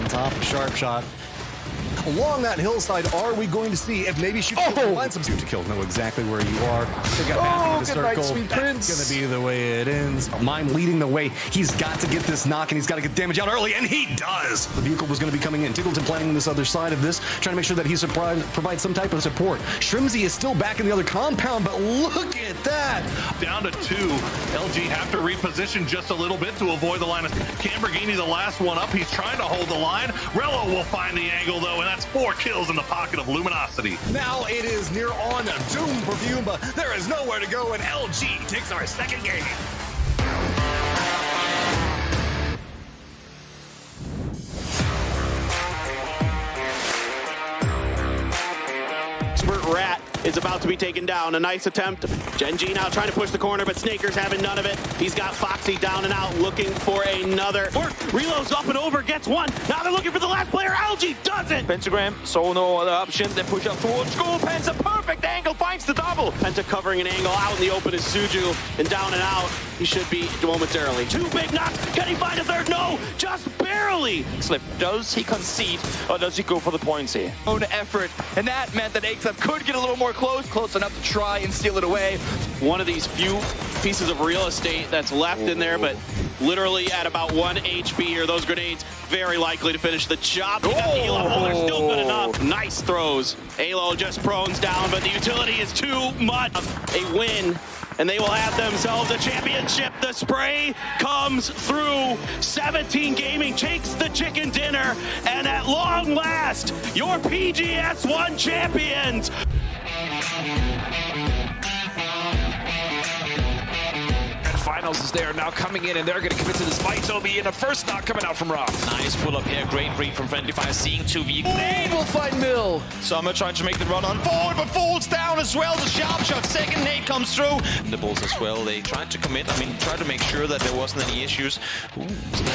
top of Sharp Shot. Along that hillside, are we going to see if maybe she can find some to kill? Know exactly where you are. They got back into the circle. Sweet Prince. That's going to be the way it ends. Mime leading the way. He's got to get this knock, and he's got to get damage out early, and he does. The vehicle was going to be coming in. Tiggleton playing on this other side of this, trying to make sure that he provides some type of support. Shrimsy is still back in the other compound, but look at that. Down to 2. LG have to reposition just a little bit to avoid the line of Camberghini, the last one up. He's trying to hold the line. Rello will find the angle, though, and that's 4 kills in the pocket of Luminosity. Now it is near on doom for Fiumba. There is nowhere to go, and LG takes our second game. Rat is about to be taken down. A nice attempt. Genji now trying to push the corner, but Snaker's having none of it. He's got Foxy down and out, looking for another. Reloads up and over, gets one. Now they're looking for the last player. Algae does it. Pentagram, so no other option. They push up towards goal. Penta, perfect angle, finds the double. Penta covering an angle out in the open is Seju, and down and out. He should be momentarily. 2 big knocks. Can he find a third? No, just barely. Slip. Does he concede or does he go for the points here? Own effort, and that meant that AXEP could get a little more close enough to try and steal it away. One of these few pieces of real estate that's left in there, but literally at about 1 HP or those grenades, very likely to finish the job. They got the Elo, they're still good enough. Nice throws. Elo just prones down, but the utility is too much. A win, and they will have themselves a championship. The spray comes through. 17 Gaming takes the chicken dinner, and at long last, your PGS1 champions. Finals is there now coming in, and they're going to commit to this fight. So it'll be in the first knock coming out from Rob. Nice pull up here, great read from Friendly Fire, seeing 2 vehicles. They will find Mill. Summer trying to make the run on forward, but falls down as well. The sharp shot, second nade comes through. The balls as well, they tried to commit, tried to make sure that there wasn't any issues.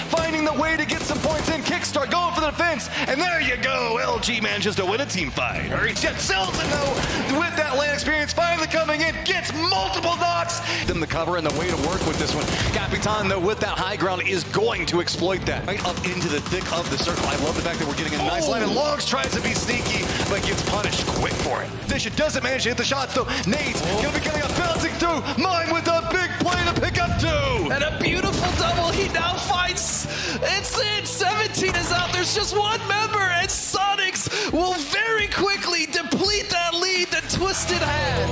Finding the way to get some points in, Kickstart going for the defense, and there you go. LG manages to win a team fight. Yet Selton, though, with that land experience, finally coming in, gets multiple knocks. Them the cover and the way to work with this one. Capitan, though, with that high ground, is going to exploit that. Right up into the thick of the circle. I love the fact that we're getting a nice line, and Logs tries to be sneaky, but gets punished quick for it. Disha doesn't manage to hit the shots, though. Nate's gonna be getting a bouncing through. Mine with a big play to pick up 2. And a beautiful double. He now finds it's it. 17 is out. There's just one member, and Sonics will very quickly deplete that lead that Twisted had.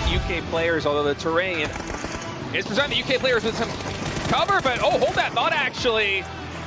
UK players, although the terrain is presenting the UK players with some cover, but hold that thought actually,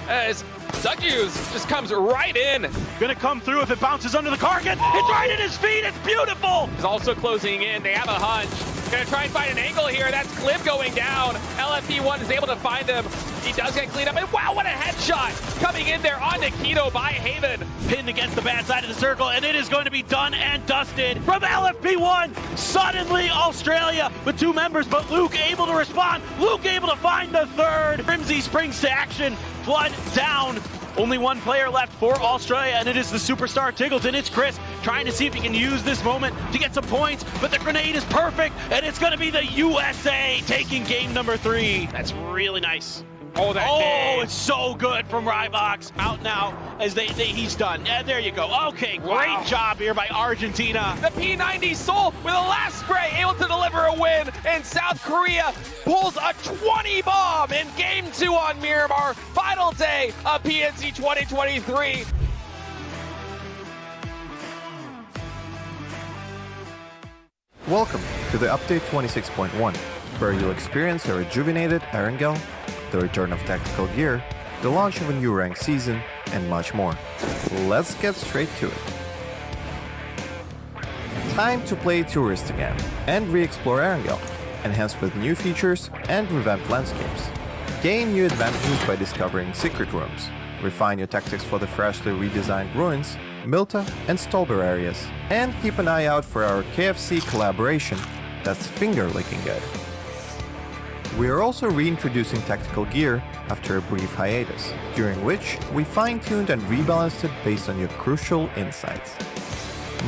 as Seju just comes right in. Gonna come through if it bounces under the carcass. It's right at his feet, it's beautiful! He's also closing in, they have a hunch. Gonna try and find an angle here, that's Cliff going down. LFP1 is able to find him. He does get cleaned up, and wow, what a headshot! Coming in there on Nikito by Haven. Pinned against the bad side of the circle, and it is going to be done and dusted from LFP1. Suddenly, Australia with 2 members, but Luke able to respond. Luke able to find the third. Crimsy springs to action. Flood down. Only 1 player left for Australia, and it is the superstar Tiggleton. It's Chris trying to see if he can use this moment to get some points, but the grenade is perfect, and it's going to be the USA taking game number 3. That's really nice. Oh, it's so good from Rybox. Out now as he's done. And there you go. Okay, great job here by Argentina. The P90 Soul with a last spray able to deliver a win, and South Korea pulls a 20 bomb in game 2 on Miramar. Final day of PNC 2023. Welcome to the Update 26.1, where you'll experience a rejuvenated Erangel, the return of tactical gear, the launch of a new ranked season, and much more. Let's get straight to it. Time to play Tourist again, and re-explore Erangel, enhanced with new features and revamped landscapes. Gain new advantages by discovering secret rooms, refine your tactics for the freshly redesigned ruins, Milta and Stolber areas, and keep an eye out for our KFC collaboration that's finger-licking good. We are also reintroducing tactical gear after a brief hiatus, during which we fine-tuned and rebalanced it based on your crucial insights.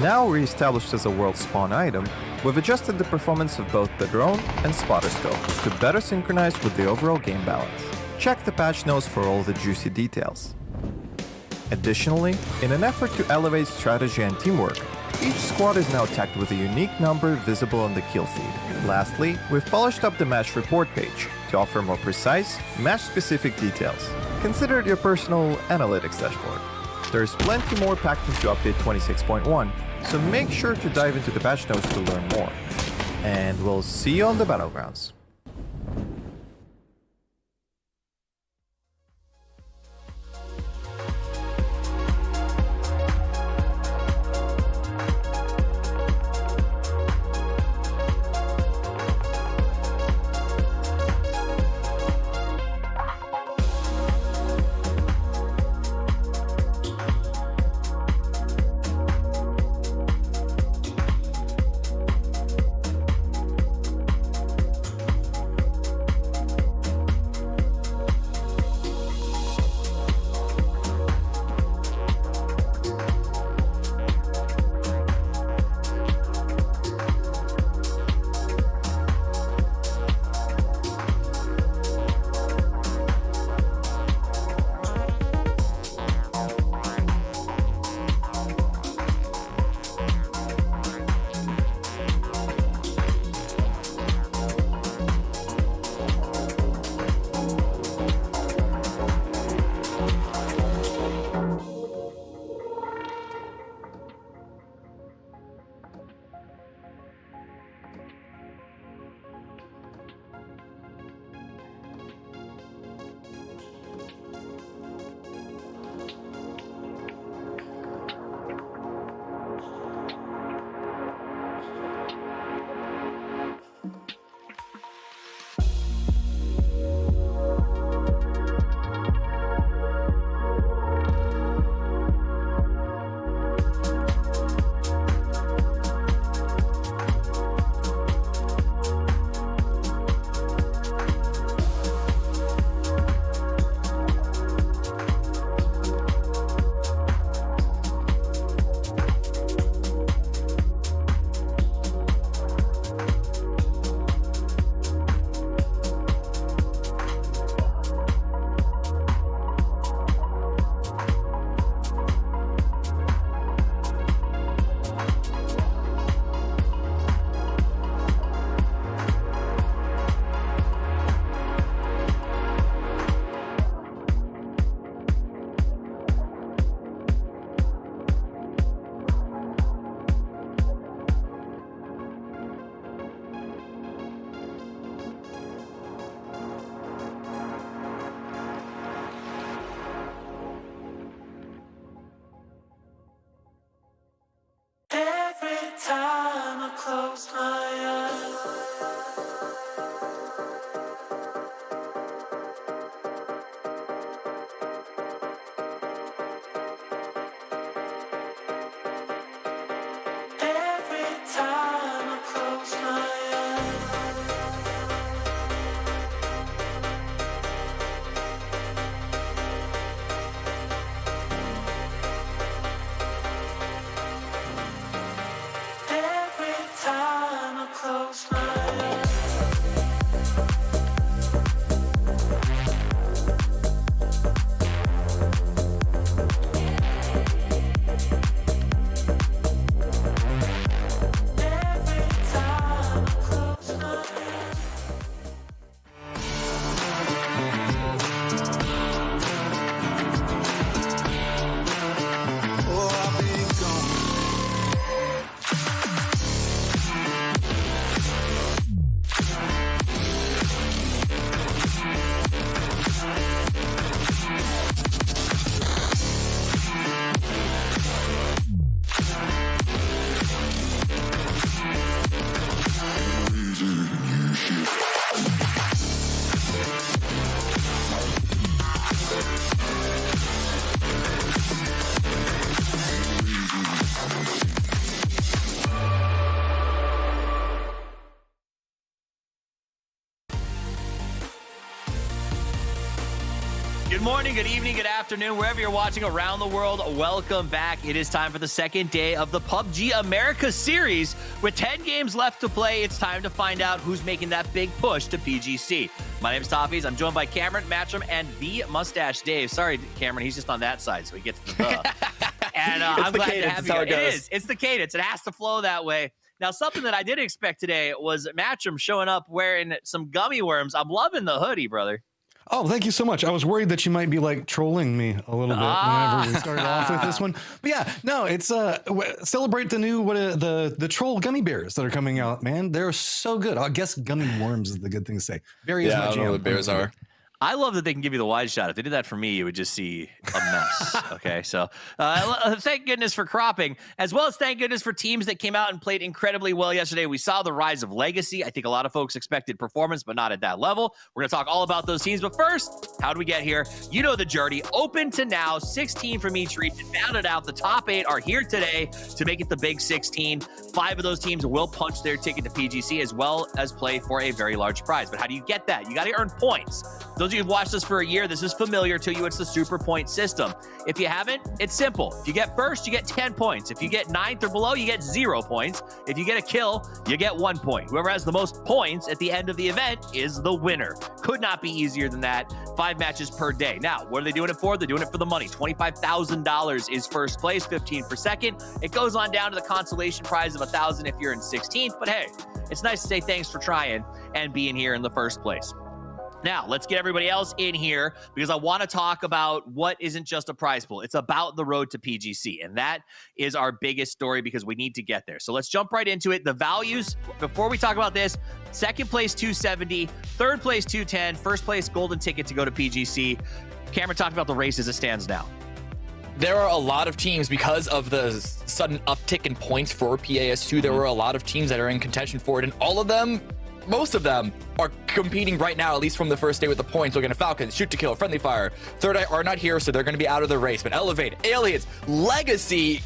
Now re-established as a world spawn item, we've adjusted the performance of both the drone and spotter scope to better synchronize with the overall game balance. Check the patch notes for all the juicy details. Additionally, in an effort to elevate strategy and teamwork, each squad is now tagged with a unique number visible on the kill feed. Lastly, we've polished up the match report page to offer more precise, match-specific details. Consider it your personal analytics dashboard. There's plenty more packed into update 26.1, so make sure to dive into the patch notes to learn more. And we'll see you on the battlegrounds. Good morning, good evening, good afternoon, wherever you're watching around the world. Welcome back. It is time for the second day of the PUBG America series. With 10 games left to play, it's time to find out who's making that big push to PGC. My name is Toffees. I'm joined by Cameron, Matcham, and the Mustache Dave. Sorry, Cameron, he's just on that side, so he gets the And I'm glad to have you. It is. It's the cadence. It has to flow that way. Now, something that I didn't expect today was Matcham showing up wearing some gummy worms. I'm loving the hoodie, brother. Oh, thank you so much. I was worried that you might be like trolling me a little bit whenever we started off with this one. But yeah, no, it's celebrate the new the troll gummy bears that are coming out, man. They're so good. I guess gummy worms is the good thing to say. Berry is my jam. I don't know what bears are. I love that they can give you the wide shot. If they did that for me, you would just see a mess. Okay, so thank goodness for cropping, as well as thank goodness for teams that came out and played incredibly well yesterday. We saw the rise of Legacy. I think a lot of folks expected performance, but not at that level. We're going to talk all about those teams, but first, how do we get here? You know the journey. Open to now, 16 from each region. Bounded out. The top 8 are here today to make it the big 16. 5 of those teams will punch their ticket to PGC, as well as play for a very large prize. But how do you get that? You got to earn points. Those of you who've watched this for a year, this is familiar to you. It's the super point system. If you haven't, it's simple. If you get first, you get 10 points. If you get 9th or below, you get 0 points. If you get a kill, you get 1 point. Whoever has the most points at the end of the event is the winner. Could not be easier than that. 5 matches per day. Now, what are they doing it for? They're doing it for the money. $25,000 is first place, 15 for second. It goes on down to the consolation prize of $1,000 if you're in 16th. But hey, it's nice to say thanks for trying and being here in the first place. Now, let's get everybody else in here because I want to talk about what isn't just a prize pool. It's about the road to PGC, and that is our biggest story because we need to get there. So let's jump right into it. The values, before we talk about this, second place 270, third place 210, first place golden ticket to go to PGC. Cameron talked about the race as it stands now. There are a lot of teams because of the sudden uptick in points for PAS2. There were a lot of teams that are in contention for it, and all of them, most of them, are competing right now, at least from the first day with the points. Looking at Falcon, Shoot to Kill, Friendly Fire, Third Eye are not here, so they're going to be out of the race. But Elevate, Aliens, Legacy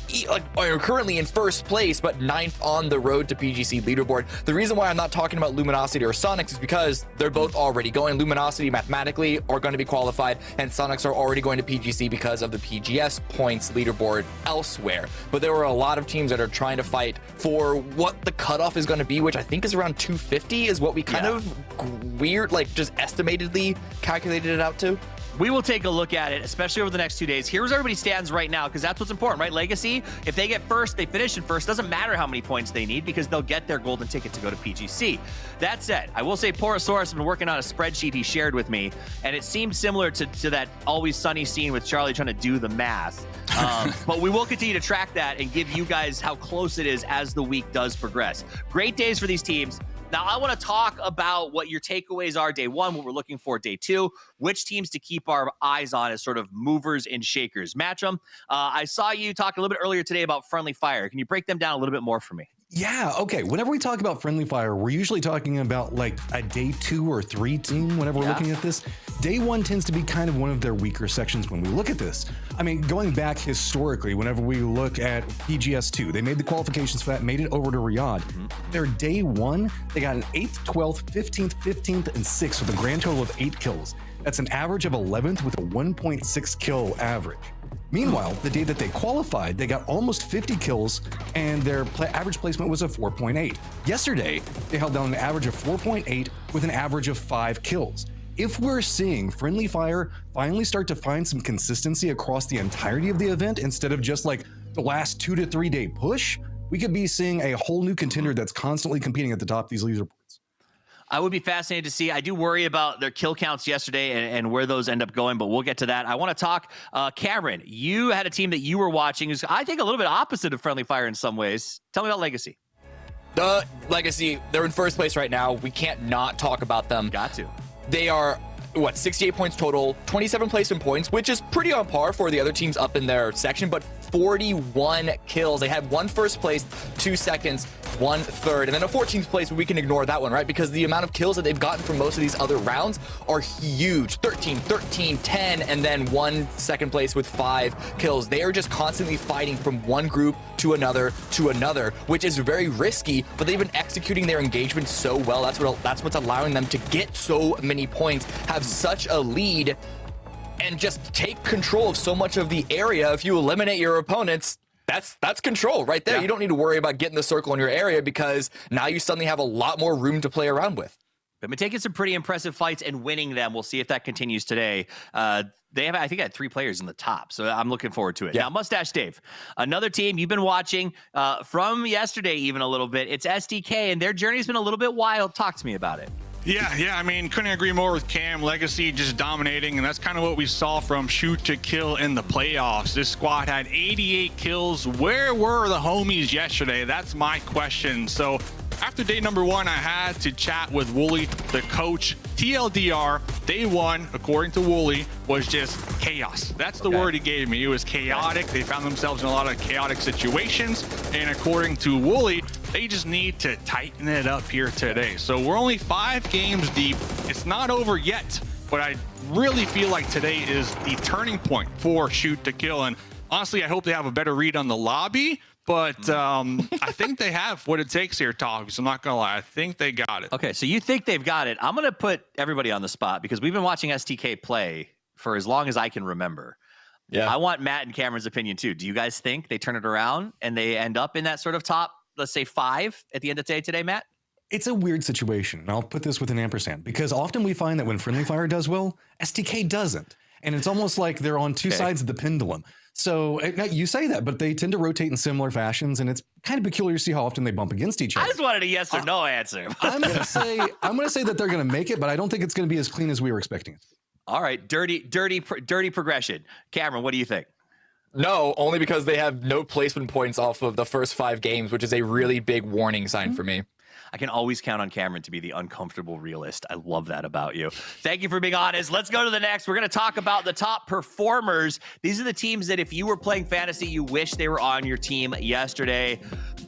are currently in first place, but 9th on the road to PGC leaderboard. The reason why I'm not talking about Luminosity or Sonics is because they're both already going. Luminosity mathematically are going to be qualified, and Sonics are already going to PGC because of the PGS points leaderboard elsewhere. But there were a lot of teams that are trying to fight for what the cutoff is going to be, which I think is around 250 is what we kind of weird, like just estimatedly calculated it out to. We will take a look at it, especially over the next 2 days. Here's where everybody stands right now, because that's what's important, right? Legacy, if they get first, they finish in first. Doesn't matter how many points they need because they'll get their golden ticket to go to PGC. That said, I will say Porosaurus has been working on a spreadsheet he shared with me, and it seemed similar to that Always Sunny scene with Charlie trying to do the math. But we will continue to track that and give you guys how close it is as the week does progress. Great days for these teams. Now, I want to talk about what your takeaways are day 1, what we're looking for day 2, which teams to keep our eyes on as sort of movers and shakers. Matcham, I saw you talk a little bit earlier today about Friendly Fire. Can you break them down a little bit more for me? Yeah, okay. Whenever we talk about Friendly Fire, we're usually talking about like a day 2 or 3 team whenever we're looking at this. Day 1 tends to be kind of one of their weaker sections when we look at this. I mean, going back historically, whenever we look at PGS2, they made the qualifications for that, made it over to Riyadh. Their day 1, they got an 8th, 12th, 15th, 15th, and 6th with a grand total of 8 kills. That's an average of 11th with a 1.6 kill average. Meanwhile, the day that they qualified, they got almost 50 kills and their average placement was a 4.8. Yesterday, they held down an average of 4.8 with an average of 5 kills. If we're seeing Friendly Fire finally start to find some consistency across the entirety of the event instead of just like the last 2 to 3 day push, we could be seeing a whole new contender that's constantly competing at the top of these leaderboards. I would be fascinated to see. I do worry about their kill counts yesterday and where those end up going, but we'll get to that. I want to talk, Cameron, you had a team that you were watching who's, I think, a little bit opposite of Friendly Fire in some ways. Tell me about Legacy. Legacy, they're in first place right now. We can't not talk about them. Got to. They are, 68 points total, 27 placement points, which is pretty on par for the other teams up in their section, but 41 kills. They had 1 first place, 2 seconds, 1 third, and then a 14th place. We can ignore that one, right? Because the amount of kills that they've gotten from most of these other rounds are huge. 13, 13, 10, and then 1 second place with 5 kills. They are just constantly fighting from one group to another, which is very risky, but they've been executing their engagement so well. That's what's allowing them to get so many points, have such a lead, and just take control of so much of the area. If you eliminate your opponents, that's control right there. You don't need to worry about getting the circle in your area because now you suddenly have a lot more room to play around with. They've been taking some pretty impressive fights and winning them. We'll see if that continues today. They have, I think, had 3 players in the top, so I'm looking forward to it. Now, Mustache Dave, another team you've been watching from yesterday even a little bit. It's SDK, and their journey's been a little bit wild. Talk to me about it. Yeah, I mean, couldn't agree more with Cam. Legacy just dominating, and that's kind of what we saw from Shoot to Kill in the playoffs. This squad had 88 kills. Where were the homies yesterday? That's my question. So after day number 1, I had to chat with Wooly, the coach. TLDR, day 1, according to Wooly, was just chaos. That's the word he gave me. It was chaotic. They found themselves in a lot of chaotic situations. And according to Wooly, they just need to tighten it up here today. So we're only 5 games deep. It's not over yet, but I really feel like today is the turning point for Shoot to Kill. And honestly, I hope they have a better read on the lobby. But I think they have what it takes here, Togs. I'm not going to lie. I think they got it. Okay, so you think they've got it. I'm going to put everybody on the spot because we've been watching STK play for as long as I can remember. Yeah. I want Matt and Cameron's opinion, too. Do you guys think they turn it around and they end up in that sort of top, let's say, 5 at the end of the day today, Matt? It's a weird situation, and I'll put this with an ampersand, because often we find that when Friendly Fire does well, STK doesn't. And it's almost like they're on 2 sides of the pendulum. So you say that, but they tend to rotate in similar fashions, and it's kind of peculiar to see how often they bump against each other. I just wanted a yes or no answer. I'm going to say that they're going to make it, but I don't think it's going to be as clean as we were expecting it. All right, dirty progression. Cameron, what do you think? No, only because they have no placement points off of the first 5 games, which is a really big warning sign for me. I can always count on Cameron to be the uncomfortable realist. I love that about you. Thank you for being honest. Let's go to the next. We're going to talk about the top performers. These are the teams that if you were playing fantasy, you wish they were on your team yesterday.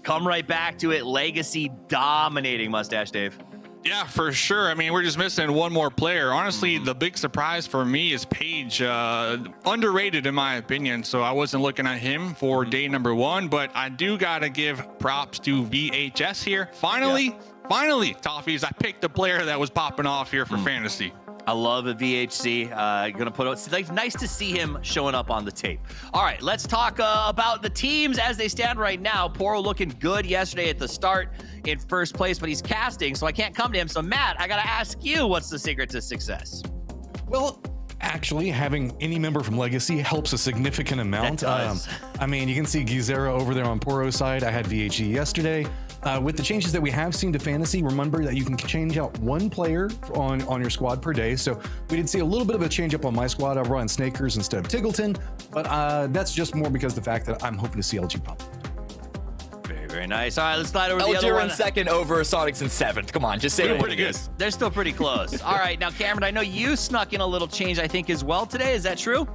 Come right back to it. Legacy dominating, Mustache Dave. Yeah, for sure. I mean, we're just missing one more player. Honestly, the big surprise for me is Paige. Underrated, in my opinion, so I wasn't looking at him for day number 1, but I do got to give props to VHS here. Finally, Toffees, I picked the player that was popping off here for fantasy. I love the VHC. Gonna put out. It's like, nice to see him showing up on the tape. All right, let's talk about the teams as they stand right now. Poro looking good yesterday at the start in first place, but he's casting, so I can't come to him. So Matt, I gotta ask you, what's the secret to success? Well, actually, having any member from Legacy helps a significant amount. I mean, you can see Gizera over there on Poro's side. I had VHE yesterday. With the changes that we have seen to Fantasy, remember that you can change out 1 player on your squad per day. So we did see a little bit of a change up on my squad. I brought in Snakers instead of Tiggleton, but that's just more because of the fact that I'm hoping to see LG pop. Very nice. All right, let's slide over to the LG other one. in second over Sonics in 7th. Come on, just say it. Pretty good. They're still pretty close. All right, now Cameron, I know you snuck in a little change, I think, as well today. Is that true?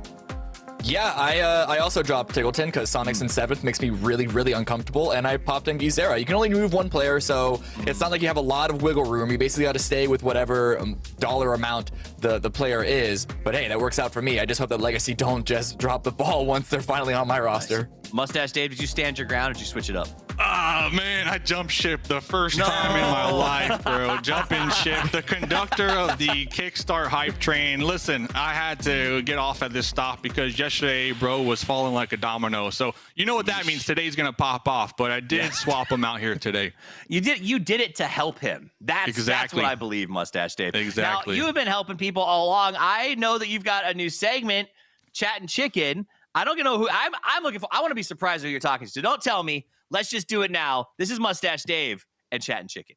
Yeah, I also dropped Tiggleton because Sonics in 7th makes me really, really uncomfortable, and I popped in Gizera. You can only move 1 player, so it's not like you have a lot of wiggle room. You basically got to stay with whatever dollar amount the player is. But hey, that works out for me. I just hope that Legacy don't just drop the ball once they're finally on my roster. Mustache Dave, did you stand your ground or did you switch it up? Ah, man, I jump ship the first time in my life, bro. Jumping ship, the conductor of the Kickstart hype train. Listen, I had to get off at this stop because yesterday, bro, was falling like a domino. So you know what that means. Today's going to pop off, but I did swap him out here today. You did it to help him. That's what I believe, Mustache Dave. Exactly. Now, you have been helping people all along. I know that you've got a new segment, Chat and Chicken. I don't know who I'm looking for. I want to be surprised who you're talking to. So don't tell me. Let's just do it now. This is Mustache Dave and Chat and Chicken.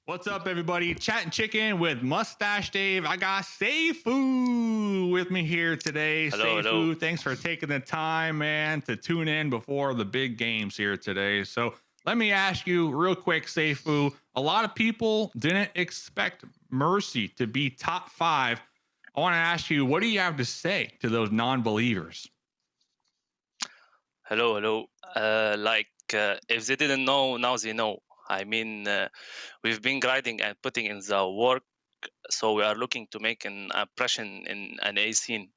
What's up, everybody? Chat and Chicken with Mustache Dave. I got Seju with me here today. Hello. Thanks for taking the time, man, to tune in before the big games here today. So let me ask you real quick, Seju. A lot of people didn't expect Mercy to be top 5. I want to ask you, what do you have to say to those non-believers? Hello. If they didn't know, now they know. I mean, we've been grinding and putting in the work, so we are looking to make an impression in an A scene.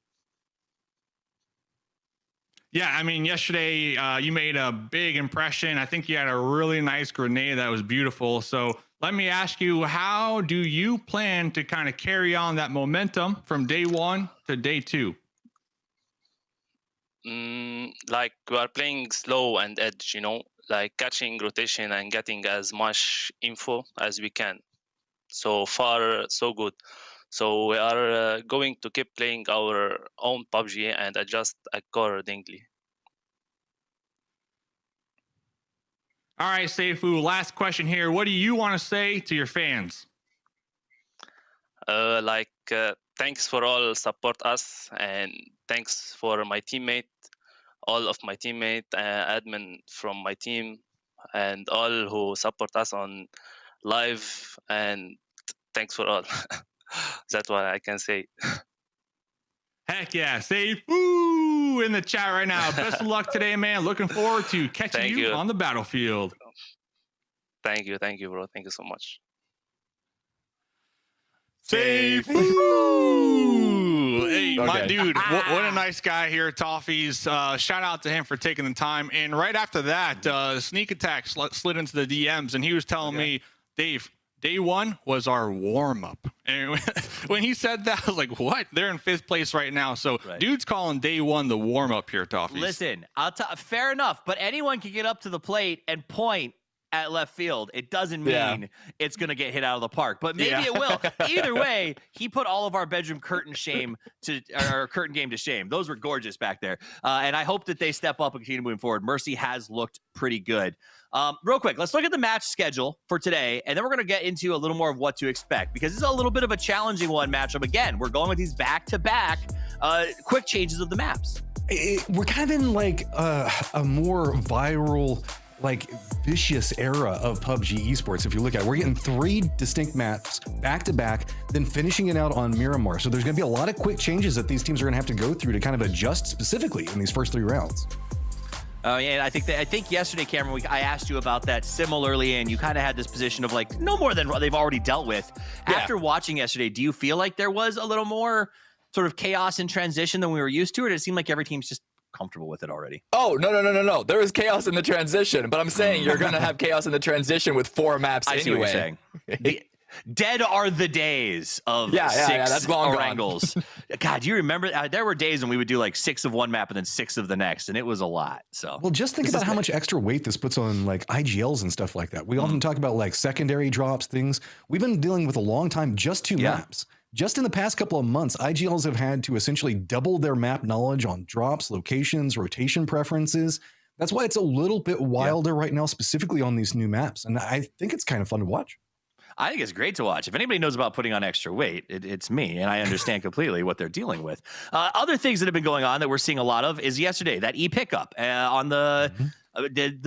Yeah, I mean, yesterday you made a big impression. I think you had a really nice grenade that was beautiful. So let me ask you, how do you plan to kind of carry on that momentum from day 1 to day 2? Like we are playing slow and edge, you know, like catching rotation and getting as much info as we can. So far, so good. So we are going to keep playing our own PUBG and adjust accordingly. All right, Seju, last question here. What do you want to say to your fans? Thanks for all support us, and thanks for my teammate, all of my teammate, admin from my team, and all who support us on live, and thanks for all. That's what I can say. Heck yeah, Seju in the chat right now. Best of luck today, man. Looking forward to catching you on the battlefield. Thank you, bro. Thank you so much. Seju! Hey, my dude, what a nice guy here at Toffee's. Shout out to him for taking the time. And right after that, Sneak Attack slid into the DMs, and he was telling me, Dave, day 1 was our warm-up. And when he said that, I was like, what? They're in 5th place right now. So dude's calling day 1 the warm-up here at Toffee's. Listen, fair enough, but anyone can get up to the plate and point at left field. It doesn't mean it's going to get hit out of the park, but maybe it will. Either way, he put all of our bedroom curtain game to shame. Those were gorgeous back there. And I hope that they step up and continue moving forward. Mercy has looked pretty good. Real quick, let's look at the match schedule for today, and then we're going to get into a little more of what to expect, because this is a little bit of a challenging one matchup. Again, we're going with these back-to-back quick changes of the maps. We're kind of in like a more viral, like vicious era of PUBG esports. If you look at it, we're getting 3 distinct maps back to back, then finishing it out on Miramar. So there's going to be a lot of quick changes that these teams are going to have to go through to kind of adjust specifically in these first 3 rounds. Oh yeah, and I think yesterday, Cameron, I asked you about that similarly, and you kind of had this position of like no more than they've already dealt with. After watching yesterday, do you feel like there was a little more sort of chaos in transition than we were used to, or did it seem like every team's just comfortable with it already? Oh, no. There was chaos in the transition, but I'm saying you're going to have chaos in the transition with 4 maps anyway. I see what you're saying. Dead are the days of 6 that's long Orangles. God, do you remember? There were days when we would do like 6 of one map and then 6 of the next, and it was a lot. So, well, just think about how much extra weight this puts on like IGLs and stuff like that. We often talk about like secondary drops, things. We've been dealing with a long time, just 2 maps. Just in the past couple of months, IGLs have had to essentially double their map knowledge on drops, locations, rotation preferences. That's why it's a little bit wilder right now, specifically on these new maps. And I think it's kind of fun to watch. I think it's great to watch. If anybody knows about putting on extra weight, it's me, and I understand completely what they're dealing with. Other things that have been going on that we're seeing a lot of is yesterday, that e-pickup on the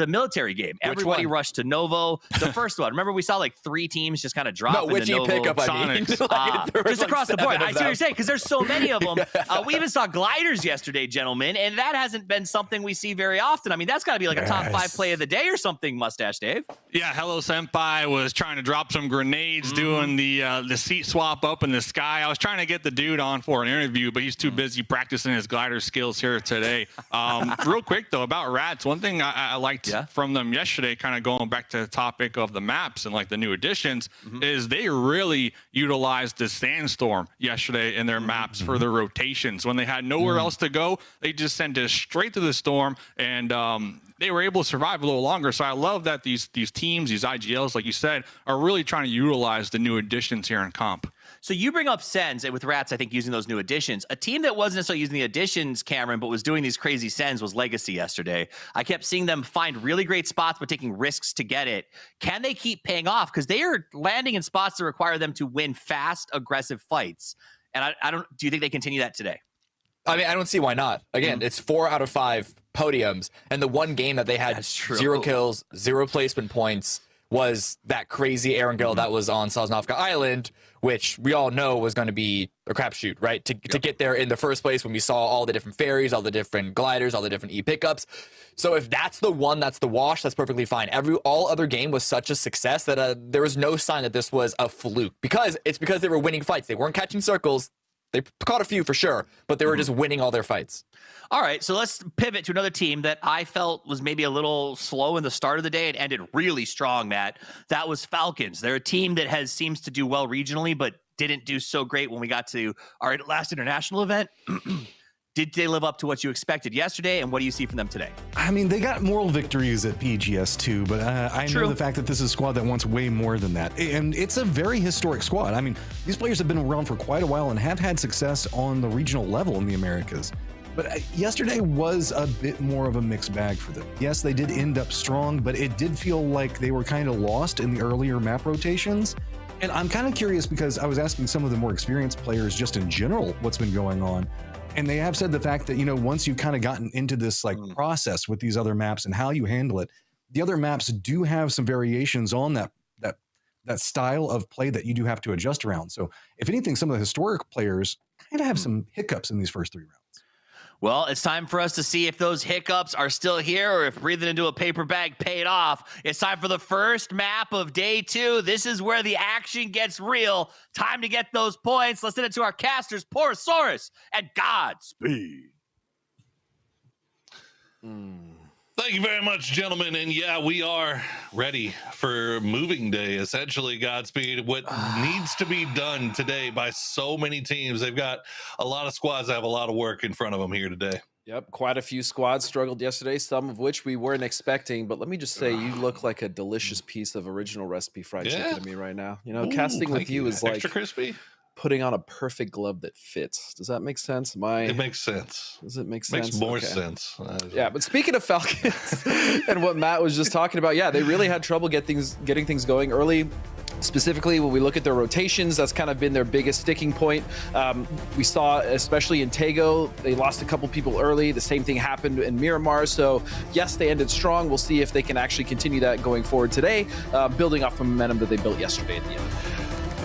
military game. Everybody rushed to Novo. The first one. Remember, we saw like 3 teams just kind of drop. No, which e-pickup I mean? Just across the board. I see what you're saying, because there's so many of them. We even saw gliders yesterday, gentlemen, and that hasn't been something we see very often. I mean, that's got to be like a top 5 play of the day or something, Mustache Dave. Yeah, Hello Senpai was trying to drop some grenades, doing the seat swap up in the sky. I was trying to get the dude on for an interview, but he's too busy practicing his glider skills here today. Real quick, though, about Rats, one thing I liked from them yesterday, kind of going back to the topic of the maps and like the new additions, is they really utilized the Sandstorm yesterday in their maps for their rotations. When they had nowhere else to go, they just sent it straight to the storm, and they were able to survive a little longer. So I love that these teams, these IGLs, like you said, are really trying to utilize the new additions here in comp. So you bring up Sens, and with Rats, I think, using those new additions. A team that wasn't necessarily using the additions, Cameron, but was doing these crazy Sens was Legacy yesterday. I kept seeing them find really great spots, but taking risks to get it. Can they keep paying off? Because they are landing in spots that require them to win fast, aggressive fights. And do you think they continue that today? I mean, I don't see why not. Again, it's 4 out of 5 podiums, and the one game that they had 0 kills, 0 placement points was that crazy Erangel that was on Sosnovka Island, which we all know was going to be a crapshoot, right? To get there in the first place, when we saw all the different ferries, all the different gliders, all the different e-pickups. So if that's the one, that's the wash, that's perfectly fine. All other game was such a success that there was no sign that this was a fluke, because they were winning fights. They weren't catching circles. They caught a few for sure, but they were just winning all their fights. All right, so let's pivot to another team that I felt was maybe a little slow in the start of the day and ended really strong, Matt. That was Falcons. They're a team that seems to do well regionally, but didn't do so great when we got to our last international event. Did they live up to what you expected yesterday, and what do you see from them today? I mean, they got moral victories at PGS too, but I know the fact that this is a squad that wants way more than that. And it's a very historic squad. I mean, these players have been around for quite a while and have had success on the regional level in the Americas. But yesterday was a bit more of a mixed bag for them. Yes, they did end up strong, but it did feel like they were kind of lost in the earlier map rotations. And I'm kind of curious because I was asking some of the more experienced players just in general what's been going on. And they have said the fact that, you know, once you've kind of gotten into this like process with these other maps and how you handle it, the other maps do have some variations on that style of play that you do have to adjust around. So if anything, some of the historic players kind of have some hiccups in these first 3 rounds. Well, it's time for us to see if those hiccups are still here or if breathing into a paper bag paid off. It's time for the first map of day 2. This is where the action gets real. Time to get those points. Let's send it to our casters, Porosaurus and Godspeed. Thank you very much, gentlemen. And yeah, we are ready for moving day, essentially, Godspeed. What needs to be done today by so many teams. They've got a lot of squads that have a lot of work in front of them here today. Yep, quite a few squads struggled yesterday, some of which we weren't expecting. But let me just say, you look like a delicious piece of original recipe fried chicken to me right now. You know, casting with you is like extra crispy. Putting on a perfect glove that fits. Does that make sense? It makes sense. Does it make sense? Makes more sense. Yeah, but speaking of Falcons and what Matt was just talking about, yeah, they really had trouble getting things going early. Specifically, when we look at their rotations, that's kind of been their biggest sticking point. We saw, especially in Tego, they lost a couple people early. The same thing happened in Miramar. So yes, they ended strong. We'll see if they can actually continue that going forward today, building off the momentum that they built yesterday at the end.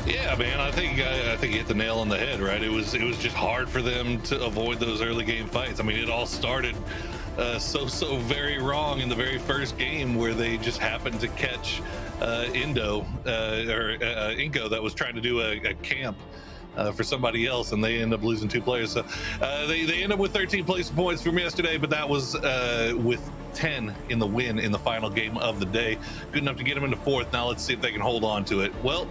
Yeah, man, I think you hit the nail on the head, right? It was just hard for them to avoid those early game fights. I mean, it all started so very wrong in the very first game where they just happened to catch Inko that was trying to do a camp for somebody else, and they end up losing 2 players. So they end up with 13 place points from yesterday, but that was with 10 in the win in the final game of the day. Good enough to get them into 4th. Now let's see if they can hold on to it. Well,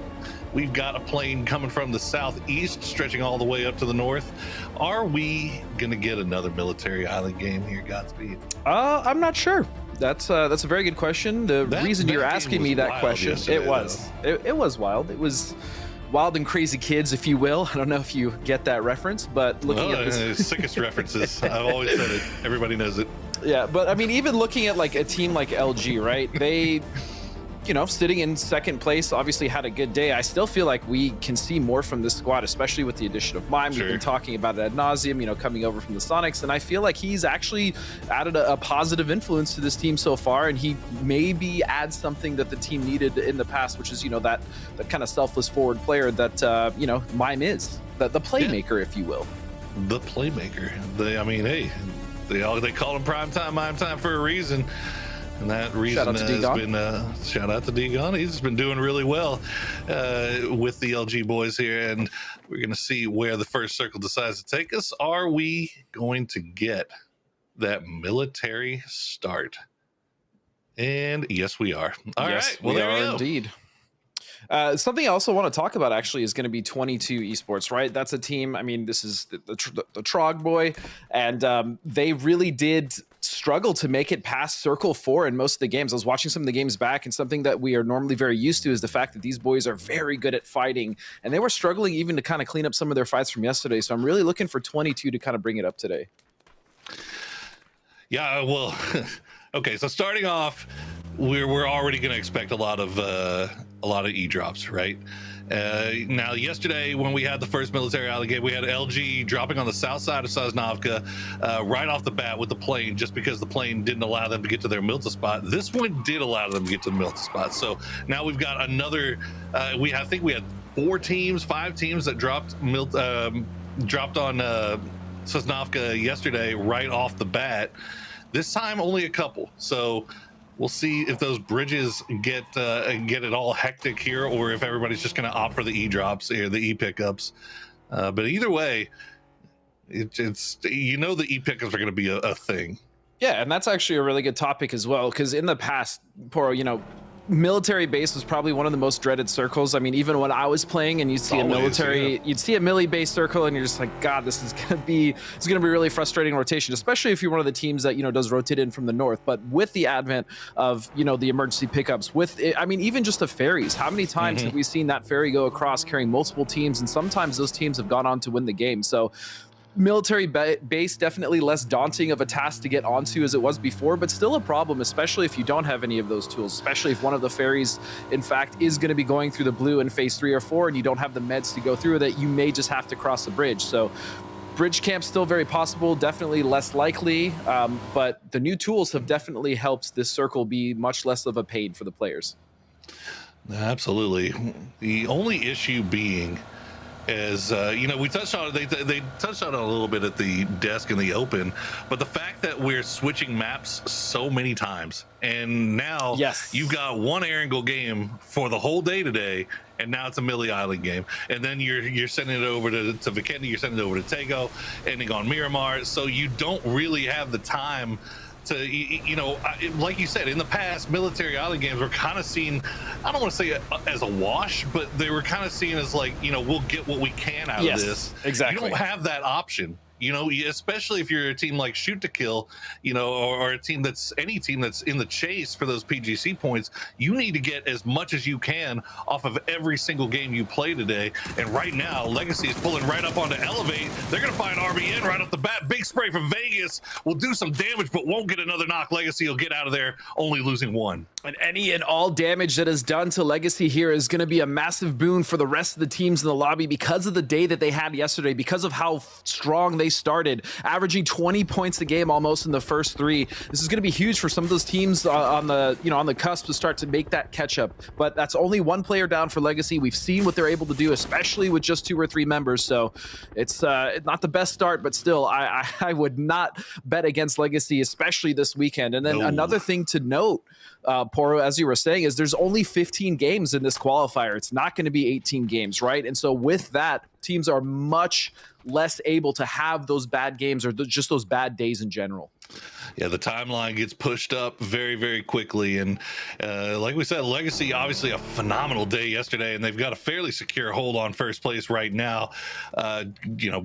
we've got a plane coming from the southeast, stretching all the way up to the north. Are we gonna get another military island game here, Godspeed? I'm not sure. That's a very good question. The reason you're asking me that question, it was wild. It was wild and crazy kids, if you will. I don't know if you get that reference, but looking at this, sickest references. I've always said it. Everybody knows it. Yeah, but I mean, even looking at like a team like LG, right? They, you know, sitting in 2nd place, obviously had a good day. I still feel like we can see more from this squad, especially with the addition of Mime. We've been talking about it ad nauseum, you know, coming over from the Sonics, and I feel like he's actually added a positive influence to this team so far, and he maybe adds something that the team needed in the past, which is, you know, that kind of selfless forward player that, you know, Mime is, the playmaker, if you will. The playmaker. I mean, hey, they call him prime time, Mime time for a reason. And that reason has been shout out to D-Gon. He's been doing really well with the LG boys here, and we're going to see where the first circle decides to take us. Are we going to get that military start? And yes, we are. All right. Well, we there are we go. Indeed. Something I also want to talk about actually is going to be 22 Esports, right? That's a team. I mean, this is the Trog boy, and they really did struggle to make it past Circle 4 in most of the games. I was watching some of the games back, and something that we are normally very used to is the fact that these boys are very good at fighting, and they were struggling even to kind of clean up some of their fights from yesterday. So I'm really looking for 22 to kind of bring it up today. Yeah, well, okay. So starting off, we're already going to expect a lot of E-drops, right? Now, yesterday when we had the first military island game, we had LG dropping on the south side of Sosnovka right off the bat with the plane, just because the plane didn't allow them to get to their Milta spot. This one did allow them to get to the Milta spot. So now we've got another. I think we had 5 teams that dropped on Sosnovka yesterday right off the bat. This time only a couple. So we'll see if those bridges get it all hectic here, or if everybody's just going to opt for the E-drops or the E-pickups. But either way, it's you know the e-pickers are going to be a thing. Yeah, and that's actually a really good topic as well, because in the past, Poro, you know, military base was probably one of the most dreaded circles. I mean, even when I was playing and you'd see you'd see a millie base circle and you're just like, God, this is gonna be really frustrating rotation, especially if you're one of the teams that, you know, does rotate in from the north. But with the advent of, you know, the emergency pickups, I mean, even just the ferries, how many times have we seen that ferry go across carrying multiple teams, and sometimes those teams have gone on to win the game. So military base, definitely less daunting of a task to get onto as it was before, but still a problem, especially if you don't have any of those tools, especially if one of the ferries, in fact, is going to be going through the blue in phase 3 or 4, and you don't have the meds to go through that, you may just have to cross the bridge. So bridge camp still very possible, definitely less likely, but the new tools have definitely helped this circle be much less of a pain for the players. Absolutely. The only issue being is, you know, we touched on it, they touched on it a little bit at the desk in the open, but the fact that we're switching maps so many times, and now you've got one Erangel game for the whole day today, and now it's a Millie Island game, and then you're sending it over to Vikendi, you're sending it over to Tego, ending on Miramar, so you don't really have the time to, you know, like you said, in the past, military island games were kind of seen, I don't want to say as a wash, but they were kind of seen as like, you know, we'll get what we can out of this. Exactly. You don't have that option. You know, especially if you're a team like Shoot to Kill, you know, or a team that's any team that's in the chase for those PGC points, you need to get as much as you can off of every single game you play today. And right now, Legacy is pulling right up onto Elevate. They're going to find RBN right off the bat. Big spray from Vegas will do some damage, but won't get another knock. Legacy will get out of there, only losing one. And any and all damage that is done to Legacy here is going to be a massive boon for the rest of the teams in the lobby because of the day that they had yesterday, because of how strong they started, averaging 20 points a game almost in the first 3. This is going to be huge for some of those teams on the cusp to start to make that catch up. But that's only one player down for Legacy. We've seen what they're able to do, especially with just 2 or 3 members. So it's not the best start, but still, I would not bet against Legacy, especially this weekend. And then another thing to note, Poro, as you were saying, is there's only 15 games in this qualifier. It's not going to be 18 games, right? And so with that, teams are much less able to have those bad games or just those bad days in general. Yeah, the timeline gets pushed up very, very quickly. And like we said, Legacy, obviously a phenomenal day yesterday, and they've got a fairly secure hold on first place right now, you know,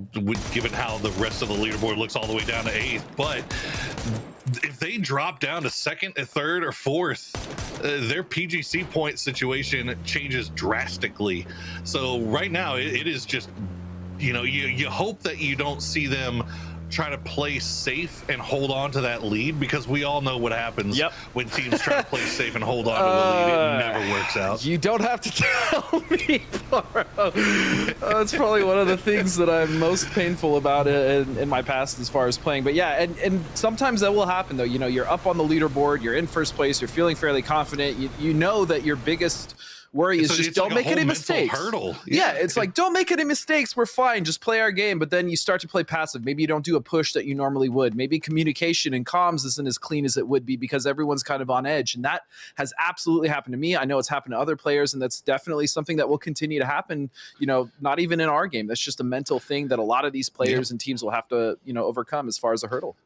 given how the rest of the leaderboard looks all the way down to 8th. But if they drop down to 2nd, 3rd, or 4th, their PGC point situation changes drastically. So right now, it is just, you know, you hope that you don't see them try to play safe and hold on to that lead, because we all know what happens when teams try to play safe and hold on to a lead. It never works out. You don't have to tell me, Poro. That's probably one of the things that I'm most painful about in my past as far as playing. But yeah, and sometimes that will happen though. You know, you're up on the leaderboard, you're in first place, you're feeling fairly confident. You know that your biggest worry is just don't make any mistakes. Hurdle. Yeah, it's like, don't make any mistakes. We're fine. Just play our game. But then you start to play passive. Maybe you don't do a push that you normally would. Maybe communication and comms isn't as clean as it would be because everyone's kind of on edge. And that has absolutely happened to me. I know it's happened to other players, and that's definitely something that will continue to happen, you know, not even in our game. That's just a mental thing that a lot of these players and teams will have to, you know, overcome as far as a hurdle.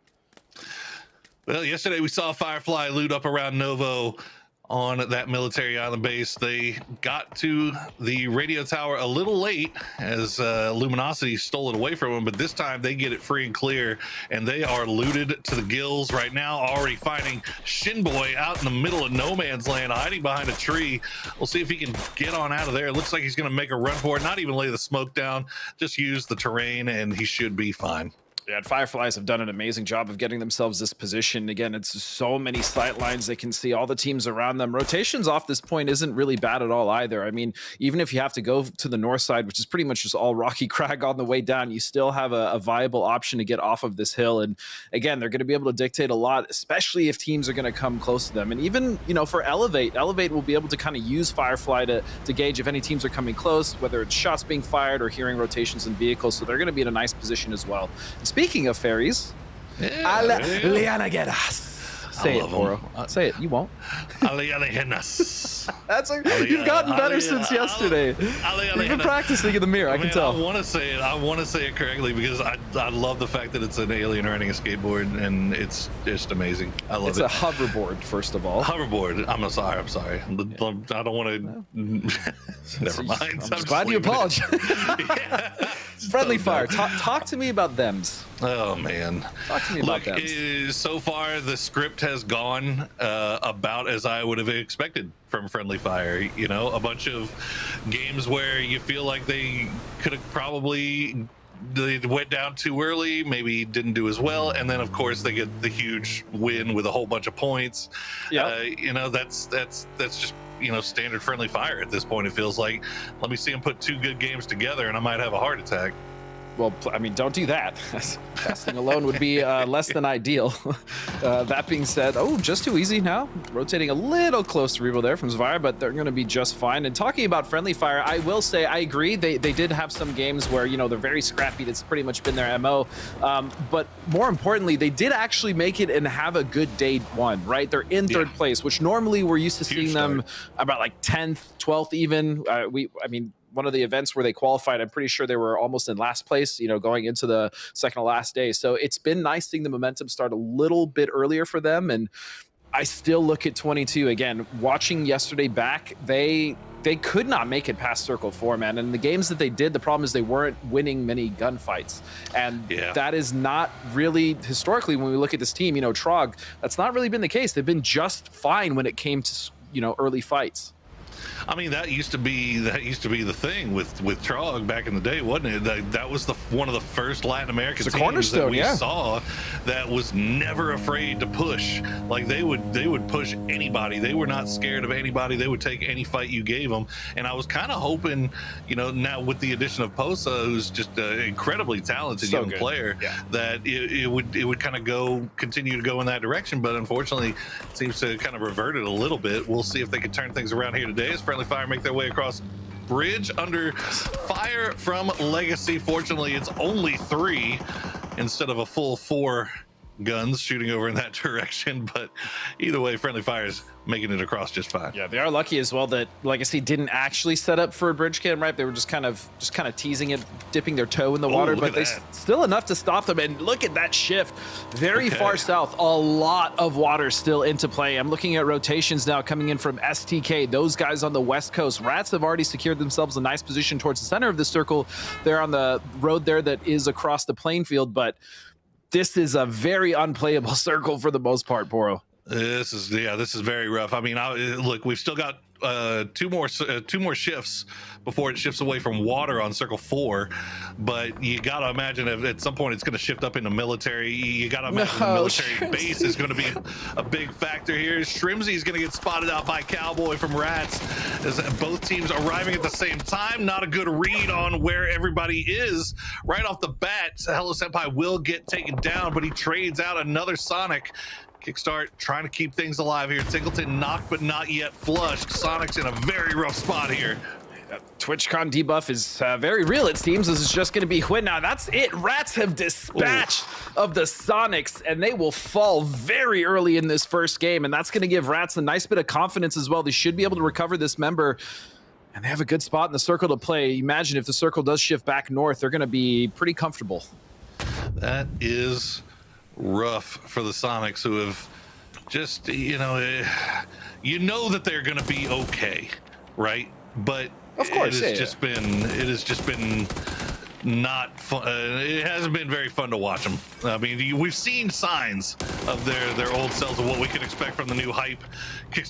Well, yesterday we saw Firefly loot up around Novo on that military island base. They got to the radio tower a little late as Luminosity stole it away from them, but this time they get it free and clear, and they are looted to the gills right now, already finding Shinboy out in the middle of no man's land, hiding behind a tree. We'll see if he can get on out of there. It looks like he's going to make a run for it, not even lay the smoke down, just use the terrain, and he should be fine. Yeah, Fireflies have done an amazing job of getting themselves this position. Again, it's so many sight lines. They can see all the teams around them. Rotations off this point isn't really bad at all either. I mean, even if you have to go to the north side, which is pretty much just all rocky crag on the way down, you still have a viable option to get off of this hill. And again, they're going to be able to dictate a lot, especially if teams are going to come close to them. And even, you know, for Elevate will be able to kind of use Firefly to gauge if any teams are coming close, whether it's shots being fired or hearing rotations in vehicles. So they're going to be in a nice position as well. And speaking of ferries, Liana Guerras. Say it, Poro. Say it. You won't. Alienígenas. That's like, you've gotten better since yesterday. You've been practicing in the mirror. I can tell. I want to say it. I want to say it correctly because I love the fact that it's an alien riding a skateboard, and it's just amazing. I love it. It's a hoverboard, first of all. Hoverboard. I'm sorry. I don't want to. Never mind. I'm glad you apologize. Friendly Fire. Talk to me about thems. Oh man. Talk to me about thems. So far the script has gone about as I would have expected from Friendly Fire. You know, a bunch of games where you feel like they could have probably they went down too early, maybe didn't do as well, and then of course they get the huge win with a whole bunch of points. Yeah. You know, that's just, you know, standard Friendly Fire at this point. It feels like, let me see them put two good games together and I might have a heart attack. Well, I mean, don't do that. Testing alone would be less than ideal. That being said, just too easy now. Rotating a little close to Revo there from Zvire, but they're going to be just fine. And talking about Friendly Fire, I will say I agree. They did have some games where, you know, they're very scrappy. It's pretty much been their MO. But more importantly, they did actually make it and have a good day one, right? They're in third place, which normally we're used to seeing them about like 10th, 12th even. I mean, one of the events where they qualified, I'm pretty sure they were almost in last place, you know, going into the second to last day. So it's been nice seeing the momentum start a little bit earlier for them. And I still look at 22 again, watching yesterday back, they could not make it past Circle 4, man. And the games that they did, the problem is they weren't winning many gunfights. And that is not really, historically, when we look at this team, you know, Trog, that's not really been the case. They've been just fine when it came to, you know, early fights. I mean, that used to be the thing with Trog back in the day, wasn't it? That was one of the first Latin American teams that we saw that was never afraid to push. Like they would push anybody. They were not scared of anybody. They would take any fight you gave them. And I was kind of hoping, you know, now with the addition of Posa, who's just an incredibly talented young player, that it would kind of continue to go in that direction. But unfortunately, it seems to kind of revert it a little bit. We'll see if they can turn things around here today as Friendly Fire make their way across bridge under fire from Legacy. Fortunately, it's only 3 instead of a full 4 guns shooting over in that direction, but either way, Friendly Fire's making it across just fine. Yeah, they are lucky as well that Legacy didn't actually set up for a bridge cam, right? They were just kind of teasing it, dipping their toe in the water, but they still enough to stop them. And look at that shift, very far south, a lot of water still into play. I'm looking at rotations now coming in from STK. Those guys on the west coast, Rats have already secured themselves a nice position towards the center of the circle. They're on the road there that is across the playing field, but this is a very unplayable circle for the most part, Poro. This is very rough. I mean, look, we've still got two more shifts before it shifts away from water on Circle 4, but you gotta imagine at some point it's going to shift up into military. You gotta imagine the military base is going to be a big factor here. Shrimzy is going to get spotted out by Cowboy from Rats as both teams arriving at the same time. Not a good read on where everybody is right off the bat. Hello Senpai will get taken down, but he trades out another Sonic. Kickstart trying to keep things alive here. Singleton knocked but not yet flushed. Sonic's in a very rough spot here. TwitchCon debuff is very real, it seems. This is just going to be Hwin now. That's it. Rats have dispatched of the Sonics, and they will fall very early in this first game, and that's going to give Rats a nice bit of confidence as well. They should be able to recover this member, and they have a good spot in the circle to play. Imagine if the circle does shift back north, they're going to be pretty comfortable. That is rough for the Sonics, who have just, you know that they're going to be okay, right? But of course, it has just been not fun. It hasn't been very fun to watch them. I mean, we've seen signs of their old selves of what we can expect from the new hype.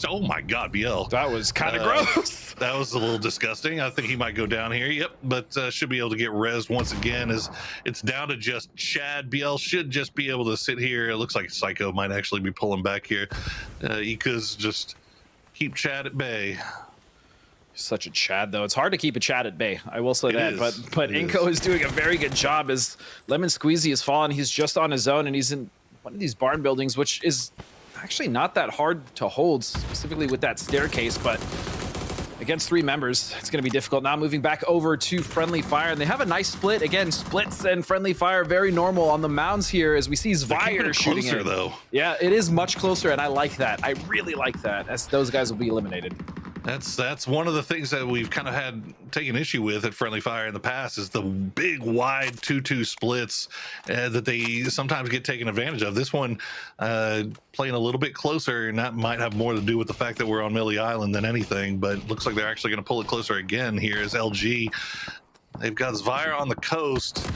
Oh my God, BL. That was kind of gross. That was a little disgusting. I think he might go down here. Yep, but should be able to get rezzed once again as it's down to just Chad. BL should just be able to sit here. It looks like Psycho might actually be pulling back here. Ika's just keep Chad at bay. Such a Chad, though. It's hard to keep a Chad at bay. I will say that. But Inko is doing a very good job as Lemon Squeezy has fallen. He's just on his own, and he's in one of these barn buildings, which is actually not that hard to hold, specifically with that staircase. But against 3 members, it's going to be difficult. Now moving back over to Friendly Fire, and they have a nice split. Again, splits and Friendly Fire very normal on the mounds here as we see Zvire shooting closer, in. though. Yeah, it is much closer, and I like that. I really like that, as those guys will be eliminated. That's one of the things that we've kind of had taken issue with at Friendly Fire in the past is the big wide 2-2 splits that they sometimes get taken advantage of. This one playing a little bit closer, and that might have more to do with the fact that we're on Millie Island than anything, but looks like they're actually going to pull it closer again here as LG. They've got Zvire on the coast.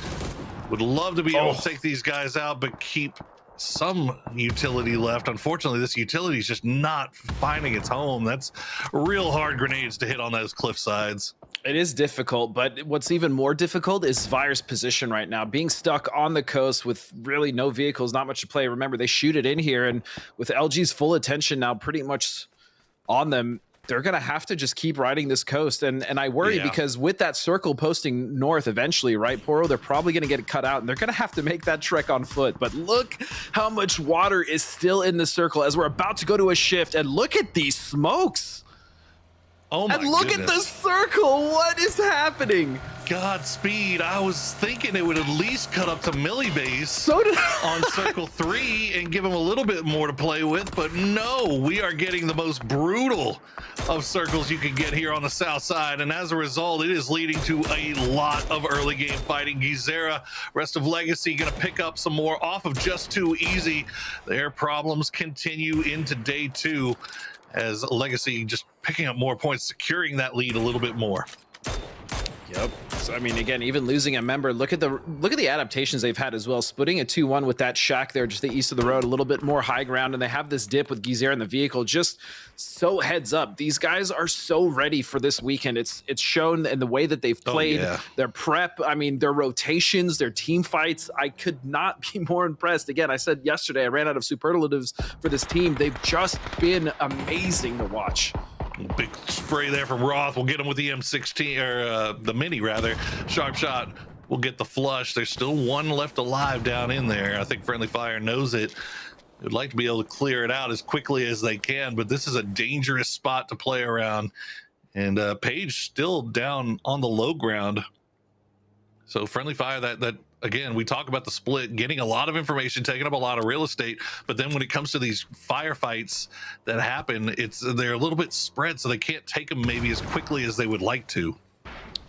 Would love to be able to take these guys out, but keep some utility left. Unfortunately, this utility is just not finding its home. That's real hard grenades to hit on those cliff sides. It is difficult, but what's even more difficult is Zvire's position right now. Being stuck on the coast with really no vehicles, not much to play. Remember, they shoot it in here, and with LG's full attention now pretty much on them, they're going to have to just keep riding this coast. And I worry because with that circle posting north eventually, right, Poro, they're probably going to get it cut out, and they're going to have to make that trek on foot. But look how much water is still in the circle as we're about to go to a shift. And look at these smokes. Oh my And look goodness. at the circle. What is happening? Godspeed. I was thinking it would at least cut up to Millie base So did on circle 3 and give them a little bit more to play with, but no, we are getting the most brutal of circles you can get here on the south side, and as a result, it is leading to a lot of early game fighting. Gizera, rest of Legacy, gonna pick up some more off of just too easy. Their problems continue into day 2 as Legacy just picking up more points, securing that lead a little bit more. Yep. So, I mean, again, even losing a member, look at the adaptations they've had as well. Splitting a 2-1 with that shack there, just the east of the road, a little bit more high ground, and they have this dip with Gizera in the vehicle. Just so heads up, these guys are so ready for this weekend. It's shown in the way that they've played, their prep. I mean, their rotations, their team fights. I could not be more impressed. Again, I said yesterday, I ran out of superlatives for this team. They've just been amazing to watch. Big spray there from Roth. We'll get him with the M16, or the Mini rather. Sharp shot will get the flush. There's still one left alive down in there. I think Friendly Fire knows it. They'd like to be able to clear it out as quickly as they can, but this is a dangerous spot to play around. And Page still down on the low ground. So Friendly Fire, that again, we talk about the split, getting a lot of information, taking up a lot of real estate, but then when it comes to these firefights that happen, they're a little bit spread, so they can't take them maybe as quickly as they would like to.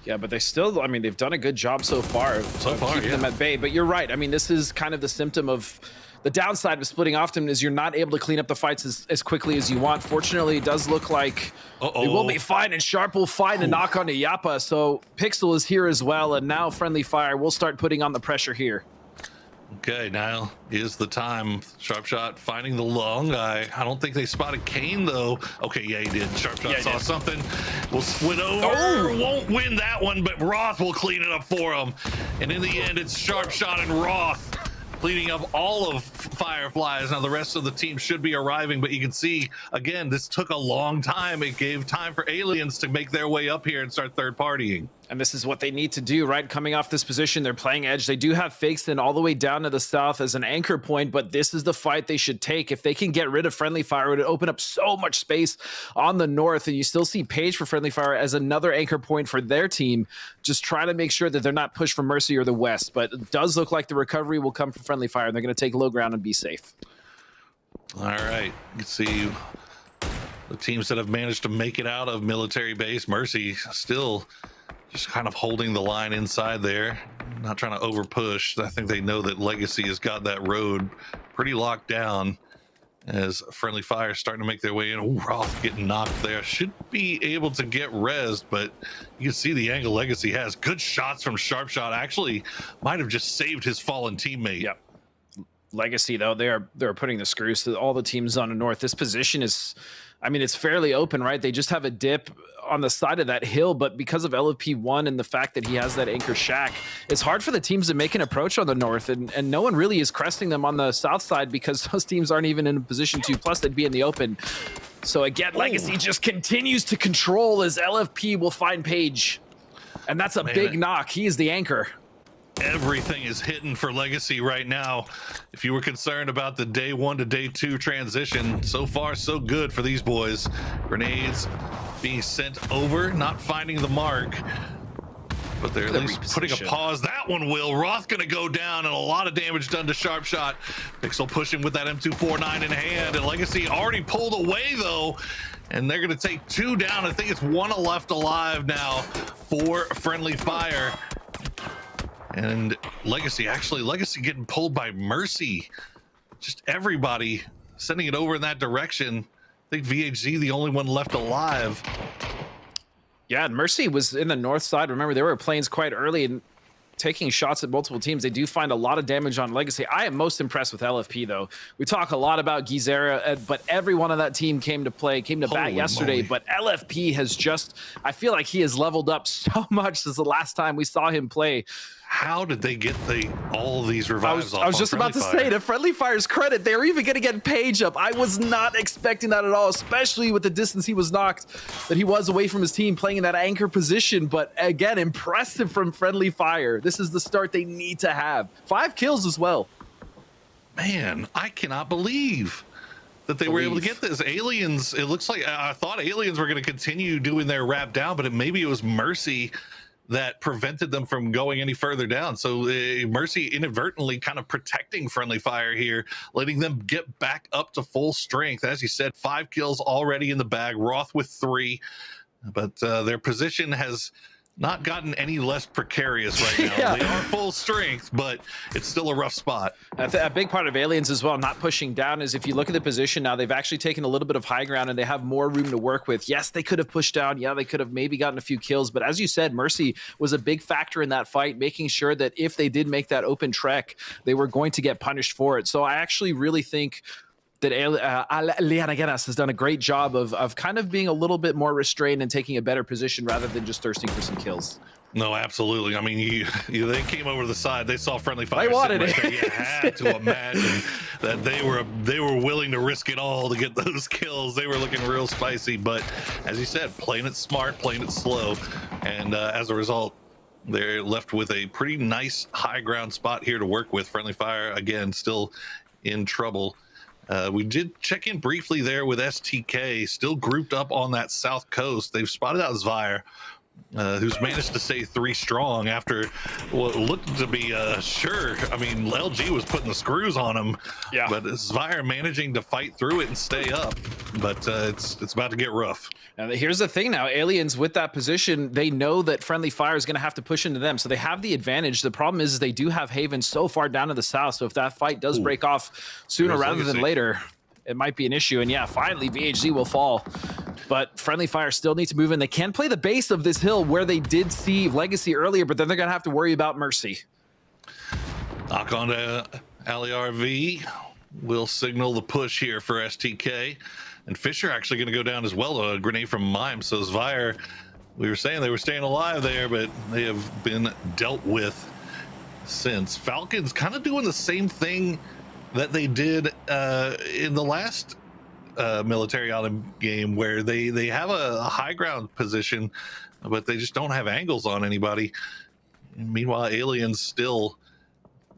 Yeah, but they still, I mean, they've done a good job so far of keeping them at bay. But you're right. I mean, this is kind of the symptom of the downside of splitting often is you're not able to clean up the fights as quickly as you want. Fortunately, it does look like they will be fine, and Sharp will find a knock on to Yappa. So Pixel is here as well, and now Friendly Fire will start putting on the pressure here. Okay, now is the time. Sharp shot finding the long guy. I don't think they spotted Kane though. Okay, yeah, he did. Sharp shot saw something. Will split over. Won't win that one, but Roth will clean it up for him. And in the end, it's Sharp shot and Roth cleaning up all of Fireflies. Now the rest of the team should be arriving, but you can see again, this took a long time. It gave time for aliens to make their way up here and start third partying. And this is what they need to do, right? Coming off this position, they're playing edge. They do have Fakeston all the way down to the south as an anchor point, but this is the fight they should take. If they can get rid of Friendly Fire, it would open up so much space on the north, and you still see Page for Friendly Fire as another anchor point for their team, just trying to make sure that they're not pushed from Mercy or the west. But it does look like the recovery will come from Friendly Fire, and they're going to take low ground and be safe. All right, you can see the teams that have managed to make it out of military base. Mercy still just kind of holding the line inside there, not trying to over push. I think they know that Legacy has got that road pretty locked down as Friendly Fire starting to make their way in. Ooh, Roth getting knocked there. Should be able to get rezzed, but you can see the angle Legacy has. Good shots from Sharp Shot. Actually might have just saved his fallen teammate. Yep. Legacy, though, they're putting the screws to all the teams on the north. This position is, I mean, it's fairly open, right? They just have a dip on the side of that hill, but because of LFP1 and the fact that he has that anchor shack, it's hard for the teams to make an approach on the north, and no one really is cresting them on the south side because those teams aren't even in a position to, plus they'd be in the open. So again, Legacy just continues to control as LFP will find Page, and that's a big knock. He is the anchor. Everything is hitting for Legacy right now. If you were concerned about the day 1 to day 2 transition, so far so good for these boys. Grenades being sent over, not finding the mark. But they're at least putting a pause. That one will. Roth gonna go down, and a lot of damage done to Sharpshot. Pixel pushing with that M249 in hand, and Legacy already pulled away though, and they're gonna take 2 down. I think it's 1 left alive now for Friendly Fire. And Legacy getting pulled by Mercy. Just everybody sending it over in that direction. I think VHZ the only one left alive. Yeah, and Mercy was in the north side. Remember, there were planes quite early and taking shots at multiple teams. They do find a lot of damage on Legacy. I am most impressed with LFP, though. We talk a lot about Gizera, but every one of that team came to bat yesterday. But LFP has just, I feel like he has leveled up so much since the last time we saw him play. How did they get all these revives off? I was just about to say, to Friendly Fire's credit, they were even going to get Page up. I was not expecting that at all, especially with the distance he was knocked, that he was away from his team playing in that anchor position. But again, impressive from Friendly Fire. This is the start they need to have. 5 kills as well. Man, I cannot believe that they were able to get this. Aliens, it looks like, I thought Aliens were going to continue doing their wrap down, but maybe it was Mercy that prevented them from going any further down. So Mercy inadvertently kind of protecting Friendly Fire here, letting them get back up to full strength. As you said, 5 kills already in the bag, Roth with 3, but their position has not gotten any less precarious right now. They are full strength, but it's still a rough spot. A big part of Aliens as well, not pushing down, is if you look at the position now, they've actually taken a little bit of high ground and they have more room to work with. Yes, they could have pushed down. Yeah, they could have maybe gotten a few kills. But as you said, Mercy was a big factor in that fight, making sure that if they did make that open trek, they were going to get punished for it. So I actually really think that Lianagenas has done a great job of kind of being a little bit more restrained and taking a better position rather than just thirsting for some kills. No, absolutely. I mean, they came over to the side. They saw Friendly Fire. They wanted it. Right. You had to imagine that they were willing to risk it all to get those kills. They were looking real spicy, but as you said, playing it smart, playing it slow, and as a result, they're left with a pretty nice high ground spot here to work with. Friendly Fire again, still in trouble. We did check in briefly there with STK, still grouped up on that south coast. They've spotted out Zvire, who's managed to stay 3 strong after what looked to be sure. I mean, LG was putting the screws on him, but Zvire managing to fight through it and stay up. But it's about to get rough. And here's the thing now, Aliens with that position, they know that Friendly Fire is going to have to push into them, so they have the advantage. The problem is they do have Haven so far down to the south, so if that fight does break off sooner rather than later, it might be an issue. And yeah, finally VHZ will fall, but Friendly Fire still needs to move in. They can play the base of this hill where they did see Legacy earlier, but then they're going to have to worry about Mercy. Knock on to AliRV will signal the push here for STK. And Fisher actually going to go down as well. A grenade from Mime. So Zvire, we were saying they were staying alive there, but they have been dealt with since. Falcon's kind of doing the same thing that they did in the last military island game, where they have a high ground position, but they just don't have angles on anybody. And meanwhile, Aliens still,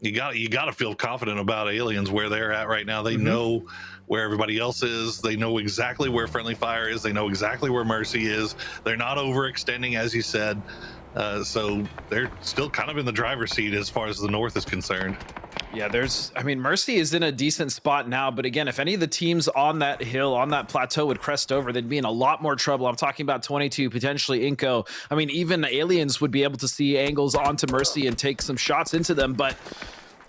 you got to feel confident about Aliens where they're at right now. They know where everybody else is. They know exactly where Friendly Fire is. They know exactly where Mercy is. They're not overextending, as you said. So they're still kind of in the driver's seat as far as the north is concerned. Yeah, I mean, Mercy is in a decent spot now, but again, if any of the teams on that hill, on that plateau would crest over, they'd be in a lot more trouble. I'm talking about 22, potentially Inco. I mean, even Aliens would be able to see angles onto Mercy and take some shots into them, but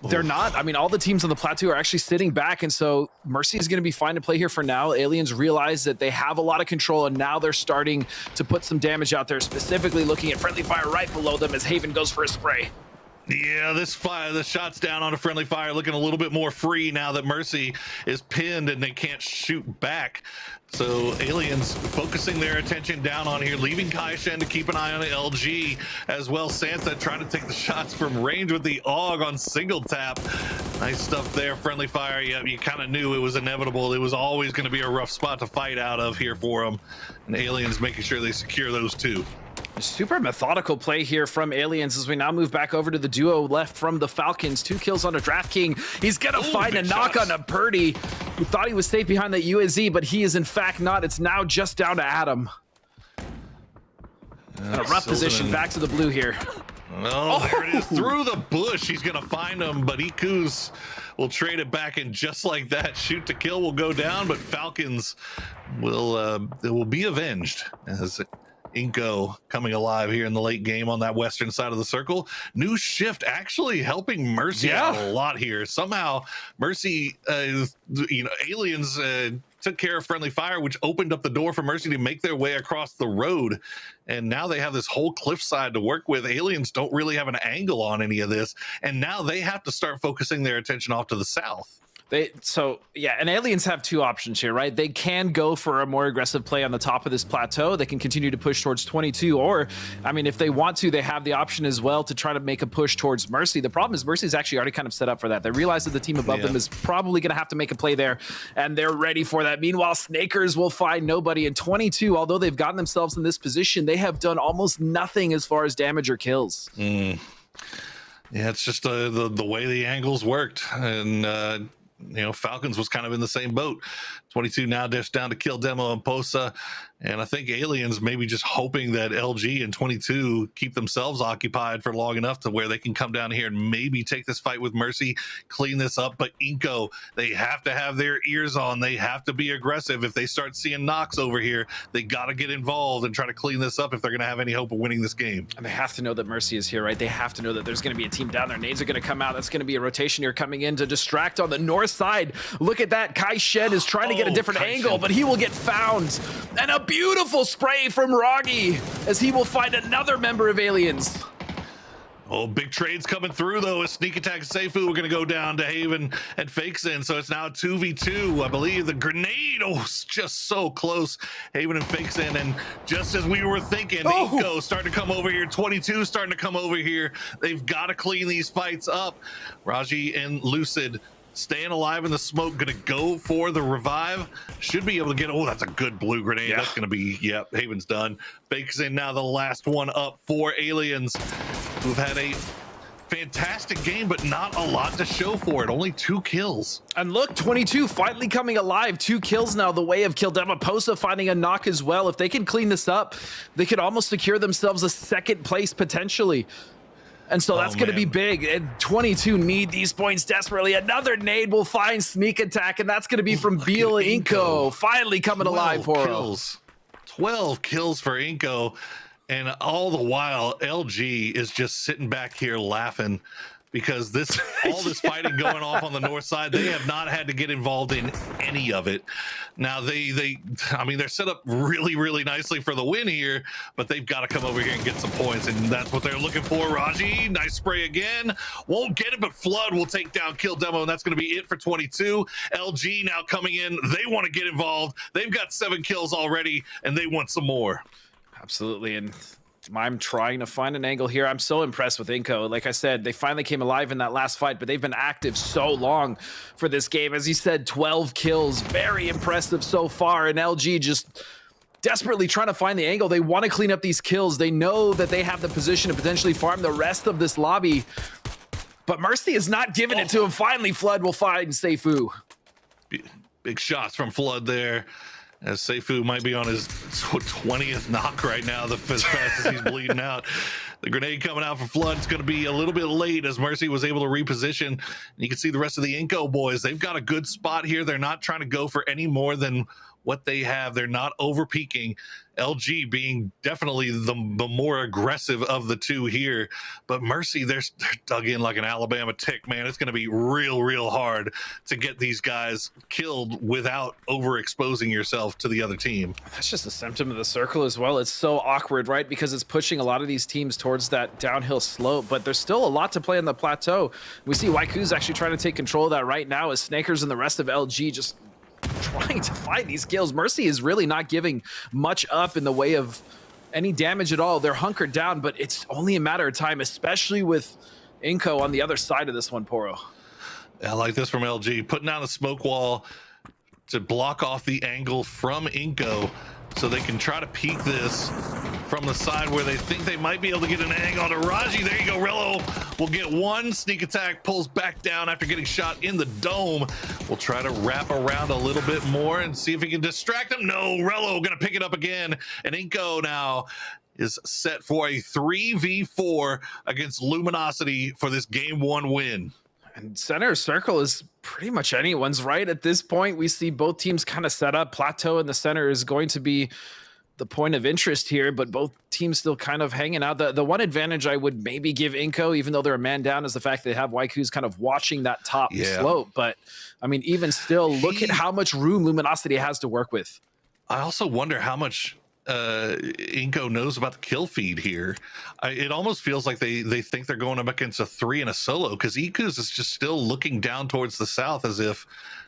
they're not. I mean, all the teams on the plateau are actually sitting back, and so Mercy is going to be fine to play here for now. Aliens realize that they have a lot of control, and now they're starting to put some damage out there, specifically looking at Friendly Fire right below them as Haven goes for a spray. Yeah, the shot's down on a Friendly Fire, looking a little bit more free now that Mercy is pinned and they can't shoot back. So Aliens focusing their attention down on here, leaving Kaishen to keep an eye on the LG as well. Santa trying to take the shots from range with the AUG on single tap. Nice stuff there, Friendly Fire. Yeah, you kind of knew it was inevitable. It was always going to be a rough spot to fight out of here for them. And Aliens making sure they secure those two. Super methodical play here from Aliens as we now move back over to the duo left from the Falcons. 2 kills on a Draft King. He's gonna find a knock on a Purdy, who thought he was safe behind that UAZ, but he is in fact not. It's now just down to Adam. A rough position, back to the blue here. Oh, there it is, through the bush. He's gonna find him, but Iku's will trade it back, and just like that, shoot to kill will go down, but Falcons will be avenged as Inko coming alive here in the late game on that western side of the circle. New shift actually helping Mercy out a lot here. Somehow Mercy, Aliens took care of friendly fire, which opened up the door for Mercy to make their way across the road. And now they have this whole cliffside to work with. Aliens don't really have an angle on any of this. And now they have to start focusing their attention off to the south. And Aliens have two options here, right? They can go for a more aggressive play on the top of this plateau. They can continue to push towards 22, or, I mean, if they want to, they have the option as well to try to make a push towards Mercy. The problem is Mercy's actually already kind of set up for that. They realize that the team above them is probably going to have to make a play there, and they're ready for that. Meanwhile, Snakers will find nobody. In 22, although they've gotten themselves in this position, they have done almost nothing as far as damage or kills. Yeah, it's just the way the angles worked, and Falcons was kind of in the same boat. 22 now dashed down to kill Demo and Posa, and I think Aliens maybe just hoping that LG and 22 keep themselves occupied for long enough to where they can come down here and maybe take this fight with Mercy, clean this up. But Inko, they have to have their ears on. They have to be aggressive. If they start seeing knocks over here, they got to get involved and try to clean this up if they're going to have any hope of winning this game. And they have to know that Mercy is here, right? They have to know that there's going to be a team down there. Nades are going to come out. That's going to be a rotation here coming in to distract on the north side. Look at that. Kai Shed is trying to get a different angle, but he will get found. And a beautiful spray from Roggy as he will find another member of Aliens. Oh, big trades coming through, though. A sneak attack Seju, we're going to go down to Haven and Fakesin. So it's now 2v2. I believe the grenade, just so close. Haven and Fakesin. And just as we were thinking, Inko starting to come over here. 22 starting to come over here. They've got to clean these fights up. Raji and Lucid staying alive in the smoke, gonna go for the revive. Should be able to get, that's a good blue grenade. That's gonna be, Haven's done. Fakes in now the last one up for Aliens, who've had a fantastic game, but not a lot to show for it. Only 2 kills. And look, 22 finally coming alive. 2 kills now, the way of Kildema. Posa finding a knock as well. If they can clean this up, they could almost secure themselves a 2nd place potentially. And so that's going to be big. And 22 need these points desperately. Another nade will find sneak attack, and that's going to be from Beal Inko. Finally coming alive for kills. 12 kills for Inko. And all the while, LG is just sitting back here laughing because all this fighting going off on the north side, they have not had to get involved in any of it. Now they're set up really, really nicely for the win here, but they've got to come over here and get some points, and that's what they're looking for. Raji, nice spray again. Won't get it, but Flood will take down Kill Demo, and that's going to be it for 22. LG now coming in. They want to get involved. They've got 7 kills already, and they want some more. Absolutely, and I'm trying to find an angle here. I'm so impressed with Inko. Like I said, they finally came alive in that last fight, but they've been active so long for this game. As you said, 12 kills. Very impressive so far. And LG just desperately trying to find the angle. They want to clean up these kills. They know that they have the position to potentially farm the rest of this lobby. But Mercy is not giving it to him. Finally, Flood will find Seju. Big shots from Flood there, as Seju might be on his 20th knock right now, as fast as he's bleeding out. The grenade coming out for Flood is going to be a little bit late as Mercy was able to reposition. And you can see the rest of the Inko boys. They've got a good spot here. They're not trying to go for any more than what they have. They're not over peaking. LG being definitely the more aggressive of the two here, but Mercy, they're dug in like an Alabama tick, man. It's going to be real hard to get these guys killed without overexposing yourself to the other team. That's just a symptom of the circle as well. It's so awkward, right? Because it's pushing a lot of these teams towards that downhill slope, but there's still a lot to play on the plateau. We see Waiku's actually trying to take control of that right now as Snakers and the rest of LG just trying to find these kills. Mercy is really not giving much up in the way of any damage at all. They're hunkered down, but it's only a matter of time, especially with Inko on the other side of this one, Poro. I like this from LG, putting down a smoke wall to block off the angle from Inko so they can try to peek this from the side where they think they might be able to get an angle on Raji. There you go. Rello will get one sneak attack, pulls back down after getting shot in the dome. We'll try to wrap around a little bit more and see if he can distract him. No, Rello gonna pick it up again. And Inko now is set for a 3v4 against Luminosity for this game 1 win. And center circle is pretty much anyone's, right? At this point, we see both teams kind of set up. Plateau in the center is going to be the point of interest here, but both teams still kind of hanging out. The one advantage I would maybe give Inco, even though they're a man down, is the fact they have Waikus kind of watching that top slope. But I mean, even still, look at how much room Luminosity has to work with. I also wonder how much Inco knows about the kill feed here. It almost feels like they think they're going up against a 3 and a solo, because Ikus is just still looking down towards the south as if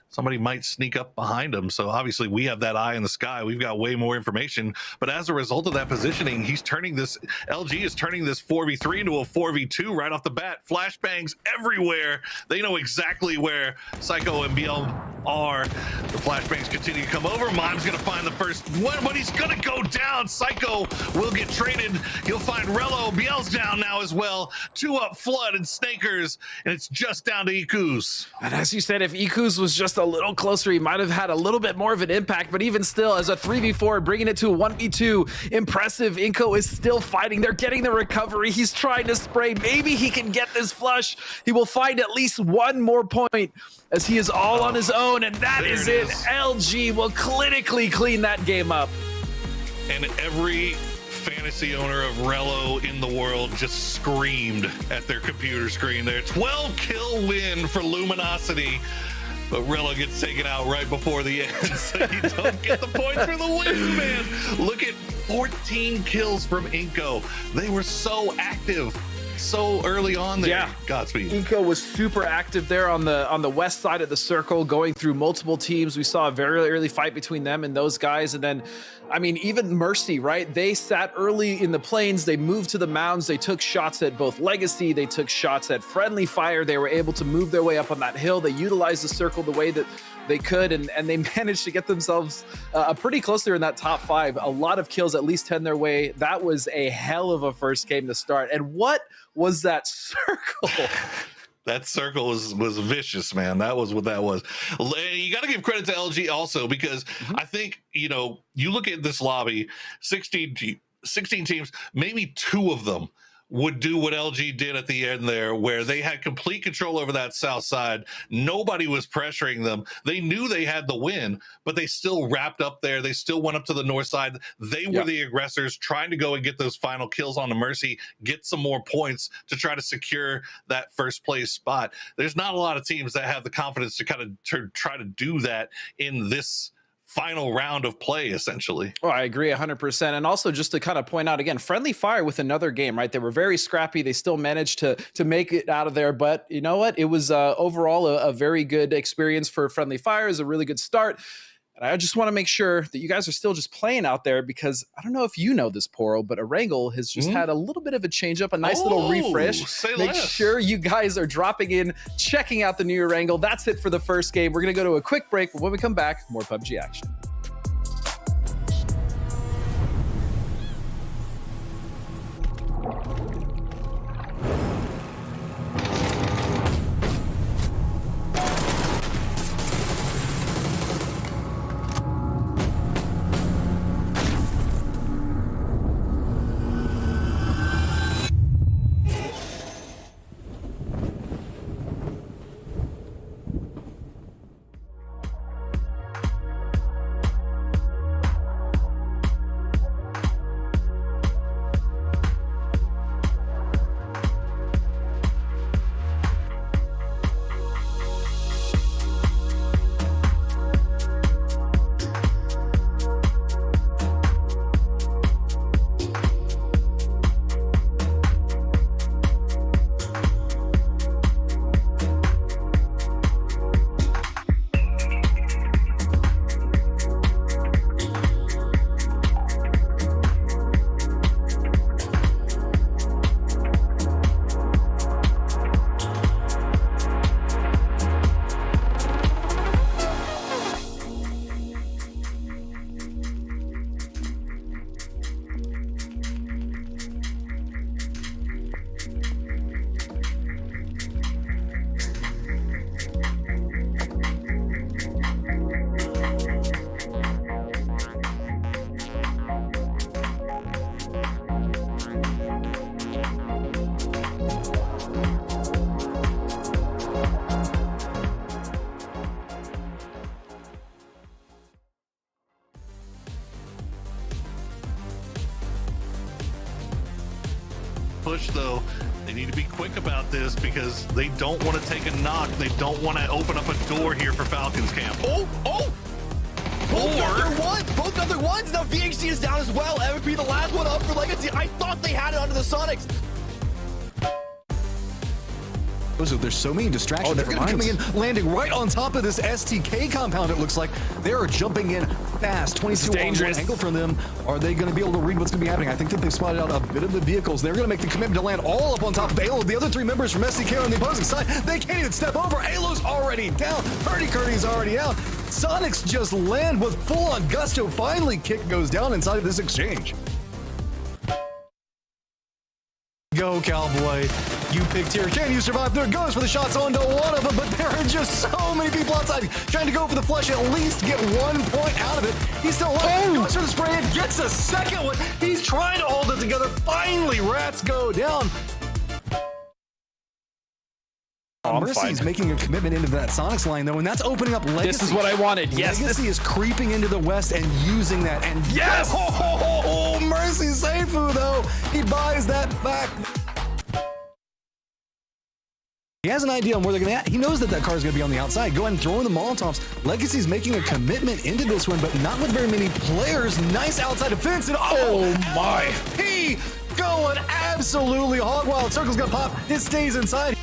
somebody might sneak up behind him. So obviously we have that eye in the sky. We've got way more information. But as a result of that positioning, he's turning this, LG is turning this 4v3 into a 4v2 right off the bat. Flashbangs everywhere. They know exactly where Psycho and BL are. The flashbangs continue to come over. Mime's going to find the first one, but he's going to go down. Psycho will get traded. He'll find Rello. BL's down now as well. 2 up, Flood and Snakers, and it's just down to Ikus. And as you said, if Ikus was just a little closer, he might have had a little bit more of an impact, but even still, as a 3v4, bringing it to a 1v2, impressive. Inco is still fighting. They're getting the recovery. He's trying to spray. Maybe he can get this flush. He will find at least one more point as he is all on his own, and that is it. LG will clinically clean that game up. And every fantasy owner of Rello in the world just screamed at their computer screen there. 12 kill win for Luminosity. But Rello gets taken out right before the end, so you don't get the points for the win, man. Look at 14 kills from Inco. They were so active so early on there. Yeah, Godspeed. Inco was super active there on the west side of the circle, going through multiple teams. We saw a very early fight between them and those guys, and then I mean, even Mercy, right? They sat early in the plains. They moved to the mounds. They took shots at both Legacy. They took shots at Friendly Fire. They were able to move their way up on that hill. They utilized the circle the way that they could, and they managed to get themselves pretty close there in that top 5. A lot of kills, at least 10 their way. That was a hell of a first game to start. And what was that circle? That circle was vicious, man. That was what that was. You got to give credit to LG also, because I think, you know, you look at this lobby, 16 teams, maybe 2 of them would do what LG did at the end there, where they had complete control over that south side. Nobody was pressuring them. They knew they had the win, but they still wrapped up there. They still went up to the north side. They were the aggressors trying to go and get those final kills on the Mercy, get some more points to try to secure that first place spot. There's not a lot of teams that have the confidence to kind of try to do that in this final round of play, essentially. Oh, I agree 100%. And also just to kind of point out again, Friendly Fire with another game, right? They were very scrappy. They still managed to make it out of there. But you know what? It was overall a very good experience for Friendly Fire. It was a really good start. And I just want to make sure that you guys are still just playing out there, because I don't know if you know this, Poro, but Erangel has just had a little bit of a change up, a nice little refresh. Make sure you guys are dropping in, checking out the new Erangel. That's it for the first game. We're going to go to a quick break, but when we come back, more PUBG action. push, though. They need to be quick about this because they don't want to take a knock. They don't want to open up a door here for Falcon's camp. Both got their ones. Now VHC is down as well. MVP the last one up for Legacy. I thought they had it under the Sonics. There's so many distractions. They're going to be coming in, landing right on top of this STK compound, it looks like. They are jumping in fast. 22 on one angle from them. Are they going to be able to read what's going to be happening? I think that they've spotted out a bit of the vehicles. They're going to make the commitment to land all up on top of Alo. The other three members from STK on the opposing side, they can't even step over. Alo's already down. Hurdy-curdy's already out. Sonics just land with full-on gusto. Finally, Kick goes down inside of this exchange. Go, Cowboy. You picked here. Can you survive? There goes for the shots onto one of them, but there are just so many people outside trying to go for the flush, at least get 1 point out of it. He's still alive. Goes for the spray and gets a second one. He's trying to hold it together. Finally, Rats go down. Mercy's making a commitment into that Sonics line, though, and that's opening up Legacy. This is what I wanted. Yes. Legacy is creeping into the west and using that. And yes! Mercy Seju, though. He buys that back. He has an idea on where they're going to. He knows that car is going to be on the outside. Go ahead and throw in the Molotovs. Legacy's making a commitment into this one, but not with very many players. Nice outside defense. And oh my. He going absolutely hog wild. Circle's going to pop. It stays inside.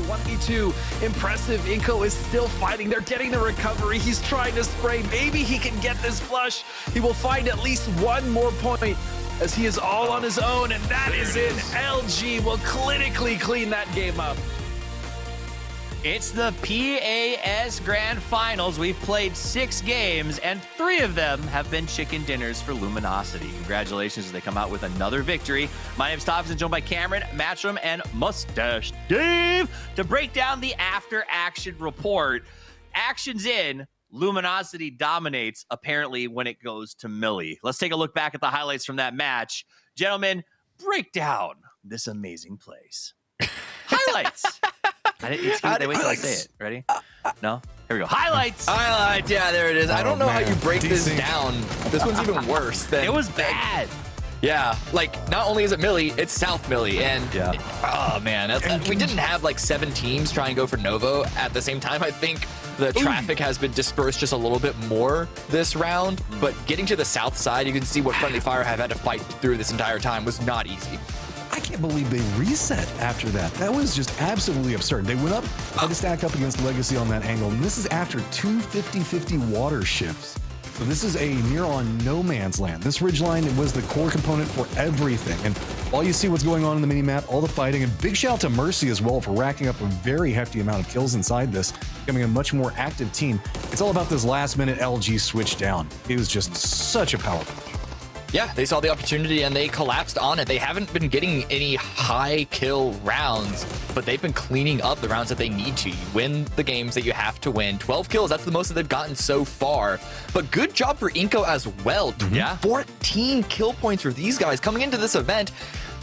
1v2. Impressive. Inko is still fighting. They're getting the recovery. He's trying to spray. Maybe he can get this flush. He will find at least one more point as he is all on his own, and that is it. LG will clinically clean that game up. It's the PAS Grand Finals. We've played 6 games, and 3 of them have been chicken dinners for Luminosity. Congratulations as they come out with another victory. My name's Thompson, joined by Cameron, Matchroom, and Mustache Dave to break down the after-action report. Action's in. Luminosity dominates, apparently, when it goes to Millie. Let's take a look back at the highlights from that match. Gentlemen, break down this amazing place. Highlights. Wait till I say it. Ready? No? Here we go. Highlights! Highlights, yeah, there it is. I don't know how you break this down. This one's even worse than... It was bad. Yeah, like, not only is it Millie, it's South Millie, and oh man, we didn't have like 7 teams try and go for Novo at the same time. I think the traffic has been dispersed just a little bit more this round, but getting to the south side, you can see what Friendly Fire have had to fight through this entire time was not easy. I can't believe they reset after that. That was just absolutely absurd. They went up, had to stack up against Legacy on that angle, and this is after 2 50-50 water shifts. So this is a near on no man's land. This ridgeline was the core component for everything. And while you see what's going on in the mini-map, all the fighting, and big shout out to Mercy as well for racking up a very hefty amount of kills inside this, becoming a much more active team. It's all about this last-minute LG switch down. It was just such a power punch. Yeah, they saw the opportunity and they collapsed on it. They haven't been getting any high kill rounds, but they've been cleaning up the rounds that they need to. You win the games that you have to win. 12 kills, that's the most that they've gotten so far. But good job for Inko as well. 14 kill points for these guys coming into this event,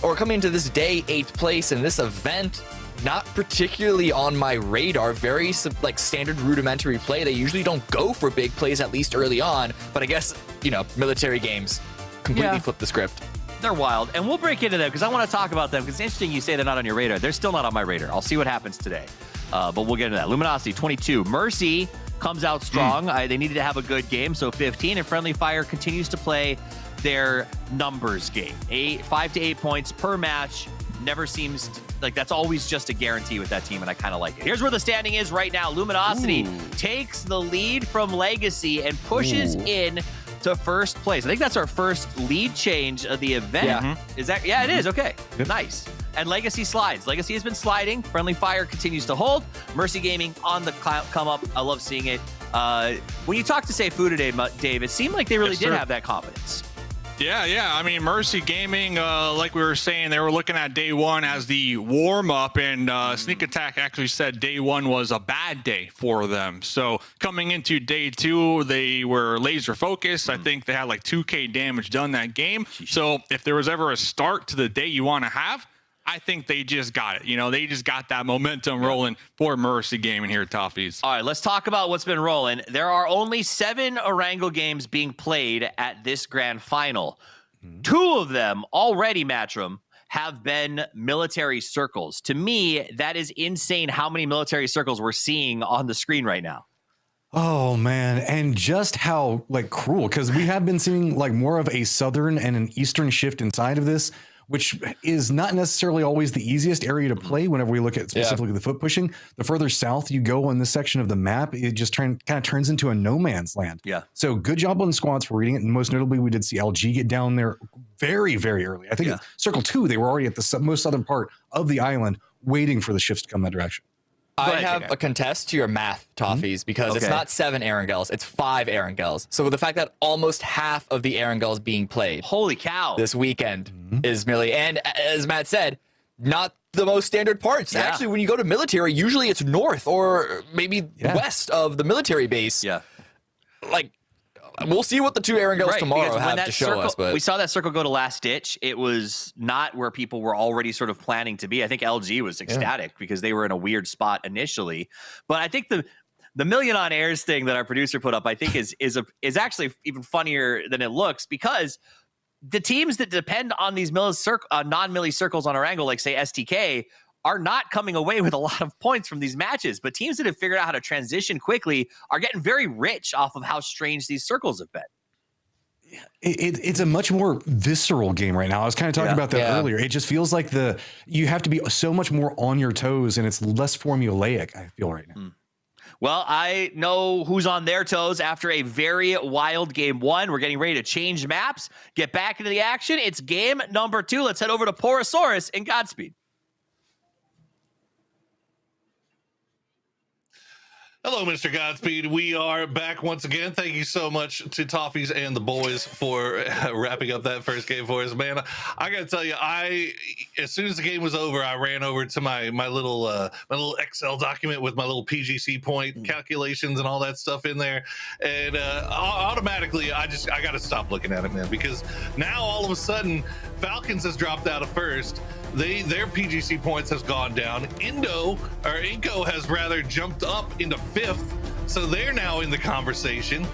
or coming into this day 8th place in this event. Not particularly on my radar. Very like standard rudimentary play. They usually don't go for big plays, at least early on, but I guess, you know, military games completely flip the script. They're wild, and we'll break into them because I want to talk about them because it's interesting you say they're not on your radar. They're still not on my radar. I'll see what happens today, but we'll get into that. Luminosity 22. Mercy comes out strong. They needed to have a good game, so 15, and Friendly Fire continues to play their numbers game. 5 to 8 points per match. Never seems like that's always just a guarantee with that team, and I kind of like it. Here's where the standing is right now. Luminosity takes the lead from Legacy and pushes in to first place. I think that's our first lead change of the event. Yeah. Is that? Yeah, it is. Okay, nice. And Legacy slides. Legacy has been sliding. Friendly Fire continues to hold. Mercy Gaming on the come up. I love seeing it. When you talked to Seju today, Dave, it seemed like they really did have that confidence. Yeah. I mean, Mercy Gaming, like we were saying, they were looking at day 1 as the warm-up, and Sneak Attack actually said day 1 was a bad day for them. So coming into day 2, they were laser focused. I think they had like 2K damage done that game. So if there was ever a start to the day you want to have, I think they just got it. You know, they just got that momentum rolling for Mercy gaming here at Toffees. All right, let's talk about what's been rolling. There are only 7 Erangel games being played at this grand final. 2 of them already, Matchroom, have been military circles. To me, that is insane how many military circles we're seeing on the screen right now. Oh man, and just how like cruel, because we have been seeing like more of a southern and an eastern shift inside of this, which is not necessarily always the easiest area to play whenever we look at specifically the foot pushing. The further south you go on this section of the map, it just kind of turns into a no man's land. Yeah. So good job on the squads for reading it. And most notably, we did see LG get down there very, very early. I think it's Circle 2, they were already at the most southern part of the island waiting for the shifts to come that direction. I have a contest to your math, Toffees, because it's not 7 Erangels, it's 5 Erangels. So the fact that almost half of the Erangels being played, holy cow, this weekend is merely, and as Matt said, not the most standard parts. Actually, when you go to military, usually it's north or maybe west of the military base. Yeah. Like, we'll see what the 2 Erangels tomorrow have to show us. But we saw that circle go to last ditch. It was not where people were already sort of planning to be. I think LG was ecstatic because they were in a weird spot initially. But I think the million on airs thing that our producer put up, I think is actually even funnier than it looks, because the teams that depend on these non-milli circles on Erangel, like say STK, are not coming away with a lot of points from these matches. But teams that have figured out how to transition quickly are getting very rich off of how strange these circles have been. It's a much more visceral game right now. I was kind of talking about that earlier. It just feels like you have to be so much more on your toes, and it's less formulaic, I feel, right now. Well, I know who's on their toes after a very wild game 1. We're getting ready to change maps, get back into the action. It's game number 2. Let's head over to Porosaurus and Godspeed. Hello, Mr. Godspeed. We are back once again. Thank you so much to Toffees and the boys for wrapping up that first game for us, man. I gotta tell you, as soon as the game was over, I ran over to my little Excel document with my little PGC point calculations and all that stuff in there, and automatically I gotta stop looking at it, man, because now all of a sudden Falcons has dropped out of first. Their PGC points has gone down. Inco has rather jumped up into 5th, so they're now in the conversation.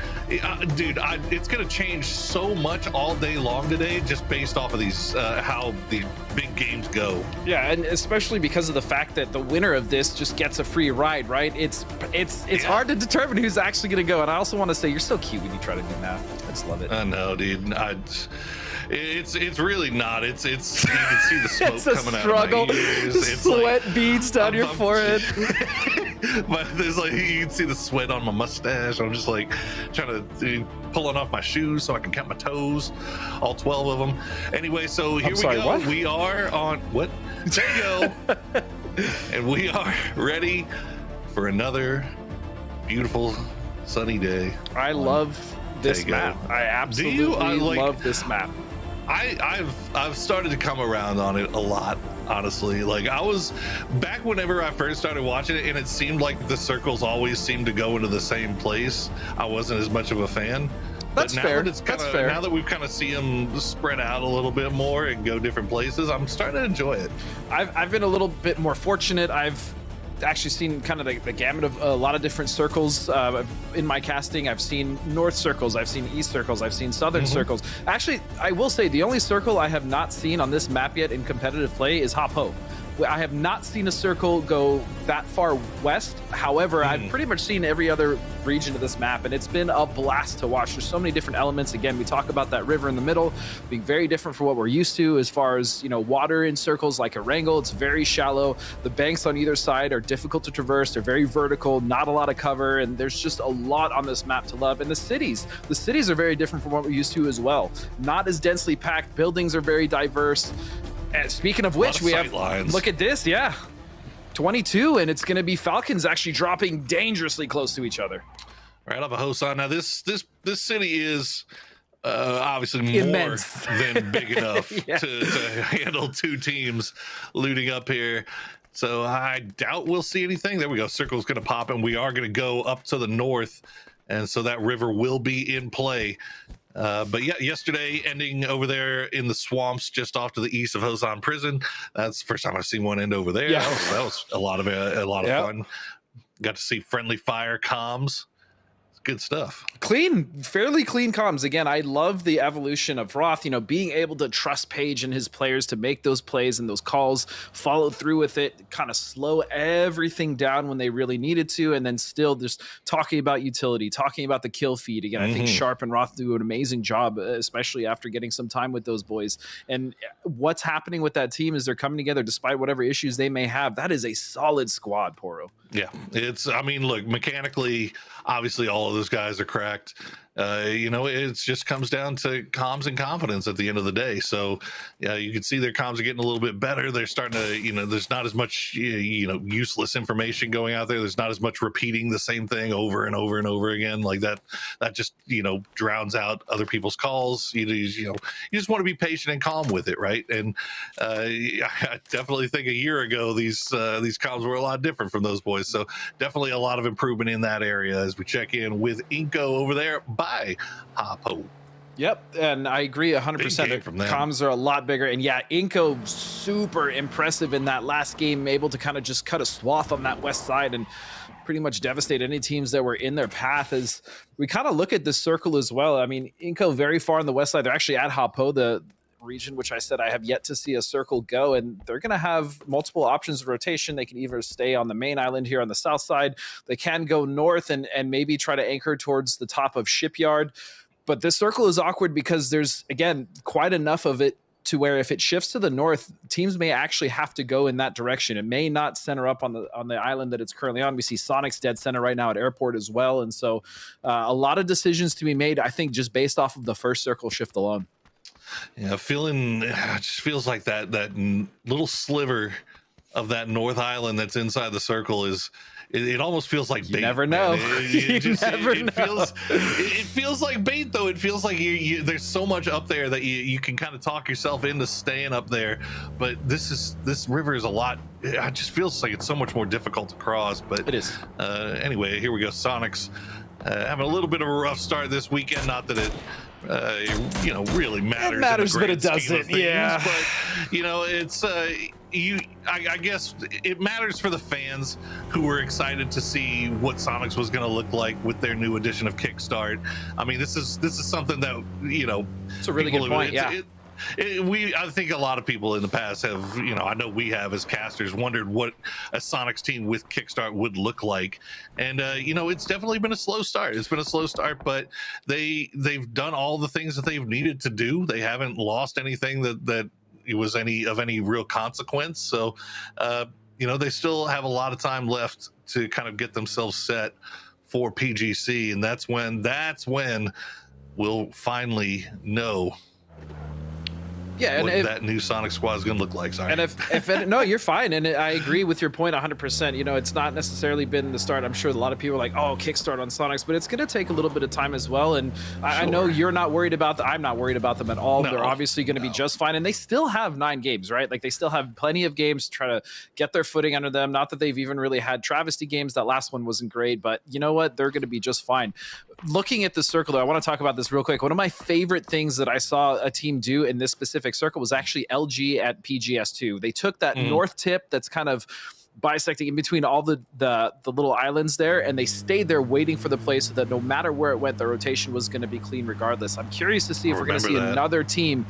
Dude, it's gonna change so much all day long today, just based off of these how the big games go. Yeah, and especially because of the fact that the winner of this just gets a free ride, right? It's hard to determine who's actually gonna go. And I also want to say, you're so cute when you try to do math. I just love it. I know, dude. It's really not. It's you can see the smoke it's a coming struggle. out of my ears. The It's sweat like, beads down your forehead. But there's like, you can see the sweat on my mustache. I'm just like trying to pulling off my shoes so I can count my toes, all 12 of them. Anyway, so here we go. What? We are on what? There you go. And we are ready for another beautiful sunny day. I love this map. I absolutely love this map. I've started to come around on it a lot, honestly. Like, I was back whenever I first started watching it, and it seemed like the circles always seemed to go into the same place. I wasn't as much of a fan. That's fair. Now that we've kind of seen them spread out a little bit more and go different places, I'm starting to enjoy it. I've been a little bit more fortunate. I've actually seen kind of the gamut of a lot of different circles in my casting. I've seen north circles, I've seen east circles, I've seen southern circles. Actually, I will say the only circle I have not seen on this map yet in competitive play is Hop Ho. I have not seen a circle go that far west. However, I've pretty much seen every other region of this map, and it's been a blast to watch. There's so many different elements. Again, we talk about that river in the middle being very different from what we're used to as far as, water in circles like Erangel. It's very shallow. The banks on either side are difficult to traverse. They're very vertical, not a lot of cover, and there's just a lot on this map to love. And the cities are very different from what we're used to as well. Not as densely packed. Buildings are very diverse. And speaking of which, we have, look at this, 22, and it's going to be Falcons actually dropping dangerously close to each other. Right off of Hosan. Now, this city is obviously more immense. Than big enough to handle 2 teams looting up here. So I doubt we'll see anything. There we go. Circle's going to pop, and we are going to go up to the north. And so that river will be in play. But yeah, yesterday ending over there in the swamps just off to the east of Hosan Prison. That's the first time I've seen one end over there. Yeah. That was a lot of fun. Got to see friendly fire comms. Good stuff. Fairly clean comms. Again, I love the evolution of Roth, being able to trust Paige and his players to make those plays and those calls, follow through with it, kind of slow everything down when they really needed to, and then still just talking about utility, talking about the kill feed. Again, I think Sharp and Roth do an amazing job, especially after getting some time with those boys. And what's happening with that team is they're coming together despite whatever issues they may have. That is a solid squad, Poro. Yeah, look, mechanically, obviously all of those guys are cracked. It just comes down to comms and confidence at the end of the day. So, yeah, you can see their comms are getting a little bit better. They're starting to, there's not as much, useless information going out there. There's not as much repeating the same thing over and over and over again like that. That just, drowns out other people's calls. You just want to be patient and calm with it, right? And I definitely think a year ago these comms were a lot different from those boys. So definitely a lot of improvement in that area as we check in with Inko over there by Hapo. Yep, and I agree 100%. The comms are a lot bigger, and yeah, Inko super impressive in that last game, able to kind of just cut a swath on that west side and pretty much devastate any teams that were in their path. As we kind of look at this circle as well, I mean, Inko very far on the west side. They're actually at Hapo, the region which I said I have yet to see a circle go, and they're going to have multiple options of rotation. They can either stay on the main island here on the south side, they can go north and maybe try to anchor towards the top of Shipyard. But this circle is awkward because there's, again, quite enough of it to where if it shifts to the north, teams may actually have to go in that direction. It may not center up on the island that it's currently on. We see Sonic's dead center right now at airport as well, and so a lot of decisions to be made, I think, just based off of the first circle shift alone. Yeah, it just feels like that little sliver of that North Island that's inside the circle it almost feels like bait. You never know. It feels like bait, though. It feels like there's so much up there that you can kind of talk yourself into staying up there. But this river is a lot. It just feels like it's so much more difficult to cross. But it is. Anyway, here we go. Sonic's having a little bit of a rough start this weekend. Not that it really matters. It matters, but it doesn't. Yeah. But it's I guess it matters for the fans who were excited to see what Sonics was going to look like with their new edition of Kickstart. I mean, this is something that it's a really good point. I think a lot of people in the past have, I know we have as casters wondered what a Sonics team with Kickstart would look like. And, it's definitely been a slow start. It's been a slow start, but they've done all the things that they've needed to do. They haven't lost anything that it was any real consequence. So, they still have a lot of time left to kind of get themselves set for PGC. And that's when we'll finally know what that new Sonic squad is going to look like. Sorry. And no, you're fine. And I agree with your point 100%. It's not necessarily been the start. I'm sure a lot of people are like, oh, kickstart on Sonics, but it's going to take a little bit of time as well. And I know you're not worried about them. I'm not worried about them at all. No, they're obviously going to be just fine. And they still have 9 games, right? Like they still have plenty of games to try to get their footing under them. Not that they've even really had travesty games. That last one wasn't great, but you know what? They're going to be just fine. Looking at the circle, though, I want to talk about this real quick. One of my favorite things that I saw a team do in this specific circle was actually LG at PGS2. They took that north tip that's kind of bisecting in between all the little islands there, and they stayed there waiting for the play so that no matter where it went, the rotation was going to be clean regardless. I'm curious to see if we're going to see another team,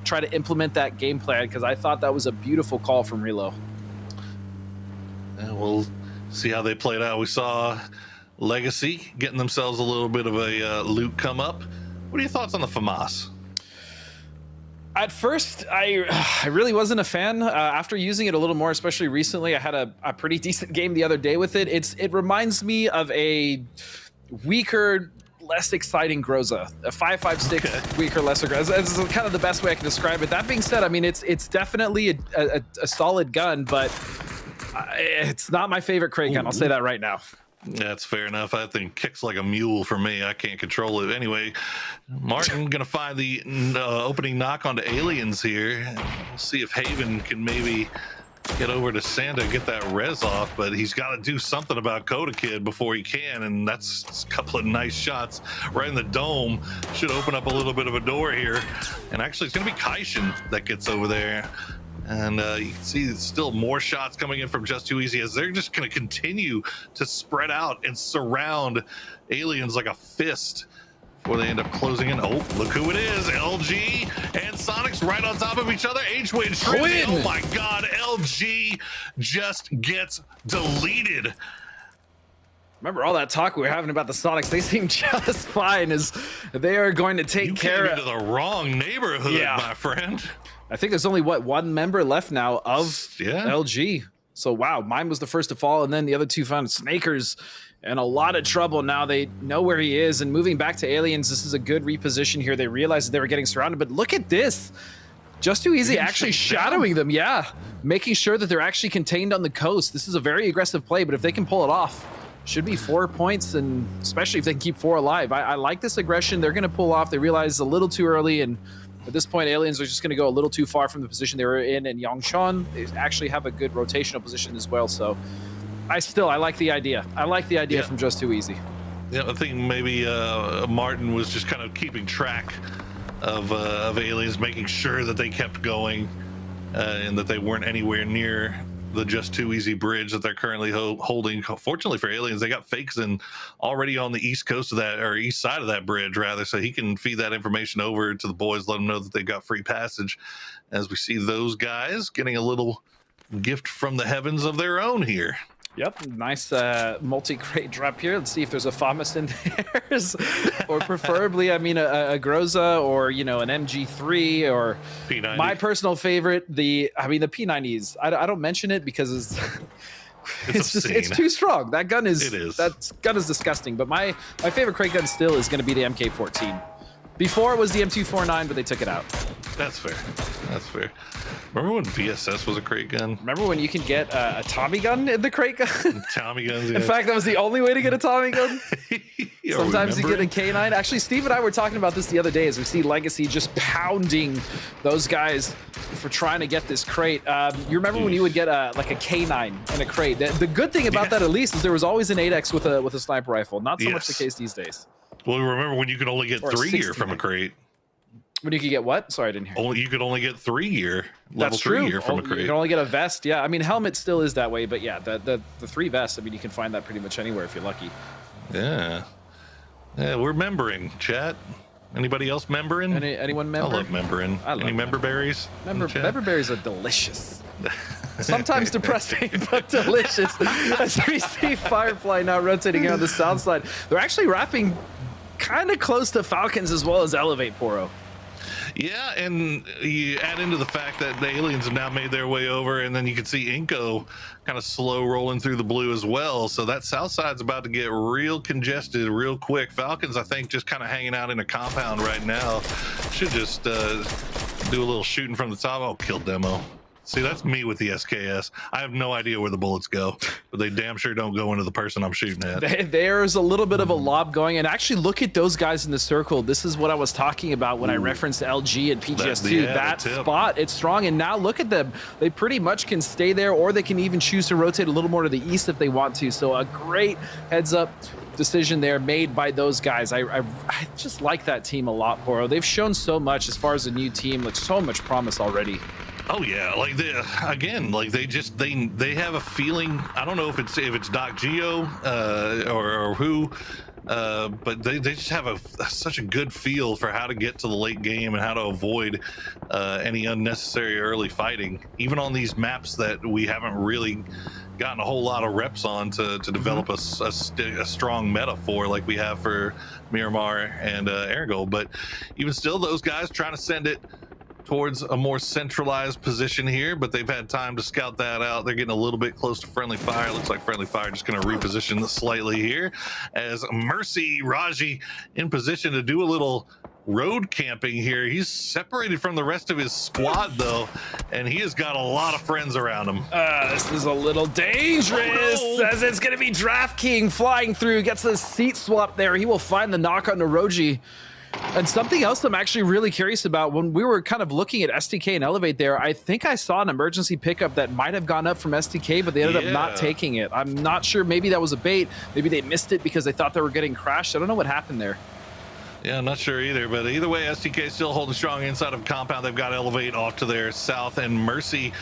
try to implement that game plan, because I thought that was a beautiful call from Relo. Yeah, we'll see how they played out. We saw Legacy getting themselves a little bit of a loot come up. What are your thoughts on the FAMAS? At first, I really wasn't a fan. After using it a little more, especially recently, I had a pretty decent game the other day with it. It reminds me of a weaker, less exciting Groza, a 5.56 weaker, lesser Groza. This is kind of the best way I can describe it. That being said, I mean it's definitely a solid gun, but it's not my favorite crate gun. I'll say that right now. That's fair enough. I think kicks like a mule for me. I can't control it. Anyway, Martin gonna find the opening knock onto aliens here. We'll see if Haven can maybe get over to Santa, get that res off, but he's got to do something about Coda Kid before he can, and that's a couple of nice shots right in the dome. Should open up a little bit of a door here, and actually it's going to be Kaishin that gets over there. And you can see still more shots coming in from Just Too Easy as they're just going to continue to spread out and surround aliens like a fist before they end up closing in. Oh, look who it is. LG and Sonics right on top of each other. H-Win Trinity. Oh my God, LG just gets deleted. Remember all that talk we were having about the Sonics? They seem just fine as they are going to take care of. You came into the wrong neighborhood, my friend. I think there's only, what, one member left now of LG. So, wow, mine was the first to fall, and then the other two found Snakers in a lot of trouble. Now they know where he is, and moving back to Aliens, this is a good reposition here. They realized that they were getting surrounded, but look at this. Just Too Easy actually shadowing them, making sure that they're actually contained on the coast. This is a very aggressive play, but if they can pull it off, should be 4 points, and especially if they can keep 4 alive. I like this aggression. They're going to pull off. They realize a little too early, and at this point, Aliens are just going to go a little too far from the position they were in, and Yongshan, they actually have a good rotational position as well. So I like the idea. I like the idea from Just Too Easy. Yeah, I think maybe Martin was just kind of keeping track of Aliens, making sure that they kept going and that they weren't anywhere near the Just Too Easy bridge that they're currently holding. Fortunately for Aliens, they got Fakes in already on the east coast of that, or east side of that bridge rather, so he can feed that information over to the boys, let them know that they got free passage, as we see those guys getting a little gift from the heavens of their own here. Yep, nice multi-crate drop here. Let's see if there's a FAMAS in there, or preferably, I mean, a Groza, or, you know, an MG3, or P90. My personal favorite, the P90s. I don't mention it because it's too strong. That gun is disgusting. But my favorite crate gun still is going to be the MK14. Before it was the M249, but they took it out. That's fair. That's fair. Remember when VSS was a crate gun? Remember when you could get a Tommy gun in the crate gun? Tommy guns, In fact, that was the only way to get a Tommy gun. Sometimes you get a K9. Actually, Steve and I were talking about this the other day as we see Legacy just pounding those guys for trying to get this crate. You remember when you would get like a K9 in a crate? The good thing about that, at least, is there was always an 8X with a sniper rifle. Not so much the case these days. Well, remember when you could only get 3 year from a crate? When you could get what? Sorry, I didn't hear. You could only get 3 year. That's true. 3 year from a crate. You can only get a vest. Yeah, I mean, helmet still is that way, but yeah, the 3 vests. I mean, you can find that pretty much anywhere if you're lucky. Yeah, we're membering, chat. Anybody else membering? Anyone member? I love membering. Any member berries? Member berries are delicious. Sometimes depressing, but delicious. As we see Firefly now rotating out the south side, they're actually wrapping kind of close to Falcons as well as Elevate, Poro. Yeah, and you add into the fact that the aliens have now made their way over, and then you can see Inko kind of slow rolling through the blue as well. So that south side's about to get real congested real quick. Falcons, I think, just kind of hanging out in a compound right now. Should just do a little shooting from the top. Oh, kill demo. See, that's me with the SKS. I have no idea where the bullets go, but they damn sure don't go into the person I'm shooting at. There's a little bit of a lob going, and actually look at those guys in the circle. This is what I was talking about when I referenced LG and PGS2. That spot, it's strong, and now look at them. They pretty much can stay there, or they can even choose to rotate a little more to the east if they want to. So a great heads-up decision there made by those guys. I just like that team a lot, Poro. They've shown so much as far as a new team, like so much promise already. Oh yeah, like they have a feeling. I don't know if it's Doc Geo or who, but they just have such a good feel for how to get to the late game and how to avoid any unnecessary early fighting, even on these maps that we haven't really gotten a whole lot of reps on to develop a strong meta for, like we have for Miramar and Ergo. But even still, those guys trying to send it towards a more centralized position here, but they've had time to scout that out. They're getting a little bit close to friendly fire. Looks like friendly fire just going to reposition slightly here as Mercy Raji in position to do a little road camping here. He's separated from the rest of his squad though, and he has got a lot of friends around him. This is a little dangerous, as it's going to be Draft King flying through, gets the seat swap there. He will find the knock on Noroji. And something else I'm actually really curious about, when we were kind of looking at SDK and Elevate there, I think I saw an emergency pickup that might have gone up from SDK, but they ended up not taking it. I'm not sure. Maybe that was a bait. Maybe they missed it because they thought they were getting crashed. I don't know what happened there. Yeah, I'm not sure either, but either way, STK still holding strong inside of compound. They've got Elevate off to their south, and Mercy,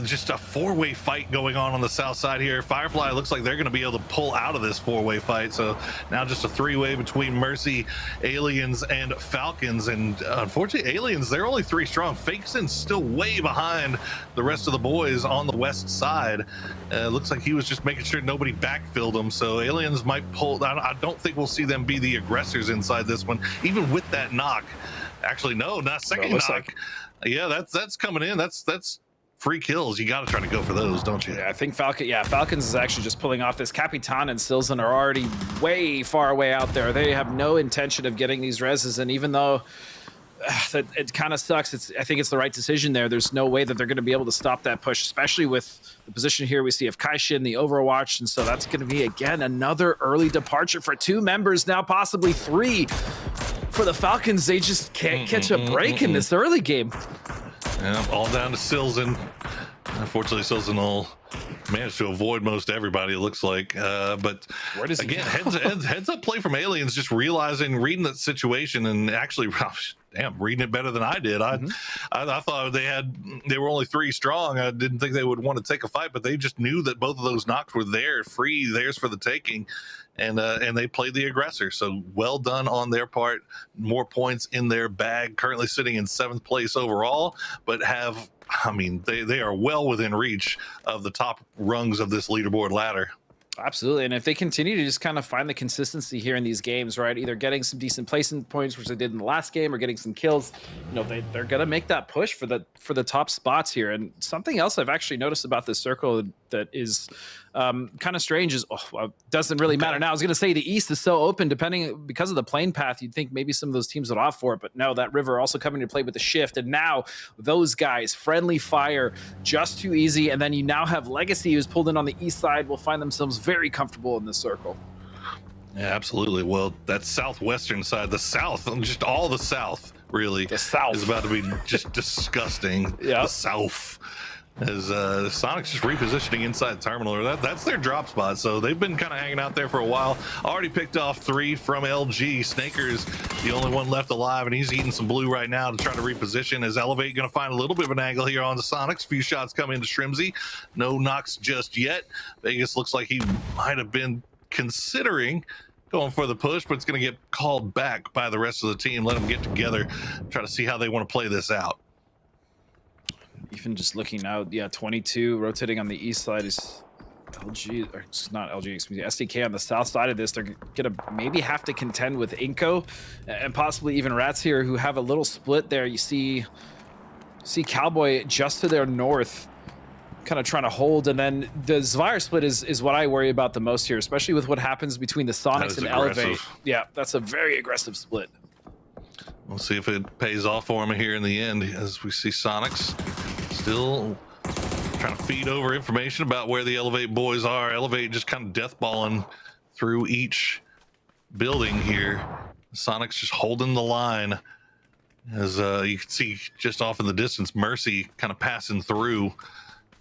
just a four-way fight going on the south side here. Firefly looks like they're going to be able to pull out of this four-way fight, so now just a three-way between Mercy, Aliens, and Falcons, and unfortunately, Aliens, they're only 3 strong. Fakeson's still way behind the rest of the boys on the west side. Looks like he was just making sure nobody backfilled him, so Aliens might pull. I don't think we'll see them be the aggressors inside this one, even with that knock. Actually, no, not second knock. Yeah, that's coming in. That's free kills. You got to try to go for those, don't you? Yeah, I think Falcons is actually just pulling off this. Capitan and Silzen are already way far away out there. They have no intention of getting these reses, and even though that it kind of sucks, I think it's the right decision there. There's no way that they're going to be able to stop that push, especially with the position here we see of Kaishin, the Overwatch, and so that's going to be, again, another early departure for 2 members, now possibly 3. For the Falcons, they just can't catch a break in this early game. Yeah, all down to Silzen. Unfortunately, Silzen will manage to avoid most everybody, it looks like. But again, heads up play from Aliens, just reading that situation, and actually, reading it better than I did. I thought they were only 3 strong. I didn't think they would want to take a fight, but they just knew that both of those knocks were there, free, theirs for the taking. And they played the aggressor, so well done on their part. More points in their bag, currently sitting in 7th place overall, but they are well within reach of the top rungs of this leaderboard ladder. Absolutely, and if they continue to just kind of find the consistency here in these games, right, either getting some decent placement points, which they did in the last game, or getting some kills, they're gonna make that push for the top spots here. And something else I've actually noticed about this circle that is kind of strange is, doesn't really matter now. I was going to say the East is so open, because of the plane path, you'd think maybe some of those teams would opt for it, but no, that River also coming to play with the shift, and now those guys, Friendly Fire, just too easy, and then you now have Legacy, who's pulled in on the East side, will find themselves very comfortable in this circle. Yeah, absolutely. Well, that southwestern side, the South, just all the South, really, the South is about to be just disgusting. Yeah, the South. As Sonic's just repositioning inside terminal. That's their drop spot, so they've been kind of hanging out there for a while. Already picked off 3 from LG. Snaker's the only one left alive, and he's eating some blue right now to try to reposition. As Elevate going to find a little bit of an angle here on the Sonics. Few shots come into Shrimsy. No knocks just yet. Vegas looks like he might have been considering going for the push, but it's going to get called back by the rest of the team. Let them get together, try to see how they want to play this out. Even just looking out, 22 rotating on the east side is LG, or it's not LG, excuse me, SDK on the south side of this. They're gonna maybe have to contend with Inko and possibly even Rats here, who have a little split there. You see Cowboy just to their north, kind of trying to hold, and then the Zvire split is what I worry about the most here, especially with what happens between the Sonics and Elevate. Yeah, that's a very aggressive split. We'll see if it pays off for him here in the end, as we see Sonics still trying to feed over information about where the Elevate boys are. Elevate just kind of deathballing through each building here. Sonics just holding the line. As you can see just off in the distance, Mercy kind of passing through.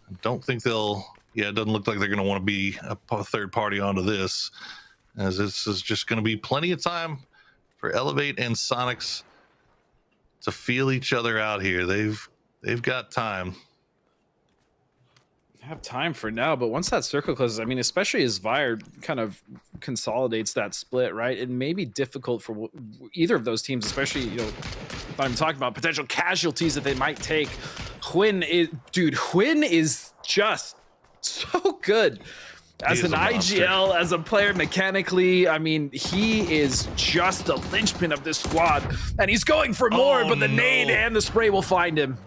I don't think it doesn't look like they're going to want to be a third party onto this, as this is just going to be plenty of time for Elevate and Sonics to feel each other out here. They've got time. Have time for now, but once that circle closes, I mean, especially as Vire kind of consolidates that split, right? It may be difficult for either of those teams, especially, if I'm talking about potential casualties that they might take. Hwin is just so good as an IGL, as a player mechanically. I mean, he is just a linchpin of this squad, and he's going for more, but the nade and the spray will find him.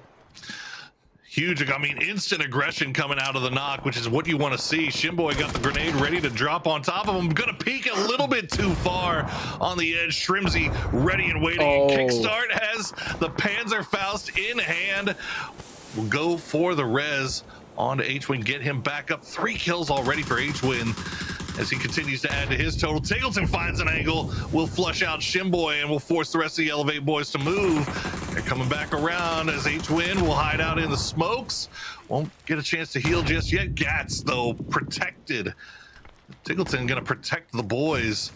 Huge, instant aggression coming out of the knock, which is what you want to see. Shimboy got the grenade ready to drop on top of him. Gonna peek a little bit too far on the edge. Shrimsy ready and waiting. Kickstart has the Panzerfaust in hand. We'll go for the res on to H-Win, get him back up. 3 kills already for H-Win. as he continues to add to his total. Tingleton finds an angle, will flush out Shimboy and will force the rest of the Elevate boys to move. They're coming back around as H-Win will hide out in the smokes. Won't get a chance to heal just yet. Gats, though, protected. Tingleton gonna protect the boys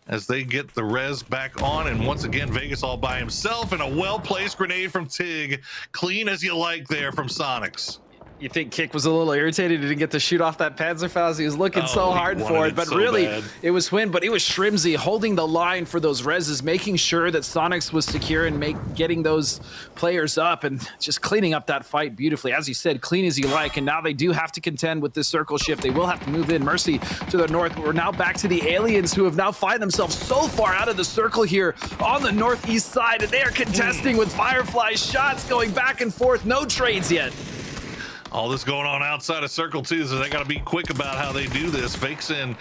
as they get the res back on, and once again Vegas all by himself, and a well-placed grenade from Tig, clean as you like there from Sonics. You think Kick was a little irritated he didn't get to shoot off that Panzerfaust? He was looking so hard for it, but so really bad. it was Win, but it was Shrimzy holding the line for those reses, making sure that Sonics was secure and getting those players up and just cleaning up that fight beautifully. As you said, clean as you like, and now they do have to contend with this circle shift. They will have to move in. Mercy to the north. We're now back to the Aliens, who have now find themselves so far out of the circle here on the northeast side, and they are contesting with Firefly shots going back and forth. No trades yet. All this going on outside of Circle 2, so they got to be quick about how they do this. Fakes in,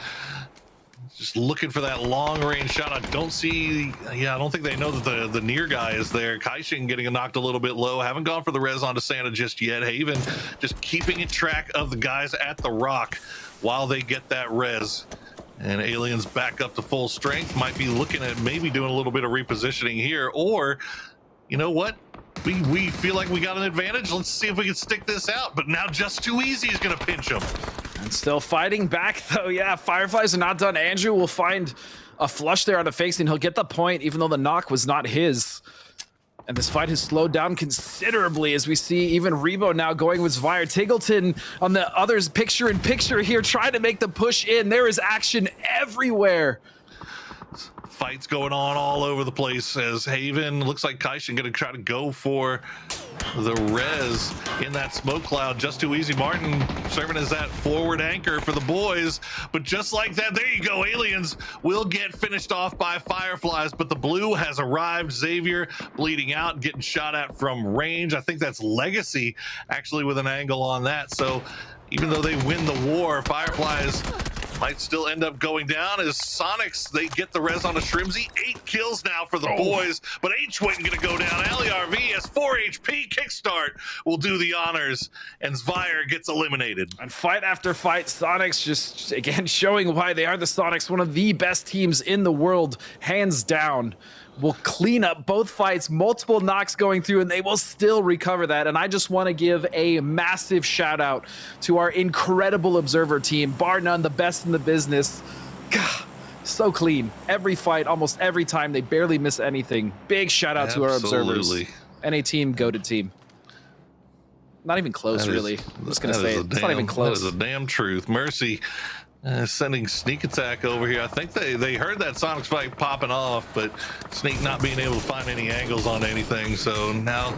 just looking for that long-range shot. I don't see, I don't think they know that the near guy is there. Kaishin getting knocked a little bit low. Haven't gone for the res onto Santa just yet. Haven just keeping track of the guys at the rock while they get that res. And Aliens back up to full strength. Might be looking at maybe doing a little bit of repositioning here, or you know what? We feel like we got an advantage. Let's see if we can stick this out. But now Just Too Easy is going to pinch him. And still fighting back, though. Yeah, Fireflies are not done. Andrew will find a flush there on the fakes, and he'll get the point, even though the knock was not his. And this fight has slowed down considerably as we see even Rebo now going with Zvire. Tingleton on the others picture-in-picture here, trying to make the push in. There is action everywhere. Fights going on all over the place as Haven looks like Kaishin gonna try to go for the res in that smoke cloud. Just Too Easy. Martin serving as that forward anchor for the boys, but just like that, there you go. Aliens will get finished off by Fireflies, but the blue has arrived. Xavier bleeding out, getting shot at from range. I think that's Legacy actually with an angle on that. So even though they win the war, Fireflies might still end up going down as Sonics, they get the res on a Shrimzy. 8 kills now for the boys, but H-Win gonna go down. LERV has 4 HP. Kickstart will do the honors, and Zvire gets eliminated. And fight after fight, Sonics just, again, showing why they are the Sonics, one of the best teams in the world, hands down. Will clean up both fights, multiple knocks going through, and they will still recover that. And I just want to give a massive shout out to our incredible observer team, bar none, the best in the business. God, so clean. Every fight, almost every time, they barely miss anything. Big shout out to our observers. NA team, goated team. Not even close, really. I'm just going to say it. It's not even close. That is a damn truth. Mercy sending Sneak Attack over here. I think they heard that Sonics fight popping off, but Sneak not being able to find any angles on anything. So now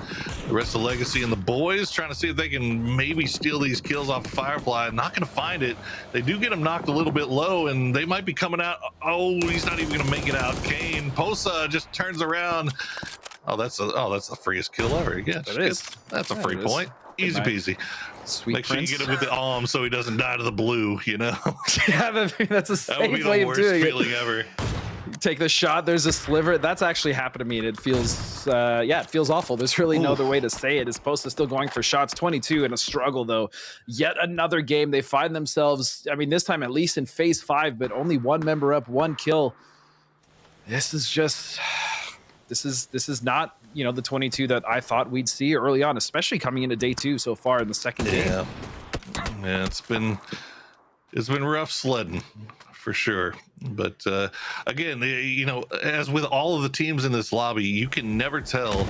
the rest of Legacy and the boys trying to see if they can maybe steal these kills off of Firefly. Not going to find it. They do get him knocked a little bit low, and they might be coming out. Oh, he's not even going to make it out. Kane Posa just turns around. Oh, that's the freest kill ever. Yeah, that's a free point. Easy peasy. Sweet Make sure Prince. you get him with the arm so he doesn't die to the blue, you know? Yeah, that's a safe That would be way the of worst doing feeling it. ever. Take the shot, there's a sliver. That's actually happened to me, and it feels, it feels awful. There's really no other way to say it. As Posta still going for shots, 22 in a struggle, though. Yet another game. They find themselves, I mean, this time at least in phase 5, but only one member up, 1 kill. This is just, this is not, the 22 that I thought we'd see early on, especially coming into day 2 so far in the second game. Yeah, it's been rough sledding for sure. But again, as with all of the teams in this lobby, you can never tell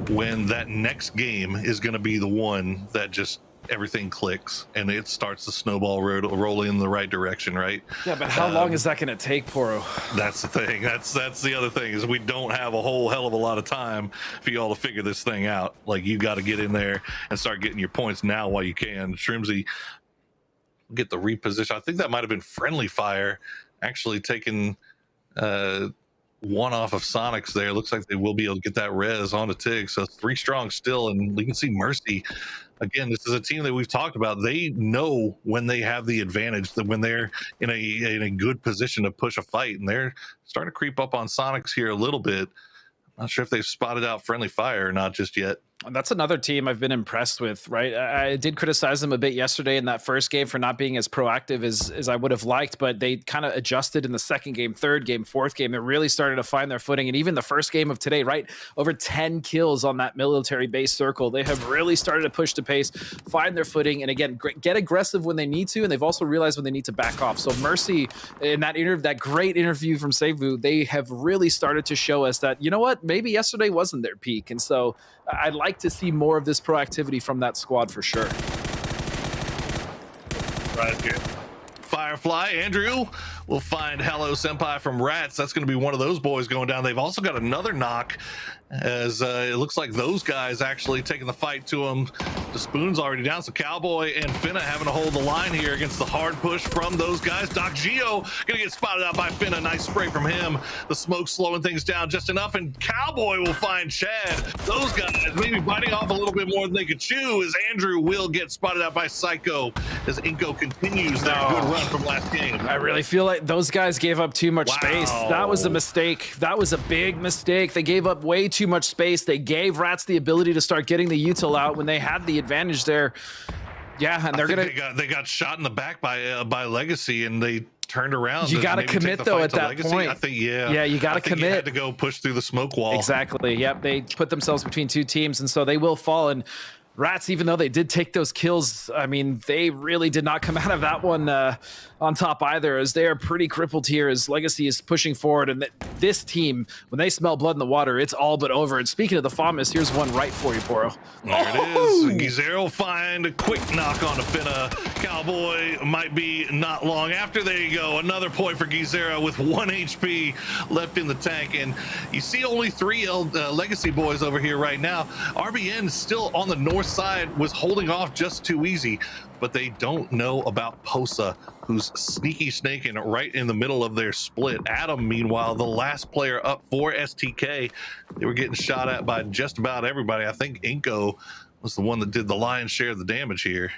when that next game is going to be the one that just everything clicks and it starts the snowball rolling in the right direction, right? Yeah, but how long is that going to take, Poro? That's the thing. That's the other thing is we don't have a whole hell of a lot of time for y'all to figure this thing out. Like, you got to get in there and start getting your points now while you can. Shrimzy get the reposition. I think that might have been Friendly Fire actually taking one off of Sonics there. Looks like they will be able to get that res onto Tig. So 3 strong still, and we can see Mercy. Again, this is a team that we've talked about. They know when they have the advantage, that when they're in a good position to push a fight, and they're starting to creep up on Sonics here a little bit. Not sure if they've spotted out Friendly Fire or not just yet. That's another team I've been impressed with, right? I did criticize them a bit yesterday in that first game for not being as proactive as I would have liked, but they kind of adjusted in the second game, third game, fourth game. They really started to find their footing. And even the first game of today, right? Over 10 kills on that military base circle. They have really started to push the pace, find their footing, and again, get aggressive when they need to. And they've also realized when they need to back off. So Mercy, in that great interview from Seju, they have really started to show us that, you know what, maybe yesterday wasn't their peak. And so I'd like to see more of this proactivity from that squad for sure. Right here. Firefly, Andrew will find Hello Senpai from Rats. That's going to be one of those boys going down. They've also got another knock, as it looks like those guys actually taking the fight to him. The Spoon's already down, so Cowboy and Finna having to hold the line here against the hard push from those guys. Doc Geo going to get spotted out by Finna. Nice spray from him. The smoke slowing things down just enough, and Cowboy will find Chad. Those guys maybe biting off a little bit more than they could chew, as Andrew will get spotted out by Psycho as Inko continues their good run from last game. I really feel like those guys gave up too much space. That was a mistake. That was a big mistake. They gave up way too much space. They gave Rats the ability to start getting the util out when they had the advantage there. Yeah, and they got shot in the back by Legacy, and they turned around. You got to commit though at that point. I think yeah, you got to commit. You had to go push through the smoke wall. Exactly. Yep. They put themselves between two teams, and so they will fall. And Rats, even though they did take those kills, I mean, they really did not come out of that one on top either, as they are pretty crippled here as Legacy is pushing forward. And this team, when they smell blood in the water, it's all but over. And speaking of the FAMAS, here's one right for you, Poro. There it is. Gizero will find a quick knock on Finna. Cowboy might be not long after. There you go. Another point for Gizero with 1 HP left in the tank. And you see only 3 Legacy boys over here right now. RBN still on the north side, was holding off just too easy, but they don't know about Posa, who's sneaky snaking right in the middle of their split. Adam, meanwhile, the last player up for STK. They were getting shot at by just about everybody. I think Inko was the one that did the lion's share of the damage here.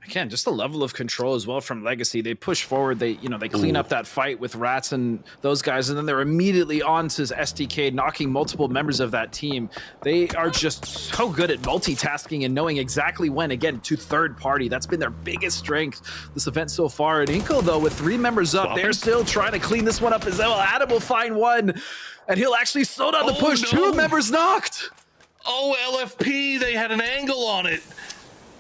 Again, just the level of control as well from Legacy. They push forward, they clean up that fight with Rats and those guys, and then they're immediately on to STK, knocking multiple members of that team. They are just so good at multitasking and knowing exactly when, again, to third party. That's been their biggest strength this event so far. And Inko, though, with 3 members up, they're still trying to clean this one up as well. Adam will find one, and he'll actually slow down the push. No. 2 members knocked. Oh, LFP, they had an angle on it.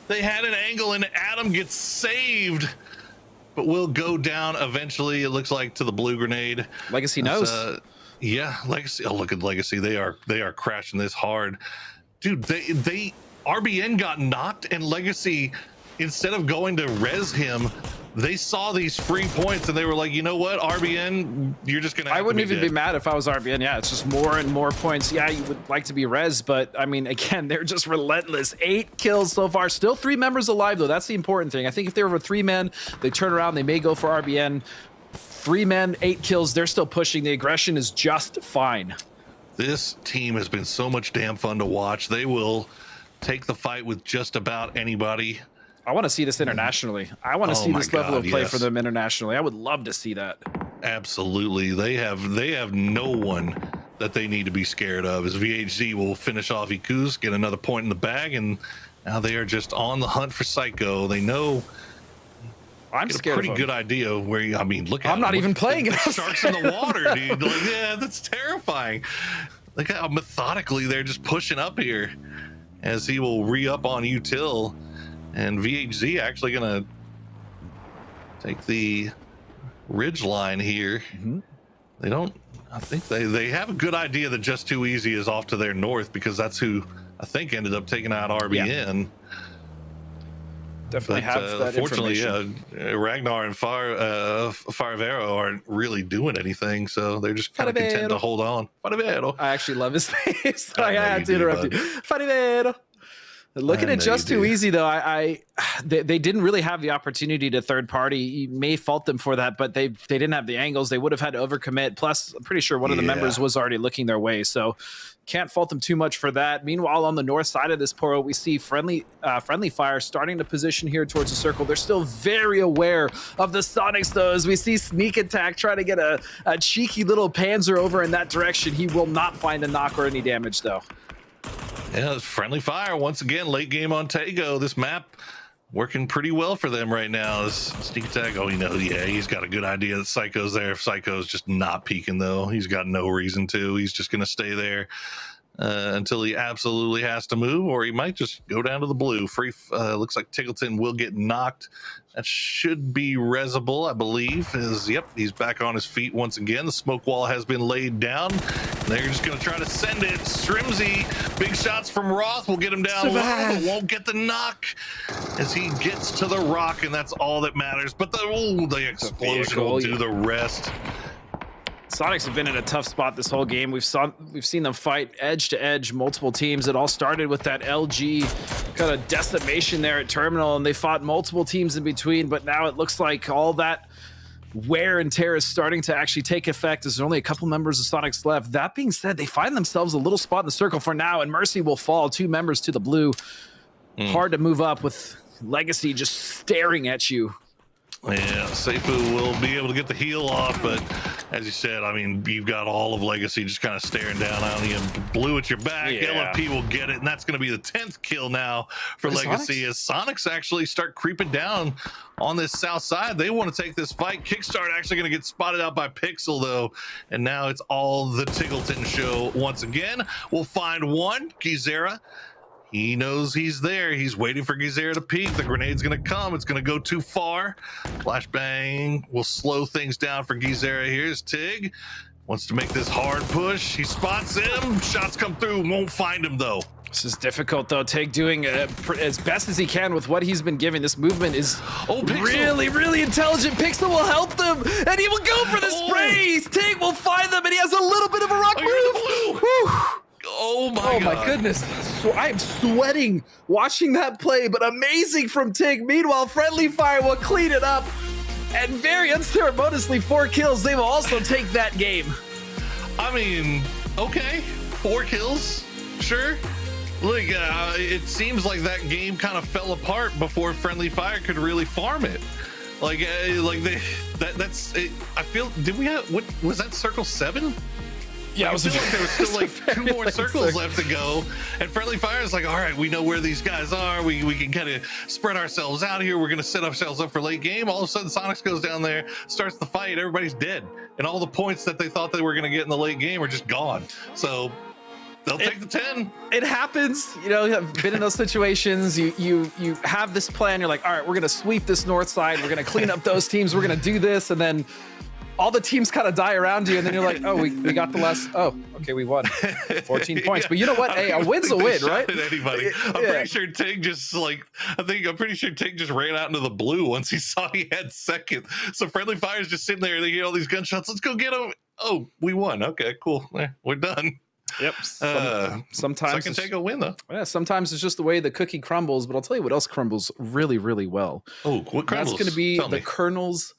They had an angle, and Adam gets saved, but will go down eventually, it looks like, to the blue grenade. Legacy knows. Yeah, Legacy. Oh, look at Legacy. They are crashing this hard. Dude, they RBN got knocked, and Legacy, instead of going to res him, they saw these free points, and they were like, you know what, RBN, you're just gonna have I wouldn't even dead. be mad if I was RBN. Yeah, it's just more and more points. Yeah, you would like to be res, but I mean, again, they're just relentless. 8 kills so far. Still 3 members alive, though. That's the important thing. I think if they were 3 men, they turn around, they may go for RBN. 3 men, 8 kills, they're still pushing. The aggression is just fine. This team has been so much damn fun to watch. They will take the fight with just about anybody. I want to see this internationally. I want to see this level of play for them internationally. I would love to see that. Absolutely. They have no one that they need to be scared of, as VHZ will finish off Ikus, get another point in the bag, and now they are just on the hunt for Psycho. They know. I'm scared. A pretty good idea where I mean, look at. I'm not even playing it. Sharks in the water, dude. Like, yeah, that's terrifying. Look how methodically they're just pushing up here, as he will re-up on Util. And VHZ actually gonna take the ridge line here. They don't. I think they have a good idea that Just Too Easy is off to their north, because that's who I think ended up taking out RBN. Yeah. Definitely have that fortunately, information. Ragnar and Faravero aren't really doing anything, so they're just kind of content to hold on. Faravero. I actually love his face. I had to interrupt you. Faravero. Looking at Just Too Easy, though, they didn't really have the opportunity to third party. You may fault them for that, but they didn't have the angles. They would have had to overcommit. Plus, I'm pretty sure one of the members was already looking their way, so can't fault them too much for that. Meanwhile, on the north side of this Poro, we see Friendly Fire starting to position here towards the circle. They're still very aware of the Sonics, though, as we see Sneak Attack try to get a cheeky little Panzer over in that direction. He will not find a knock or any damage, though. Yeah, it's friendly fire once again. Late game on Tego. This map working pretty well for them right now. This sneak attack. Oh, yeah, he's got a good idea that Psycho's there. If Psycho's just not peeking, though, he's got no reason to. He's just going to stay there until he absolutely has to move, or he might just go down to the blue. Free. Looks like Tiggleton will get knocked. That should be Rezable, I believe. Yep, he's back on his feet once again. The smoke wall has been laid down. They're just going to try to send it. Strimzy, big shots from Roth will get him down low, but won't get the knock as he gets to the rock, and that's all that matters. But the explosion will do the rest. Sonics have been in a tough spot this whole game. We've seen them fight edge to edge, multiple teams. It all started with that LG kind of decimation there at Terminal, and they fought multiple teams in between, but now it looks like all that wear and tear is starting to actually take effect as there's only a couple members of Sonics left. That being said, they find themselves a little spot in the circle for now, and Mercy will fall. 2 members to the blue. Hard to move up with Legacy just staring at you. Yeah, Seju will be able to get the heal off, but as you said, I mean, you've got all of Legacy just kind of staring down on you. Blue at your back, LFP will get it, and that's going to be the 10th kill now for Legacy as Sonics actually start creeping down on this south side. They want to take this fight. Kickstart actually going to get spotted out by Pixel, though, and now it's all the Tiggleton show once again. We'll find one, Gizera. He knows he's there. He's waiting for Gizera to peek. The grenade's going to come. It's going to go too far. Flashbang will slow things down for Gizera. Here's Tig. Wants to make this hard push. He spots him. Shots come through. Won't find him, though. This is difficult, though. Tig doing as best as he can with what he's been given. This movement is really, really intelligent. Pixel will help them, and he will go for the sprays. Tig will find them, and he has a little bit of a rock move. Oh my goodness. So I am sweating watching that play, but amazing from Tig. Meanwhile, Friendly Fire will clean it up, and very unceremoniously 4 kills. They will also take that game. I mean, okay, 4 kills, sure. Look, it seems like that game kind of fell apart before Friendly Fire could really farm it. That's it. I feel, did we have, what was that, circle 7? Yeah, I feel like there was still like 2 more circles left to go, and Friendly Fire is like, all right, we know where these guys are. We can kind of spread ourselves out here. We're gonna set ourselves up for late game. All of a sudden, Sonics goes down there, starts the fight. Everybody's dead, and all the points that they thought they were gonna get in the late game are just gone. So they'll take the 10. It happens. You know, I've been in those situations. You have this plan. You're like, all right, we're gonna sweep this north side. We're gonna clean up those teams. We're gonna do this, and then all the teams kind of die around you, and then you're like, oh, we got the last, okay, we won 14 points. But you know what? Hey, a win's a win, right? Anybody. I'm pretty sure Tig just I'm pretty sure Tig just ran out into the blue once he saw he had second. So Friendly Fire's just sitting there, they hear all these gunshots. Let's go get them. Oh, we won. Okay, cool. We're done. Yep. Sometimes I can take a win, though. Yeah, sometimes it's just the way the cookie crumbles, but I'll tell you what else crumbles really, really well. Oh, what crumbles? That's going to be the Colonel's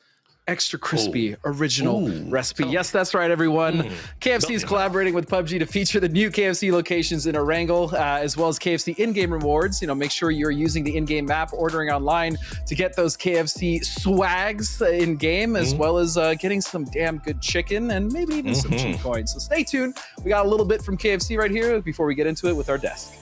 extra crispy original recipe. Yes, that's right, everyone. KFC is collaborating with PUBG to feature the new KFC locations in Erangel, as well as KFC in-game rewards. You know, make sure you're using the in-game map, ordering online to get those KFC swags in-game, as well as getting some damn good chicken and maybe even some cheat coins. So stay tuned. We got a little bit from KFC right here before we get into it with our desk.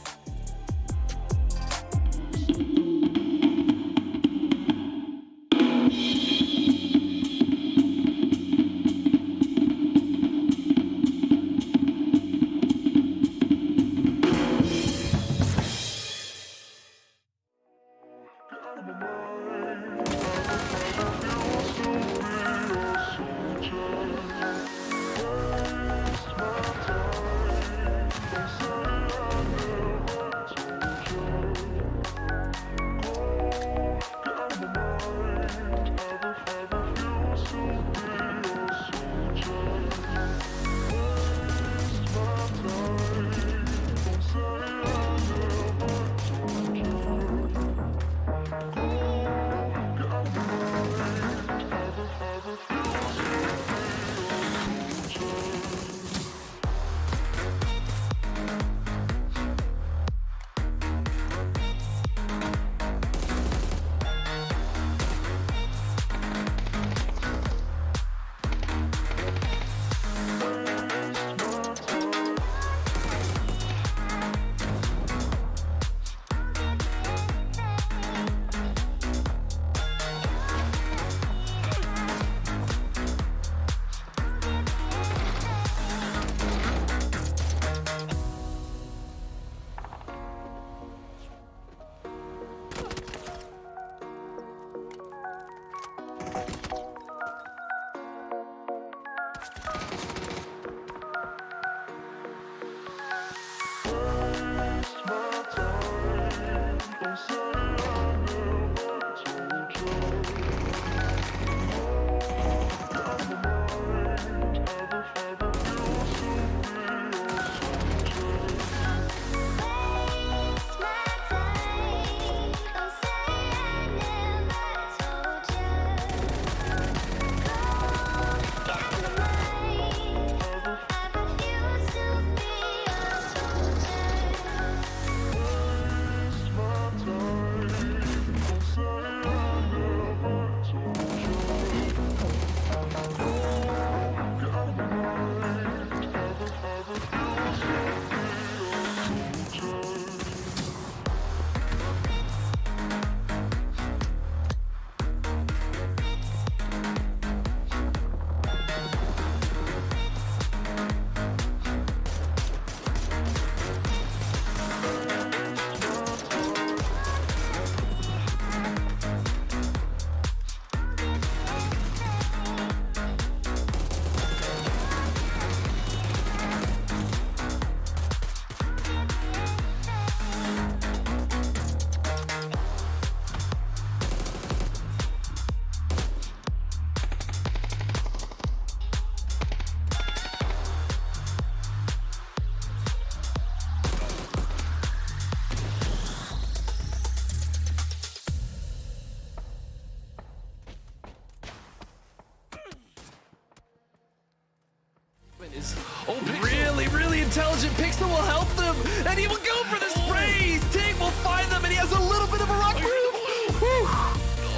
intelligent. Pixel will help them, and he will go for the sprays. Tig will find them, and he has a little bit of a rock roof.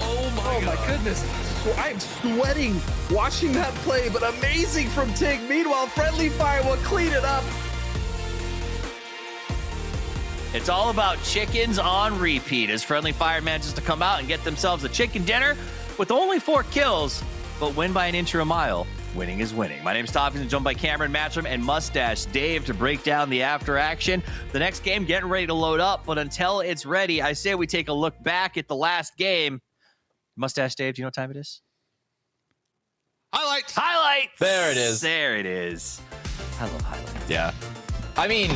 Oh my goodness. I'm sweating watching that play, but amazing from Tig. Meanwhile, Friendly Fire will clean it up. It's all about chickens on repeat as Friendly Fire manages to come out and get themselves a chicken dinner with only 4 kills, but win by an inch or a mile. Winning is winning. My name's Toffees, and joined by Cameron, Matchroom, and Mustache Dave to break down the after action. The next game getting ready to load up, but until it's ready, I say we take a look back at the last game. Mustache Dave, do you know what time it is? Highlights. Highlights. There it is. There it is. I love highlights. Yeah. I mean,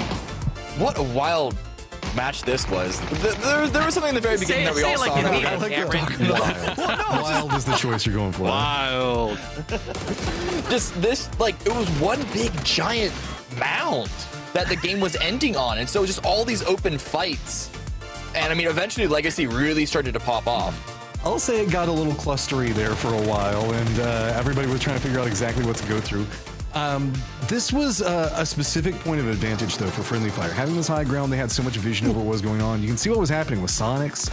what a wild match this was. There was something in the very beginning that we all saw. Wild is the choice you're going for. Wild. Just this, like, it was one big giant mound that the game was ending on. And so just all these open fights. And I mean, eventually Legacy really started to pop off. I'll say it got a little clustery there for a while, and everybody was trying to figure out exactly what to go through. This was a specific point of advantage, though, for Friendly Fire. Having this high ground, they had so much vision over what was going on. You can see what was happening with Sonics.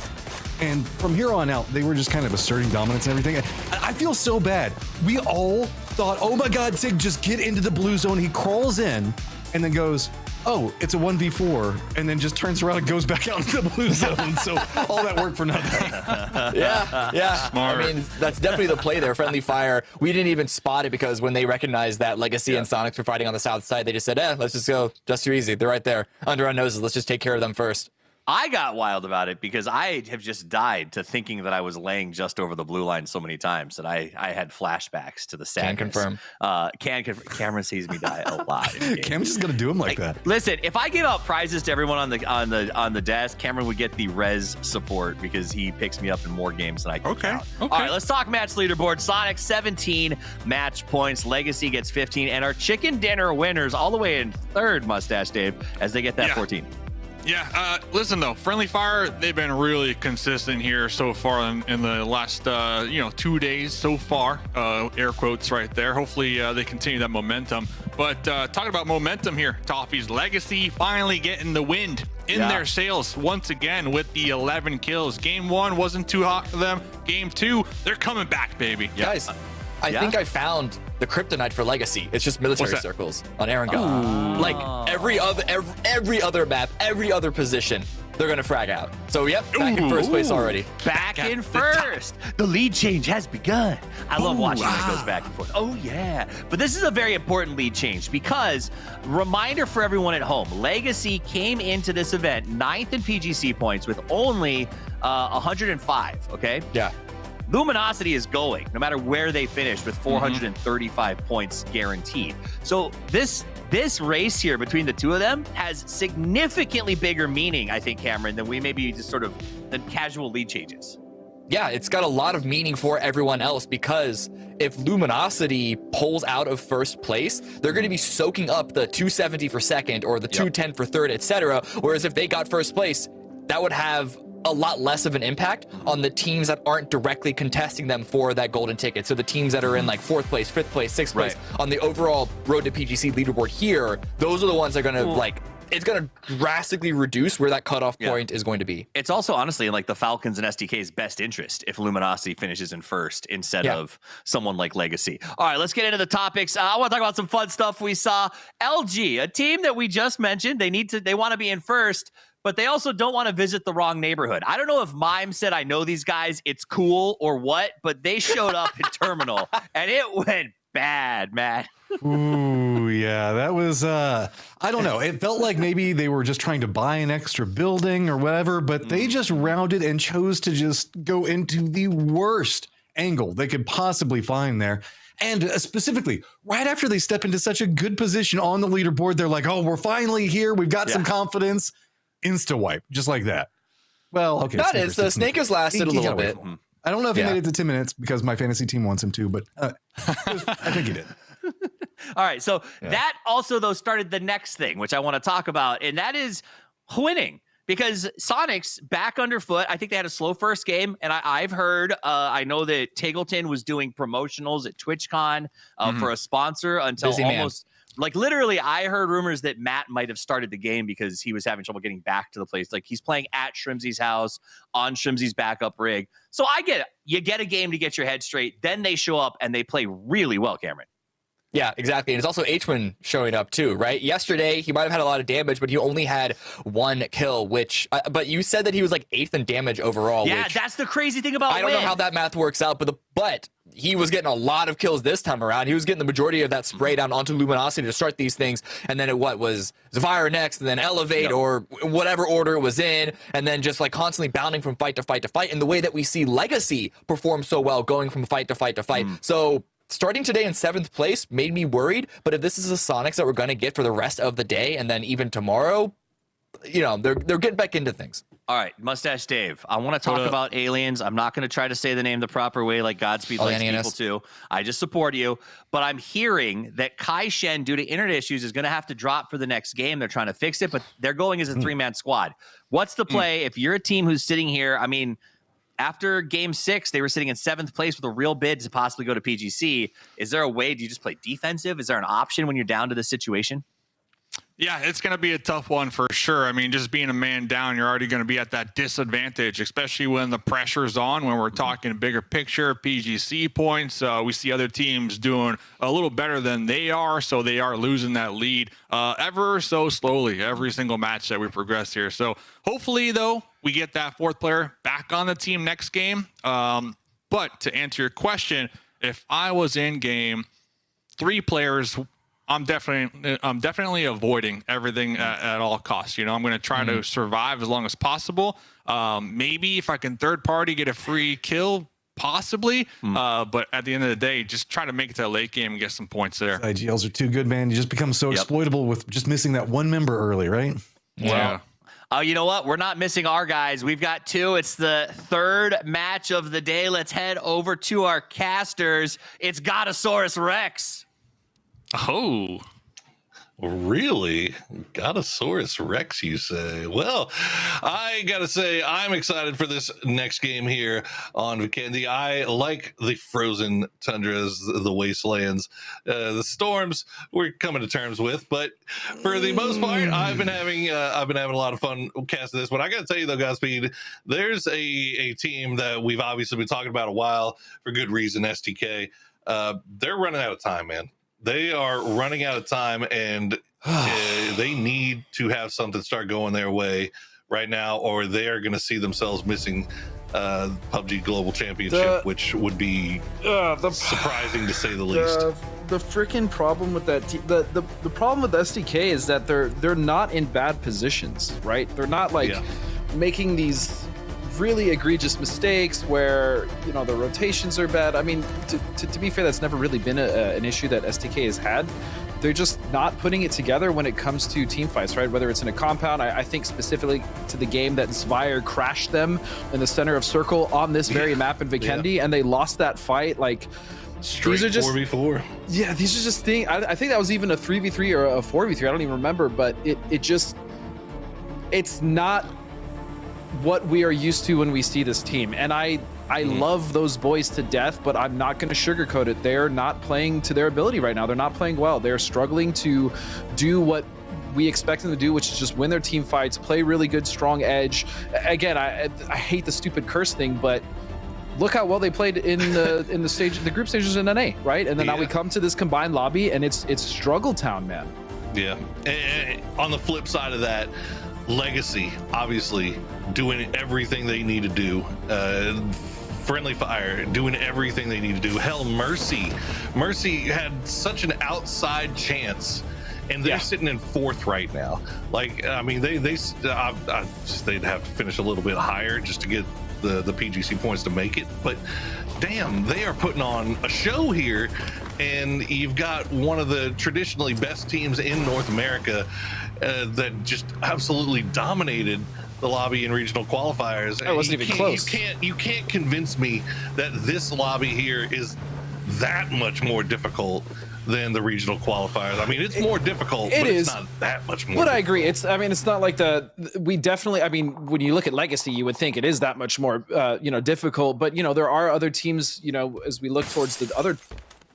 And from here on out, they were just kind of asserting dominance and everything. I feel so bad. We all thought, oh my God, Tig, just get into the blue zone. He crawls in and then goes, oh, it's a 1v4, and then just turns around and goes back out into the blue zone. So all that work for nothing. Yeah. Smart. I mean, that's definitely the play there. Friendly Fire. We didn't even spot it because when they recognized that Legacy and Sonics were fighting on the south side, they just said, let's just go. Just too easy. They're right there under our noses. Let's just take care of them first. I got wild about it because I have just died to thinking that I was laying just over the blue line so many times that I had flashbacks to the sadness. Can confirm. Cameron sees me die a lot. Cameron's just gonna do him like that. Listen, if I give out prizes to everyone on the desk, Cameron would get the res support because he picks me up in more games than I can count. Okay. All right, let's talk match leaderboard. Sonic 17 match points, Legacy gets 15, and our chicken dinner winners all the way in third, Mustache Dave, as they get that 14. Yeah, listen though, Friendly Fire, they've been really consistent here so far in the last 2 days so far. Air quotes right there. Hopefully they continue that momentum. But talking about momentum here, Toffee's Legacy finally getting the wind in their sails once again with the 11 kills. Game 1 wasn't too hot for them. Game 2, they're coming back, baby. Guys, I think I found the kryptonite for Legacy. It's just military circles on Erangel. Like every other map, every other position, they're gonna frag out. So back in first place already. Back in first. The lead change has begun. I love watching when it goes back and forth. Oh yeah. But this is a very important lead change because, reminder for everyone at home, Legacy came into this event 9th in PGC points with only 105, okay? Yeah. Luminosity is going, no matter where they finish, with 435 points guaranteed. So this race here between the two of them has significantly bigger meaning, I think, Cameron, than we maybe just sort of than casual lead changes. Yeah, it's got a lot of meaning for everyone else because if Luminosity pulls out of first place, they're going to be soaking up the 270 for second or the 210 for third, etc. Whereas if they got first place, that would have a lot less of an impact on the teams that aren't directly contesting them for that golden ticket. So the teams that are in like 4th place, 5th place, 6th place on the overall road to PGC leaderboard here, those are the ones that are going to it's going to drastically reduce where that cutoff point is going to be. It's also honestly in like the Falcons and SDK's best interest if Luminosity finishes in first instead of someone like Legacy. All right, let's get into the topics. I want to talk about some fun stuff we saw. LG, a team that we just mentioned, they want to be in first, but they also don't want to visit the wrong neighborhood. I don't know if Mime said, I know these guys, it's cool or what, but they showed up in Terminal and it went bad, man. Ooh, yeah, that was, I don't know. It felt like maybe they were just trying to buy an extra building or whatever, but they just rounded and chose to just go into the worst angle they could possibly find there. And specifically, right after they step into such a good position on the leaderboard, they're like, oh, we're finally here. We've got some confidence. Insta wipe, just like that. Well, okay. That is, the Snake has lasted a little bit. I don't know if he made it to 10 minutes because my fantasy team wants him to, but I think he did. All right. So that also, though, started the next thing, which I want to talk about, and that is winning. Because Sonics back underfoot. I think they had a slow first game, and I've heard, I know that Taggleton was doing promotionals at TwitchCon for a sponsor until Like literally, I heard rumors that Matt might have started the game because he was having trouble getting back to the place. Like he's playing at Shrimzy's house on Shrimzy's backup rig. So I get it. You get a game to get your head straight. Then they show up and they play really well, Cameron. Yeah, exactly. And it's also H-Man showing up too, right? Yesterday, he might have had a lot of damage, but he only had 1 kill, which, but you said that he was like 8th in damage overall. Yeah, which that's the crazy thing about I don't know how that math works out, but he was getting a lot of kills this time around. He was getting the majority of that spray down onto Luminosity to start these things. And then it was Zephyr next, and then Elevate or whatever order it was in. And then just like constantly bounding from fight to fight to fight. And the way that we see Legacy perform so well going from fight to fight to fight. So starting today in 7th place made me worried, but if this is the Sonics that we're going to get for the rest of the day and then even tomorrow, you know, they're getting back into things. All right, Mustache Dave, I want to talk about aliens. I'm not going to try to say the name the proper way like Godspeed likes people to. I just support you. But I'm hearing that Kai Shen, due to internet issues, is going to have to drop for the next game. They're trying to fix it, but they're going as a 3-man squad. What's the play if you're a team who's sitting here? I mean, after game 6, they were sitting in 7th place with a real bid to possibly go to PGC. Is there a way? Do you just play defensive? Is there an option when you're down to this situation? Yeah, it's going to be a tough one for sure. I mean, just being a man down, you're already going to be at that disadvantage, especially when the pressure's on, when we're talking bigger picture, PGC points. We see other teams doing a little better than they are, so they are losing that lead ever so slowly every single match that we progress here. So hopefully, though, we get that 4th player back on the team next game. But to answer your question, if I was in game, 3 players, I'm definitely avoiding everything at all costs. You know, I'm going to try to survive as long as possible. Maybe if I can third party get a free kill, possibly. But at the end of the day, just try to make it to the late game and get some points there. IGLs are too good, man. You just become so exploitable with just missing that 1 member early, right? Yeah. Oh, you know what? We're not missing our guys. We've got 2. It's the 3rd match of the day. Let's head over to our casters. It's Godosaurus Rex. Oh, really? Godosaurus Rex, you say? Well, I gotta say, I'm excited for this next game here on Vikendi. I like the frozen tundras, the wastelands, the storms we're coming to terms with, but for the most part, I've been having a lot of fun casting this. But I gotta tell you though, Godspeed, there's a team that we've obviously been talking about a while for good reason, STK. They're running out of time, man. They are running out of time, and they need to have something start going their way right now, or they are going to see themselves missing PUBG Global Championship, which would be surprising to say the least. The freaking problem with that the problem with SDK is that they're not in bad positions, right? They're not like making these really egregious mistakes where, you know, the rotations are bad. I mean, to be fair, that's never really been an issue that STK has had. They're just not putting it together when it comes to team fights, right? Whether it's in a compound, I think specifically to the game that Zephyr crashed them in the center of circle on this very map in Vikendi, and they lost that fight. Like, straight these are just 4v4. Yeah, these are just things. I think that was even a 3v3 or a 4v3. I don't even remember, but it's not what we are used to when we see this team. And I love those boys to death, but I'm not going to sugarcoat it. They're not playing to their ability right now. They're not playing well. They're struggling to do what we expect them to do, which is just win their team fights, play really good, strong edge. Again, I hate the stupid curse thing, but look how well they played in the group stages in NA, right? And then now we come to this combined lobby, and it's struggle town, man. Yeah. And on the flip side of that, Legacy, obviously, doing everything they need to do. Friendly Fire, doing everything they need to do. Hell, Mercy had such an outside chance, and they're sitting in 4th right now. Like, I mean, they'd have to finish a little bit higher just to get the PGC points to make it. But damn, they are putting on a show here, and you've got one of the traditionally best teams in North America that just absolutely dominated the lobby in regional qualifiers. It wasn't even close. You can't convince me that this lobby here is that much more difficult than the regional qualifiers. I mean, it's more difficult, but it's not that much more. But I agree. It's not like when you look at Legacy, you would think it is that much more, difficult. But, there are other teams, as we look towards the other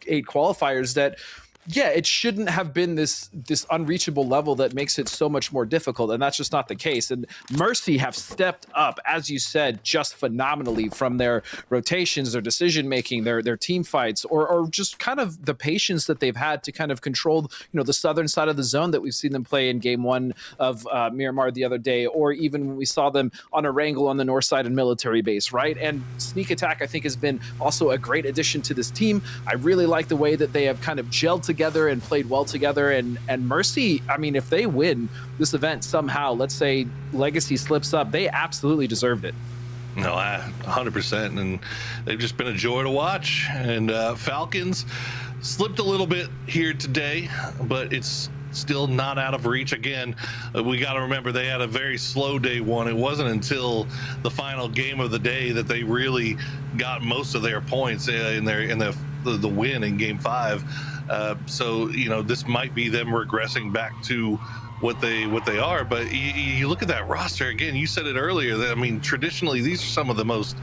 8 qualifiers that yeah, it shouldn't have been this unreachable level that makes it so much more difficult, and that's just not the case. And Mercy have stepped up, as you said, just phenomenally from their rotations, their decision making, their team fights, or just kind of the patience that they've had to kind of control, the southern side of the zone that we've seen them play in game 1 of Miramar the other day, or even when we saw them on a wrangle on the north side and military base, right? And Sneak Attack, I think, has been also a great addition to this team. I really like the way that they have kind of gelled together and played well together. And Mercy, I mean, if they win this event somehow, let's say Legacy slips up, they absolutely deserved it. No, 100%. And they've just been a joy to watch. And Falcons slipped a little bit here today, but it's still not out of reach. Again, we got to remember they had a very slow day 1. It wasn't until the final game of the day that they really got most of their points in the win in game 5. So this might be them regressing back to what they are. But you look at that roster again. You said it earlier. That, I mean, traditionally these are some of the most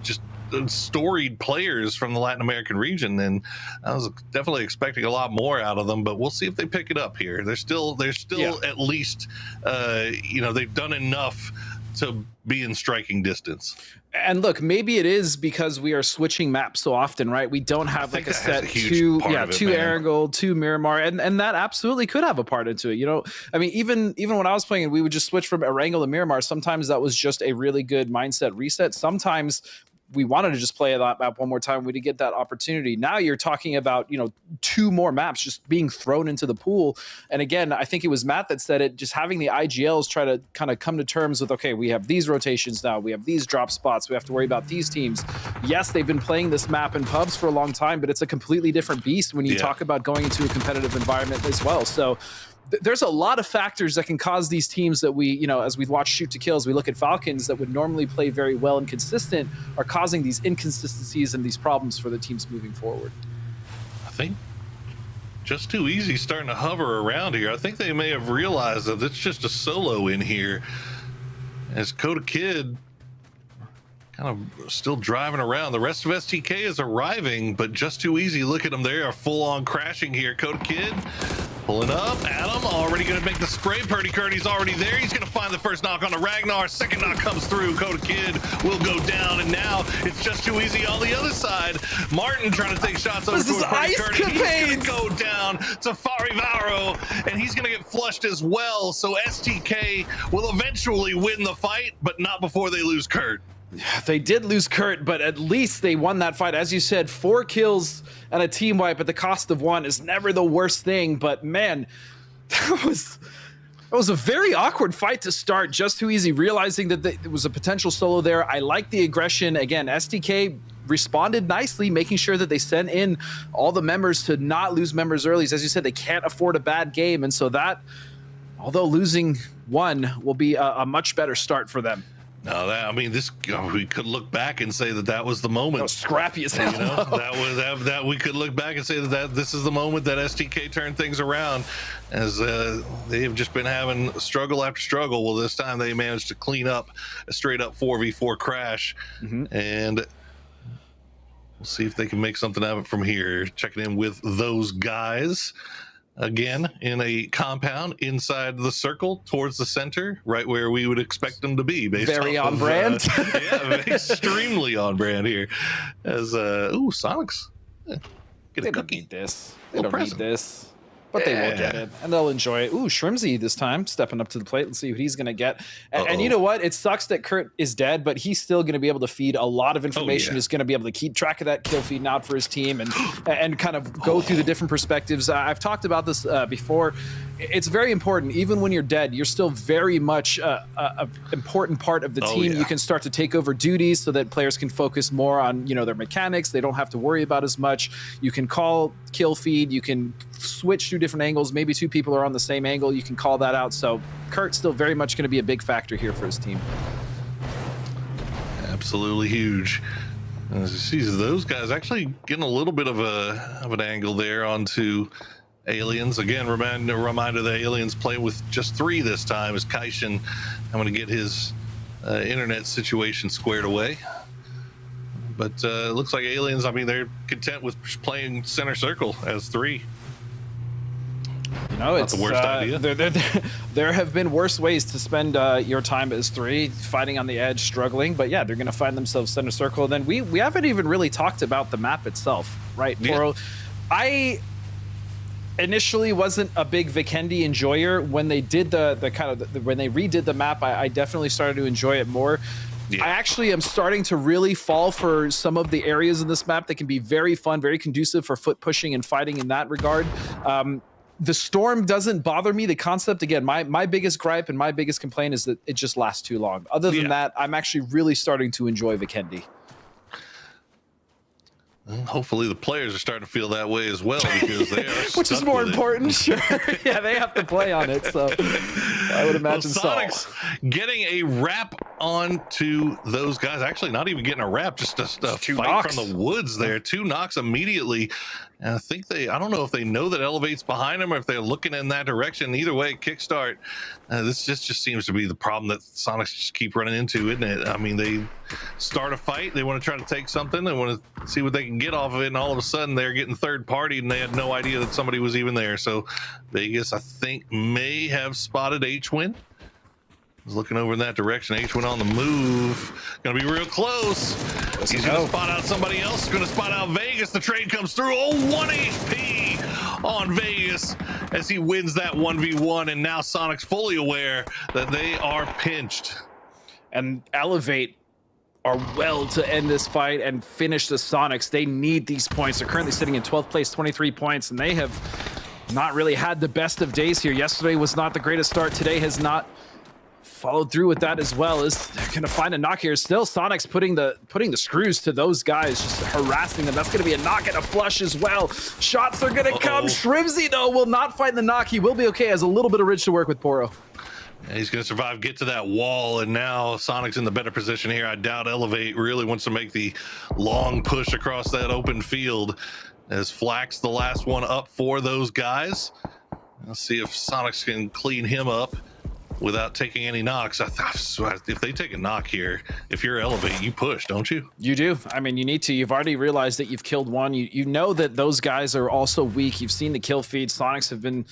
just storied players from the Latin American region, and I was definitely expecting a lot more out of them, but we'll see if they pick it up here. They're still at least they've done enough to be in striking distance. And look, maybe it is because we are switching maps so often, right? We don't have like a set two Erangel, 2 Miramar, and that absolutely could have a part into it. I mean, even when I was playing, we would just switch from Erangel to Miramar. Sometimes that was just a really good mindset reset. Sometimes we wanted to just play that map one more time. We didn't get that opportunity. Now you're talking about, 2 more maps just being thrown into the pool. And again, I think it was Matt that said it, just having the IGLs try to kind of come to terms with, okay, we have these rotations now. We have these drop spots. We have to worry about these teams. Yes, they've been playing this map in pubs for a long time, but it's a completely different beast when you talk about going into a competitive environment as well. So there's a lot of factors that can cause these teams that we, as we watch Shoot to Kills, we look at Falcons that would normally play very well and consistent, are causing these inconsistencies and these problems for the teams moving forward. I think Just Too Easy starting to hover around here. I think they may have realized that it's just a solo in here, as Coda Kid kind of still driving around. The rest of STK is arriving, but Just Too Easy, look at them. They are full on crashing here. Coda Kid pulling up. Adam already going to make the spray. Purdy Curdy's already there. He's going to find the first knock on the Ragnar. Second knock comes through. Coda Kid will go down, and now it's Just Too Easy on the other side. Martin trying to take shots over towards Purdy Curdy. He's going to go down to Farivaro, and he's going to get flushed as well. So STK will eventually win the fight, but not before they lose Kurt. They did lose Kurt, but at least they won that fight. As you said, 4 kills and a team wipe at the cost of 1 is never the worst thing. But man, that was a very awkward fight to start. Just Too Easy realizing that there was a potential solo there. I like the aggression. Again, STK responded nicely, making sure that they sent in all the members to not lose members early. As you said, they can't afford a bad game. And so that, although losing 1 will be a much better start for them. No, we could look back and say that was the moment. That was scrappy as hell. That we could look back and say that this is the moment that STK turned things around, as they've just been having struggle after struggle. Well, this time they managed to clean up a straight up 4v4 crash, and we'll see if they can make something of it from here. Checking in with those guys. Again, in a compound inside the circle towards the center, right where we would expect them to be. Very on brand. Extremely on brand here. As, Sonics. They don't need this. They don't need this. But they will get it, and they'll enjoy it. Ooh, Shrimsy this time, stepping up to the plate. Let's see what he's going to get. And you know what? It sucks that Kurt is dead, but he's still going to be able to feed a lot of information. He's going to be able to keep track of that kill feed out for his team and kind of go through the different perspectives. I've talked about this before. It's very important. Even when you're dead, you're still very much an important part of the team. You can start to take over duties so that players can focus more on their mechanics. They don't have to worry about as much. You can call kill feed. You can switch through different angles. Maybe 2 people are on the same angle. You can call that out. So Kurt's still very much going to be a big factor here for his team. Absolutely huge. As you see, those guys actually getting a little bit of an angle there onto Aliens. Again, reminder that Aliens play with just 3 this time, as Kaishin, I'm going to get his internet situation squared away. But it looks like Aliens, I mean, they're content with playing center circle as 3. You know, Not it's the worst idea. There have been worse ways to spend your time as 3, fighting on the edge, struggling. But yeah, they're going to find themselves center circle. And then we haven't even really talked about the map itself, right? Yeah. I initially wasn't a big Vikendi enjoyer. When they did when they redid the map, I definitely started to enjoy it more. Yeah. I actually am starting to really fall for some of the areas in this map that can be very fun, very conducive for foot pushing and fighting in that regard. The storm doesn't bother me. The concept, again, my biggest gripe and my biggest complaint is that it just lasts too long. Other than that, I'm actually really starting to enjoy Vikendi. Hopefully the players are starting to feel that way as well, because they are which is more important. Sure. Yeah, they have to play on it, so I would imagine Sonic's getting a wrap onto those guys. Actually, not even getting a wrap, just a fight knocks from the woods there. 2 knocks immediately. And I think I don't know if they know that Elevate's behind them or if they're looking in that direction. Either way, Kickstart, this just seems to be the problem that Sonics just keep running into, isn't it? I mean, they start a fight, they want to try to take something, they want to see what they can get off of it, and all of a sudden they're getting third party and they had no idea that somebody was even there. So Vegas, I think, may have spotted H-Win. Was looking over in that direction. H-Win on the move. Gonna be real close. He's gonna spot out somebody else. Gonna spot out Vegas. The trade comes through. Oh, 1 HP on Vegas as he wins that 1v1. And now Sonic's fully aware that they are pinched. And Elevate are well to end this fight and finish the Sonics. They need these points. They're currently sitting in 12th place, 23 points, and they have not really had the best of days here. Yesterday was not the greatest start. Today has not followed through with that as well. Is they're gonna find a knock here. Still Sonic's putting the screws to those guys, just harassing them. That's gonna be a knock and a flush as well. Shots are gonna come. Shrimsy though will not find the knock. He will be okay, has a little bit of ridge to work with Poro. Yeah, he's gonna survive, get to that wall, and now Sonic's in the better position here. I doubt Elevate really wants to make the long push across that open field, as Flax the last one up for those guys. Let's see if Sonics can clean him up without taking any knocks. If they take a knock here, if you're Elevate, you push, don't you? You do. I mean, you need to. You've already realized that you've killed one. You know that those guys are also weak. You've seen the kill feed. Sonics have been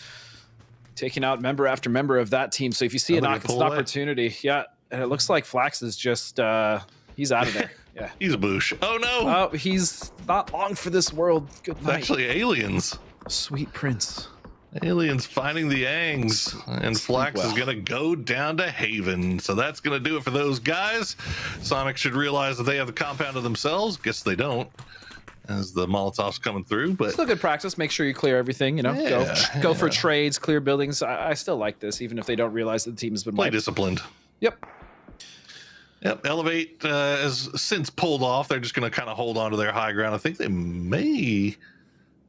taking out member after member of that team. So if you see a knock, it's an opportunity. Yeah, and it looks like Flax is just, he's out of there. Yeah. He's a boosh. Oh, no. Oh, he's not long for this world. Good night. Actually, Aliens. Sweet Prince. Aliens finding the Angs, and Flax is going to go down to Haven. So that's going to do it for those guys. Sonic should realize that they have the compound to themselves. Guess they don't, as the Molotov's coming through. But still good practice. Make sure you clear everything. You know, go for trades, clear buildings. I still like this, even if they don't realize that the team has been play disciplined. Yep. Yep. Elevate has since pulled off. They're just going to kind of hold on to their high ground. I think they may.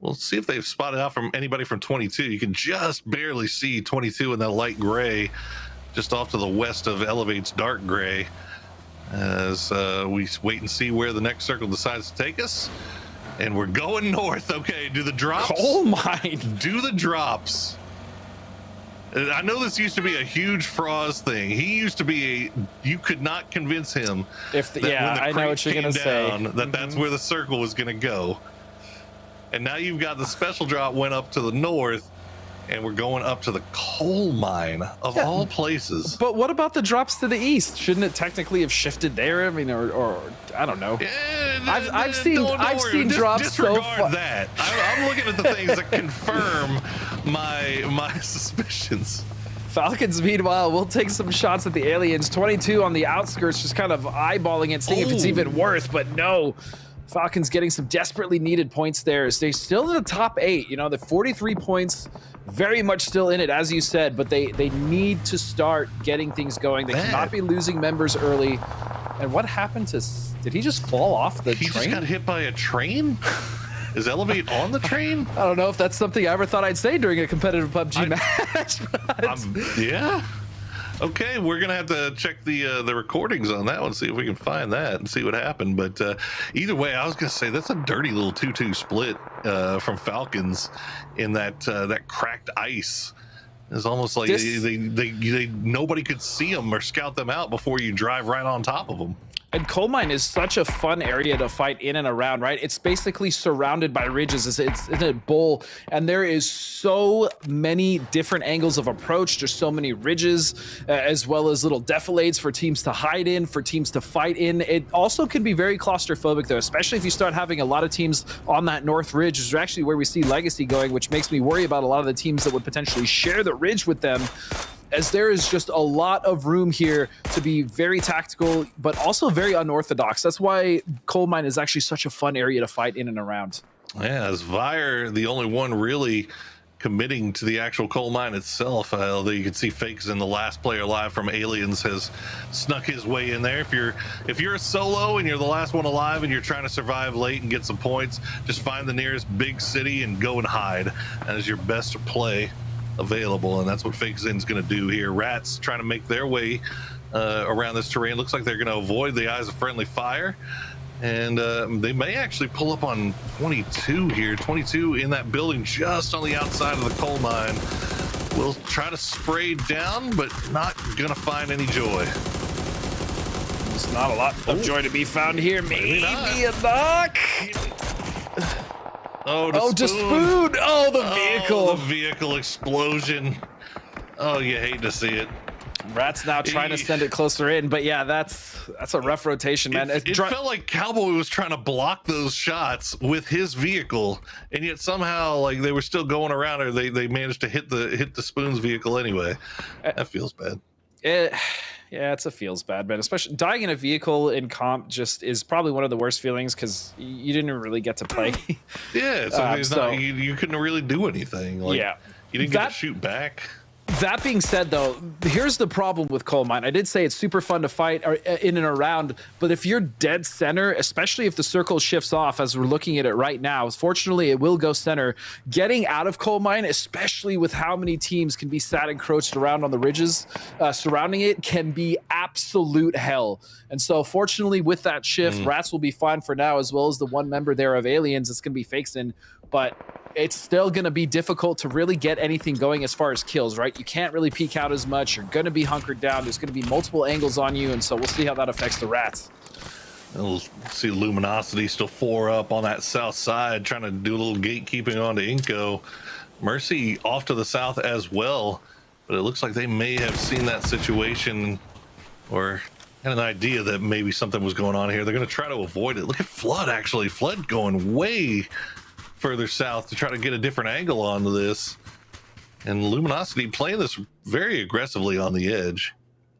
We'll see if they've spotted out from anybody from 22. You can just barely see 22 in that light gray, just off to the west of Elevate's dark gray, as we wait and see where the next circle decides to take us. And we're going north. Okay, do the drops. Oh my. Do the drops. I know this used to be a huge Froz thing. He used to be you could not convince him if the, I know what you're going to say. That's where the circle was going to go. And now you've got the special drop went up to the north, and we're going up to the coal mine of all places. But what about the drops to the east? Shouldn't it technically have shifted there? I mean, or I don't know. I've seen drops so far. That I'm looking at the things that confirm my suspicions. Falcons, meanwhile, will take some shots at the Aliens. 22 on the outskirts, just kind of eyeballing it, seeing if it's even worth, but no. Falcons getting some desperately needed points there. They're still in the top 8. You know, the 43 points, very much still in it, as you said, but they need to start getting things going. They cannot be losing members early. And what happened to... Did he just fall off the train? He just got hit by a train? Is Elevate on the train? I don't know if that's something I ever thought I'd say during a competitive PUBG match. But... yeah. Okay, we're gonna have to check the recordings on that one, see if we can find that and see what happened. But either way, I was gonna say that's a dirty little 2-2 split from Falcons in that cracked ice. It's almost like they nobody could see them or scout them out before you drive right on top of them. And Coal Mine is such a fun area to fight in and around, right? It's basically surrounded by ridges. It's in a bowl, and there is so many different angles of approach. There's so many ridges, as well as little defilades for teams to hide in, for teams to fight in. It also can be very claustrophobic, though, especially if you start having a lot of teams on that north ridge, which is actually where we see Legacy going, which makes me worry about a lot of the teams that would potentially share the ridge with them, as there is just a lot of room here to be very tactical, but also very unorthodox. That's why Coal Mine is actually such a fun area to fight in and around. Yeah, as Vire, the only one really committing to the actual coal mine itself. Although you can see Fakes in the last player alive from Aliens has snuck his way in there. If you're a solo and you're the last one alive and you're trying to survive late and get some points, just find the nearest big city and go and hide. That is your best play available, and that's what Fake Zin's going to do here. Rats trying to make their way around this terrain. Looks like they're going to avoid the eyes of friendly fire, and they may actually pull up on 22 here. 22 in that building just on the outside of the coal mine. Will try to spray down, but not going to find any joy. There's not a lot of joy to be found here. Maybe a knock. Oh, Spoon. Oh, the vehicle. Oh, the vehicle explosion. Oh, you hate to see it. Rat's now trying to send it closer in, but yeah, that's a rough rotation, man. It felt like Cowboy was trying to block those shots with his vehicle, and yet somehow, like, they were still going around, or they managed to hit the Spoon's vehicle anyway. That feels bad. Yeah, it's a feels bad, man. Especially dying in a vehicle in comp just is probably one of the worst feelings because you didn't really get to play. Yeah, you couldn't really do anything. Like, yeah, you didn't get to shoot back. That being said, though, here's the problem with Coal Mine. I did say it's super fun to fight in and around, but if you're dead center, especially if the circle shifts off, as we're looking at it right now, fortunately, it will go center. Getting out of Coal Mine, especially with how many teams can be sat encroached around on the ridges surrounding it, can be absolute hell. And so, fortunately, with that shift, Rats will be fine for now, as well as the one member there of Aliens. It's going to be Fakes in, but it's still going to be difficult to really get anything going as far as kills, right? You can't really peek out as much. You're going to be hunkered down. There's going to be multiple angles on you, and so we'll see how that affects the Rats. We'll see Luminosity still 4 up on that south side, trying to do a little gatekeeping onto Inko. Mercy off to the south as well, but it looks like they may have seen that situation or had an idea that maybe something was going on here. They're going to try to avoid it. Look at Flood, actually. Flood going way further south to try to get a different angle onto this, and Luminosity playing this very aggressively on the edge.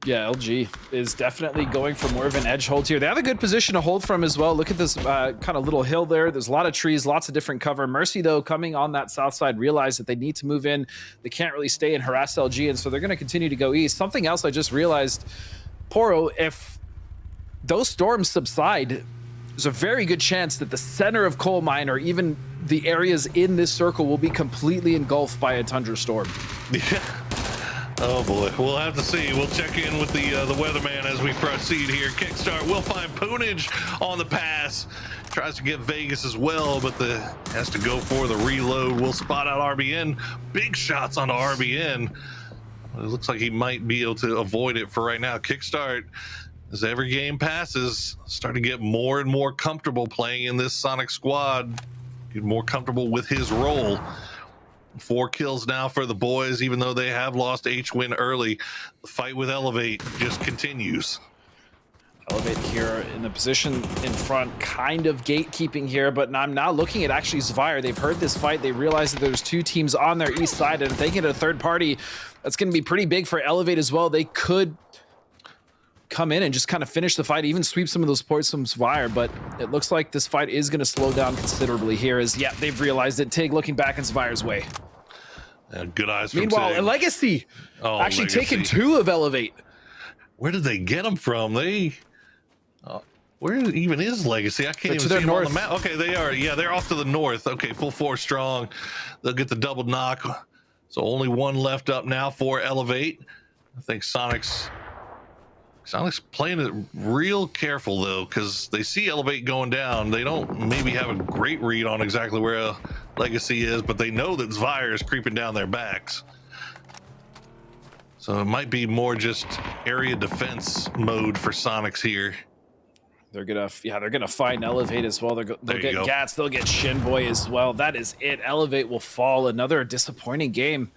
Yeah, LG is definitely going for more of an edge hold here. They have a good position to hold from as well. Look at this kind of little hill there. There's a lot of trees, lots of different cover. Mercy, though, coming on that south side, realize that they need to move in. They can't really stay and harass LG, and so they're going to continue to go east. Something else I just realized, Poro, if those storms subside, there's a very good chance that the center of Coal Mine, or even the areas in this circle, will be completely engulfed by a tundra storm. Yeah. Oh boy, we'll have to see. We'll check in with the weatherman as we proceed here. Kickstart will find Poonage on the pass. Tries to get Vegas as well, but has to go for the reload. We'll spot out RBN. Big shots onto RBN. It looks like he might be able to avoid it for right now. Kickstart, as every game passes, starting to get more and more comfortable playing in this Sonic squad. Get more comfortable with his role. 4 kills now for the boys, even though they have lost H-Win early. The fight with Elevate just continues. Elevate here in the position in front, kind of gatekeeping here, but I'm now looking at actually Zvire. They've heard this fight. They realize that there's 2 teams on their east side, and if they get a third party, that's going to be pretty big for Elevate as well. They could come in and just kind of finish the fight, even sweep some of those points from Zvire, but it looks like this fight is going to slow down considerably here as, yeah, they've realized it. Tig looking back in Zvire's way. Good eyes from Meanwhile, Tig. Legacy actually Legacy. taking 2 of Elevate. Where did they get them from? Where even is Legacy? I can't even see them on the map. Okay, they are. Yeah, they're off to the north. Okay, full 4 strong. They'll get the double knock. So only 1 left up now for Elevate. I think Sonic's playing it real careful, though, because they see Elevate going down. They don't maybe have a great read on exactly where Legacy is, but they know that Zvire is creeping down their backs. So it might be more just area defense mode for Sonics here. They're gonna find Elevate as well. They'll get Gats, they'll get Shinboy as well. That is it. Elevate will fall. Another disappointing game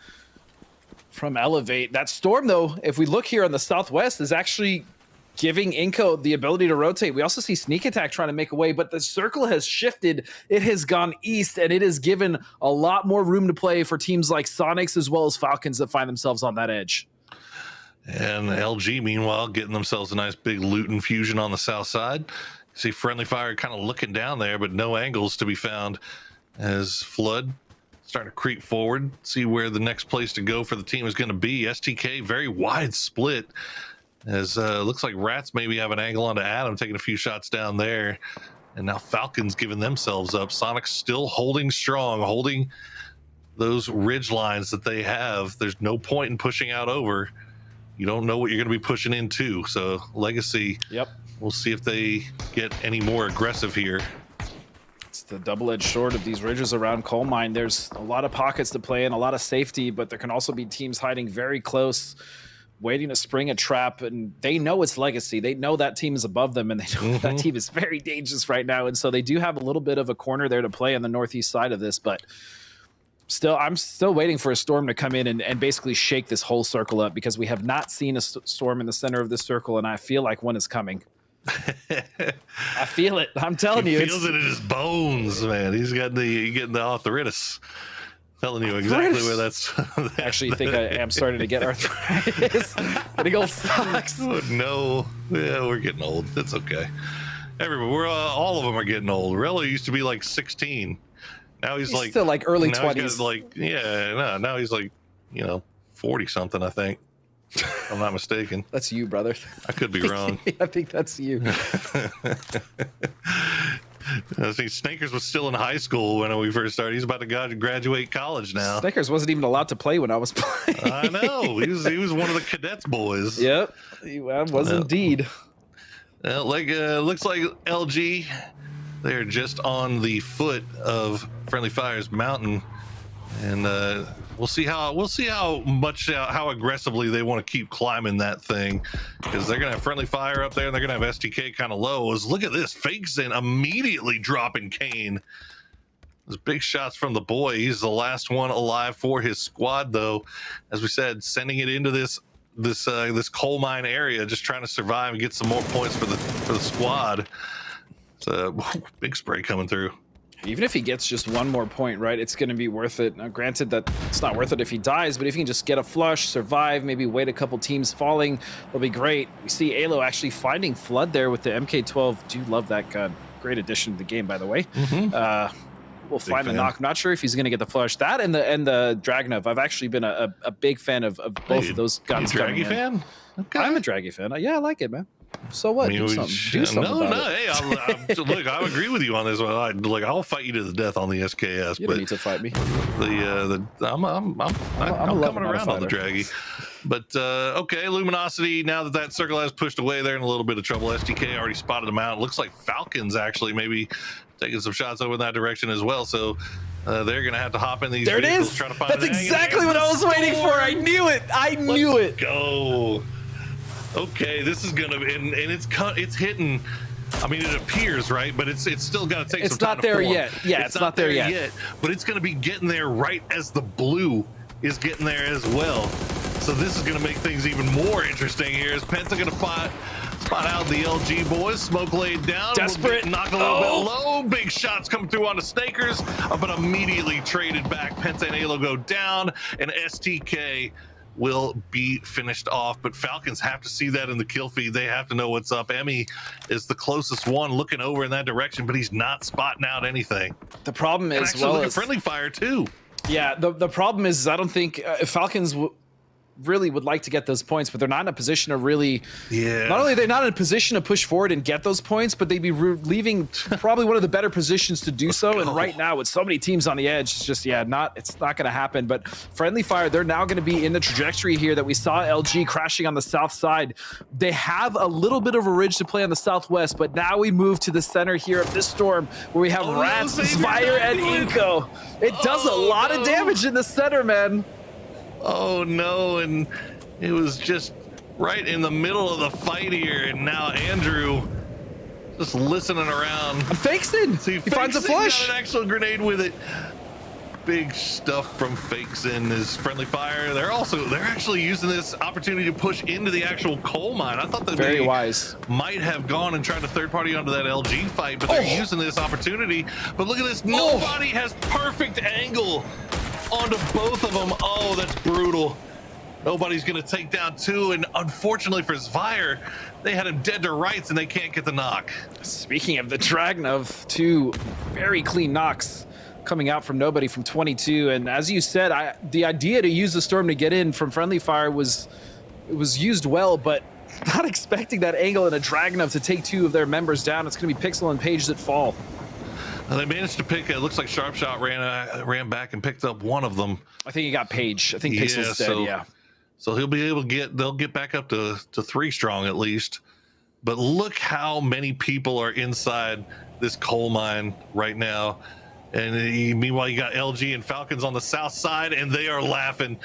from Elevate. That Storm, though, if we look here on the Southwest, is actually giving Inco the ability to rotate. We also see Sneak Attack trying to make a way, but the circle has shifted. It has gone east, and it has given a lot more room to play for teams like Sonics as well as Falcons that find themselves on that edge. And LG, meanwhile, getting themselves a nice big loot infusion on the south side. See Friendly Fire kind of looking down there, but no angles to be found as Flood starting to creep forward, see where the next place to go for the team is going to be. STK, very wide split, as looks like Rats maybe have an angle onto Adam, taking a few shots down there. And now Falcons giving themselves up. Sonic's still holding strong, holding those ridge lines that they have. There's no point in pushing out over. You don't know what you're going to be pushing into. So Legacy, we'll see if they get any more aggressive here. It's the double-edged sword of these ridges around Coal Mine. There's a lot of pockets to play in, a lot of safety, but there can also be teams hiding very close, waiting to spring a trap. And they know it's Legacy. They know that team is above them, and they know that team is very dangerous right now. And so they do have a little bit of a corner there to play on the northeast side of this, but I'm still waiting for a Storm to come in and basically shake this whole circle up, because we have not seen a Storm in the center of this circle, and I feel like one is coming. I feel it. I'm telling you. He feels it in his bones, man. He's getting the arthritis. Telling you exactly where that's. I actually think I am starting to get arthritis. Getting old socks. Oh, no. Yeah, we're getting old. It's okay. Everybody, all of them are getting old. Rello used to be like 16. Now he's like still like early 20s. Now he's like, 40 something, I think. If I'm not mistaken. That's you, brother. I could be wrong. I think that's you. I think Snakers was still in high school when we first started. He's about to graduate college now. Snakers wasn't even allowed to play when I was playing. I know. He was one of the cadets boys. Yep. He was indeed. Looks like LG, they're just on the foot of Friendly Fire's mountain, and we'll see how aggressively they want to keep climbing that thing, because they're gonna have Friendly Fire up there and they're gonna have STK kind of low. Look at this, Fakes in immediately dropping Kane. Those big shots from the boy. He's the last one alive for his squad, though. As we said, sending it into this coal mine area, just trying to survive and get some more points for the squad. It's a big spray coming through. Even if he gets just one more point, right, it's going to be worth it. Now, granted that it's not worth it if he dies, but if he can just get a flush, survive, maybe wait a couple teams falling, it'll be great. We see Alo actually finding Flood there with the MK12. Do love that gun. Great addition to the game, by the way. We'll find the knock. I'm not sure if he's going to get the flush. That and the Dragunov. I've actually been a big fan of both of those guns. You a Draggy fan? Okay. I'm a Draggy fan. Yeah, I like it, man. So what? Do something about it. Hey, look, I agree with you on this one. I'll fight you to the death on the SKS. You don't need to fight me. I'm coming around on the Draggy. But okay, Luminosity. Now that circle has pushed away, they're in a little bit of trouble. STK already spotted them out. It looks like Falcons actually maybe taking some shots over in that direction as well. So they're gonna have to hop in these vehicles, try to find. That's exactly what I was waiting for. I knew it. Let's go. Okay, this is gonna and it's hitting. I mean, it appears right, but it's still got to take some time to form. Yeah, it's not there yet. But it's going to be getting there right as the blue is getting there as well. So this is going to make things even more interesting here. Is Penta going to spot out the LG boys? Smoke laid down. Desperate. Knock a little bit low. Big shots coming through onto Snakers, but immediately traded back. Penta and Alo go down, and STK will be finished off. But Falcons have to see that in the kill feed. They have to know what's up. Emmy is the closest one looking over in that direction, but he's not spotting out anything. The problem is, Friendly Fire too. Yeah, the problem is I don't think Falcons really would like to get those points, but they're not in a position to really. Yeah. Not only are they not in a position to push forward and get those points, but they'd be leaving probably one of the better positions to do so. And right now, with so many teams on the edge, it's just it's not going to happen. But Friendly Fire, they're now going to be in the trajectory here that we saw LG crashing on the south side. They have a little bit of a ridge to play on the southwest, but now we move to the center here of this storm where we have Rats, Spire, and Inco. It does a lot of damage in the center, man. Oh no, and it was just right in the middle of the fight here, and now Andrew just listening around. Fakeston. See, He finds a Fakeston flush. got an actual grenade with it. Big stuff from Fakeston is friendly fire. They're actually using this opportunity to push into the actual coal mine. I thought that Very they wise. might have gone and tried to third party onto that LG fight, but they're using this opportunity. But look at this, nobody has perfect angle onto both of them. Oh, that's brutal. Nobody's gonna take down two, and unfortunately for Zvire, they had him dead to rights and they can't get the knock. Speaking of the Dragnov, two very clean knocks coming out from nobody from 22. And as you said, the idea to use the Storm to get in from friendly fire was used well, but not expecting that angle and a Dragnov to take two of their members down. It's going to be Pixel and Page that fall. They managed to pick. It looks like Sharpshot ran back and picked up one of them. I think he got Page. I think Pixel's dead. Yeah. So he'll be able to they'll get back up to 3 strong at least. But look how many people are inside this coal mine right now. And meanwhile, you got LG and Falcons on the south side, and they are laughing.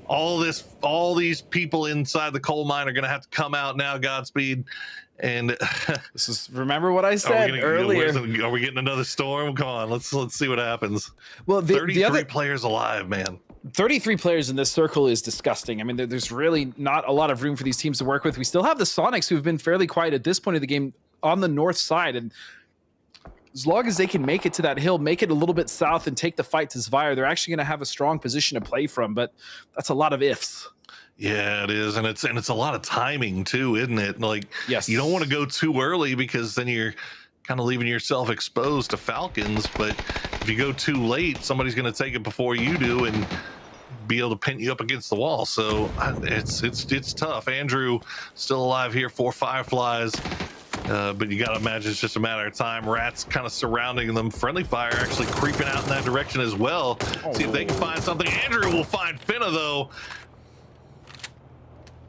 All these people inside the coal mine are going to have to come out now. Godspeed. And this is, remember what I said earlier. Are we getting another storm? Come on, let's see what happens. Well, 33 players alive, man. 33 players in this circle is disgusting. I mean, there's really not a lot of room for these teams to work with. We still have the Sonics, who've been fairly quiet at this point of the game on the north side, and as long as they can make it to that hill, make it a little bit south, and take the fight to Zvire, they're actually going to have a strong position to play from. But that's a lot of ifs. Yeah, it is, and it's a lot of timing too, isn't it? Like, yes, you don't want to go too early because then you're kind of leaving yourself exposed to Falcons. But if you go too late, somebody's going to take it before you do and be able to pin you up against the wall. So it's tough. Andrew still alive here, 4 Fireflies. But you got to imagine it's just a matter of time. Rats kind of surrounding them. Friendly fire actually creeping out in that direction as well. See if they can find something. Andrew will find Finna, though.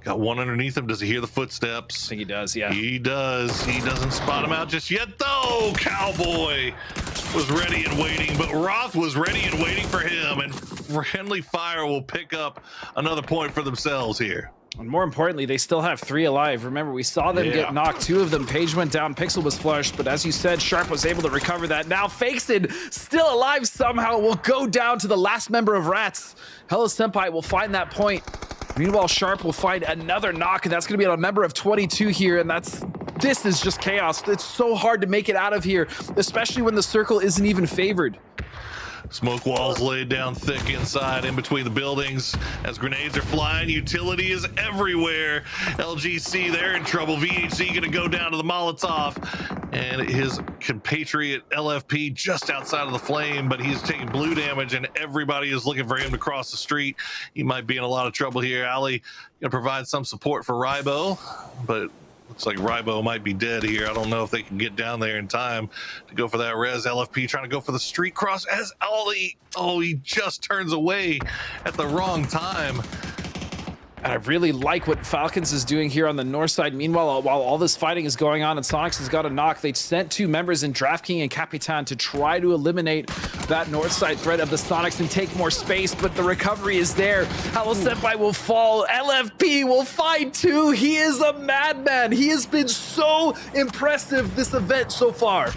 Got one underneath him. Does he hear the footsteps? I think he does, yeah. He does. He doesn't spot him out just yet, though. Cowboy was ready and waiting, but Roth was ready and waiting for him. And friendly fire will pick up another point for themselves here. And more importantly, they still have 3 alive. Remember, we saw them get knocked. 2 of them. Page went down. Pixel was flushed. But as you said, Sharp was able to recover that. Now Fakeston, still alive somehow, will go down to the last member of Rats. Hello Senpai will find that point. Meanwhile, Sharp will find another knock, and that's going to be on a member of 22 here. And this is just chaos. It's so hard to make it out of here, especially when the circle isn't even favored. Smoke walls laid down thick inside in between the buildings as grenades are flying. Utility is everywhere. LGC, they're in trouble. VHC gonna go down to the Molotov, and his compatriot LFP just outside of the flame, but he's taking blue damage and everybody is looking for him to cross the street. He might be in a lot of trouble here. Ali gonna provide some support for Rybo, but looks like Rybo might be dead here. I don't know if they can get down there in time to go for that res. LFP trying to go for the street cross as Ollie. Oh, he just turns away at the wrong time. And I really like what Falcons is doing here on the north side. Meanwhile, while all this fighting is going on and Sonics has got a knock, they sent 2 members in Draft King and Capitan to try to eliminate that north side threat of the Sonics and take more space, but the recovery is there. Hello Senpai will fall. LFP will find 2. He is a madman. He has been so impressive this event so far.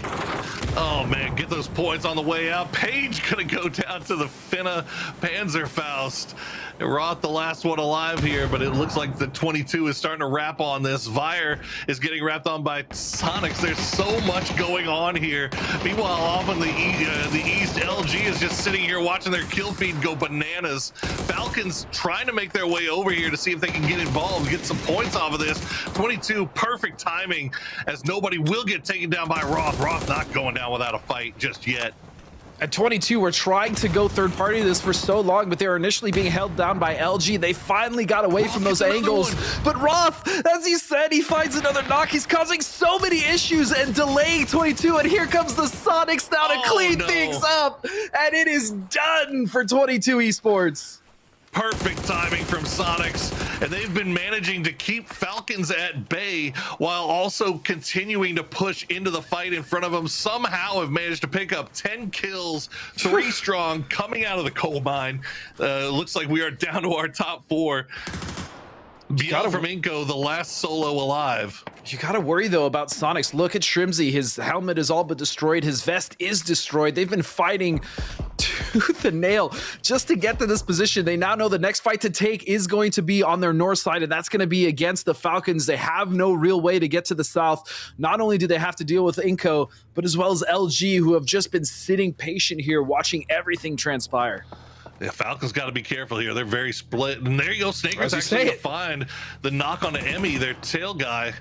Oh man, get those points on the way out. Page gonna go down to the Finna Panzerfaust. Roth, the last one alive here, but it looks like the 22 is starting to wrap on this. Vire is getting wrapped on by Sonics. There's so much going on here. Meanwhile, off on the east, LG is just sitting here watching their kill feed go bananas. Falcons trying to make their way over here to see if they can get involved, get some points off of this. 22, perfect timing, as nobody will get taken down by Roth. Roth not going down without a fight just yet. At 22, we're trying to go third party this for so long, but they were initially being held down by LG. They finally got away from those angles. But Roth, as he said, he finds another knock. He's causing so many issues and delaying 22. And here comes the Sonics now to clean things up. And it is done for 22 Esports. Perfect timing from Sonics, and they've been managing to keep Falcons at bay while also continuing to push into the fight in front of them. Somehow have managed to pick up 10 kills, 3 strong, coming out of the coal mine. Looks like we are down to our top 4. Biel from Inco, the last solo alive. You gotta worry though about Sonics. Look at Shrimzy. His helmet is all but destroyed. His vest is destroyed. They've been fighting tooth and nail just to get to this position. They now know the next fight to take is going to be on their north side, and that's going to be against the Falcons. They have no real way to get to the south. Not only do they have to deal with Inco, but as well as LG, who have just been sitting patient here, watching everything transpire. Yeah, Falcons got to be careful here. They're very split. And there you go. Snaker's actually going to find the knock on the Emmy, their tail guy.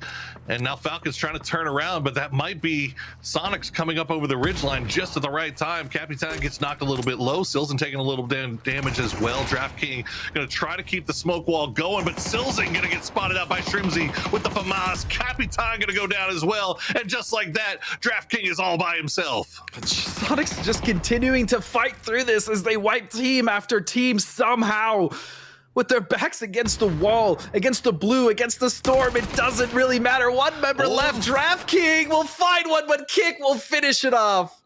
And now Falcons trying to turn around, but that might be Sonics coming up over the ridgeline just at the right time. Capitan gets knocked a little bit low. Silzen taking a little damage as well. DraftKings going to try to keep the smoke wall going, but Silzen going to get spotted out by Shrimzy with the FAMAS. Capitan going to go down as well. And just like that, DraftKings is all by himself. Sonics just continuing to fight through this as they wipe team after team somehow. With their backs against the wall, against the blue, against the storm, it doesn't really matter. One member left. DraftKings will find one, but Kick will finish it off.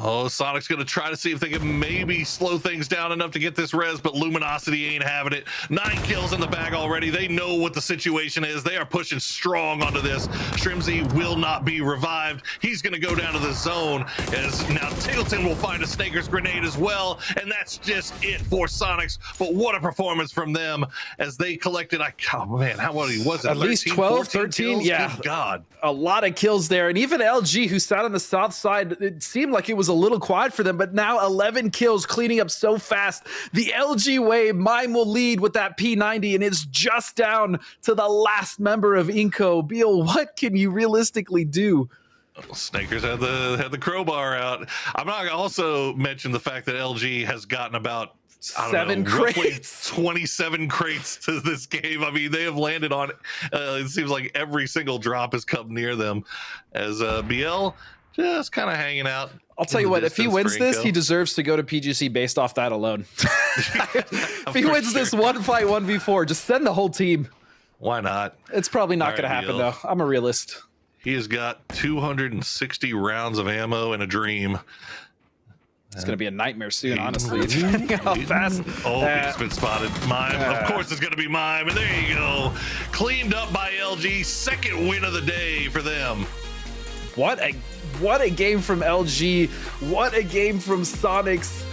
Oh, Sonic's going to try to see if they can maybe slow things down enough to get this res, but Luminosity ain't having it. 9 kills in the bag already. They know what the situation is. They are pushing strong onto this. Shrimzy will not be revived. He's going to go down to the zone as now Tingleton will find a Snaker's grenade as well, and that's just it for Sonics. But what a performance from them as they collected, oh man, how many was it? At least 12, 13, kills? yeah. Good God. A lot of kills there. And even LG, who sat on the south side, it seemed like it was a little quiet for them, but now 11 kills, cleaning up so fast. The LG way, Mime will lead with that P90, and it's just down to the last member of Inco. Beal, what can you realistically do? Snakers had the crowbar out. I'm not gonna also mention the fact that LG has gotten about 7 crates, 27 crates to this game. I mean, they have landed on it seems like every single drop has come near them as BL just kind of hanging out. I'll tell you what, if he wins this, he deserves to go to PGC based off that alone. If he wins this one fight 1v4, just send the whole team. Why not? It's probably not going to happen though. I'm a realist. He has got 260 rounds of ammo in a dream. It's going to be a nightmare soon, honestly. Depending how fast. Oh, he's been spotted. Mime. Of course, it's going to be Mime. And there you go. Cleaned up by LG. Second win of the day for them. What a game from LG. What a game from Sonics.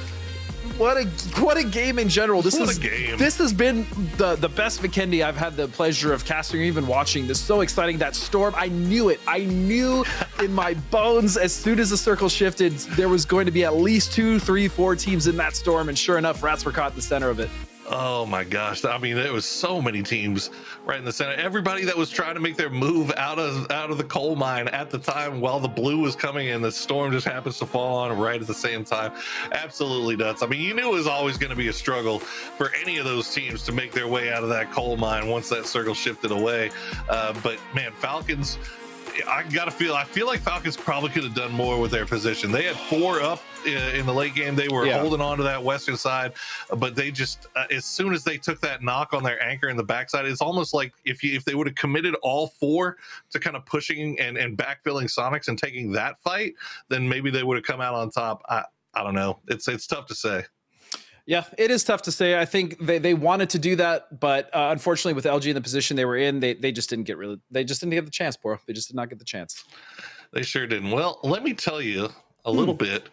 What a game in general. This has been the best Vikendi I've had the pleasure of casting or even watching. This is so exciting. That storm, I knew it. I knew in my bones as soon as the circle shifted, there was going to be at least 2, 3, 4 teams in that storm. And sure enough, Rats were caught in the center of it. Oh my gosh. I mean, there was so many teams right in the center. Everybody that was trying to make their move out of the coal mine at the time while the blue was coming in, the storm just happens to fall on right at the same time. Absolutely nuts. I mean, you knew it was always going to be a struggle for any of those teams to make their way out of that coal mine once that circle shifted away. But man, Falcons, I feel like Falcons probably could have done more with their position. They had 4 up in the late game. They were holding on to that western side, but they just as soon as they took that knock on their anchor in the backside, it's almost like if they would have committed all 4 to kind of pushing and backfilling Sonics and taking that fight, then maybe they would have come out on top. I don't know. It's tough to say. Yeah, it is tough to say. I think they wanted to do that, but unfortunately, with LG in the position they were in, they just didn't get the chance, bro. They just did not get the chance. They sure didn't. Well, let me tell you a little bit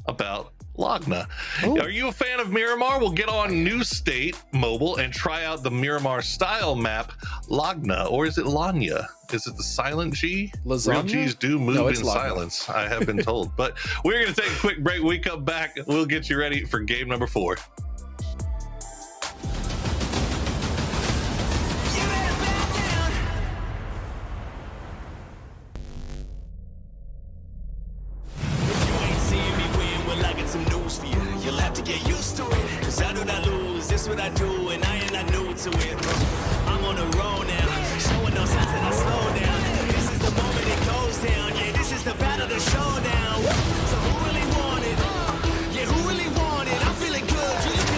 about Lagna. Are you a fan of Miramar? We'll get on New State Mobile and try out the Miramar style map, Lagna, or is it Lanya? Is it the silent G? Real G's do move in silence, I have been told. But we're going to take a quick break. We come back. We'll get you ready for game number 4. What I do, and I am not new to it. I'm on a roll now, showing no signs that I slow down. This is the moment it goes down. Yeah, this is the battle, the showdown. So who really want it? Yeah, who really want it? I'm feeling good.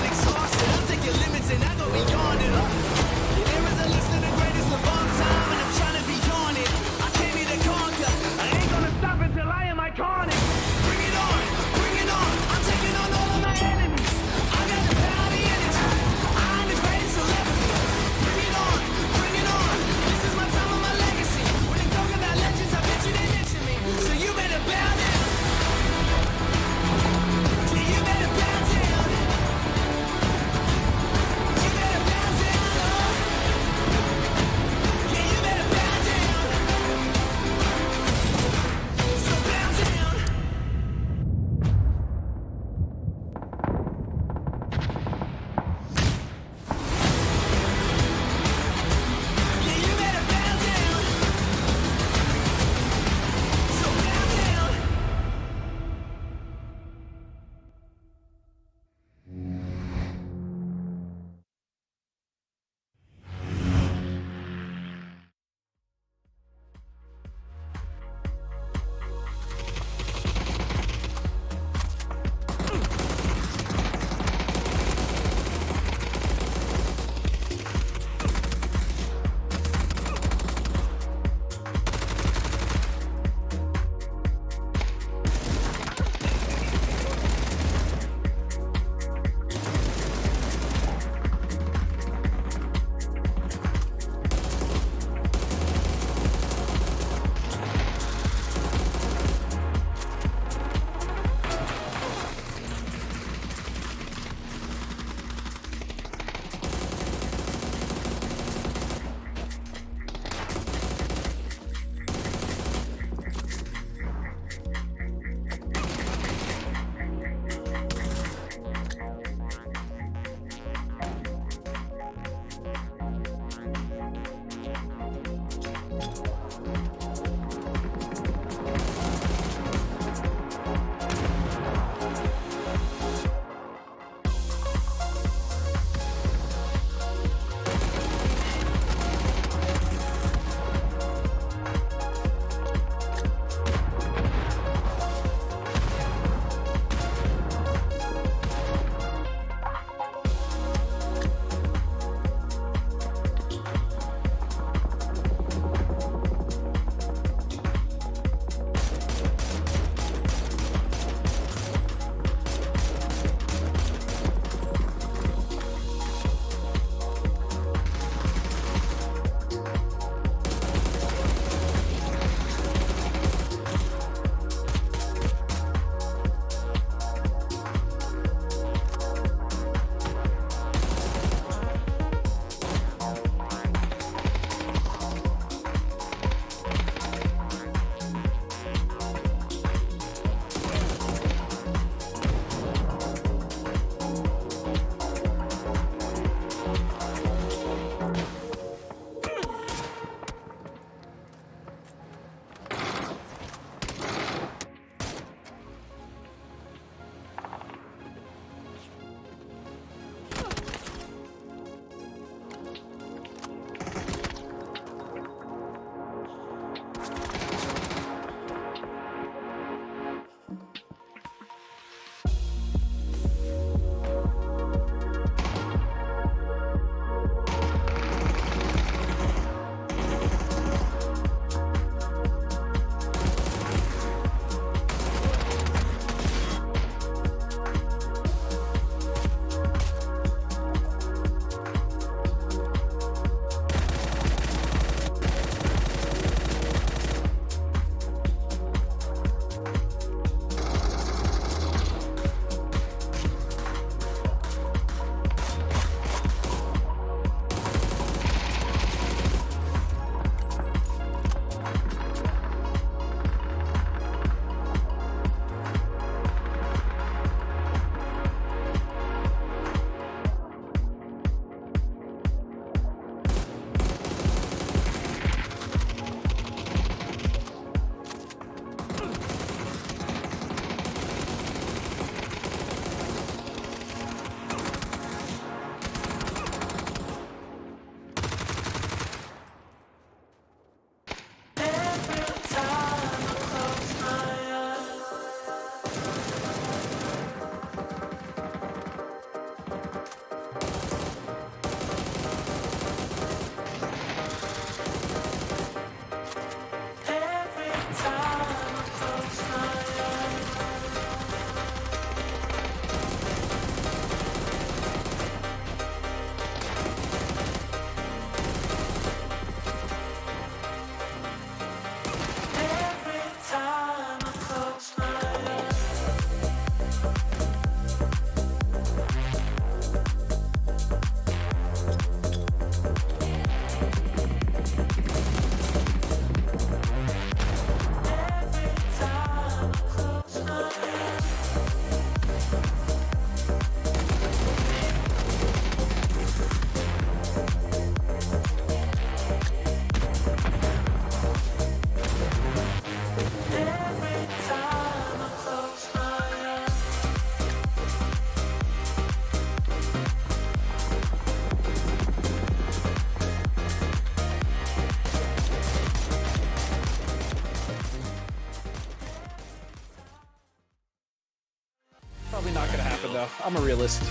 though. I'm a realist.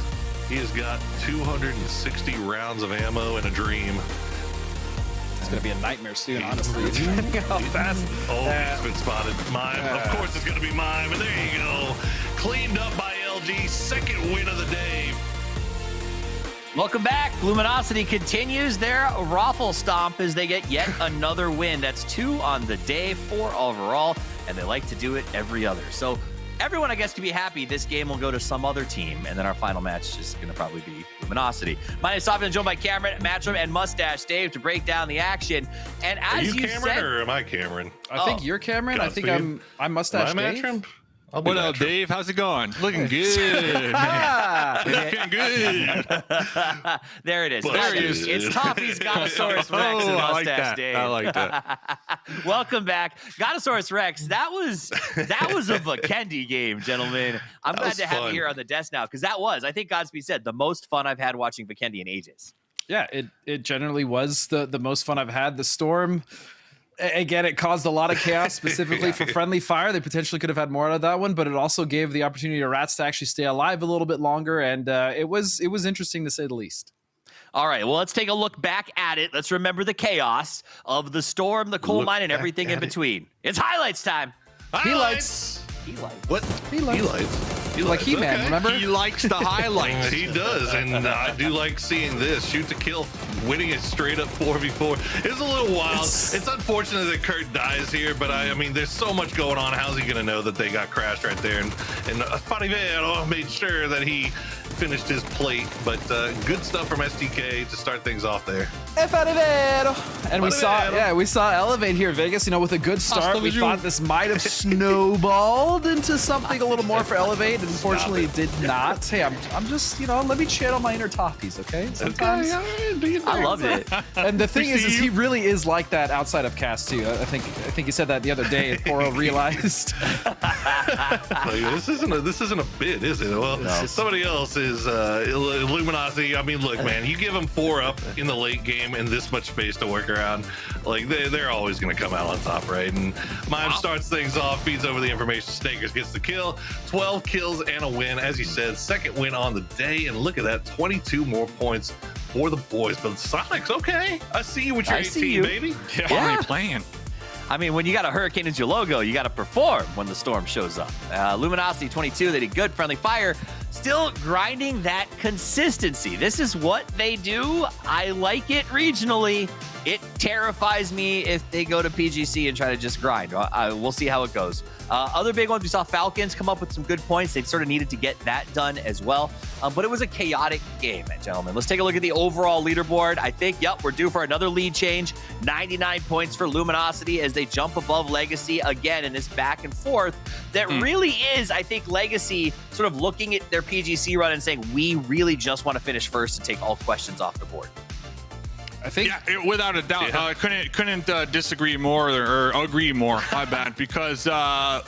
He has got 260 rounds of ammo and a dream. It's going to be a nightmare soon, honestly. How fast. He's been spotted. Mime. Of course it's going to be Mime. And there you go. Cleaned up by LG. Second win of the day. Welcome back. Luminosity continues their raffle stomp as they get yet another win. That's 2 on the day, 4 overall, and they like to do it every other. So everyone, I guess, can be happy. This game will go to some other team, and then our final match is going to probably be Luminosity. My name is Safi, joined by Cameron, Matchroom, and Mustache Dave to break down the action. And as Are you Cameron said, or am I Cameron? I think you're Cameron. I think I'm Mustache Dave. Matchroom? What up, Dave? How's it going? Looking good, man. Looking good. There it is. There There he it is. is. It's Toffee's Gotosaurus Rex and I like Mustache that. Dave. I like that. Welcome back. Gotosaurus Rex, that was a Vikendi game, gentlemen. I'm glad was to have fun. you here on the desk now, because that was, I think Godspeed said, the most fun I've had watching Vikendi in ages. Yeah, it generally was the most fun I've had. The Storm, again, it caused a lot of chaos, specifically for Friendly Fire. They potentially could have had more out of that one, but it also gave the opportunity to Rats to actually stay alive a little bit longer, and it was interesting to say the least. All right, well, let's take a look back at it. Let's remember the chaos of the Storm, the coal mine, and everything in between. It's highlights time. Highlights. What? Highlights. He Like He-Man, okay. remember? He likes the highlights. He does, and I do like seeing this. Shoot to kill, winning it straight up 4v4. It's a little wild. It's unfortunate that Kurt dies here, but I mean, there's so much going on. How's he going to know that they got crashed right there? And Farivero made sure that he finished his plate, but good stuff from STK to start things off there. And we saw Elevate here in Vegas, with a good start. We thought this might have snowballed into something a little more for Elevate, and unfortunately it did not. Hey, I'm just, let me channel my inner Toffees, okay? Sometimes. I loved it. And the thing is he really is like that outside of cast too. I think he said that the other day, and Poro realized. This isn't a bid, is it? Well, somebody else is Luminosity. I mean, look, man, you give them 4 up in the late game and this much space to work around, like they're always going to come out on top, right? And Mime starts things off, feeds over the information. Snakers gets the kill, 12 kills and a win, as you said, second win on the day, and look at that, 22 more points for the boys. But Sonics, okay, I see you with your 18, baby. Yeah. Playing. I mean, when you got a hurricane as your logo, you got to perform when the storm shows up. Luminosity 22, they did good. Friendly Fire, still grinding that consistency. This is what they do. I like it regionally. It terrifies me if they go to PGC and try to just grind. We'll see how it goes. Other big ones, we saw Falcons come up with some good points. They sort of needed to get that done as well. But it was a chaotic game, gentlemen. Let's take a look at the overall leaderboard. I think, we're due for another lead change. 99 points for Luminosity as they jump above Legacy again in this back and forth. That really is, I think, Legacy sort of looking at their PGC run and saying, we really just want to finish first and take all questions off the board. I think, without a doubt, couldn't disagree more or agree more. My bad, because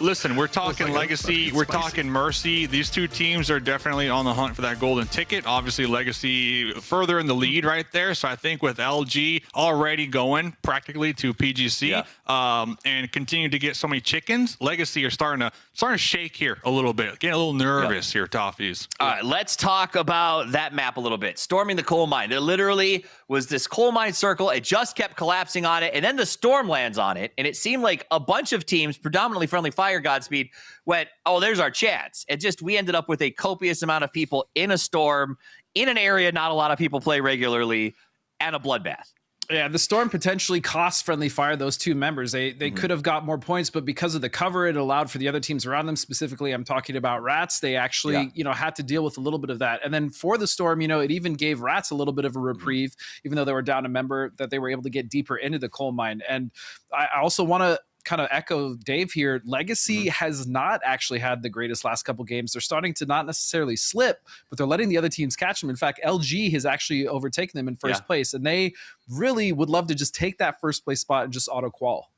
listen, we're talking Legacy, we're talking Mercy. These two teams are definitely on the hunt for that golden ticket. Obviously, Legacy further in the lead right there. So I think with LG already going practically to PGC and continue to get so many chickens, Legacy are starting to shake here a little bit, getting a little nervous here, Toffees. All right, let's talk about that map a little bit. Storming the coal mine. There literally was this coal mine circle. It just kept collapsing on it, and then the storm lands on it, and it seemed like a bunch of teams, predominantly Friendly Fire, Godspeed, went, oh, there's our chance. And just we ended up with a copious amount of people in a storm, in an area not a lot of people play regularly, and a bloodbath. Yeah, the storm potentially cost Friendly Fire those 2 members. They could have got more points, but because of the cover, it allowed for the other teams around them. Specifically, I'm talking about Rats. They actually, had to deal with a little bit of that. And then for the storm, it even gave Rats a little bit of a reprieve, even though they were down a member, that they were able to get deeper into the coal mine. And I also want to kind of echo Dave here. Legacy has not actually had the greatest last couple games. They're starting to not necessarily slip, but they're letting the other teams catch them. In fact, LG has actually overtaken them in first place, and they really would love to just take that first place spot and just auto qual.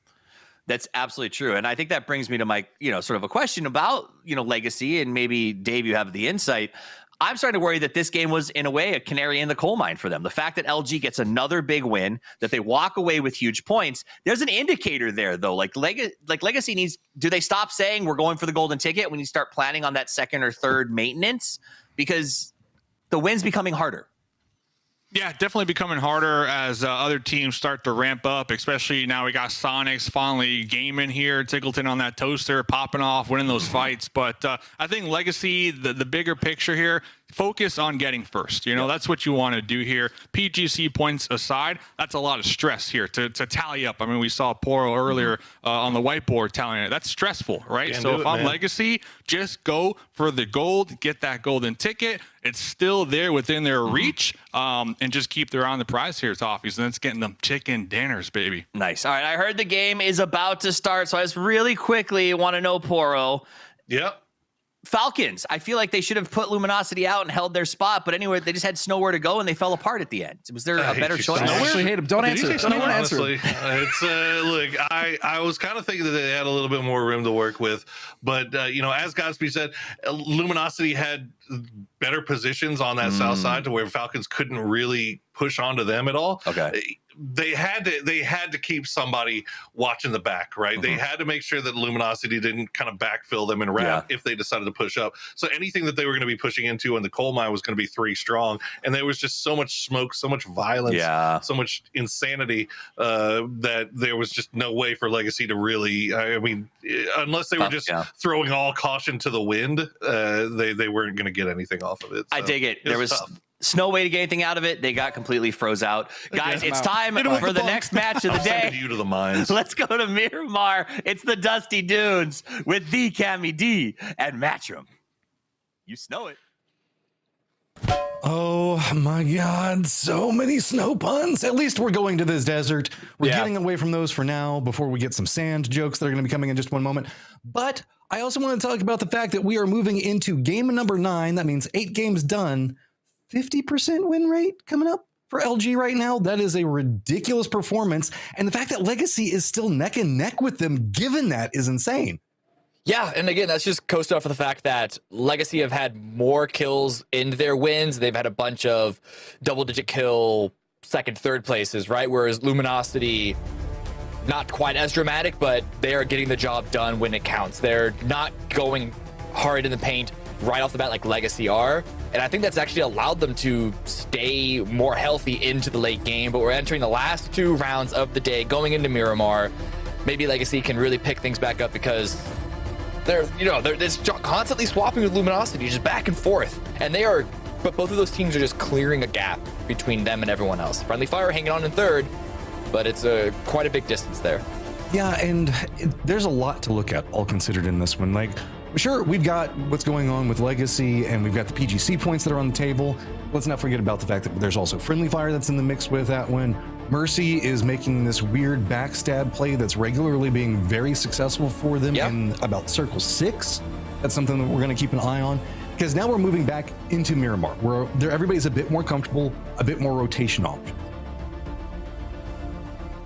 That's absolutely true. And I think that brings me to my, sort of a question about, Legacy, and maybe Dave, you have the insight. I'm starting to worry that this game was, in a way, a canary in the coal mine for them. The fact that LG gets another big win, that they walk away with huge points, there's an indicator there, though. Like Legacy needs, do they stop saying we're going for the golden ticket when you start planning on that second or third maintenance? because the win's becoming harder. Yeah, definitely becoming harder as other teams start to ramp up, especially now we got Sonics finally gaming here, Tickleton on that toaster, popping off, winning those fights. But I think Legacy, the bigger picture here, focus on getting first. You know, that's what you want to do here. PGC points aside, that's a lot of stress here to tally up. I mean, we saw Poro earlier on the whiteboard tallying it. That's stressful, right? So if I'm Legacy, just go for the gold, get that golden ticket. It's still there within their reach, and just keep their eye on the prize here, Toffees. And that's getting them chicken dinners, baby. Nice. All right, I heard the game is about to start, so I just really quickly want to know, Poro. Yep. Falcons, I feel like they should have put Luminosity out and held their spot, but anyway, they just had nowhere to go and they fell apart at the end. Was there a better choice? I actually hate him. Don't answer. Don't even answer. Honestly, it's look, I was kind of thinking that they had a little bit more room to work with, but you know, as Godspeed said, Luminosity had better positions on that south side to where Falcons couldn't really push onto them at all. Okay. They had to keep somebody watching the back, right? They had to make sure that Luminosity didn't kind of backfill them and wrap if they decided to push up. So anything that they were going to be pushing into in the coal mine was going to be 3 strong, and there was just so much smoke, so much violence, so much insanity that there was just no way for Legacy to really. I mean, unless they were just throwing all caution to the wind, they weren't going to get anything off of it. So I dig it. There was no way to get anything out of it. They got completely froze out. Guys, it's time for the next match of the day. You to the mines. Let's go to Miramar. It's the Dusty Dunes with the Cammy D and Matchroom. You snow it. Oh my God, so many snow puns. At least we're going to this desert. We're getting away from those for now before we get some sand jokes that are going to be coming in just one moment. But I also want to talk about the fact that we are moving into game number 9. That means 8 games done. 50% win rate coming up for LG right now. That is a ridiculous performance. And the fact that Legacy is still neck and neck with them, given that, is insane. Yeah, and again, that's just coast off of the fact that Legacy have had more kills in their wins. They've had a bunch of double-digit kill second, third places, right? Whereas Luminosity, not quite as dramatic, but they are getting the job done when it counts. They're not going hard in the paint right off the bat like Legacy are. And I think that's actually allowed them to stay more healthy into the late game. But we're entering the last 2 rounds of the day, going into Miramar. Maybe Legacy can really pick things back up because they're constantly swapping with Luminosity, just back and forth. And but both of those teams are just clearing a gap between them and everyone else. Friendly Fire hanging on in third, but it's quite a big distance there. Yeah, and there's a lot to look at, all considered in this one. Like, sure, we've got what's going on with Legacy, and we've got the PGC points that are on the table. Let's not forget about the fact that there's also Friendly Fire that's in the mix with that one. Mercy is making this weird backstab play that's regularly being very successful for them in about Circle 6. That's something that we're going to keep an eye on, because now we're moving back into Miramar, where everybody's a bit more comfortable, a bit more rotation option.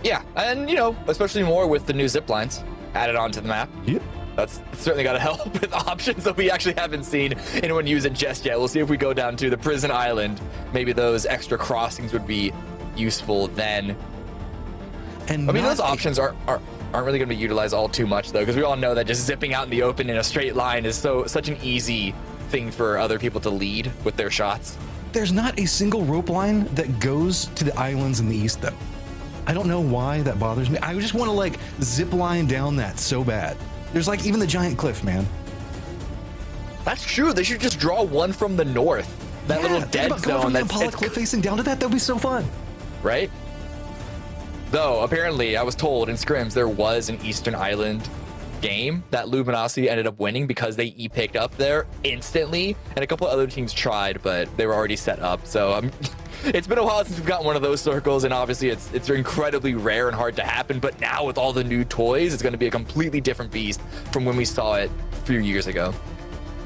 Yeah, and especially more with the new zip lines added onto the map. Yep. That's certainly got to help with options that we actually haven't seen anyone use it just yet. We'll see if we go down to the prison island. Maybe those extra crossings would be useful then. And I mean, those options aren't really going to be utilized all too much, though, because we all know that just zipping out in the open in a straight line is such an easy thing for other people to lead with their shots. There's not a single rope line that goes to the islands in the east, though. I don't know why that bothers me. I just want to zip line down that so bad. There's even the giant cliff, man. That's true. They should just draw one from the north. That little dead zone. From the Apollo cliff facing down to that. That'd be so fun. Right? Though, apparently, I was told in scrims there was an Eastern Island game that Luminosity ended up winning because they e-picked up there instantly, and a couple of other teams tried, but they were already set up. So it's been a while since we've gotten one of those circles, and obviously it's incredibly rare and hard to happen, but now with all the new toys, it's going to be a completely different beast from when we saw it a few years ago.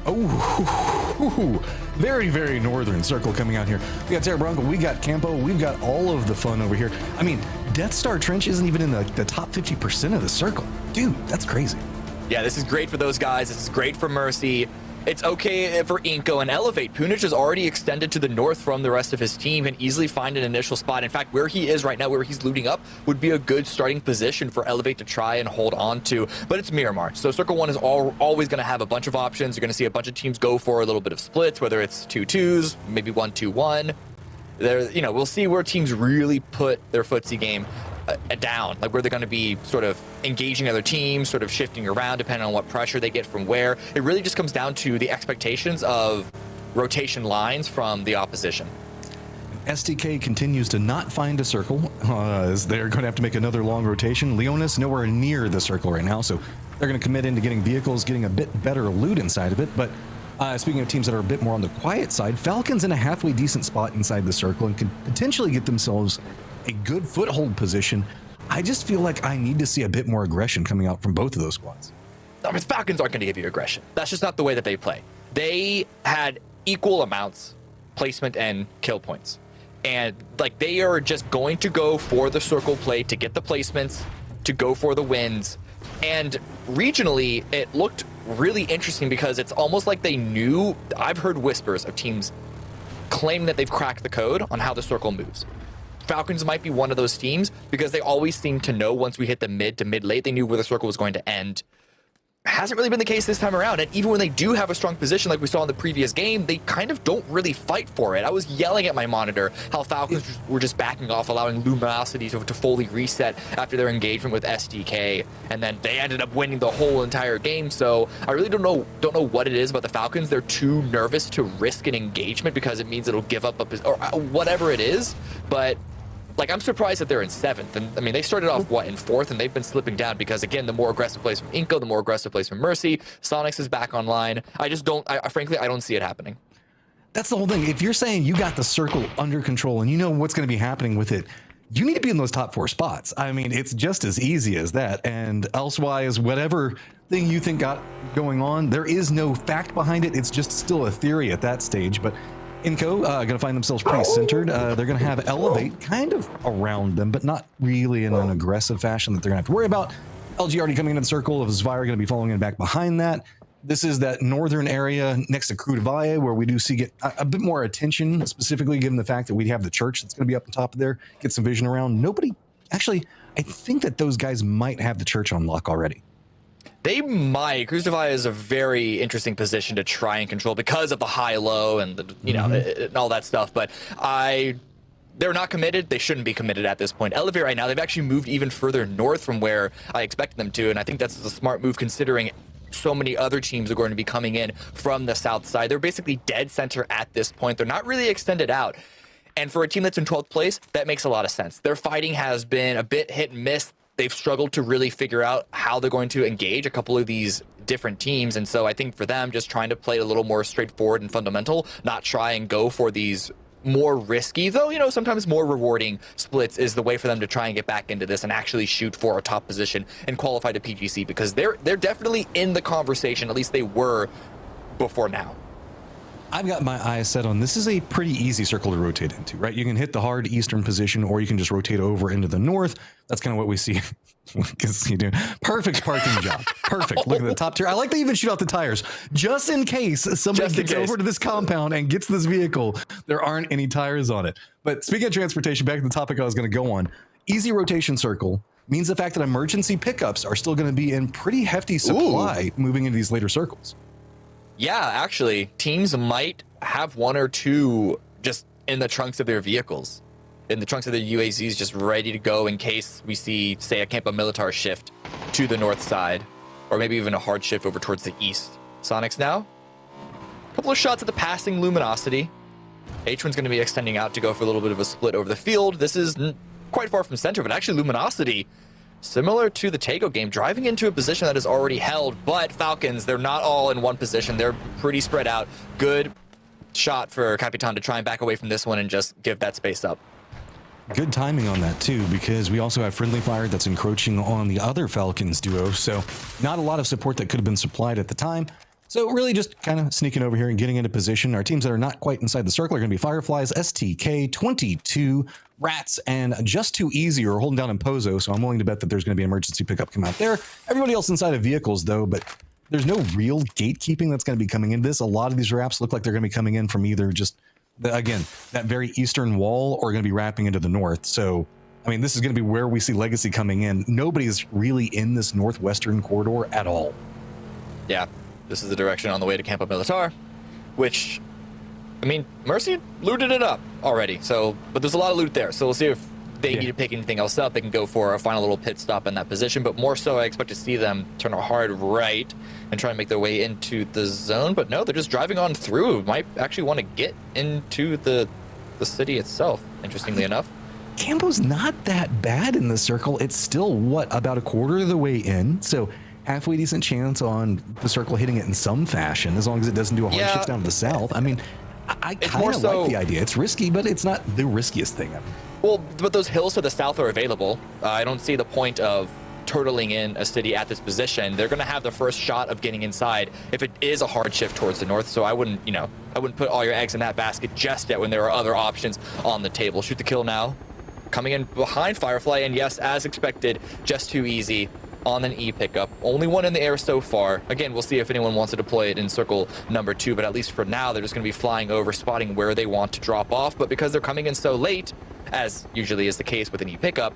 Oh, very, very northern circle coming out here. We got Terra Bronco, we got Campo, we've got all of the fun over here. I mean, Death Star Trench isn't even in the top 50% of the circle. Dude, that's crazy. Yeah, this is great for those guys. This is great for Mercy. It's okay for Inko and Elevate. Punich is already extended to the north from the rest of his team and easily find an initial spot. In fact, where he is right now, where he's looting up, would be a good starting position for Elevate to try and hold on to. But it's Miramar, so Circle 1 is always going to have a bunch of options. You're going to see a bunch of teams go for a little bit of splits, whether it's 2-2s, maybe 1-2-1. We'll see where teams really put their footsie game down, like where they're going to be sort of engaging other teams, sort of shifting around depending on what pressure they get from where. It really just comes down to the expectations of rotation lines from the opposition. STK continues to not find a circle, as they're going to have to make another long rotation. Leonis nowhere near the circle right now, so they're going to commit into getting vehicles, getting a bit better loot inside of it. But speaking of teams that are a bit more on the quiet side, Falcon's in a halfway decent spot inside the circle and could potentially get themselves a good foothold position. I just feel like I need to see a bit more aggression coming out from both of those squads. I mean, Falcons aren't going to give you aggression. That's just not the way that they play. They had equal amounts placement and kill points. And like they are just going to go for the circle play to get the placements, to go for the wins. And regionally, it looked really interesting because it's almost like they knew. I've heard whispers of teams claiming that they've cracked the code on how the circle moves. Falcons might be one of those teams because they always seem to know once we hit the mid to mid-late, they knew where the circle was going to end. Hasn't really been the case this time around. And even when they do have a strong position like we saw in the previous game, they kind of don't really fight for it. I was yelling at my monitor how Falcons were just backing off, allowing Luminosity to fully reset after their engagement with SDK. And then they ended up winning the whole entire game. So I really don't know what it is about the Falcons. They're too nervous to risk an engagement because it means it'll give up or whatever it is. But like, I'm surprised that they're in 7th. And I mean, they started off, in 4th, and they've been slipping down because, again, the more aggressive plays from Inko, the more aggressive plays from Mercy. Sonics is back online. Frankly, I don't see it happening. That's the whole thing. If you're saying you got the circle under control and you know what's going to be happening with it, you need to be in those top 4 spots. I mean, it's just as easy as that. And elsewise, whatever thing you think got going on, there is no fact behind it. It's just still a theory at that stage. But Inko going to find themselves pretty centered. They're going to have Elevate kind of around them, but not really in an aggressive fashion that they're going to have to worry about. LG already coming into the circle of Zvire, going to be following in back behind that. This is that northern area next to Crude Valle where we do see get a bit more attention, specifically given the fact that we have the church that's going to be up on top of there, get some vision around. Actually, I think that those guys might have the church on lock already. They might. Cruz Divide is a very interesting position to try and control because of the high-low and the, and all that stuff. But they're not committed. They shouldn't be committed at this point. Elevate right now, they've actually moved even further north from where I expected them to, and I think that's a smart move considering so many other teams are going to be coming in from the south side. They're basically dead center at this point. They're not really extended out. And for a team that's in 12th place, that makes a lot of sense. Their fighting has been a bit hit and miss. They've struggled to really figure out how they're going to engage a couple of these different teams. And so I think for them, just trying to play a little more straightforward and fundamental, not try and go for these more risky, though, sometimes more rewarding splits is the way for them to try and get back into this and actually shoot for a top position and qualify to PGC, because they're definitely in the conversation. At least they were before now. I've got my eyes set on this is a pretty easy circle to rotate into, right? You can hit the hard eastern position, or you can just rotate over into the north. That's kind of what we see. Perfect parking job. Perfect. Look at the top tier. I like they even shoot out the tires just in case somebody gets over to this compound and gets this vehicle. There aren't any tires on it. But speaking of transportation, back to the topic I was going to go on. Easy rotation circle means the fact that emergency pickups are still going to be in pretty hefty supply moving into these later circles. Yeah, actually, teams might have one or two just in the trunks of their vehicles, in the trunks of their UAZs, just ready to go in case we see, say, a Campo Militar shift to the north side, or maybe even a hard shift over towards the east. Sonics now. A couple of shots at the passing Luminosity. H1's going to be extending out to go for a little bit of a split over the field. This is quite far from center, but actually Luminosity, similar to the Tego game, driving into a position that is already held, but Falcons, they're not all in one position. They're pretty spread out. Good shot for Capitan to try and back away from this one and just give that space up. Good timing on that too, because we also have Friendly Fire that's encroaching on the other Falcons duo, so not a lot of support that could have been supplied at the time. So really just kind of sneaking over here and getting into position. Our teams that are not quite inside the circle are going to be Fireflies, STK, 22, Rats, and Just Too Easy are holding down Impozo, so I'm willing to bet that there's going to be an emergency pickup come out there. Everybody else inside of vehicles, though, but there's no real gatekeeping that's going to be coming in this. A lot of these wraps look like they're going to be coming in from either just, again, that very eastern wall or going to be wrapping into the north. So, I mean, this is going to be where we see Legacy coming in. Nobody's really in this northwestern corridor at all. Yeah, this is the direction on the way to Campo Militar, which, I mean, Mercy looted it up already. So, but there's a lot of loot there. So we'll see if they need to pick anything else up. They can go for a final little pit stop in that position. But more so, I expect to see them turn a hard right and try and make their way into the zone. But no, they're just driving on through. Might actually want to get into the city itself, interestingly enough. Campo's not that bad in the circle. It's still, what, about a quarter of the way in? So halfway decent chance on the circle hitting it in some fashion, as long as it doesn't do a hard shift down to the south. I mean, I kind of like the idea. It's risky, but it's not the riskiest thing ever. Well, but those hills to the south are available. I don't see the point of turtling in a city at this position. They're going to have the first shot of getting inside if it is a hard shift towards the north. So I wouldn't, I wouldn't put all your eggs in that basket just yet when there are other options on the table. Shoot the kill now. Coming in behind Firefly, and yes, as expected, just too easy on an E pickup. Only one in the air so far. Again, we'll see if anyone wants to deploy it in circle number 2, but at least for now, they're just going to be flying over, spotting where they want to drop off. But because they're coming in so late, as usually is the case with an E pickup,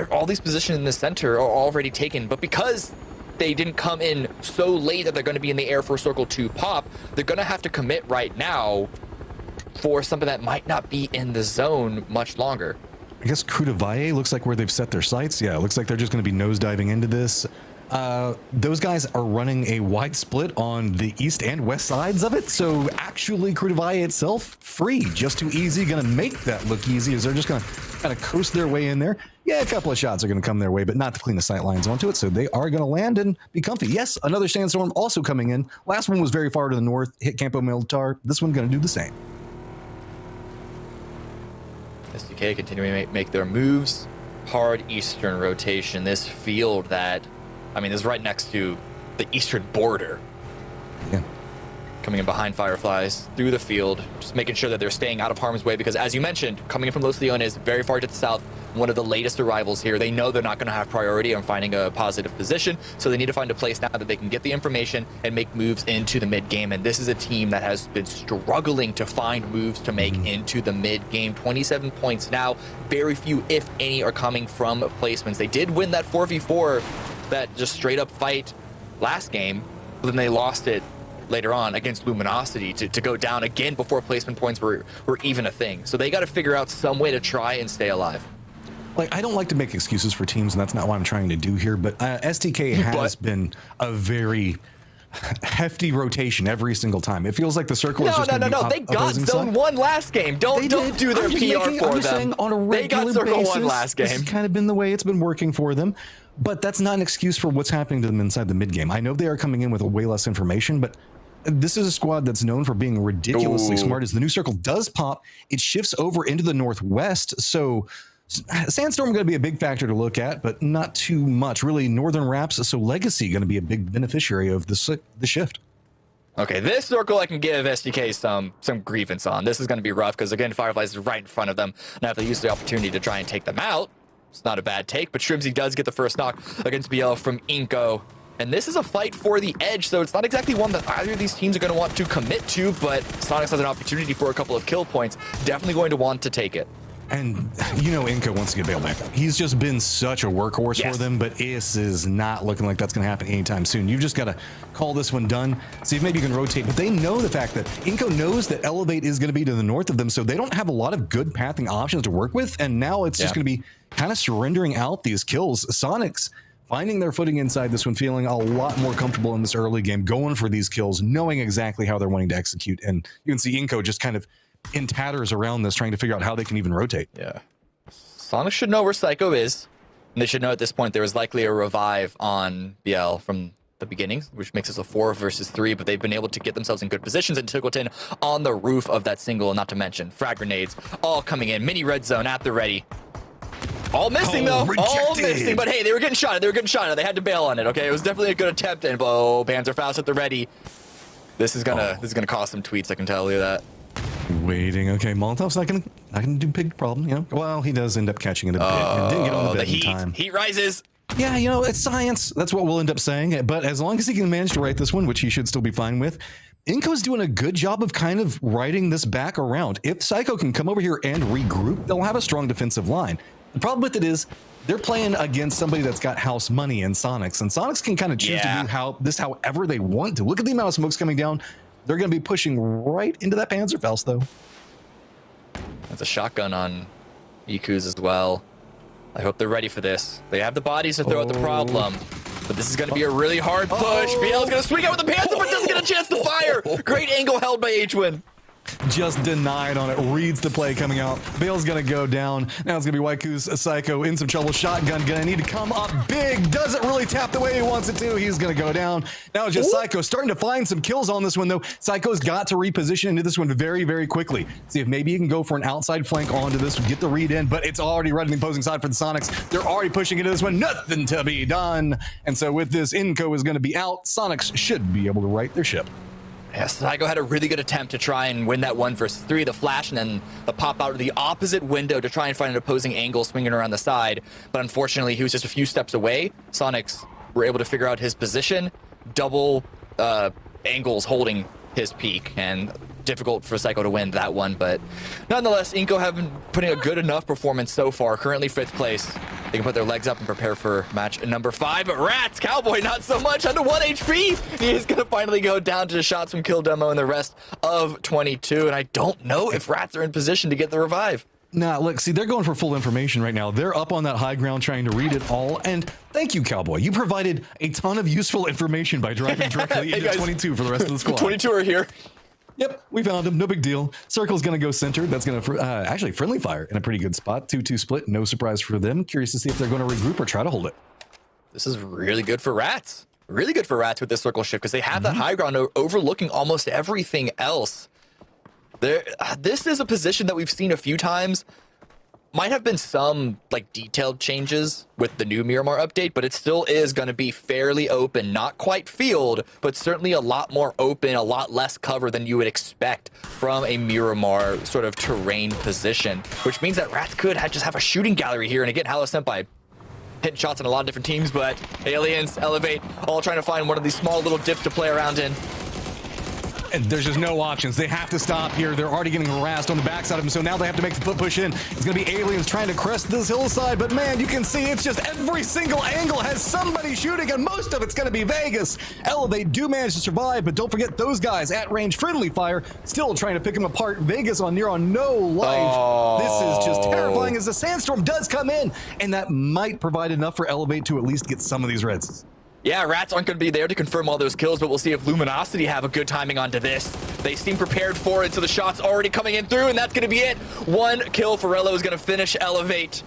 all these positions in the center are already taken. But because they didn't come in so late that they're going to be in the air for circle 2 pop, they're going to have to commit right now for something that might not be in the zone much longer. I guess Crudavalle looks like where they've set their sights. Yeah, it looks like they're just going to be nosediving into this. Those guys are running a wide split on the east and west sides of it. So actually Crudavalle itself, free, just too easy. Going to make that look easy as they're just going to kind of coast their way in there. Yeah, a couple of shots are going to come their way, but not to clean the sight lines onto it. So they are going to land and be comfy. Yes, another sandstorm also coming in. Last one was very far to the north, hit Campo Militar. This one's going to do the same. SDK continuing to make their moves. Hard eastern rotation. This field that, I mean, is right next to the eastern border. Yeah. Coming in behind Fireflies through the field, just making sure that they're staying out of harm's way because, as you mentioned, coming in from Los Leones, very far to the south, one of the latest arrivals here. They know they're not going to have priority on finding a positive position, so they need to find a place now that they can get the information and make moves into the mid game. And this is a team that has been struggling to find moves to make into the mid game. 27 points now. Very few, if any, are coming from placements. They did win that 4v4, that just straight up fight last game, but then they lost it later on against Luminosity to go down again before placement points were even a thing. So they got to figure out some way to try and stay alive. Like, I don't like to make excuses for teams, and that's not what I'm trying to do here, but STK has been a very hefty rotation every single time. It feels like the circle is just No. They got zone 1 last game. Don't do their PR for them. On a they got circle basis, 1 last game. It's kind of been the way it's been working for them, but that's not an excuse for what's happening to them inside the mid game. I know they are coming in with way less information, but this is a squad that's known for being ridiculously smart. As the new circle does pop, it shifts over into the northwest, so Sandstorm going to be a big factor to look at, but not too much. Really, Northern Wraps, so Legacy going to be a big beneficiary of the shift. Okay, this circle I can give SDK some grievance on. This is going to be rough because, again, Fireflies is right in front of them. Now, if they use the opportunity to try and take them out, it's not a bad take, but Shrimsy does get the first knock against BL from Inko. And this is a fight for the edge, so it's not exactly one that either of these teams are going to want to commit to, but Sonics has an opportunity for a couple of kill points. Definitely going to want to take it. And Inko wants to get bailed back up. He's just been such a workhorse for them, but this is not looking like that's going to happen anytime soon. You've just got to call this one done, see if maybe you can rotate. But they know the fact that Inko knows that Elevate is going to be to the north of them, so they don't have a lot of good pathing options to work with. And now it's just going to be kind of surrendering out these kills. Sonics finding their footing inside this one, feeling a lot more comfortable in this early game, going for these kills, knowing exactly how they're wanting to execute. And you can see Inko just kind of in tatters around this, trying to figure out how they can even rotate. Yeah. Sonic should know where Psycho is, and they should know at this point there is likely a revive on BL from the beginning, which makes us a 4 versus 3, but they've been able to get themselves in good positions and Tickleton on the roof of that single, not to mention frag grenades all coming in. Mini red zone at the ready. All missing though, all missing, but hey, they were getting shot. They had to bail on it, okay? It was definitely a good attempt, and Panzerfaust at the ready. This is gonna cause some tweets, I can tell you that. Waiting, okay, Molotov's not gonna do big problem, Well, he does end up catching it a bit. Didn't get on the bed in time. Heat rises. Yeah, you know, it's science. That's what we'll end up saying. But as long as he can manage to write this one, which he should still be fine with, Inco's doing a good job of kind of riding this back around. If Psycho can come over here and regroup, they'll have a strong defensive line. The problem with it is they're playing against somebody that's got house money in Sonics, and Sonics can kind of choose to do this however they want to. Look at the amount of smokes coming down. They're going to be pushing right into that Panzerfaust, though. That's a shotgun on Iku's as well. I hope they're ready for this. They have the bodies to throw at the problem, but this is going to be a really hard push. BL's going to swing out with the Panzer, but doesn't get a chance to fire. Great angle held by H-Win. Just denied on it. Reads the play coming out. Bale's going to go down. Now it's going to be Waiku's Psycho in some trouble. Shotgun going to need to come up big. Doesn't really tap the way he wants it to. He's going to go down. Now it's just Psycho starting to find some kills on this one, though. Psycho's got to reposition into this one very, very quickly. See if maybe he can go for an outside flank onto this one, get the read in, but it's already right on the opposing side for the Sonics. They're already pushing into this one. Nothing to be done. And so with this, Inco is going to be out. Sonics should be able to right their ship. Yeah, Psycho had a really good attempt to try and win that 1 versus 3, the flash, and then the pop out of the opposite window to try and find an opposing angle swinging around the side. But unfortunately, he was just a few steps away. Sonics were able to figure out his position, double angles holding his peak, and difficult for Psycho to win that one. But nonetheless, Inco have been putting a good enough performance so far, currently 5th place. They can put their legs up and prepare for match number 5. But Rats, Cowboy, not so much, under 1 HP. He is going to finally go down to shots from Kill Demo and the rest of 22. And I don't know if Rats are in position to get the revive. Nah, look, see, they're going for full information right now. They're up on that high ground trying to read it all. And thank you, Cowboy. You provided a ton of useful information by driving directly into 22 for the rest of the squad. 22 are here. Yep, we found him. No big deal. Circle's going to go center. That's going to actually friendly fire in a pretty good spot. 2-2 split. No surprise for them. Curious to see if they're going to regroup or try to hold it. This is really good for Rats. Really good for Rats with this circle shift because they have that high ground overlooking almost everything else. This is a position that we've seen a few times. Might have been some like detailed changes with the new Miramar update, but it still is going to be fairly open, not quite field, but certainly a lot more open, a lot less cover than you would expect from a Miramar sort of terrain position, which means that Rats could just have a shooting gallery here. And again, Hello Senpai hitting shots on a lot of different teams, but Aliens, Elevate, all trying to find one of these small little dips to play around in. And there's just no options. They have to stop here. They're already getting harassed on the backside of them, so now they have to make the foot push in. It's going to be Aliens trying to crest this hillside, but man, you can see it's just every single angle has somebody shooting, and most of it's going to be Vegas. Elevate do manage to survive, but don't forget those guys at range friendly fire, still trying to pick them apart. Vegas on near on no life. This is just terrifying as the sandstorm does come in, and that might provide enough for Elevate to at least get some of these reds. Yeah, Rats aren't going to be there to confirm all those kills, but we'll see if Luminosity have a good timing onto this. They seem prepared for it, so the shot's already coming in through, and that's going to be it. 1 kill. Ferrello is going to finish Elevate.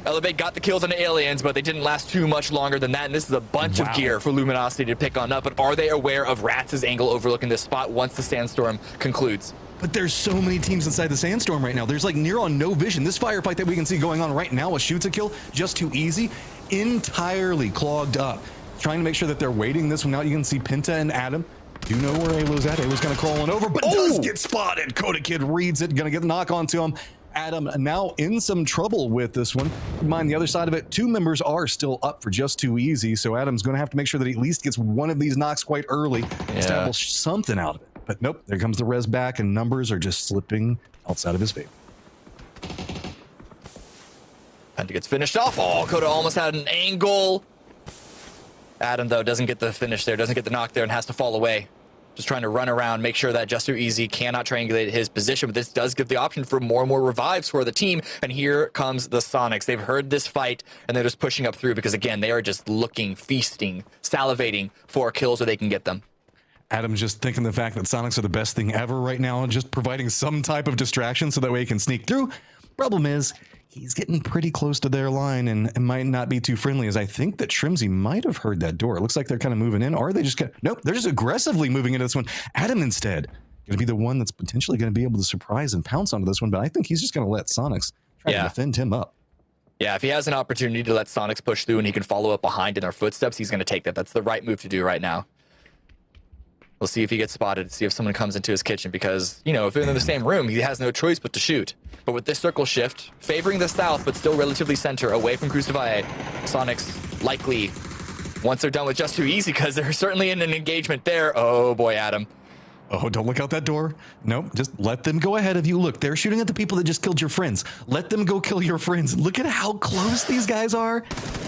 Elevate got the kills on the Aliens, but they didn't last too much longer than that, and this is a bunch of gear for Luminosity to pick on up. But are they aware of Rats' angle overlooking this spot once the sandstorm concludes? But there's so many teams inside the sandstorm right now. There's like near on no vision. This firefight that we can see going on right now, a shoots a kill, just too easy, entirely clogged up. Trying to make sure that they're waiting this one out. You can see Pinta and Adam do know where Alo's at. Alo's going to crawl on over, but does get spotted. Coda Kid reads it, going to get the knock onto him. Adam now in some trouble with this one. Mind the other side of it, 2 members are still up for just too easy, so Adam's going to have to make sure that he at least gets one of these knocks quite early, establish something out of it. But nope, there comes the res back, and numbers are just slipping outside of his favor. Penta gets finished off. Oh, Coda almost had an angle. Adam, though, doesn't get the finish there, doesn't get the knock there, and has to fall away. Just trying to run around, make sure that Just Too Easy cannot triangulate his position, but this does give the option for more and more revives for the team. And here comes the Sonics. They've heard this fight, and they're just pushing up through because, again, they are just looking, feasting, salivating for kills where they can get them. Adam's just thinking the fact that Sonics are the best thing ever right now and just providing some type of distraction so that way he can sneak through. Problem is, he's getting pretty close to their line and might not be too friendly, as I think that Trimsy might have heard that door. It looks like they're kind of moving in, or are they just nope, they're just aggressively moving into this one. Adam instead going to be the one that's potentially going to be able to surprise and pounce onto this one, but I think he's just going to let Sonics try to defend him up. Yeah, if he has an opportunity to let Sonics push through and he can follow up behind in their footsteps, he's going to take that. That's the right move to do right now. We'll see if he gets spotted, see if someone comes into his kitchen, because, you know, if they're in the same room, he has no choice but to shoot. But with this circle shift, favoring the south, but still relatively center, away from Cruz de Valle, Sonics likely once they're done with Just Too Easy, because they're certainly in an engagement there. Oh boy, Adam. Oh, don't look out that door. Nope, just let them go ahead of you. Look, they're shooting at the people that just killed your friends. Let them go kill your friends. Look at how close these guys are.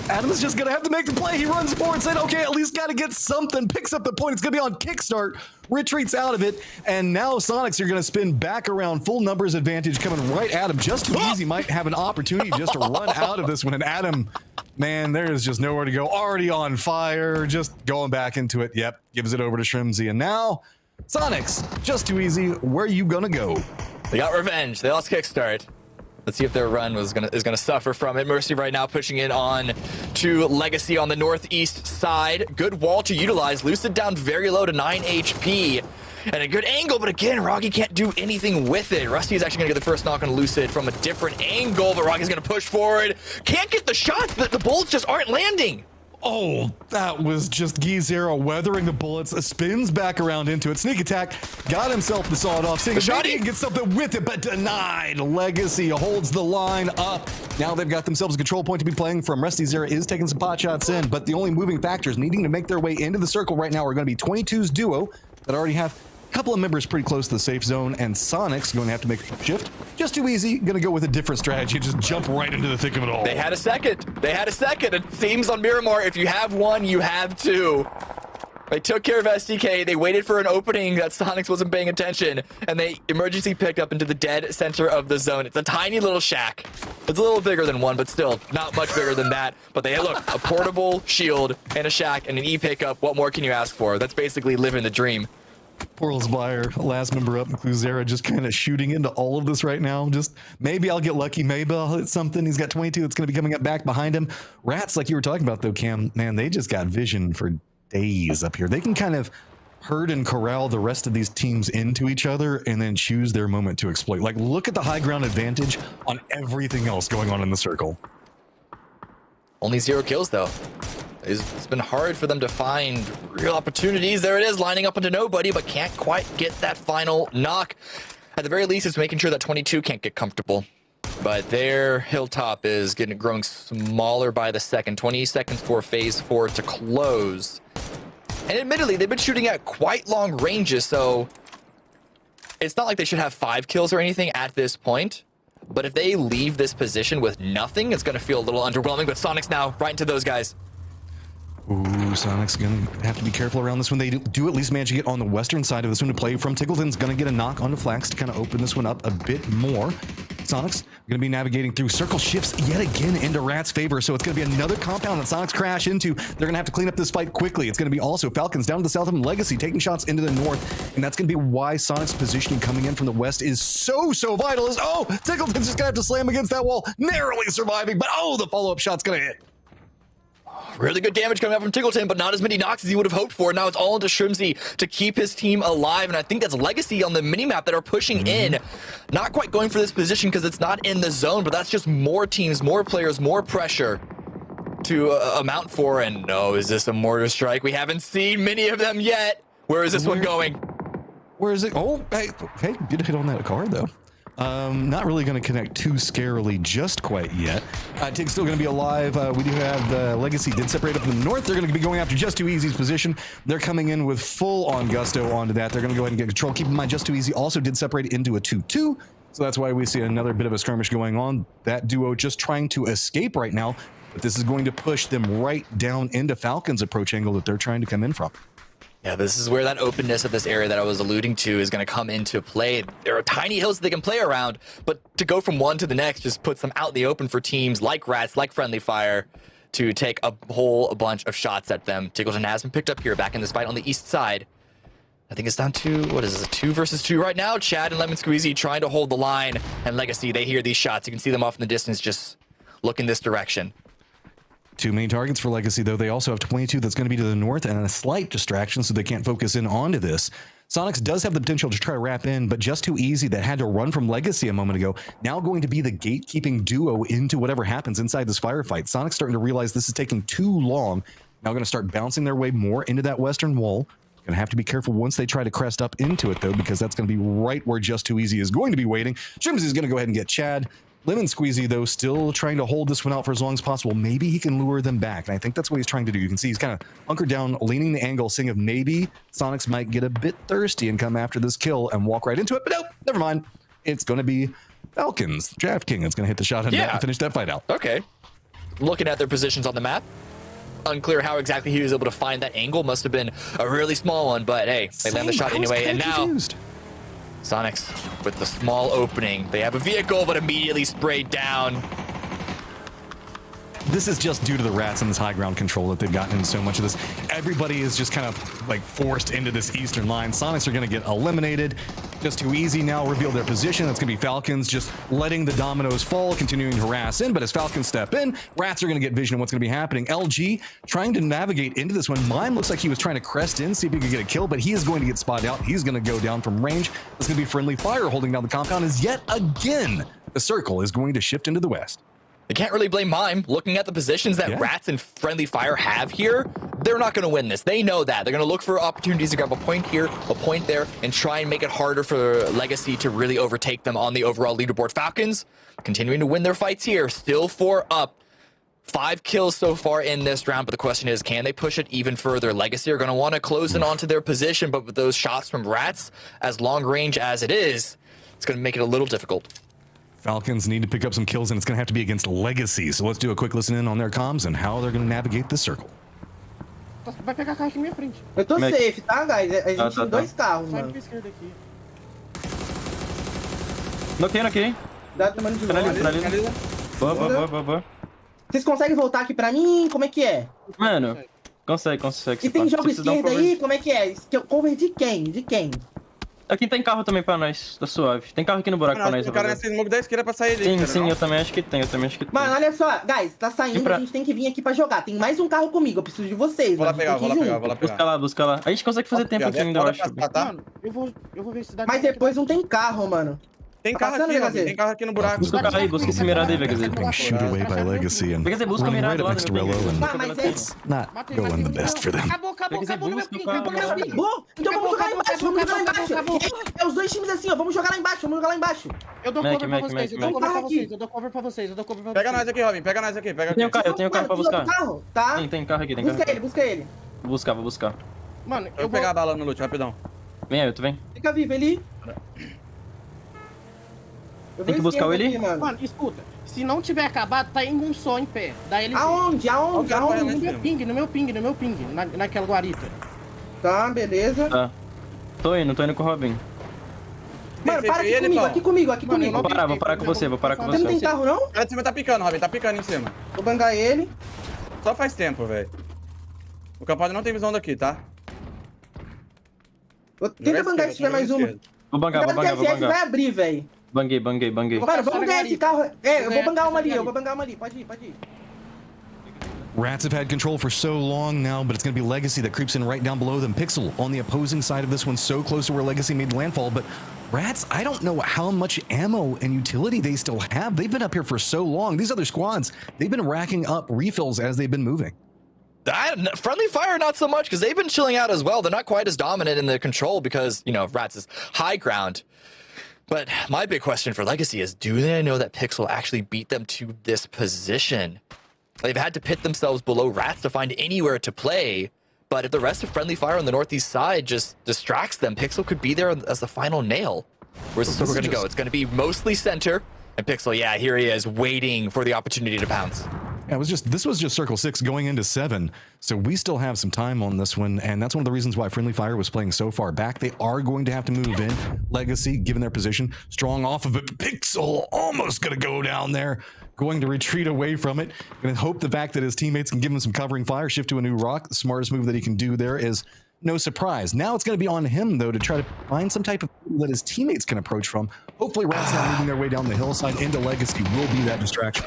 Adam's just going to have to make the play. He runs forward, saying, okay, at least got to get something. Picks up the point. It's going to be on kickstart. Retreats out of it. And now Sonics are going to spin back around. Full numbers advantage coming right at him. Just Too Easy might have an opportunity just to run out of this one. And Adam, man, there is just nowhere to go. Already on fire. Just going back into it. Yep, gives it over to Shrimzy. And now Sonics, Just Too Easy, where you gonna go? They got revenge. They lost kickstart. Let's see if their run is gonna suffer from it. Mercy right now pushing in on to Legacy on the northeast side. Good wall to utilize. Lucid down very low to 9 HP. And a good angle, but again, Rocky can't do anything with it. Rusty is actually gonna get the first knock on Lucid from a different angle, but Rocky's gonna push forward. Can't get the shots. The bullets just aren't landing. Oh, that was just Gizero weathering the bullets, spins back around into it. Sneak attack, got himself the sawed off. Seeing maybe he can get something with it, but denied. Legacy holds the line up. Now they've got themselves a control point to be playing from. Rusty Zero is taking some pot shots in, but the only moving factors needing to make their way into the circle right now are going to be 22's duo that already have a couple of members pretty close to the safe zone, and Sonic's going to have to make a shift. Just Too Easy, going to go with a different strategy, just jump right into the thick of it all. They had a second. They had a second. It seems on Miramar, if you have one, you have two. They took care of SDK. They waited for an opening that Sonics wasn't paying attention, and they emergency picked up into the dead center of the zone. It's a tiny little shack. It's a little bigger than one, but still not much bigger than that. But they look, a portable shield and a shack and an E pickup. What more can you ask for? That's basically living the dream. Poor Spire, last member up, Cluzera just kind of shooting into all of this right now. Just maybe I'll get lucky, maybe I'll hit something. He's got 22 that's going to be coming up back behind him. Rats, like you were talking about though, Cam, man, they just got vision for days up here. They can kind of herd and corral the rest of these teams into each other and then choose their moment to exploit. Like, look at the high ground advantage on everything else going on in the circle. Only 0 kills though. It's been hard for them to find real opportunities. There it is, lining up into nobody, but can't quite get that final knock. At the very least, it's making sure that 22 can't get comfortable. But their hilltop is growing smaller by the second. 20 seconds for phase 4 to close. And admittedly, they've been shooting at quite long ranges, so it's not like they should have 5 kills or anything at this point. But if they leave this position with nothing, it's going to feel a little underwhelming. But Sonic's now right into those guys. Ooh, Sonic's going to have to be careful around this one. They do at least manage to get on the western side of this one to play from. Tickleton's going to get a knock onto Flax to kind of open this one up a bit more. Sonic's going to be navigating through circle shifts yet again into Rat's favor, so it's going to be another compound that Sonic's crash into. They're going to have to clean up this fight quickly. It's going to be also Falcons down to the south of Legacy taking shots into the north, and that's going to be why Sonic's positioning coming in from the west is so vital. Oh, Tickleton's just going to have to slam against that wall, narrowly surviving, but oh, the follow-up shot's going to hit. Really good damage coming out from Tickleton, but not as many knocks as he would have hoped for. Now it's all into Shrimzy to keep his team alive, and I think that's Legacy on the minimap that are pushing in. Not quite going for this position because it's not in the zone, but that's just more teams, more players, more pressure to amount for. And no, is this a mortar strike? We haven't seen many of them yet. Where is this one going? Where is it? Oh, hey, did hit on that car though. Not really going to connect too scarily just quite yet. Tig's still going to be alive. We do have Legacy did separate up in the north. They're going to be going after Just Too Easy's position. They're coming in with full-on gusto onto that. They're going to go ahead and get control. Keep in mind, Just Too Easy also did separate into a 2-2. So that's why we see another bit of a skirmish going on. That duo just trying to escape right now. But this is going to push them right down into Falcon's approach angle that they're trying to come in from. Yeah, this is where that openness of this area that I was alluding to is going to come into play. There are tiny hills that they can play around, but to go from one to the next just puts them out in the open for teams like Rats, like Friendly Fire, to take a whole bunch of shots at them. Tickleton has been picked up here back in this fight on the east side. I think it's down to, what is this, a 2 versus 2 right now? Chad and Lemon Squeezy trying to hold the line, and Legacy, they hear these shots. You can see them off in the distance just look in this direction. 2 main targets for Legacy, though. They also have 22 that's going to be to the north and a slight distraction, so they can't focus in onto this. Sonics does have the potential to try to wrap in, but Just Too Easy that had to run from Legacy a moment ago, now going to be the gatekeeping duo into whatever happens inside this firefight. Sonic's starting to realize this is taking too long. Now going to start bouncing their way more into that western wall. Going to have to be careful once they try to crest up into it, though, because that's going to be right where Just Too Easy is going to be waiting. Shrimzy is going to go ahead and get Chad. Lemon Squeezy, though, still trying to hold this one out for as long as possible. Maybe he can lure them back, and I think that's what he's trying to do. You can see he's kind of hunkered down, leaning the angle, seeing if maybe Sonics might get a bit thirsty and come after this kill and walk right into it. But nope, never mind. It's going to be Falcons, Draft King, that's going to hit the shot and finish that fight out. Okay. Looking at their positions on the map, unclear how exactly he was able to find that angle. Must have been a really small one, but hey, they land the shot anyway. And now Sonics with the small opening. They have a vehicle, but immediately sprayed down. This is just due to the Rats and this high ground control that they've gotten in so much of this. Everybody is just kind of like forced into this eastern line. Sonics are going to get eliminated. Just too easy now. Reveal their position. That's going to be Falcons just letting the dominoes fall, continuing to harass in. But as Falcons step in, Rats are going to get vision of what's going to be happening. LG trying to navigate into this one. Mime looks like he was trying to crest in, see if he could get a kill, but he is going to get spotted out. He's going to go down from range. It's going to be Friendly Fire holding down the compound as yet again the circle is going to shift into the west. They can't really blame Mime. Looking at the positions that Rats and Friendly Fire have here, they're not going to win this. They know that. They're going to look for opportunities to grab a point here, a point there, and try and make it harder for Legacy to really overtake them on the overall leaderboard. Falcons continuing to win their fights here. Still 4 up. 5 kills so far in this round, but the question is, can they push it even further? Legacy are going to want to close in onto their position, but with those shots from Rats, as long range as it is, it's going to make it a little difficult. Falcons need to pick up some kills, and it's going to have to be against Legacy. So let's do a quick listen in on their comms and how they're going to navigate this circle. Vai pegar carro aqui na minha frente. Eu tô safe, tá, guys? A gente tem 2 carros, Sai mano. pra esquerda aqui. Noquei. Dá tomando de Finaliza. Boa. Vocês conseguem voltar aqui pra mim? Como é que é? Mano, consegue. E tem jogo esquerda aí? Como é que é? Cover de quem? De quem? Aqui tem carro também pra nós, tá suave. Tem carro aqui no buraco pra nós. Tem cara nessa smoke da esquerda pra sair dele. Sim, eu também acho que tem, Mano, olha só, guys, tá saindo, a gente tem que vir aqui pra jogar. Tem mais um carro comigo, eu preciso de vocês. Vou lá pegar. Busca lá. A gente consegue fazer tempo aqui ainda, eu acho. Mano, eu vou ver se dá. Mas depois não tem carro, mano. Tem carro aqui, mano. Tem carro aqui no buraco. Busca o carro aí, busca esse mirado aí, Vegazy. Shoot away by Legacy and Vegazy, busca o running right mirado up lá. next to Rello, and it's not going the best for them. Acabou no meu ping. Acabou? Então vamos jogar lá embaixo, É os dois times assim, ó, vamos jogar lá embaixo. Eu dou cover pra vocês, eu dou cover pra vocês. Pega nós aqui, Robin, pega nós aqui. Eu tenho carro pra buscar. Tá? Tem carro aqui, Busca ele. Vou buscar. Mano, eu vou pegar a bala no loot, rapidão. Vem aí, tu vem. Fica vivo ali. Tem que buscar ele? Mano, escuta. Se não tiver acabado, tá indo um só em pé. Daí ele. Aonde? No meu ping. Naquela guarita. Tá, beleza. Tá. Tô indo com o Robin. Mano, para aqui comigo. Vou parar com você. Você não tem carro, não? O cara de cima tá picando, Robin. Tá picando em cima. Vou bangar ele. Só faz tempo, velho. O campado não tem visão daqui, tá? Tenta bangar se tiver mais uma. Vou bangar. Vai abrir, velho. Banguei. Mano, vamos ganhar esse carro. Eu vou bangar uma ali, Pode ir. Rats have had control for so long now, but it's going to be Legacy that creeps in right down below them. Pixel on the opposing side of this one, so close to where Legacy made landfall, but Rats, I don't know how much ammo and utility they still have. They've been up here for so long. These other squads, they've been racking up refills as they've been moving. Friendly Fire, not so much, because they've been chilling out as well. They're not quite as dominant in the control because, Rats is high ground. But my big question for Legacy is, do they know that Pixel actually beat them to this position? They've had to pit themselves below Rats to find anywhere to play, but if the rest of Friendly Fire on the northeast side just distracts them, Pixel could be there as the final nail. Where's the silver going to go? It's going to be mostly center, and Pixel, yeah, here he is, waiting for the opportunity to pounce. Yeah, this was just Circle 6 going into 7, so we still have some time on this one, and that's one of the reasons why Friendly Fire was playing so far back. They are going to have to move in. Legacy, given their position, strong off of it. Pixel almost going to go down there, going to retreat away from it, and hope the fact that his teammates can give him some covering fire, shift to a new rock. The smartest move that he can do there is no surprise. Now it's going to be on him, though, to try to find some type of that his teammates can approach from. Hopefully, Rats not moving their way down the hillside into Legacy will be that distraction.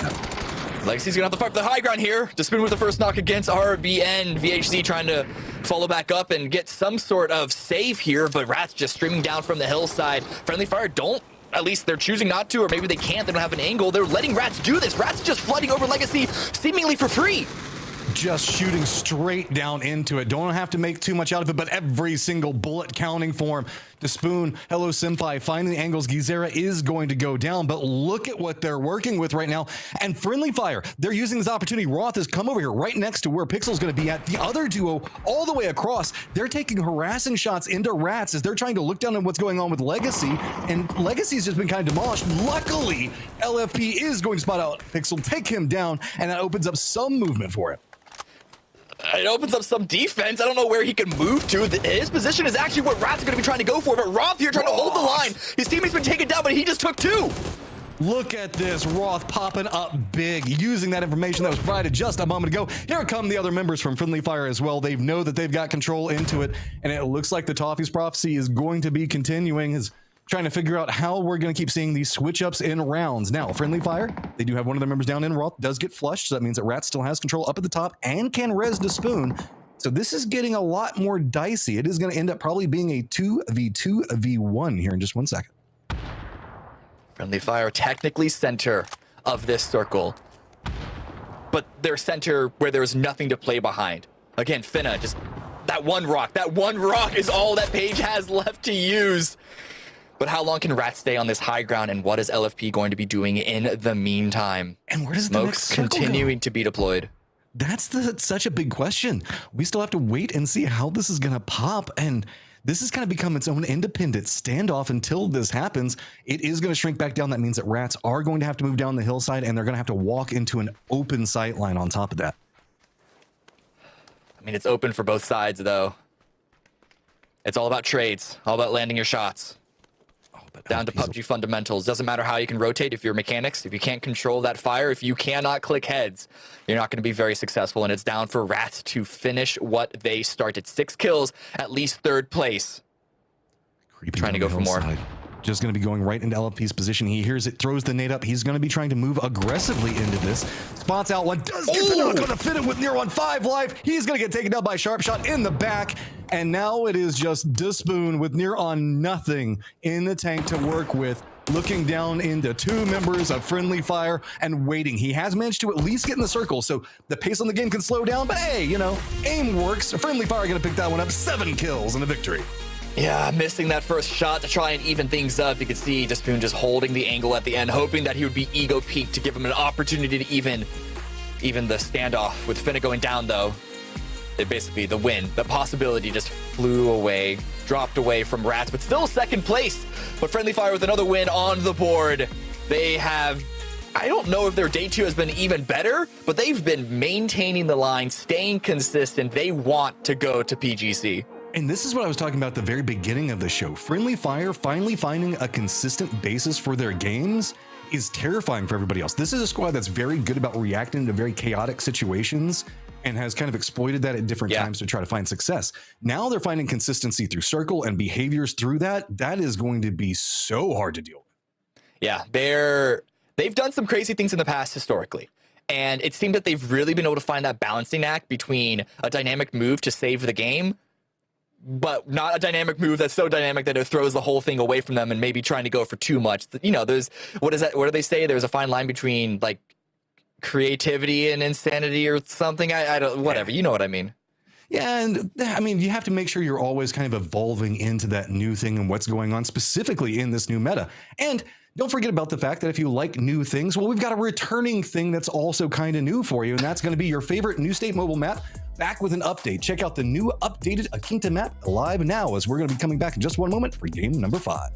Legacy's gonna have to fight for the high ground here. Despin with the first knock against RBN. VHC trying to follow back up and get some sort of save here, but Rats just streaming down from the hillside. Friendly Fire at least they're choosing not to, or maybe they can't, they don't have an angle. They're letting Rats do this. Rats just flooding over Legacy seemingly for free. Just shooting straight down into it. Don't have to make too much out of it, but every single bullet counting for him. The Spoon, hello Senpai, finding the angles. Gizera is going to go down, but look at what they're working with right now. And Friendly Fire, they're using this opportunity. Roth has come over here right next to where Pixel's going to be at. The other duo all the way across. They're taking harassing shots into Rats as they're trying to look down on what's going on with Legacy. And Legacy's just been kind of demolished. Luckily, LFP is going to spot out Pixel, take him down, and that opens up some movement for him. It opens up some defense. I don't know where he can move to. His position is actually what Rats are going to be trying to go for, but Roth here trying to hold the line. His teammate's been taken down, but he just took 2. Look at this, Roth popping up big, using that information that was provided just a moment ago. Here come the other members from Friendly Fire as well. They know that they've got control into it, and it looks like the Toffee's prophecy is going to be continuing, is trying to figure out how we're going to keep seeing these switch-ups in rounds. Now, Friendly Fire, they do have one of their members down in. Roth does get flushed, so that means that Rat still has control up at the top and can res the Spoon. So this is getting a lot more dicey. It is going to end up probably being a 2v2v1 here in just 1 second. Friendly Fire technically center of this circle, but they're center where there's nothing to play behind. Again, Finna, just that one rock is all that Paige has left to use. But how long can Rat stay on this high ground, and what is LFP going to be doing in the meantime? And where does the next circle continuing go? to be deployed. That's such a big question. We still have to wait and see how this is going to pop, and this has kind of become its own independent standoff until this happens. It is going to shrink back down. That means that Rats are going to have to move down the hillside, and they're going to have to walk into an open sight line on top of that. I mean, it's open for both sides, though. It's all about trades, all about landing your shots. Down to PUBG fundamentals. Doesn't matter how you can rotate if you're mechanics. If you can't control that fire, if you cannot click heads, you're not going to be very successful. And it's down for Rats to finish what they started. 6 kills, at least 3rd place. Trying to go for more. Just going to be going right into LFP's position. He hears it, throws the nade up. He's going to be trying to move aggressively into this. Spots out one, does get the knock, going to fit him with near on 5 life. He's going to get taken down by Sharp Shot in the back. And now it is just Despoon with near on nothing in the tank to work with, looking down into 2 members of Friendly Fire and waiting. He has managed to at least get in the circle, so the pace on the game can slow down. But hey, you know, aim works. Friendly Fire going to pick that one up. 7 kills and a victory. Yeah, missing that first shot to try and even things up. You could see Despoon just holding the angle at the end, hoping that he would be ego peaked to give him an opportunity to even the standoff. With Finna going down, though, it basically, the win, the possibility just flew away, dropped away from Rats, but still 2nd place. But Friendly Fire with another win on the board. They have, I don't know if their day 2 has been even better, but they've been maintaining the line, staying consistent. They want to go to PGC. And this is what I was talking about at the very beginning of the show. Friendly Fire finally finding a consistent basis for their games is terrifying for everybody else. This is a squad that's very good about reacting to very chaotic situations and has kind of exploited that at different times to try to find success. Now they're finding consistency through circle and behaviors through that. That is going to be so hard to deal with. Yeah, they've done some crazy things in the past historically. And it seemed that they've really been able to find that balancing act between a dynamic move to save the game, but not a dynamic move that's so dynamic that it throws the whole thing away from them and maybe trying to go for too much. You know, there's, what do they say? There's a fine line between like creativity and insanity or something. I don't, whatever, you know what I mean. Yeah, and I mean, you have to make sure you're always kind of evolving into that new thing and what's going on specifically in this new meta. And don't forget about the fact that if you like new things, well, we've got a returning thing that's also kind of new for you, and that's going to be your favorite New State mobile map back with an update. Check out the new updated Akinta map live now, as we're going to be coming back in just 1 moment for game number 5.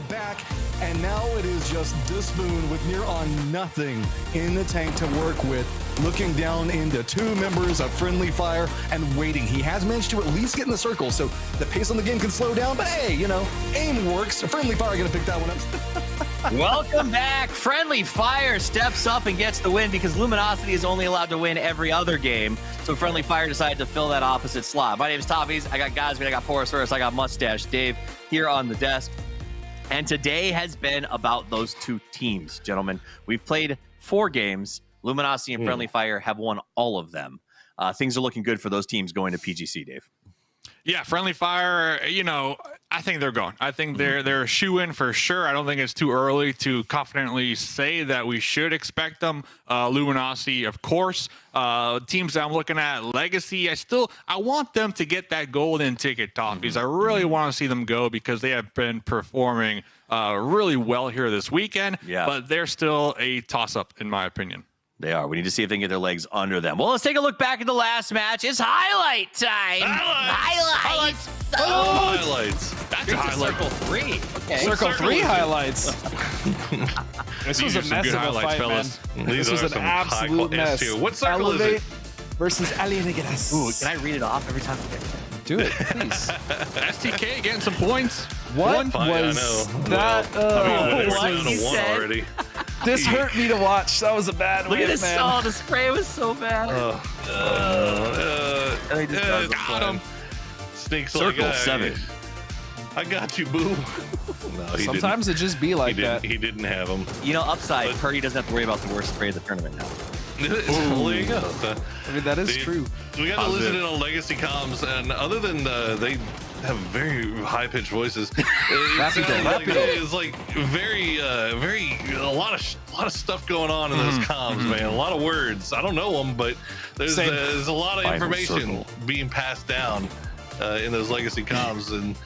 back, and now it is just the Spoon with near on nothing in the tank to work with, looking down into 2 members of Friendly Fire and waiting. He has managed to at least get in the circle, so the pace on the game can slow down, but hey, you know, aim works. Friendly Fire gonna pick that one up. Welcome back. Friendly Fire steps up and gets the win because Luminosity is only allowed to win every other game. So Friendly Fire decided to fill that opposite slot. My name is Toppies. I got Gosby, I got Porosaurus, I got Mustache Dave here on the desk. And today has been about those 2 teams, gentlemen. We've played 4 games. Luminosity and Friendly Fire have won all of them. Things are looking good for those teams going to PGC, Dave. Yeah, Friendly Fire, you know, I think they're going. I think they're a shoe-in for sure. I don't think it's too early to confidently say that we should expect them. Luminosity, of course. Teams that I'm looking at, Legacy, I want them to get that golden ticket, Toppies. I really want to see them go because they have been performing really well here this weekend. Yeah. But they're still a toss-up, in my opinion. They are. We need to see if they can get their legs under them. Well, let's take a look back at the last match. It's highlight time. Highlights. Highlights. That's a highlight. Circle 3. Okay. Circle 3 highlights. This was a These are some mess good of a highlights, fight, fellas. man. These This was are an some absolute mess. high-class What circle is it? Versus Alienagas. Ooh, can I read it off every time? Do it, please. STK getting some points. What Fine, I was know. that? Well, they were what down he to 1 said. already. This hurt me to watch. That was a bad Look win, at this. man. Oh, the spray was so bad. Got him. Sneaks Circle like 7. I got you, boo. No, he Sometimes it just be like that. He didn't have him. You know, upside, Purdy doesn't have to worry about the worst spray of the tournament now. There you go. I mean, that is true. We got to listen in on Legacy comms, and other than they have very high-pitched voices, it's like very a lot of stuff going on in those comms, man. A lot of words. I don't know them, but there's a lot of information being passed down in those Legacy comms, and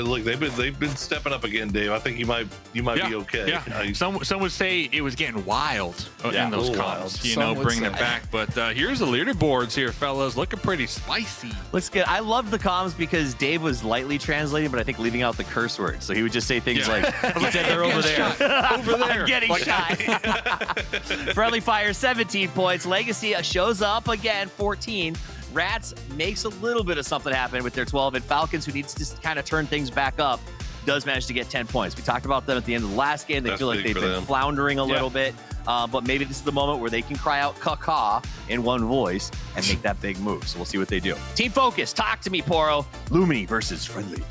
look, they've been stepping up again, Dave. I think you might be okay. Yeah. Some would say it was getting wild in those comms, you know, bringing it back. But here's the leaderboards here, fellas, looking pretty spicy. Looks good. I love the comms because Dave was lightly translating, but I think leaving out the curse words. So he would just say things like, he said they're over there. Over there. I'm getting shot. Friendly Fire, 17 points. Legacy shows up again, 14. Rats makes a little bit of something happen with their 12, and Falcons, who needs to kind of turn things back up, does manage to get 10 points. We talked about them at the end of the last game. They feel like they've been floundering a little bit, but maybe this is the moment where they can cry out caw in one voice and make that big move. So we'll see what they do. Team focus. Talk to me, Poro. Lumi versus Friendly.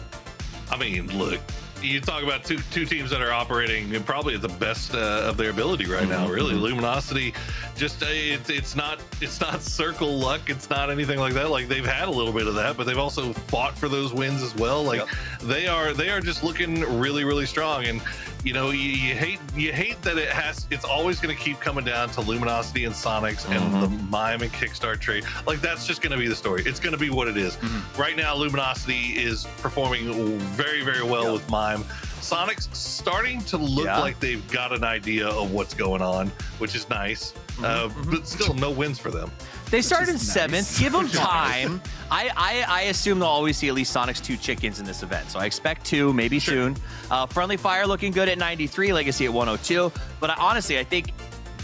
I mean, look, you talk about two teams that are operating probably at the best of their ability right now. Really, Luminosity, just it's not circle luck. It's not anything like that. Like, they've had a little bit of that, but they've also fought for those wins as well. Like, they are just looking really, really strong. And you know, you hate that it's always going to keep coming down to Luminosity and Sonics and the Mime and Kickstart trade. Like, that's just going to be the story. It's going to be what it is. Right now, Luminosity is performing very, very well with Mime. Sonic's starting to look like they've got an idea of what's going on, which is nice. But still, no wins for them. They started in 7th. Give them time. I assume they'll always see at least Sonic's 2 chickens in this event. So I expect 2, maybe soon. Friendly Fire looking good at 93, Legacy at 102. But honestly, I think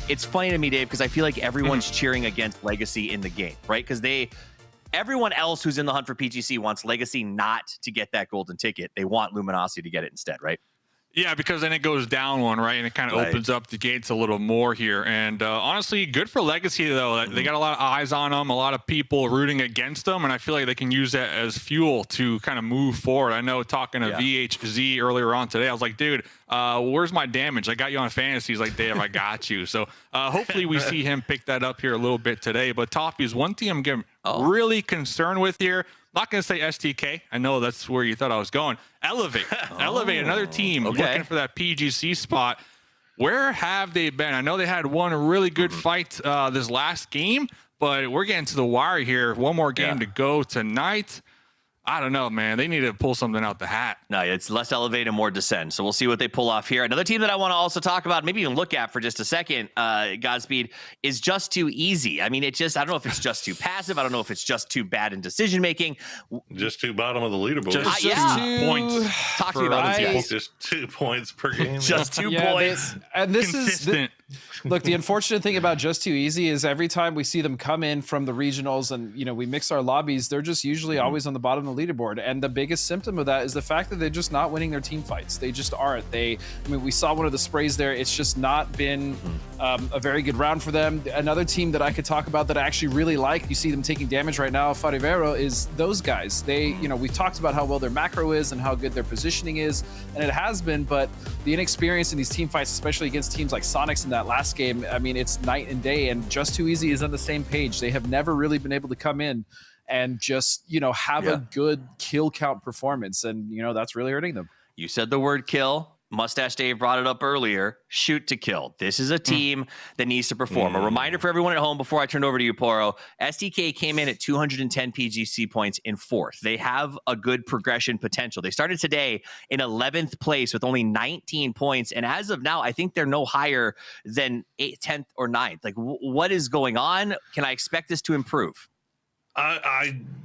it's funny to me, Dave, because I feel like everyone's cheering against Legacy in the game, right? Because everyone else who's in the hunt for PGC wants Legacy not to get that golden ticket. They want Luminosity to get it instead, right? Yeah, because then it goes down one, right? And it kind of opens up the gates a little more here. And honestly, good for Legacy, though. They got a lot of eyes on them, a lot of people rooting against them, and I feel like they can use that as fuel to kind of move forward. I know talking to VHZ earlier on today, I was like, dude, where's my damage? I got you on fantasy. He's like, Dave, I got you. So hopefully we see him pick that up here a little bit today. But Toffee is one thing I'm getting really concerned with here. Not going to say STK. I know that's where you thought I was going. Elevate. Elevate, another team looking for that PGC spot. Where have they been? I know they had one really good fight this last game, but we're getting to the wire here. One more game to go tonight. I don't know, man. They need to pull something out the hat. No, it's less elevate and more descend. So we'll see what they pull off here. Another team that I want to also talk about, maybe even look at for just a second, Godspeed, is Just Too Easy. I mean, I don't know if it's just too passive. I don't know if it's just too bad in decision making. Just too bottom of the leaderboard. Just yeah. 2 points. Talk to me about this. Just 2 points per game. Just 2 points. And this Consistent. Look, the unfortunate thing about Just Too Easy is every time we see them come in from the regionals and, we mix our lobbies, they're just usually always on the bottom of the leaderboard. And the biggest symptom of that is the fact that they're just not winning their team fights. They just aren't. We saw one of the sprays there. It's just not been a very good round for them. Another team that I could talk about that I actually really like, you see them taking damage right now, Farivero, is those guys. We've talked about how well their macro is and how good their positioning is, and it has been, but the inexperience in these team fights, especially against teams like Sonics in that last game, I mean, it's night and day, and Just Too Easy is on the same page. They have never really been able to come in and just, have a good kill count performance, and, that's really hurting them. You said the word kill. Mustache Dave brought it up earlier. Shoot to kill. This is a team that needs to perform. A reminder for everyone at home before I turn over to you, Poro. SDK came in at 210 PGC points in 4th. They have a good progression potential. They started today in 11th place with only 19 points. And as of now, I think they're no higher than 8th, 10th, or 9th. Like, what is going on? Can I expect this to improve?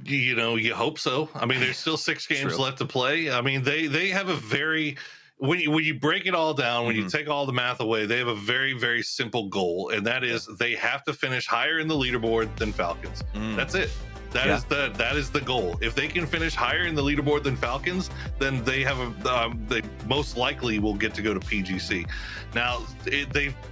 You hope so. I mean, there's still 6 games left to play. I mean, they have a very... When you break it all down, when you take all the math away, they have a very, very simple goal, and that is they have to finish higher in the leaderboard than Falcons. That's it. That is the goal. If they can finish higher in the leaderboard than Falcons, then they have they most likely will get to go to PGC. Now,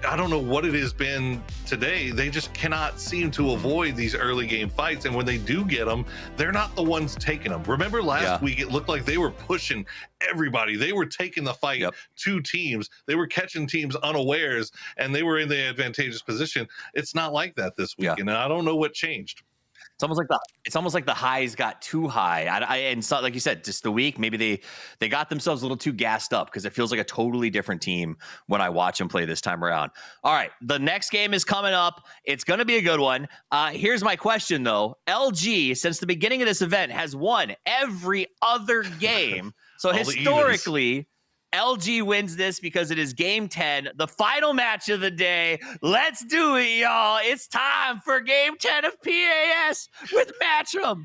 I don't know what it has been today. They just cannot seem to avoid these early game fights, and when they do get them, they're not the ones taking them. Remember last week, it looked like they were pushing everybody. They were taking the fight to teams. They were catching teams unawares, and they were in the advantageous position. It's not like that this week, and I don't know what changed. It's almost like the highs got too high. And so, like you said, just the week, maybe they got themselves a little too gassed up because it feels like a totally different team when I watch them play this time around. All right, the next game is coming up. It's going to be a good one. Here's my question, though. LG, since the beginning of this event, has won every other game. So historically, LG wins this because it is game 10, the final match of the day. Let's do it, y'all. It's time for game 10 of PAS with Match'em.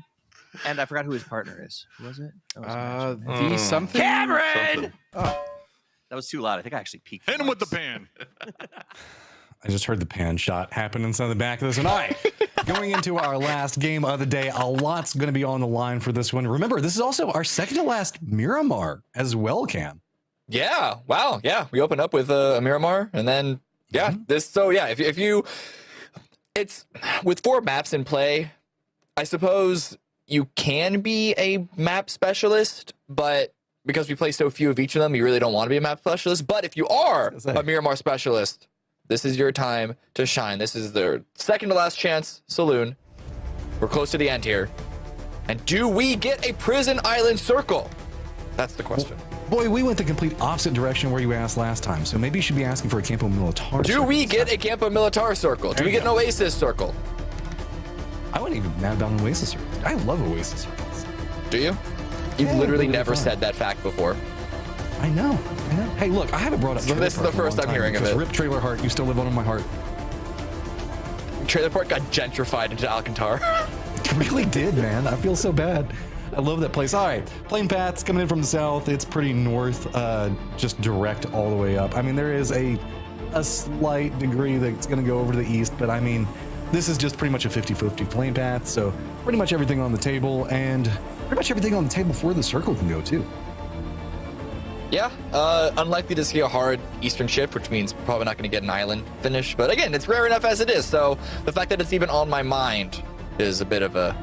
And I forgot who his partner is. Who was it? The something? Cameron! Oh, that was too loud. I think I actually peeked. Hit him with the pan. I just heard the pan shot happen inside the back of this one. All right, going into our last game of the day, a lot's going to be on the line for this one. Remember, this is also our second to last Miramar as well, Cam. Yeah. Wow. Yeah. We open up with a Miramar, and then this. So yeah, if you, it's with 4 maps in play. I suppose you can be a map specialist, but because we play so few of each of them, you really don't want to be a map specialist. But if you are a Miramar specialist, this is your time to shine. This is their second to last chance saloon. We're close to the end here. And do we get a prison island circle? That's the question. Boy, we went the complete opposite direction where you asked last time, so maybe you should be asking for a Campo Militar. Do we get a Campo Militar circle? Do we get an Oasis circle? I wouldn't even mad about an Oasis circle. I love Oasis circles. Do you? You've literally never said that fact before. I know. Hey, look, I haven't brought up This is the first I'm hearing of it. Rip Trailer Heart, you still live on in my heart. Trailer Park got gentrified into Alcantar. It really did, man. I feel so bad. I love that place. All right, plane paths coming in from the south. It's pretty north, just direct all the way up. I mean, there is a slight degree that's going to go over to the east, but I mean, this is just pretty much a 50-50 plane path. So pretty much everything on the table, and pretty much everything on the table for the circle can go too. Yeah, unlikely to see a hard eastern shift, which means probably not going to get an island finish. But again, it's rare enough as it is. So the fact that it's even on my mind is a bit of an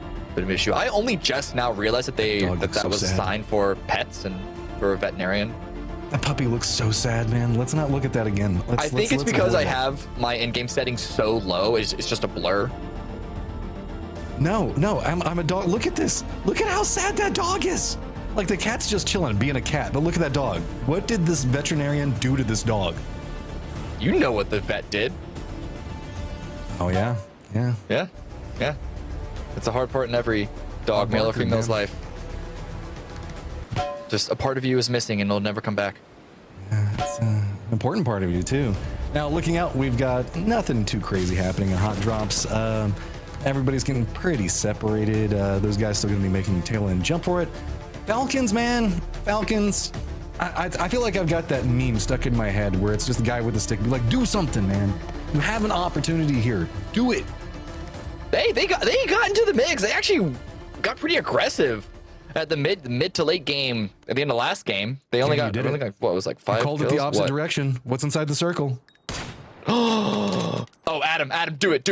issue. I only just now realized that that was signed for pets and for a veterinarian. That puppy looks so sad, man. Let's not look at that again. I think it's because I have my in-game settings so low. It's just a blur. No, I'm a dog. Look at this. Look at how sad that dog is. Like, the cat's just chilling, being a cat, but look at that dog. What did this veterinarian do to this dog? You know what the vet did. Oh, yeah? Yeah. It's a hard part in every dog, male or female's life. Just a part of you is missing and it'll never come back. Yeah, it's an important part of you too. Now, looking out, we've got nothing too crazy happening in hot drops. Everybody's getting pretty separated. Those guys still going to be making tail end jump for it. Falcons, man. Falcons. I feel like I've got that meme stuck in my head where it's just the guy with the stick. Be like, do something, man. You have an opportunity here. Do it. They got into the mix. They actually got pretty aggressive at the mid to late game. At the end of last game, they only got what was like 5 called kills? it the opposite direction. What's inside the circle? Oh, Adam, do it.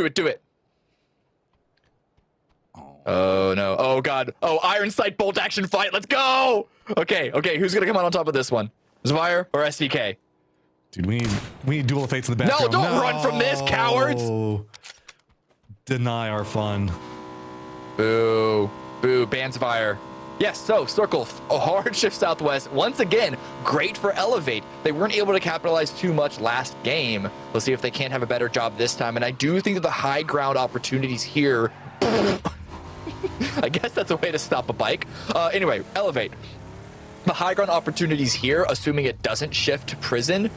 Oh no. Oh god. Oh, Iron Sight bolt action fight. Let's go. Okay. Who's gonna come out on top of this one? Zvire or SDK? Dude, we need Duel of Fates in the background. No, don't run from this, cowards. Deny our fun. Boo. Ban Zvire. Yes, so Circle, a hard shift southwest. Once again, great for Elevate. They weren't able to capitalize too much last game. Let's see if they can't have a better job this time. And I do think that the high ground opportunities here, I guess that's a way to stop a bike. Anyway, Elevate. The high ground opportunities here, assuming it doesn't shift to prison,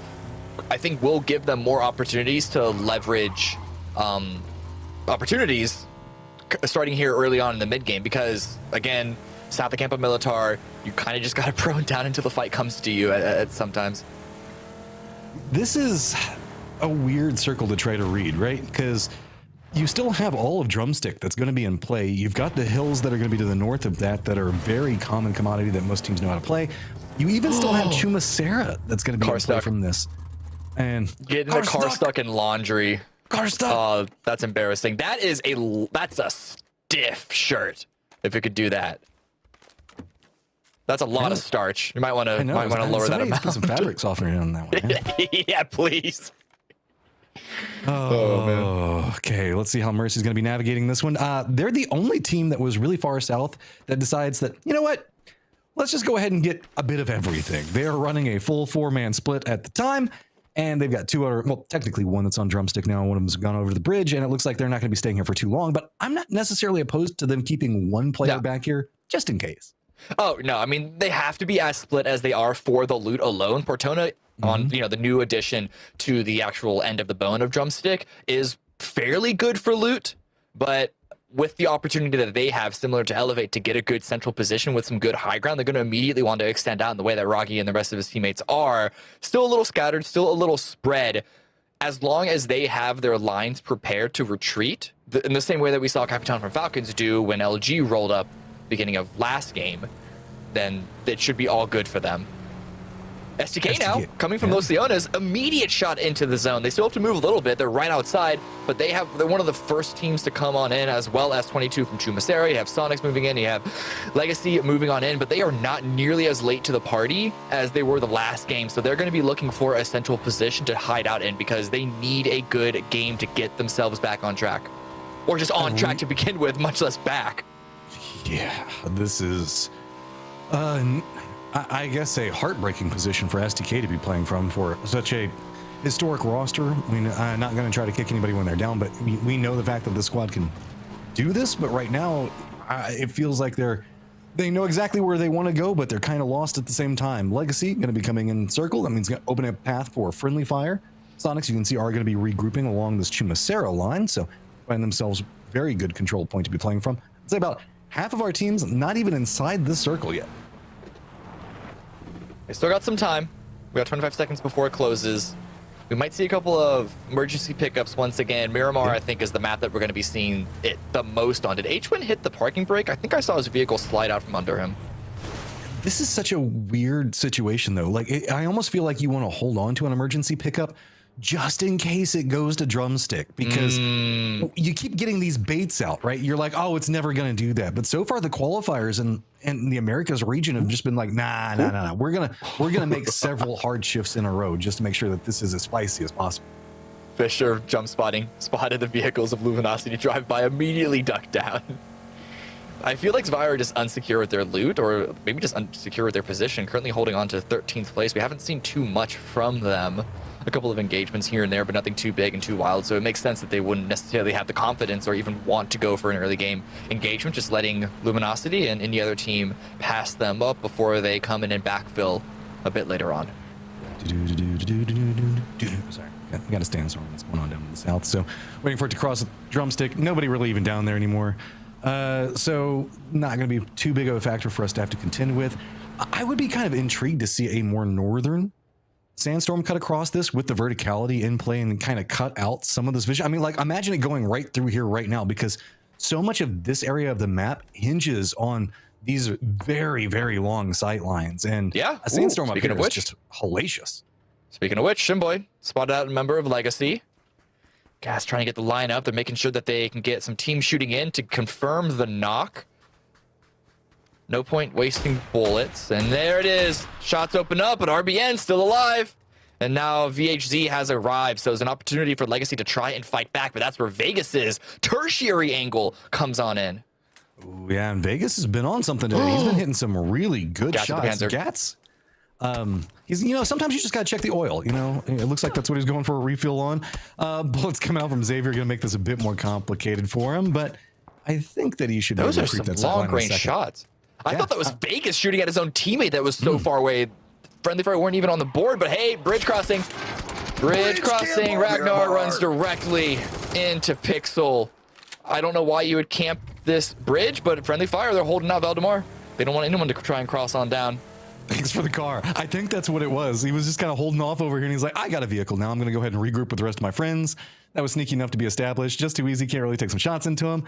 I think will give them more opportunities to leverage opportunities starting here early on in the mid game. Because, again, South of Campo Militar, you kind of just got to prone down until the fight comes to you at sometimes. This is a weird circle to try to read, right? Because you still have all of Drumstick that's going to be in play. You've got the hills that are going to be to the north of that are a very common commodity that most teams know how to play. You even still have Chumacera that's going to be in play from this. And getting the car stuck in laundry. Car stuck. That's embarrassing. That's a stiff shirt. If it could do that. That's a lot of starch. You might want to lower that amount. Put some fabric softener on that one. Yeah, yeah please. Oh, man. Okay, let's see how Mercy's going to be navigating this one. They're the only team that was really far south that decides that, you know what? Let's just go ahead and get a bit of everything. They're running a full 4-man split at the time, and they've got 2 other, well, technically one that's on Drumstick now, one of them's gone over the bridge, and it looks like they're not going to be staying here for too long, but I'm not necessarily opposed to them keeping one player back here, just in case. Oh, no, I mean, they have to be as split as they are for the loot alone. Portona, on the new addition to the actual end of the bone of Drumstick, is fairly good for loot, but with the opportunity that they have, similar to Elevate, to get a good central position with some good high ground, they're going to immediately want to extend out in the way that Rocky and the rest of his teammates are. Still a little scattered, still a little spread. As long as they have their lines prepared to retreat, in the same way that we saw Capitan from Falcons do when LG rolled up beginning of last game, then it should be all good for them. SDK now, coming from Los Leones, immediate shot into the zone. They still have to move a little bit. They're right outside, but they're one of the first teams to come on in, as well as 22 from Chumacera. You have Sonics moving in, you have Legacy moving on in, but they are not nearly as late to the party as they were the last game. So they're going to be looking for a central position to hide out in because they need a good game to get themselves back on track. Or just on track to begin with, much less back. Yeah, this is, I guess, a heartbreaking position for SDK to be playing from for such a historic roster. I mean, I'm not going to try to kick anybody when they're down, but we know the fact that this squad can do this. But right now, it feels like they know exactly where they want to go, but they're kind of lost at the same time. Legacy going to be coming in circle. That means going to open a path for friendly fire. Sonics, you can see, are going to be regrouping along this Chumacera line, so find themselves very good control point to be playing from. I'd say about half of our teams not even inside this circle yet. They still got some time. We got 25 seconds before it closes. We might see a couple of emergency pickups once again. Miramar, I think, is the map that we're going to be seeing it the most on. Did H-Win hit the parking brake? I think I saw his vehicle slide out from under him. This is such a weird situation, though. Like, I almost feel like you want to hold on to an emergency pickup just in case it goes to Drumstick, because you keep getting these baits out, right? You're like, oh, it's never going to do that. But so far, the qualifiers in the Americas region have just been like, nah. We're gonna make several hard shifts in a row just to make sure that this is as spicy as possible. Fisher spotted the vehicles of Luminosity drive by, immediately ducked down. I feel like Zvire are just unsecure with their loot, or maybe just unsecure with their position, currently holding on to 13th place. We haven't seen too much from them. a couple of engagements here and there, but nothing too big and too wild. So it makes sense that they wouldn't necessarily have the confidence or even want to go for an early game engagement, just letting Luminosity and any other team pass them up before they come in and backfill a bit later on. Sorry, we got a sandstorm that's going on down in the south, so waiting for it to cross the drumstick. Nobody really even down there anymore. So not going to be too big of a factor for us to have to contend with. I would be kind of intrigued to see a more northern sandstorm cut across this with the verticality in play and kind of cut out some of this vision. I mean, like, imagine it going right through here right now, because so much of this area of the map hinges on these very, very long sight lines. And yeah, a sandstorm up here of which, is just hellacious. Speaking of which, Shimboy spotted out a member of Legacy. Gas trying to get the line up. They're making sure that they can get some team shooting in to confirm the knock. No point wasting bullets. And there it is. Shots open up, but RBN still alive. And now VHZ has arrived. So there's an opportunity for Legacy to try and fight back. But that's where Vegas's tertiary angle comes on in. Ooh, yeah, and Vegas has been on something today. He's been hitting some really good shots. Gats. He's, you know, sometimes you just gotta check the oil. You know, it looks like that's what he's going for a refill on. Bullets coming out from Xavier gonna make this a bit more complicated for him, but I think that he should. Those are some long-range shots. I thought that was Vegas shooting at his own teammate that was so far away. Friendly Fire weren't even on the board, but hey, bridge crossing. Bridge crossing. Ragnar runs directly into Pixel. I don't know why you would camp this bridge, but Friendly Fire, they're holding out Valdemar. They don't want anyone to try and cross on down. Thanks for the car. I think that's what it was. He was just kind of holding off over here, and he's like, I got a vehicle now. I'm going to go ahead and regroup with the rest of my friends. That was sneaky enough to be established. Just too easy. Can't really take some shots into him.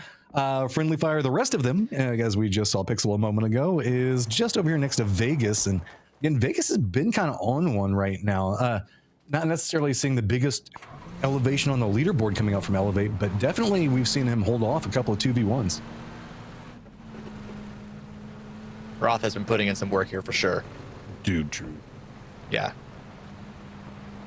Friendly Fire, the rest of them, as we just saw Pixel a moment ago, is just over here next to Vegas. And again, Vegas has been kind of on one right now. Not necessarily seeing the biggest elevation on the leaderboard coming out from Elevate, but definitely we've seen him hold off a couple of 2v1s. Roth has been putting in some work here for sure. Dude, true. Yeah.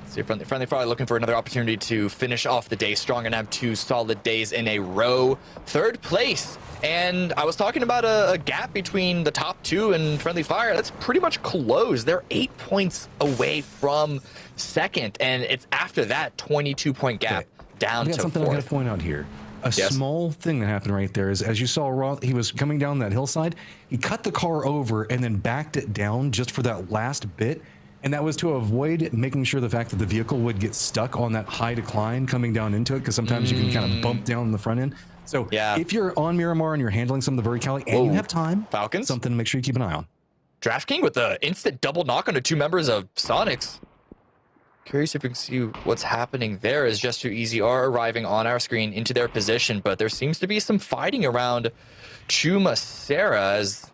See, Friendly Fire looking for another opportunity to finish off the day strong and have 2 solid days in a row. 3rd place. And I was talking about a gap between the top 2 and Friendly Fire. That's pretty much closed. They're 8 points away from 2nd. And it's after that 22-point gap down to 4th. Something I got to point out here. A small thing that happened right there is, as you saw, Roth, he was coming down that hillside. He cut the car over and then backed it down just for that last bit. And that was to avoid making sure the fact that the vehicle would get stuck on that high decline coming down into it, because sometimes you can kind of bump down in the front end. So if you're on Miramar and you're handling some of the verticality and you have time, Falcons, something to make sure you keep an eye on. DraftKings with the instant double knock onto 2 members of Sonics. Curious if we can see what's happening there, as Just Too Easy are arriving on our screen into their position, but there seems to be some fighting around Chuma Sarah, as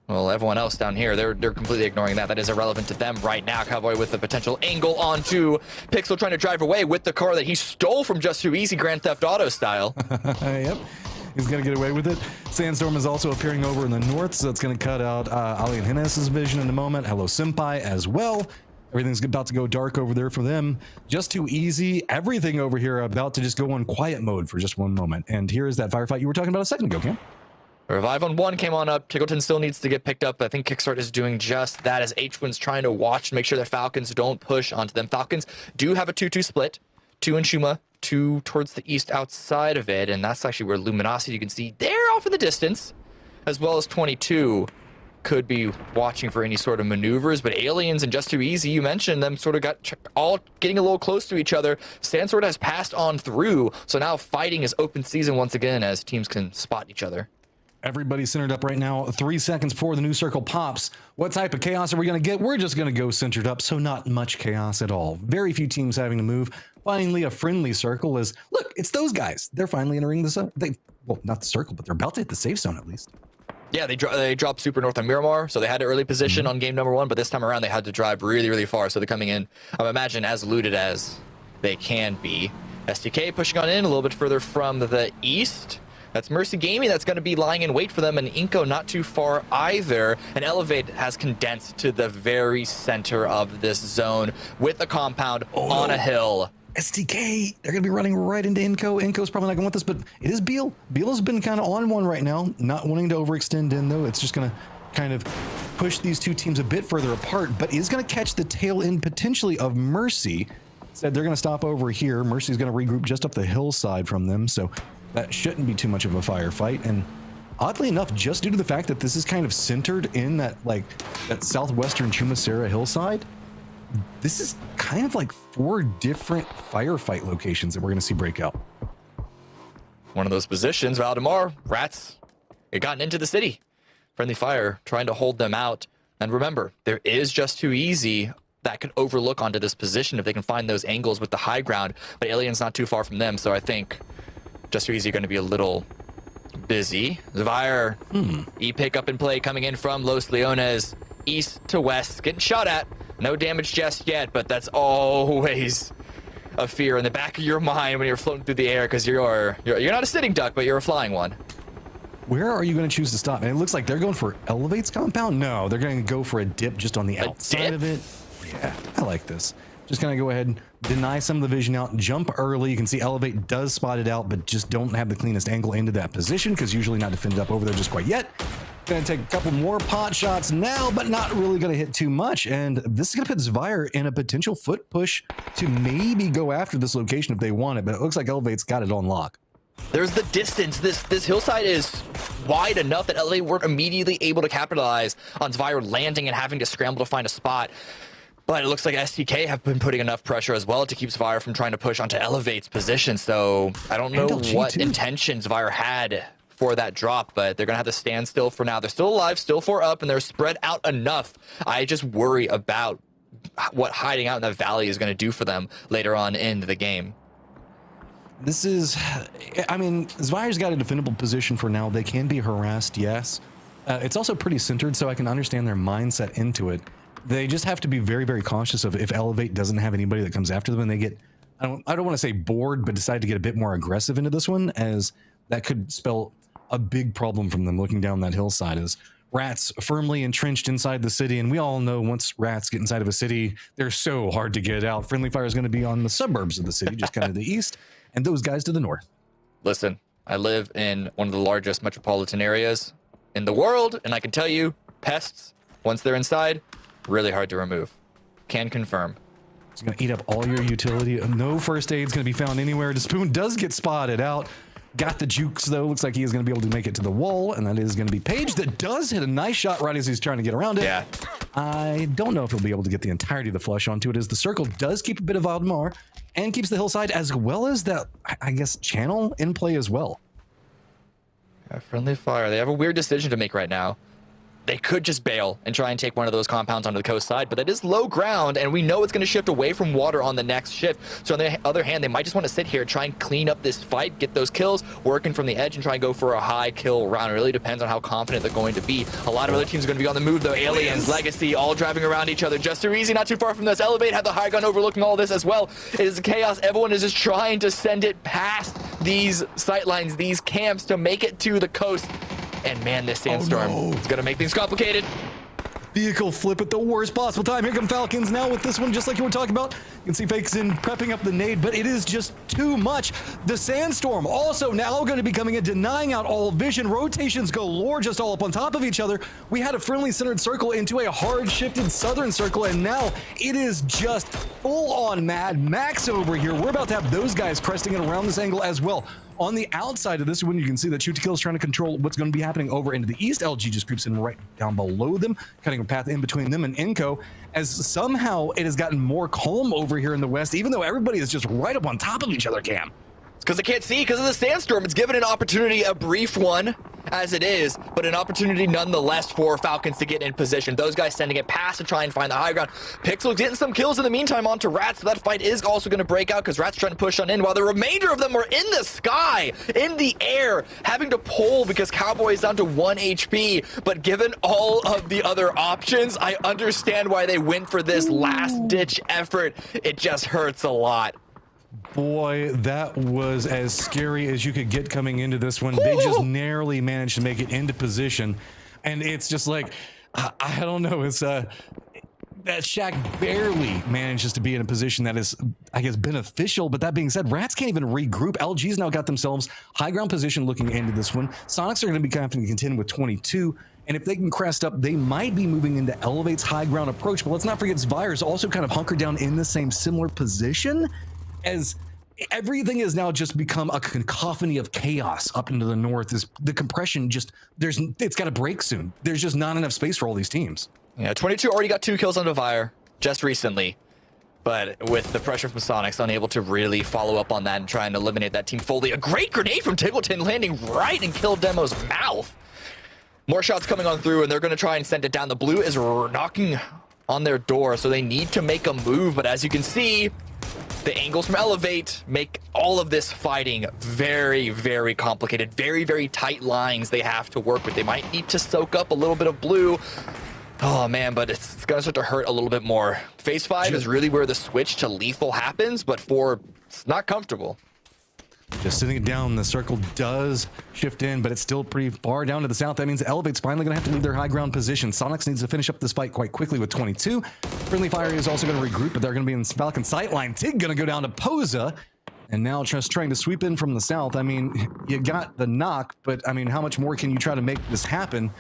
well, everyone else down here, they're completely ignoring that. That is irrelevant to them right now. Cowboy with the potential angle onto Pixel, trying to drive away with the car that he stole from Just Too Easy, Grand Theft Auto style. Yep. He's going to get away with it. Sandstorm is also appearing over in the north, so it's going to cut out Ali and Hines' vision in a moment. Hello Senpai as well. Everything's about to go dark over there for them. Just Too Easy. Everything over here about to just go on quiet mode for just one moment. And here is that firefight you were talking about a second ago, Cam. Revive on 1 came on up. Tickleton still needs to get picked up. I think Kickstart is doing just that, as H-Win's trying to watch and make sure that Falcons don't push onto them. Falcons do have a 2-2 split. 2 in Shuma, 2 towards the east outside of it. And that's actually where Luminosity, you can see they're off in the distance, as well as 22. Could be watching for any sort of maneuvers, but Aliens and Just Too Easy, you mentioned them, sort of got all getting a little close to each other. Sandsword has passed on through, so now fighting is open season once again, as teams can spot each other. Everybody's centered up right now. 3 seconds before the new circle pops. What type of chaos are we going to get? We're just going to go centered up, so not much chaos at all. Very few teams having to move. Finally, a friendly circle is, look, it's those guys. They're finally entering the zone. Well, not the circle, but they're about to hit the safe zone at least. Yeah, they dropped super north on Miramar, so they had an early position on game number 1, but this time around they had to drive really, really far, so they're coming in, I imagine, as looted as they can be. STK pushing on in a little bit further from the east. That's Mercy Gaming that's going to be lying in wait for them, and Inko not too far either. And Elevate has condensed to the very center of this zone with a compound on a hill. STK, they're going to be running right into Inko. Inko's probably not going to want this, but it is Beal. Beal has been kind of on one right now, not wanting to overextend in, though. It's just going to kind of push these two teams a bit further apart, but is going to catch the tail end potentially of Mercy. Said they're going to stop over here. Mercy's going to regroup just up the hillside from them, so that shouldn't be too much of a firefight. And oddly enough, just due to the fact that this is kind of centered in that southwestern Chumacera hillside, this is kind of like 4 different firefight locations that we're going to see break out. One of those positions, Valdemar, Rats, it gotten into the city. Friendly Fire trying to hold them out. And remember, there is just too easy that could overlook onto this position if they can find those angles with the high ground. But Alien's not too far from them, so I think just too easy going to be a little busy. Zvire, E-pick up and play coming in from Los Leones, east to west, getting shot at. No damage just yet, but that's always a fear in the back of your mind when you're floating through the air, because you're not a sitting duck, but you're a flying one. Where are you going to choose to stop? And it looks like they're going for Elevate's compound. No, they're going to go for a dip just on the outside of it. Yeah, I like this. Just going to go ahead and deny some of the vision out, jump early. You can see Elevate does spot it out, but just don't have the cleanest angle into that position because usually not defended up over there just quite yet. Going to take a couple more pot shots now, but not really going to hit too much. And this is going to put Zvire in a potential foot push to maybe go after this location if they want it, but it looks like Elevate's got it on lock. There's the distance. This hillside is wide enough that LA weren't immediately able to capitalize on Zvire landing and having to scramble to find a spot. But it looks like STK have been putting enough pressure as well to keep Zvire from trying to push onto Elevate's position. So I don't know what intentions Zvire had for that drop, but they're going to have to stand still for now. They're still alive, still 4 up, and they're spread out enough. I just worry about what hiding out in that valley is going to do for them later on in the game. This is, I mean, Zvire's got a defendable position for now. They can be harassed, yes. It's also pretty centered, so I can understand their mindset into it. They just have to be very, very cautious of if Elevate doesn't have anybody that comes after them and they get, I don't want to say bored, but decide to get a bit more aggressive into this one, as that could spell a big problem from them looking down that hillside. As Rats firmly entrenched inside the city, and we all know once Rats get inside of a city, they're so hard to get out. Friendly Fire is going to be on the suburbs of the city, just kind of the east, and those guys to the north. Listen, I live in one of the largest metropolitan areas in the world, and I can tell you, pests, once they're inside, really hard to remove. Can confirm. It's going to eat up all your utility. No first aid's going to be found anywhere. The Spoon does get spotted out. Got the jukes, though. Looks like he is going to be able to make it to the wall, and that is going to be Paige that does hit a nice shot right as he's trying to get around it. Yeah. I don't know if he'll be able to get the entirety of the flush onto it, as the circle does keep a bit of Valdemar and keeps the hillside, as well as that, I guess, channel in play as well. Yeah, Friendly Fire. They have a weird decision to make right now. They could just bail and try and take one of those compounds onto the coast side, but that is low ground, and we know it's going to shift away from water on the next shift. So on the other hand, they might just want to sit here, try and clean up this fight, get those kills, working from the edge, and try and go for a high kill round. It really depends on how confident they're going to be. A lot of other teams are going to be on the move, though. Aliens, Legacy, all driving around each other. Just too easy, not too far from this. Elevate have the high gun overlooking all this as well. It is chaos. Everyone is just trying to send it past these sightlines, these camps, to make it to the coast. And man, this sandstorm is going to make things complicated. Vehicle flip at the worst possible time. Here come Falcons now with this one, just like you were talking about. You can see Fakeson prepping up the nade, but it is just too much. The sandstorm also now going to be coming in, denying out all vision. Rotations galore, just all up on top of each other. We had a friendly centered circle into a hard shifted southern circle, and now it is just full on Mad Max over here. We're about to have those guys cresting it around this angle as well. On the outside of this one, you can see that Shoot to Kill is trying to control what's going to be happening over into the east. LG just groups in right down below them, cutting a path in between them and Inco, as somehow it has gotten more calm over here in the west, even though everybody is just right up on top of each other, Cam. It's because they can't see because of the sandstorm. It's given an opportunity, a brief one as it is, but an opportunity nonetheless for Falcons to get in position. Those guys sending it past to try and find the high ground. Pixel getting some kills in the meantime onto Rats. So that fight is also going to break out because Rats trying to push on in while the remainder of them are in the sky, in the air, having to pull because Cowboy is down to 1 HP. But given all of the other options, I understand why they went for this last-ditch effort. It just hurts a lot. Boy, that was as scary as you could get coming into this one. They just narrowly managed to make it into position. And it's just like, I don't know, it's that Shaq barely manages to be in a position that is, I guess, beneficial. But that being said, Rats can't even regroup. LG's now got themselves high ground position looking into this one. Sonics are going to be confident to contend with 22. And if they can crest up, they might be moving into Elevate's high ground approach. But let's not forget Zvire's also kind of hunkered down in the same similar position, as everything has now just become a cacophony of chaos up into the north. The compression just, it's got to break soon. There's just not enough space for all these teams. Yeah, 22 already got 2 kills on Devire just recently. But with the pressure from Sonics, unable to really follow up on that and try and eliminate that team fully. A great grenade from Tiggleton landing right in Kill Demo's mouth. More shots coming on through, and they're going to try and send it down. The blue is knocking on their door, so they need to make a move. But as you can see, the angles from Elevate make all of this fighting very, very complicated. Very, very tight lines they have to work with. They might need to soak up a little bit of blue. Oh, man, but it's going to start to hurt a little bit more. Phase 5 is really where the switch to lethal happens, but it's not comfortable. Just sitting it down, the circle does shift in, but it's still pretty far down to the south. That means Elevate's finally going to have to leave their high ground position. Sonics needs to finish up this fight quite quickly with 22. Friendly Fire is also going to regroup, but they're going to be in Falcon sightline. Tig going to go down to Posa, and now just trying to sweep in from the south. I mean, you got the knock, but I mean, how much more can you try to make this happen?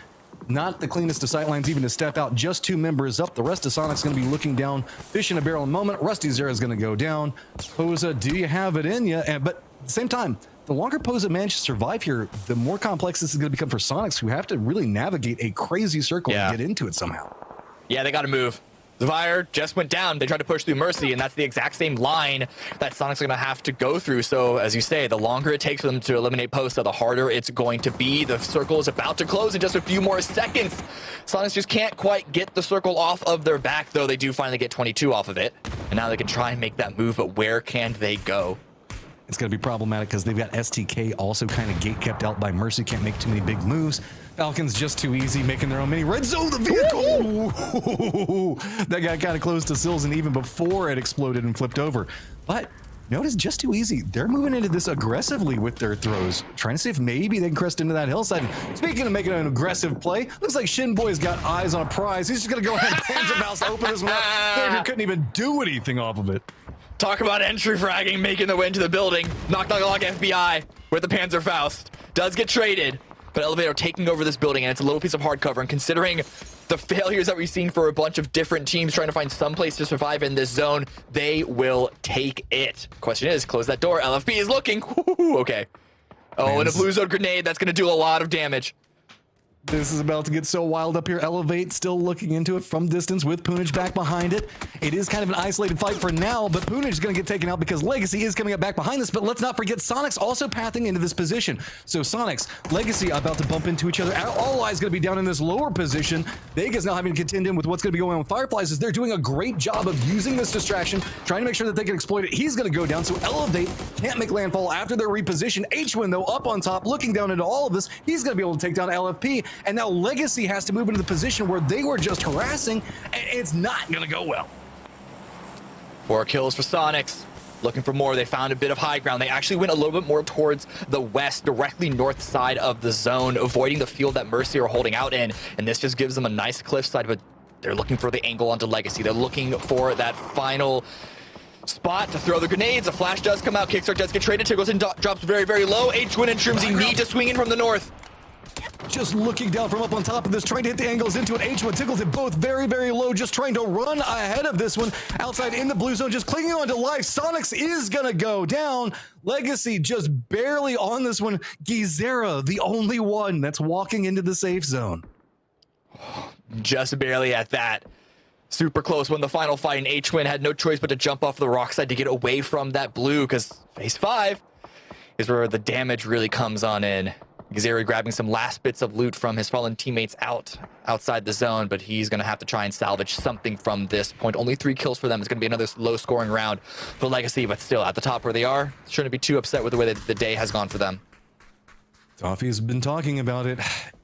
Not the cleanest of sightlines even to step out. Just 2 members up. The rest of Sonic's going to be looking down, fish in a barrel in a moment. Rusty Zera is going to go down. Posa, do you have it in you? But at the same time, the longer Posa manages to survive here, the more complex this is going to become for Sonics, who have to really navigate a crazy circle and get into it somehow. Yeah, they got to move. Zvire just went down. They tried to push through Mercy, and that's the exact same line that Sonic's going to have to go through. So, as you say, the longer it takes for them to eliminate Posa, the harder it's going to be. The circle is about to close in just a few more seconds. Sonics just can't quite get the circle off of their back, though they do finally get 22 off of it. And now they can try and make that move, but where can they go? It's going to be problematic because they've got STK also kind of gate kept out by Mercy. Can't make too many big moves. Falcon's just too easy, making their own mini red zone. The vehicle! That got kind of close to Sills, and even before it exploded and flipped over. But notice just too easy. They're moving into this aggressively with their throws, trying to see if maybe they can crest into that hillside. Speaking of making an aggressive play, looks like Shinboy's got eyes on a prize. He's just going to go ahead and Panzer Mouse open this one up. Xavier couldn't even do anything off of it. Talk about entry fragging, making their way into the building. Knock, knock, knock, FBI with the Panzer Faust. Does get traded, but Elevator taking over this building, and it's a little piece of hardcover. And considering the failures that we've seen for a bunch of different teams trying to find some place to survive in this zone, they will take it. Question is, close that door. LFB is looking. Okay. Oh, and a blue zone grenade. That's going to do a lot of damage. This is about to get so wild up here. Elevate still looking into it from distance with Poonage back behind it. It is kind of an isolated fight for now, but Poonage is going to get taken out because Legacy is coming up back behind this. But let's not forget Sonic's also pathing into this position. So Sonic's, Legacy about to bump into each other. All Eyes going to be down in this lower position. Vegas now having to contend in with what's going to be going on with Fireflies as they're doing a great job of using this distraction, trying to make sure that they can exploit it. He's going to go down, so Elevate can't make landfall after their reposition. H-Win, though, up on top, looking down into all of this. He's going to be able to take down LFP. And now Legacy has to move into the position where they were just harassing, and it's not going to go well. 4 kills for Sonics. Looking for more. They found a bit of high ground. They actually went a little bit more towards the west, directly north side of the zone, avoiding the field that Mercy are holding out in. And this just gives them a nice cliffside, but they're looking for the angle onto Legacy. They're looking for that final spot to throw the grenades. A flash does come out. Kickstart does get traded. Tiggleton drops very, very low. H-Win and Trimsy need to swing in from the north. Just looking down from up on top of this, trying to hit the angles into it. H1 Tiggleton both very, very low, just trying to run ahead of this one. Outside in the blue zone, just clinging on to life. Sonics is going to go down. Legacy just barely on this one. Gizera, the only one that's walking into the safe zone. Just barely at that. Super close when the final fight, and H-Win had no choice but to jump off the rock side to get away from that blue, because phase 5 is where the damage really comes on in. Gizeri grabbing some last bits of loot from his fallen teammates outside the zone, but he's going to have to try and salvage something from this point. Only 3 kills for them. It's going to be another low-scoring round for Legacy, but still, at the top where they are, shouldn't be too upset with the way that the day has gone for them. Toffee's been talking about it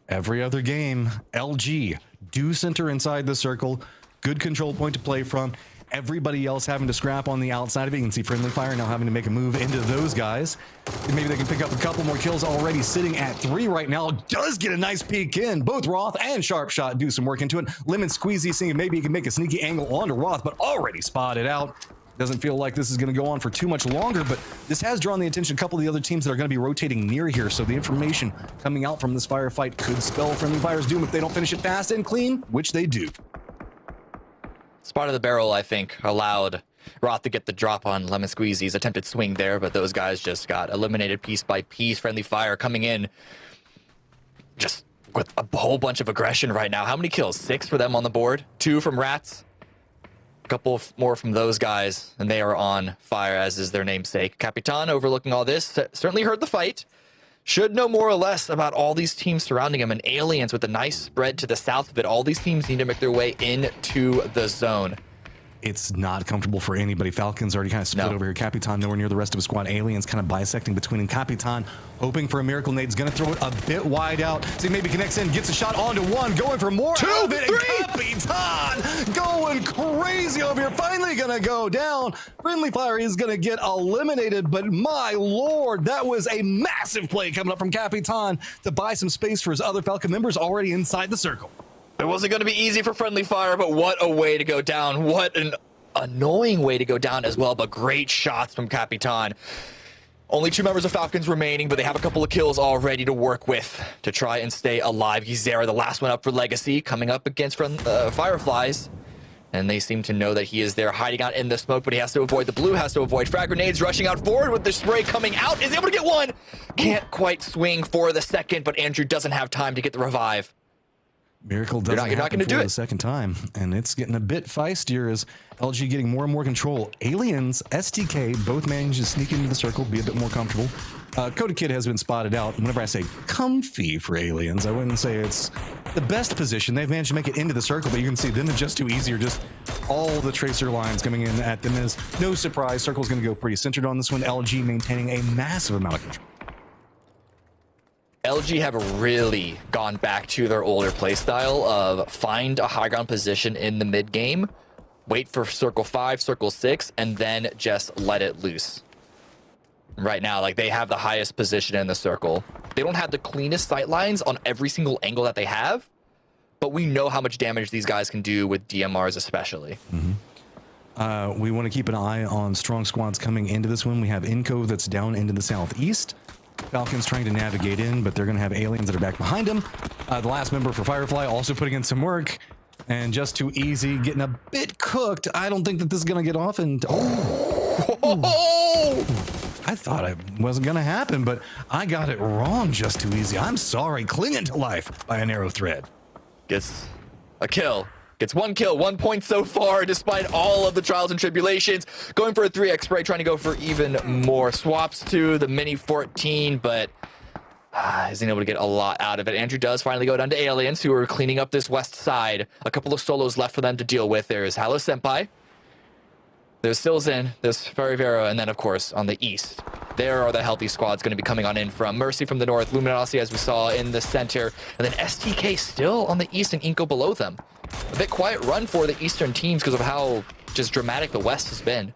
every other game. LG do center inside the circle. Good control point to play from. Everybody else having to scrap on the outside of it. You can see Friendly Fire now having to make a move into those guys. And maybe they can pick up a couple more kills already, sitting at 3 right now. Does get a nice peek in. Both Roth and Sharp Shot do some work into it. Lemon Squeezy seeing if maybe he can make a sneaky angle onto Roth, but already spotted out. Doesn't feel like this is going to go on for too much longer, but this has drawn the attention of a couple of the other teams that are going to be rotating near here. So the information coming out from this firefight could spell Friendly Fire's doom if they don't finish it fast and clean, which they do. Spot of the barrel, I think, allowed Roth to get the drop on Lemon Squeezy's attempted swing there, but those guys just got eliminated piece by piece. Friendly Fire coming in just with a whole bunch of aggression right now. How many kills? 6 for them on the board? 2 from Rats? A couple more from those guys, and they are on fire, as is their namesake. Capitan, overlooking all this, certainly heard the fight. Should know more or less about all these teams surrounding him, and Aliens with a nice spread to the south of it. All these teams need to make their way into the zone. It's not comfortable for anybody. Falcon's already kind of split over here. Capitan nowhere near the rest of his squad. Aliens kind of bisecting between, and Capitan hoping for a miracle nade. He's going to throw it a bit wide out. So he maybe connects in, gets a shot onto one, going for more. 2, 3! Capitan going crazy over here. Finally going to go down. Friendly Fire is going to get eliminated, but my lord, that was a massive play coming up from Capitan to buy some space for his other Falcon members already inside the circle. It wasn't going to be easy for Friendly Fire, but what a way to go down. What an annoying way to go down as well, but great shots from Capitan. Only 2 members of Falcons remaining, but they have a couple of kills already to work with to try and stay alive. Gizera, the last one up for Legacy, coming up against Fireflies. And they seem to know that he is there hiding out in the smoke, but he has to avoid the blue, has to avoid frag grenades, rushing out forward with the spray coming out, is able to get one. Can't quite swing for the second, but Andrew doesn't have time to get the revive. Miracle doesn't happen for the second time, and it's getting a bit feistier as LG getting more and more control. Aliens, STK, both managed to sneak into the circle, be a bit more comfortable. Coda Kid has been spotted out. Whenever I say comfy for Aliens, I wouldn't say it's the best position. They've managed to make it into the circle, but you can see them are just too easy, or just all the tracer lines coming in at them is no surprise. Circle's going to go pretty centered on this one. LG maintaining a massive amount of control. LG have really gone back to their older playstyle of find a high ground position in the mid game, wait for circle 5, circle 6, and then just let it loose. Right now, like, they have the highest position in the circle. They don't have the cleanest sight lines on every single angle that they have, but we know how much damage these guys can do with DMRs especially. We want to keep an eye on strong squads coming into this one. We have Inco that's down into the southeast. Falcons trying to navigate in, but they're going to have Aliens that are back behind them. The last member for Firefly also putting in some work, and just too easy, getting a bit cooked. I don't think that this is going to get off, and I thought it wasn't going to happen, but I got it wrong just too easy. I'm sorry. Clinging to life by a narrow thread. Gets a kill. Gets 1 kill, 1 point so far, despite all of the trials and tribulations. Going for a 3x spray, trying to go for even more. Swaps to the Mini 14, but isn't able to get a lot out of it. Andrew does finally go down to Aliens, who are cleaning up this west side. A couple of solos left for them to deal with. There's Halo Senpai. There's Silzen, there's Ferrivero, and then, of course, on the east, there are the healthy squads going to be coming on in from Mercy from the north, Luminosity, as we saw, in the center, and then STK still on the east and Inco below them. A bit quiet run for the eastern teams because of how just dramatic the west has been.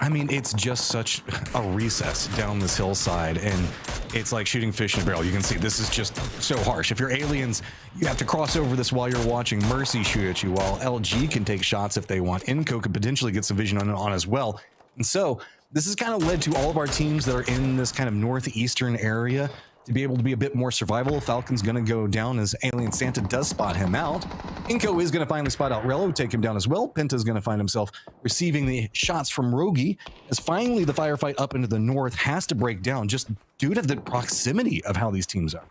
I mean, it's just such a recess down this hillside, and it's like shooting fish in a barrel. You can see this is just so harsh. If you're Aliens, you have to cross over this while you're watching Mercy shoot at you, while LG can take shots if they want. Inco could potentially get some vision on as well. And so this has kind of led to all of our teams that are in this kind of northeastern area to be able to be a bit more survival. Falcon's going to go down as Alien Santa does spot him out. Inco is going to finally spot out Rello, take him down as well. Penta's going to find himself receiving the shots from Rogi, as finally the firefight up into the north has to break down just due to the proximity of how these teams are.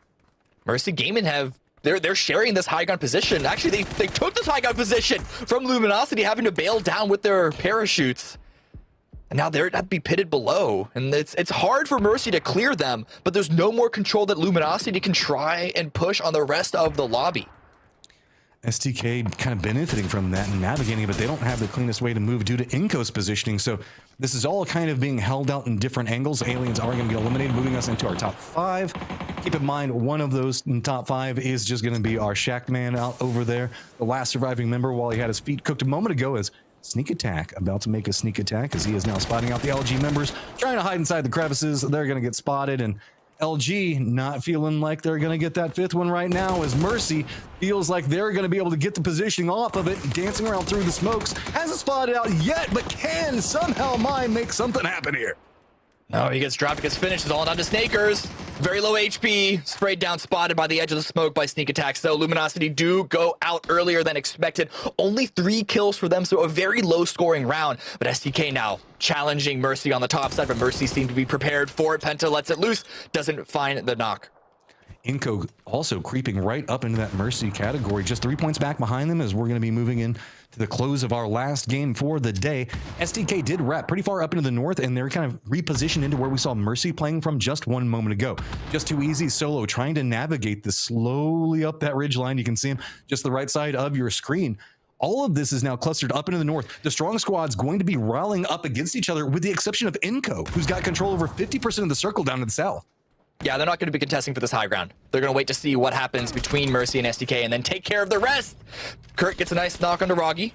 Mercy Gaming they're sharing this high ground position. Actually, they took this high ground position from Luminosity, having to bail down with their parachutes. And now they're to be pitted below, and it's hard for Mercy to clear them, but there's no more control that Luminosity can try and push on the rest of the lobby. STK kind of benefiting from that and navigating, but they don't have the cleanest way to move due to Inco's positioning. So this is all kind of being held out in different angles. Aliens are going to be eliminated, moving us into our top 5. Keep in mind, one of those in top 5 is just going to be our Shack man out over there. The last surviving member, while he had his feet cooked a moment ago, is Sneak Attack, about to make a sneak attack as he is now spotting out the LG members, trying to hide inside the crevices. They're going to get spotted, and LG not feeling like they're going to get that 5th one right now, as Mercy feels like they're going to be able to get the positioning off of it, dancing around through the smokes. Hasn't spotted out yet, but can somehow Mime make something happen here. No, he gets dropped, gets finished. It's all down to Snakers. Very low HP, sprayed down, spotted by the edge of the smoke by sneak attacks. So Luminosity do go out earlier than expected. Only 3 kills for them, so a very low scoring round. But STK now challenging Mercy on the top side, but Mercy seemed to be prepared for it. Penta lets it loose, doesn't find the knock. Inco also creeping right up into that Mercy category, just 3 points back behind them as we're going to be moving in to the close of our last game for the day. STK did wrap pretty far up into the north, and they're kind of repositioned into where we saw Mercy playing from just one moment ago. Just too easy solo, trying to navigate this slowly up that ridge line. You can see him just the right side of your screen. All of this is now clustered up into the north. The strong squad's going to be rallying up against each other, with the exception of Inco, who's got control over 50% of the circle down to the south. Yeah, they're not going to be contesting for this high ground. They're going to wait to see what happens between Mercy and STK and then take care of the rest. Kurt gets a nice knock onto Roggy.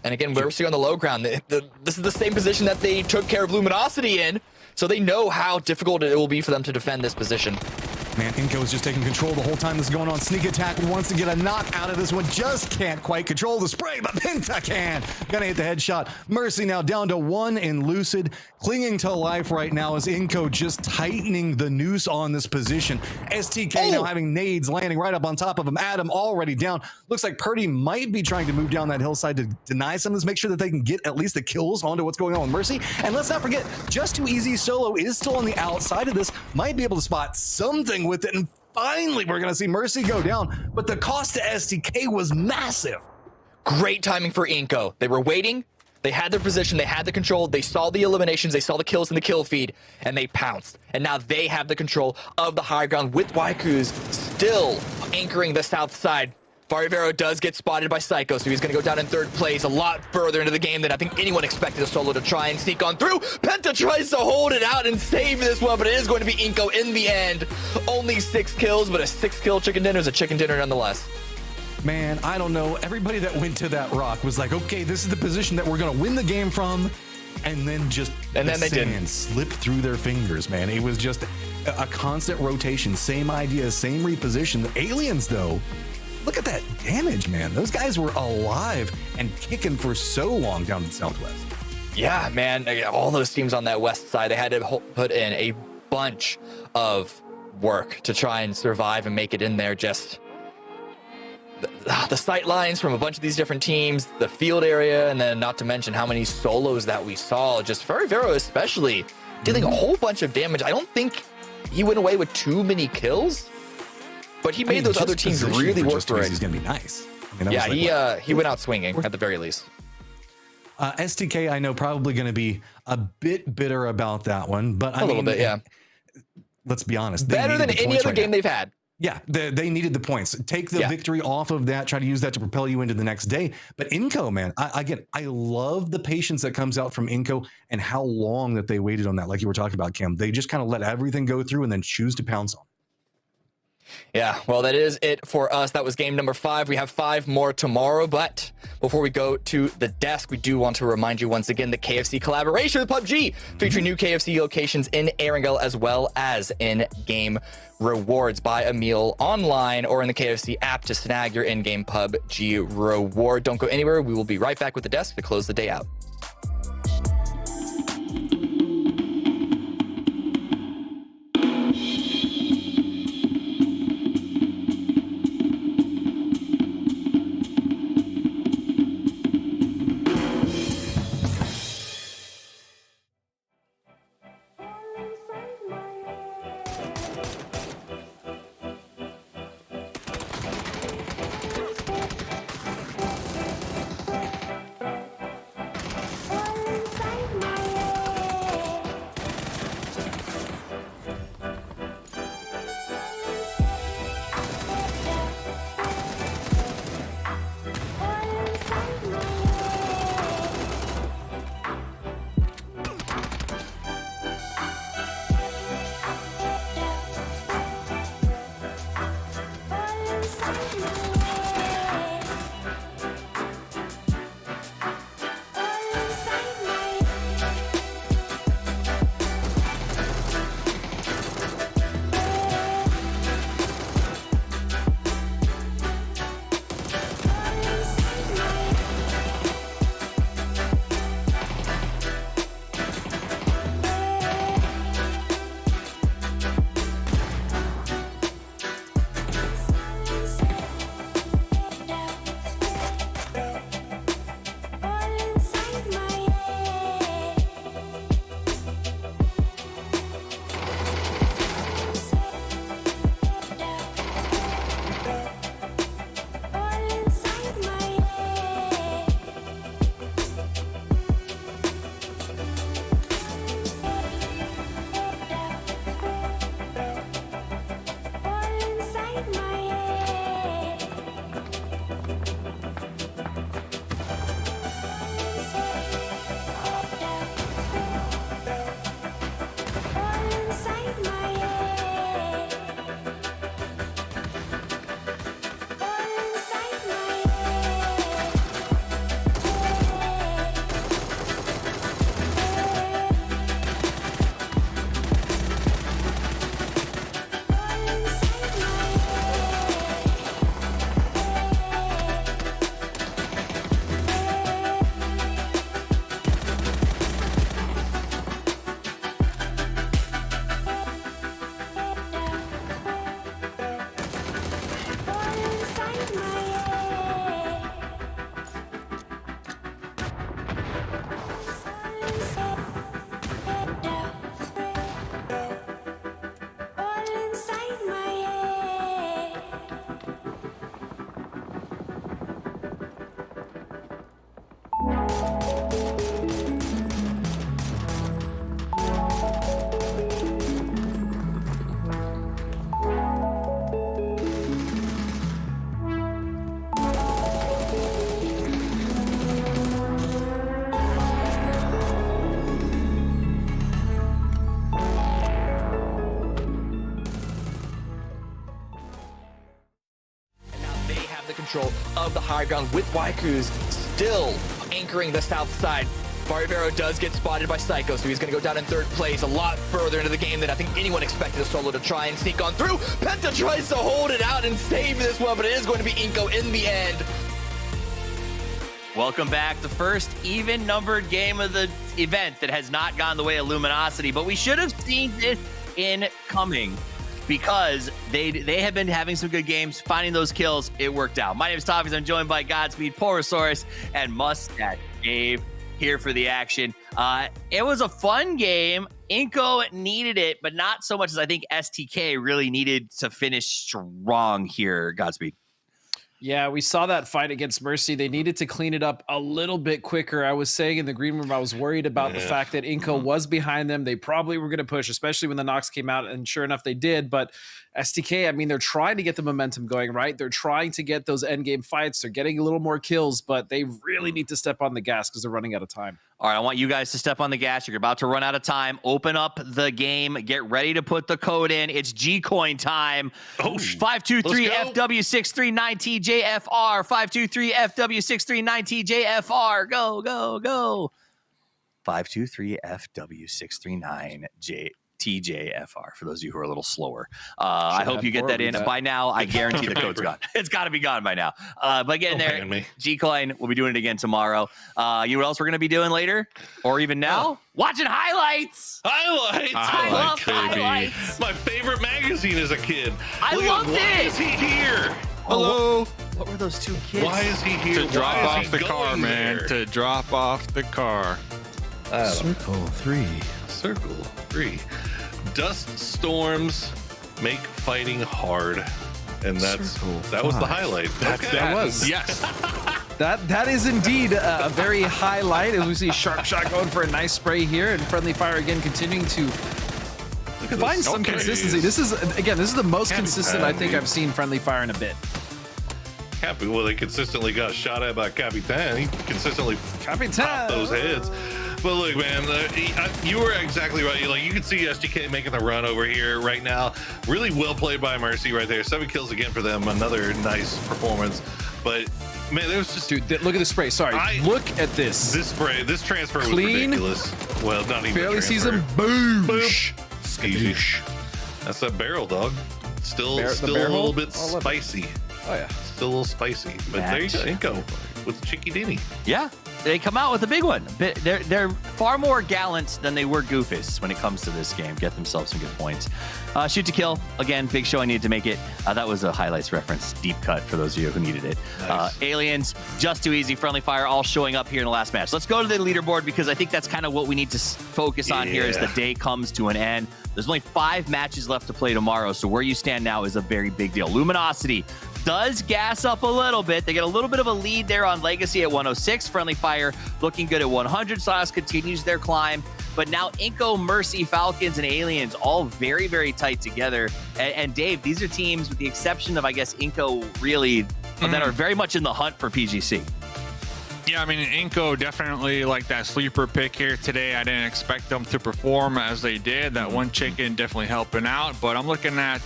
And again, Mercy on the low ground. This is the same position that they took care of Luminosity in, so they know how difficult it will be for them to defend this position. Man, Inco is just taking control the whole time this is going on. Sneak attack wants to get a knock out of this one. Just can't quite control the spray, but Penta can. Gonna hit the headshot. Mercy now down to 1 in Lucid. Clinging to life right now is Inco just tightening the noose on this position. STK now having nades landing right up on top of him. Adam already down. Looks like Purdy might be trying to move down that hillside to deny some of this, make sure that they can get at least the kills onto what's going on with Mercy. And let's not forget, Just Too Easy Solo is still on the outside of this. Might be able to spot something with it, and finally we're going to see Mercy go down, but the cost to STK was massive. Great timing for Inco. They were waiting, they had their position, they had the control, they saw the eliminations, they saw the kills in the kill feed, and they pounced. And now they have the control of the high ground, with Waiku's still anchoring the south side. Farivero does get spotted by Psycho, so he's going to go down in 3rd place, a lot further into the game than I think anyone expected a solo to try and sneak on through. Penta tries to hold it out and save this one, but it is going to be Inco in the end. Only 6 kills, but a 6-kill chicken dinner is a chicken dinner nonetheless. Man, I don't know. Everybody that went to that rock was like, okay, this is the position that we're going to win the game from. And then just they didn't slip through their fingers, man. It was just a constant rotation, same idea, same reposition. The aliens, though, look at that damage, man. Those guys were alive and kicking for so long down in the southwest. Yeah, man. All those teams on that west side, they had to put in a bunch of work to try and survive and make it in there. Just the sight lines from a bunch of these different teams, the field area, and then not to mention how many solos that we saw. Just Farivero especially dealing a whole bunch of damage. I don't think he went away with too many kills, but he made those other teams really work for it. He's going to be nice. He went out swinging at the very least. STK, I know, probably going to be a bit bitter about that one, but a little bit, yeah. Let's be honest. Better than any other game they've had. Yeah, they needed the points. Take the victory off of that, try to use that to propel you into the next day. But Inco, man, I love the patience that comes out from Inco and how long that they waited on that. Like you were talking about, Cam. They just kind of let everything go through and then choose to pounce on. Yeah, well, that is it for us. That was game number 5. We have 5 more tomorrow, but before we go to the desk, we do want to remind you once again the KFC collaboration with PUBG, featuring new KFC locations in Erangel as well as in-game rewards. Buy a meal online or in the KFC app to snag your in-game PUBG reward. Don't go anywhere. We will be right back with the desk to close the day out. control of the high ground with Waiku's still anchoring the south side. Barbaro does get spotted by Psycho, so he's going to go down in third place, a lot further into the game than I think anyone expected a solo to try and sneak on through. Penta tries to hold it out and save this one, but it is going to be Inko in the end. Welcome back. The first even-numbered game of the event that has not gone the way of Luminosity, but we should have seen this incoming because they have been having some good games, finding those kills. It worked out. My name is Toffees. I'm joined by Godspeed, Porosaurus, and Mustache Dave here for the action. It was a fun game. Inko needed it, but not so much as I think STK really needed to finish strong here. Godspeed. Yeah, we saw that fight against Mercy. They needed to clean it up a little bit quicker. I was saying in the green room, I was worried about the fact that Inko was behind them. They probably were going to push, especially when the knocks came out, and sure enough, they did. But STK, I mean, they're trying to get the momentum going, right? They're trying to get those endgame fights. They're getting a little more kills, but they really need to step on the gas because they're running out of time. All right, I want you guys to step on the gas. You're about to run out of time. Open up the game. Get ready to put the code in. It's G-Coin time. 523-FW639-TJFR. 523-FW639-TJFR. Go, go, go. 523-FW639-TJFR, for those of you who are a little slower. I hope you get that in. By now, I guarantee the code's gone. It's got to be gone by now. But get in there. G-Coin, we'll be doing it again tomorrow. You know what else we're going to be doing later? Or even now? Watching highlights. Highlights. I love baby. highlights. My favorite magazine as a kid. I loved it. Why is he here? Hello. What were those two kids? Why is he here? To drop Why is off he the car, going man. there? To drop off the car. Circle 3. Dust storms make fighting hard. And that was the highlight. That was. Yes. That is indeed a very highlight. As we see Sharp Shot going for a nice spray here, and Friendly Fire again continuing to find some consistency. This is the most consistent I think I've seen Friendly Fire in a bit. Well, they consistently got shot at by Capitan. He consistently popped those heads. But look, man, you were exactly right. You can see SGK making the run over here right now. Really well played by Mercy right there. 7 kills again for them. Another nice performance. But man, there was just dude. Look at the spray. Sorry, look at this. This spray. This transfer was clean, ridiculous. Well, not even fairly seasoned. Boom. Skadoosh. That's that barrel, dog. Still a little bit spicy. Oh yeah, still a little spicy. But there you go, Inko with the Chicky Dini. Yeah. They come out with a big one. They're far more gallant than they were goofists when it comes to this game. Get themselves some good points. Shoot to kill. Again, big show. I needed to make it. That was a highlights reference. Deep cut for those of you who needed it. Nice. Aliens, just too easy. Friendly Fire all showing up here in the last match. Let's go to the leaderboard because I think that's kind of what we need to focus on here as the day comes to an end. There's only 5 matches left to play tomorrow, so where you stand now is a very big deal. Luminosity does gas up a little bit. They get a little bit of a lead there on Legacy at 106. Friendly Fire looking good at 100. Sauce continues their climb. But now Inko, Mercy, Falcons, and Aliens all very, very tight together. And Dave, these are teams with the exception of, I guess, Inko really that are very much in the hunt for PGC. Yeah, I mean, Inko definitely like that sleeper pick here today. I didn't expect them to perform as they did. That one chicken definitely helping out. But I'm looking at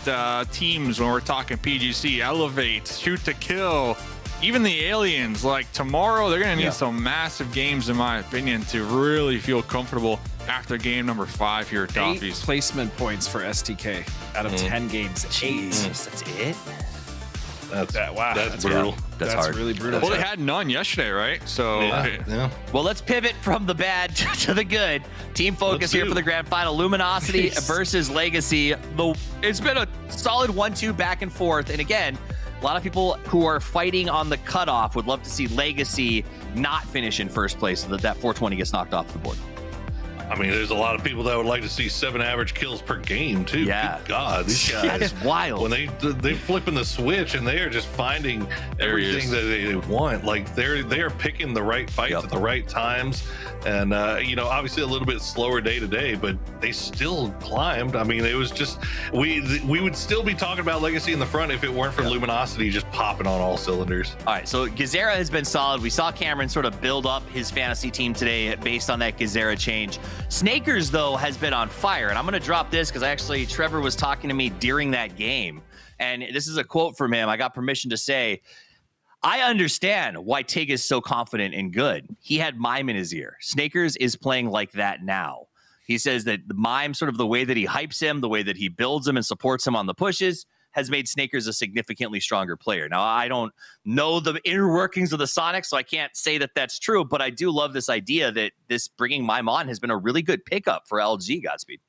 teams when we're talking PGC, Elevate, Shoot to Kill, even the Aliens. Like tomorrow, they're going to need some massive games, in my opinion, to really feel comfortable after game number 5 here at Toffees. 8 placement points for STK out of 10 games. 8. That's it? That's That's brutal. Yeah, that's hard. Really brutal. Well, they had none yesterday, right? So, Well, let's pivot from the bad to the good. Team focus here for the grand final. Luminosity versus Legacy. It's been a solid 1-2 back and forth. And again, a lot of people who are fighting on the cutoff would love to see Legacy not finish in first place so that 420 gets knocked off the board. I mean, there's a lot of people that would like to see 7 average kills per game too. Yeah. Good God, these guys. That is wild. When they flipping the switch and they are just finding everything that they want. Like they are picking the right fights at the right times. And obviously a little bit slower day to day, but they still climbed. I mean, it was just we would still be talking about Legacy in the front if it weren't for Luminosity just popping on all cylinders. All right, so Gazera has been solid. We saw Cameron sort of build up his fantasy team today based on that Gazera change. Snakers, though, has been on fire. And I'm going to drop this because Trevor was talking to me during that game. And this is a quote from him. I got permission to say, I understand why Tig is so confident and good. He had Mime in his ear. Snakers is playing like that now. He says that the Mime, sort of the way that he hypes him, the way that he builds him and supports him on the pushes, has made Snakers a significantly stronger player. Now, I don't know the inner workings of the Sonics, so I can't say that that's true, but I do love this idea that this bringing Mime on has been a really good pickup for LG, Godspeed.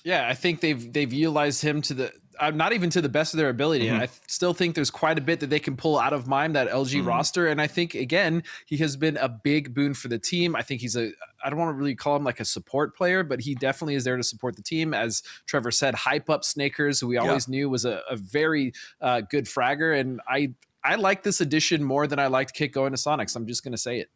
Yeah, I think they've utilized him to the not even to the best of their ability. And I still think there's quite a bit that they can pull out of Mime, that LG roster. And I think, again, he has been a big boon for the team. I think he's I don't want to really call him like a support player, but he definitely is there to support the team. As Trevor said, hype up Snakers, who we always knew was a very good fragger. And I like this addition more than I liked Kick going to Sonics. I'm just going to say it.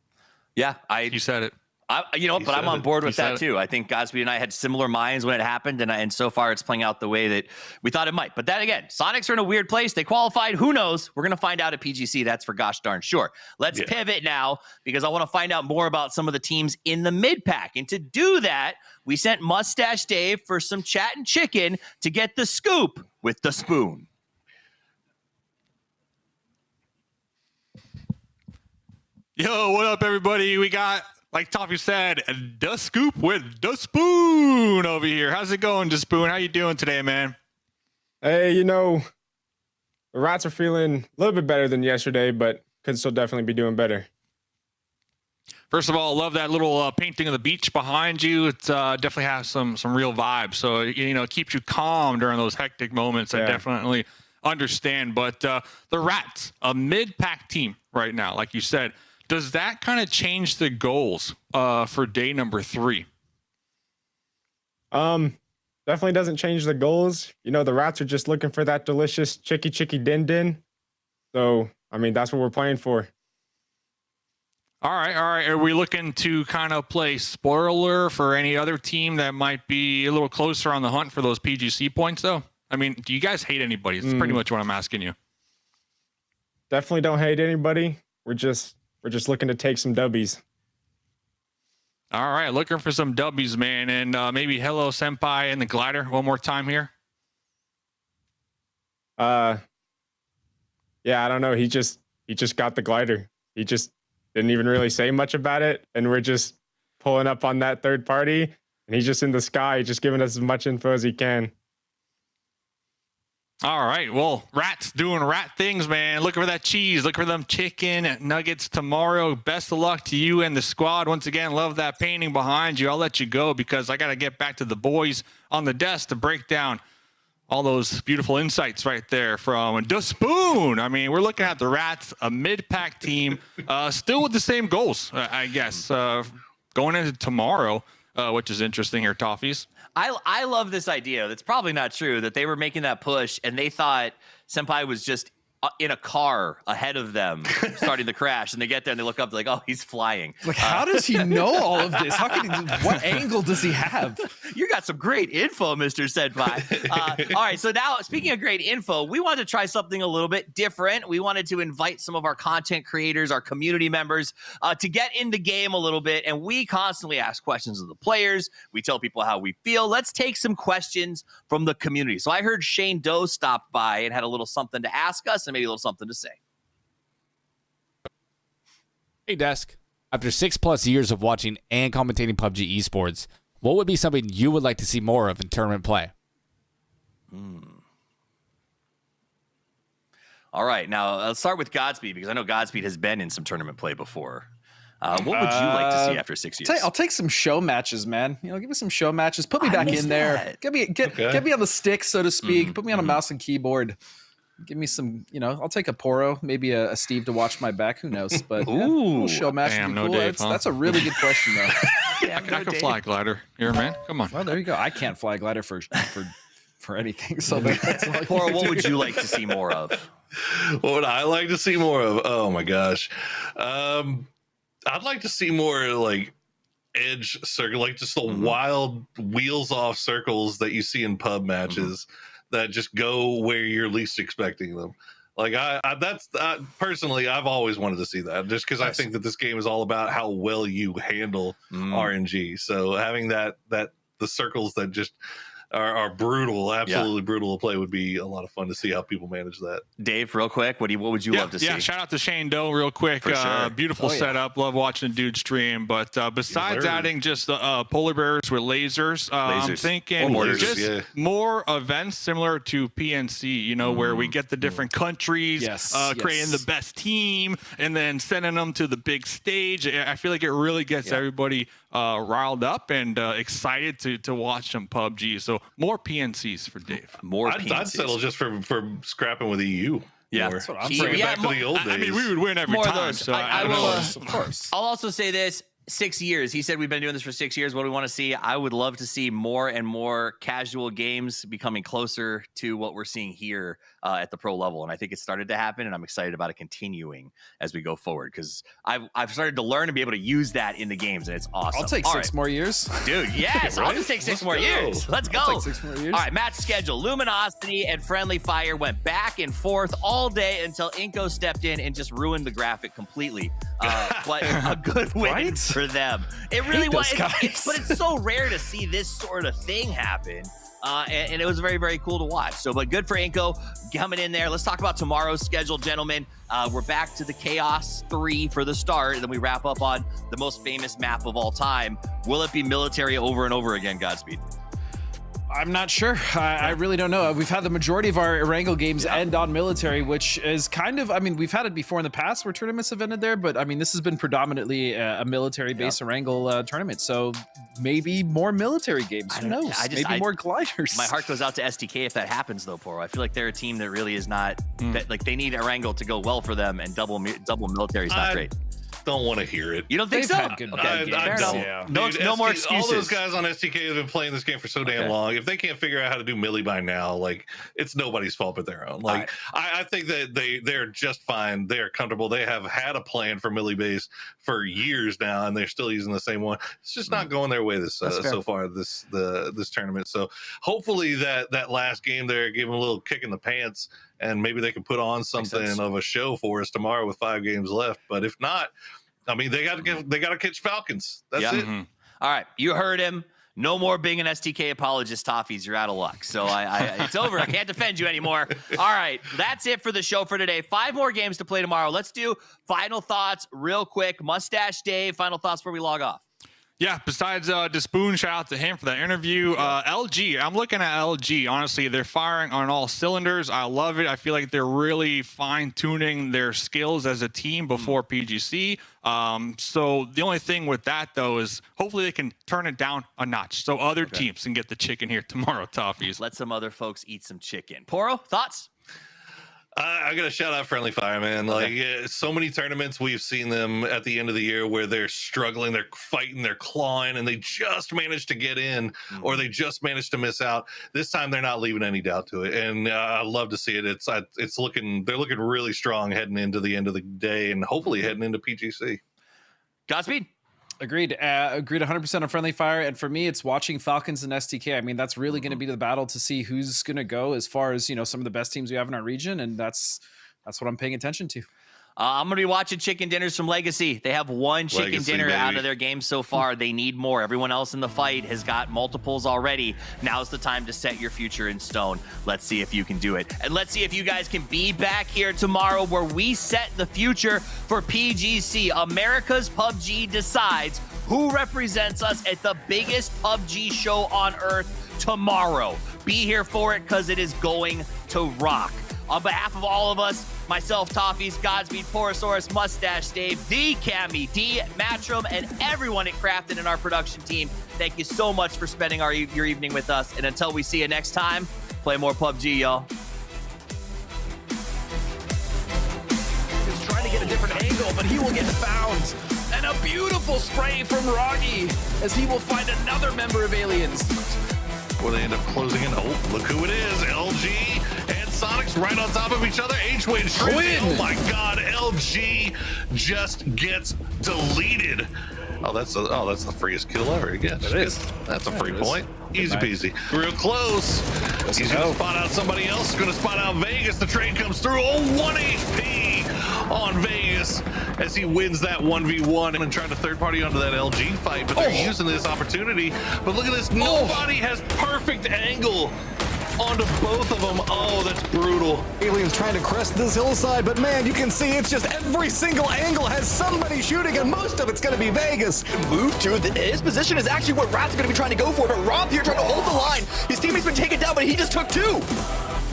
Yeah, you said it. But I'm on board with that too. I think Godspeed and I had similar minds when it happened, and so far it's playing out the way that we thought it might. But then again, Sonics are in a weird place. They qualified. Who knows? We're going to find out at PGC. That's for gosh darn sure. Let's pivot now, because I want to find out more about some of the teams in the mid-pack. And to do that, we sent Mustache Dave for some chat and chicken to get the scoop with the spoon. Yo, what up, everybody? We got, like Toffee said, the scoop with the spoon over here. How's it going, the spoon? How you doing today, man? Hey, you know, the Rats are feeling a little bit better than yesterday, but could still definitely be doing better. First of all, love that little painting of the beach behind you. It definitely has some real vibes. So, you know, it keeps you calm during those hectic moments. I definitely understand. But the Rats, a mid-pack team right now, like you said, does that kind of change the goals for day number 3? Definitely doesn't change the goals. You know, the Rats are just looking for that delicious chicky din din. So, I mean, that's what we're playing for. All right. Are we looking to kind of play spoiler for any other team that might be a little closer on the hunt for those PGC points, though? I mean, do you guys hate anybody? That's pretty much what I'm asking you. Definitely don't hate anybody. We're just looking to take some dubbies. All right, looking for some dubbies, man. And maybe hello, Senpai, and the glider one more time here. Yeah, I don't know. He just got the glider. He just didn't even really say much about it, and we're just pulling up on that third party, and he's just in the sky, just giving us as much info as he can. All right, well, Rats doing rat things, man. Looking for that cheese. Looking for them chicken nuggets tomorrow. Best of luck to you and the squad. Once again, love that painting behind you. I'll let you go because I got to get back to the boys on the desk to break down all those beautiful insights right there from the spoon. I mean, we're looking at the Rats, a mid-pack team, still with the same goals, I guess, going into tomorrow, which is interesting here, Toffees. I love this idea. That's probably not true, that they were making that push and they thought Senpai was just in a car ahead of them starting the crash, and they get there and they look up like, oh, he's flying. Like, how does he know all of this? How can he, what angle does he have? You got some great info, Mr. Senpai. All right, so now speaking of great info, we wanted to try something a little bit different. We wanted to invite some of our content creators, our community members, to get in the game a little bit, and we constantly ask questions of the players. We tell people how we feel. Let's take some questions from the community. So I heard Shane Doe stopped by and had a little something to ask us and maybe a little something to say. Hey, Desk. After 6+ years of watching and commentating PUBG Esports, what would be something you would like to see more of in tournament play? All right, now let's start with Godspeed, because I know Godspeed has been in some tournament play before. What would you like to see after 6 years? I'll take some show matches, man. You know, give me some show matches. Put me back in there. Get me on the stick, so to speak. Put me on a mouse and keyboard. Give me some, you know, I'll take a Poro, maybe a Steve to watch my back. Who knows? But Ooh, show match would be no cool. Dave, That's a really good question, though. I can fly glider. You're a man. Come on. Well, there you go. I can't fly glider for anything. So that's all. Poro, what would you like to see more of? What would I like to see more of? Oh my gosh. I'd like to see more like edge circle, like just the wild wheels off circles that you see in pub matches that just go where you're least expecting them. Like that's personally, I've always wanted to see that, just because I think that this game is all about how well you handle RNG. So having the circles that just are brutal, absolutely brutal to play. Would be a lot of fun to see how people manage that. Dave, real quick, what would you love to see? Yeah, shout out to Shane Doe real quick. Sure. Beautiful setup. Love watching the dude stream. But besides adding just the polar bears with lasers, I'm thinking more events similar to PNC, you know, where we get the different countries, creating the best team and then sending them to the big stage. I feel like it really gets everybody riled up and excited to watch some PUBG. So more PNCs for Dave. I'd settle just for scrapping with EU. Yeah, that's what I'm saying. Bring it back to the old days. I mean, we would win every time. So I will, of course. I'll also say this. 6 years. He said we've been doing this for 6 years. What do we want to see? I would love to see more and more casual games becoming closer to what we're seeing here at the pro level. And I think it started to happen, and I'm excited about it continuing as we go forward because I've started to learn and be able to use that in the games, and it's awesome. I'll take 6 more years. Dude, yes. I'll just take 6 more years. Let's go. I'll take 6 more years. All right, match schedule. Luminosity and Friendly Fire went back and forth all day until Inko stepped in and just ruined the graphic completely. But a good win for them. It really was. But it's so rare to see this sort of thing happen. And it was very, very cool to watch. So, but good for Inko coming in there. Let's talk about tomorrow's schedule, gentlemen. We're back to the Chaos 3 for the start, and then we wrap up on the most famous map of all time. Will it be military over and over again, Godspeed? I'm not sure. I really don't know. We've had the majority of our Erangel games end on military, which is kind of, I mean, we've had it before in the past where tournaments have ended there, but I mean, this has been predominantly a military-based Erangel tournament, so maybe more military games. Who knows? Maybe more gliders. My heart goes out to STK if that happens, though, Poro. I feel like they're a team that really is not, that, like, they need Erangel to go well for them, and double military is not great. Don't want to hear it. You don't think so? I don't. No more excuses. All those guys on STK have been playing this game for so damn long. If they can't figure out how to do melee by now, like, it's nobody's fault but their own. Like, I think that they're just fine. They're comfortable. They have had a plan for melee base for years now, and they're still using the same one. It's just not going their way this so far this tournament. So hopefully that last game there gave them a little kick in the pants, and maybe they can put on something of a show for us tomorrow with 5 games left. But if not, I mean, they got to catch Falcons. That's it. All right, you heard him. No more being an STK apologist, Toffees. You're out of luck. So it's over. I can't defend you anymore. All right, that's it for the show for today. 5 more games to play tomorrow. Let's do final thoughts real quick. Mustache Dave, final thoughts before we log off. Yeah, besides Despoon, shout out to him for that interview. LG, I'm looking at LG. Honestly, they're firing on all cylinders. I love it. I feel like they're really fine-tuning their skills as a team before PGC. So the only thing with that, though, is hopefully they can turn it down a notch so other teams can get the chicken here tomorrow, Toffees. Let some other folks eat some chicken. Poro, thoughts? I got to shout out Friendly Fire, man. Like, so many tournaments we've seen them at the end of the year where they're struggling, they're fighting, they're clawing, and they just managed to get in or they just managed to miss out. This time they're not leaving any doubt to it, and I love to see it. They're looking really strong heading into the end of the day and hopefully heading into PGC. Godspeed. Agreed 100% on Friendly Fire. And for me, it's watching Falcons and STK. I mean, that's really going to be the battle to see who's going to go as far as, you know, some of the best teams we have in our region. And that's what I'm paying attention to. I'm going to be watching chicken dinners from Legacy. They have 1 chicken dinner out of their game so far. They need more. Everyone else in the fight has got multiples already. Now's the time to set your future in stone. Let's see if you can do it. And let's see if you guys can be back here tomorrow where we set the future for PGC. America's PUBG decides who represents us at the biggest PUBG show on earth tomorrow. Be here for it because it is going to rock. On behalf of all of us, myself, Toffees, Godspeed, Porosaurus, Mustache Dave, the Cammy, D, Matchroom, and everyone at Crafton and our production team, thank you so much for spending your evening with us. And until we see you next time, play more PUBG, y'all. He's trying to get a different angle, but he will get found. And a beautiful spray from Roggy as he will find another member of Aliens. Before they end up closing in. Oh, look who it is. LG and Sonic's right on top of each other. H-Wade. Oh my God. LG just gets deleted. Oh, that's the freest kill ever. Again, that's a free point. Easy peasy. Real close. He's going to spot out somebody else. Going to spot out Vegas. The trade comes through. Oh, 1 HP on Vegas as he wins that 1v1 and trying to third party onto that LG fight, but they're using this opportunity. But look at this, nobody has perfect angle onto both of them. Oh, that's brutal. Aliens trying to crest this hillside, but man, you can see it's just every single angle has somebody shooting, and most of it's going to be Vegas. Move to his position is actually what Rat's going to be trying to go for, but Rob here trying to hold the line. His teammate's been taken down, but he just took 2.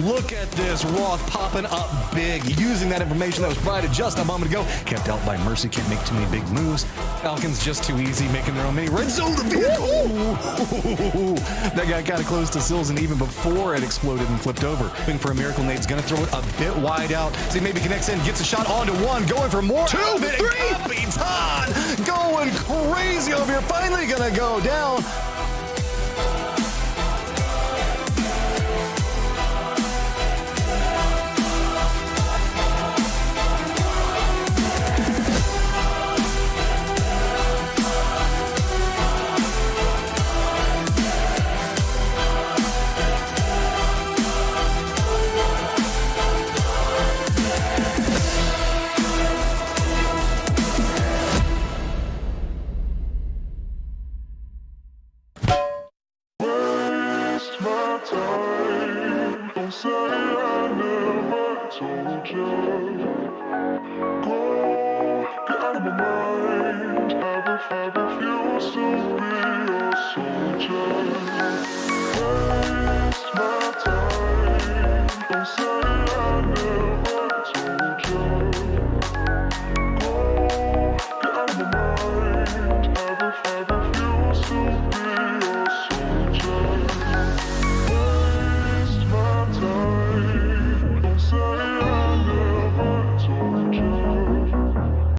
Look at this, Roth popping up big, using that information that was provided just a moment ago. Kept out by Mercy, can't make too many big moves. Falcons just too easy, making their own mini red zone. The vehicle. That got kind of close to Sills, and even before it exploded and flipped over. Looking for a miracle nade's gonna throw it a bit wide out. See, maybe connects in, gets a shot onto 1, going for more. 2, 3. Capitan going crazy over here. Finally gonna go down. Soldier.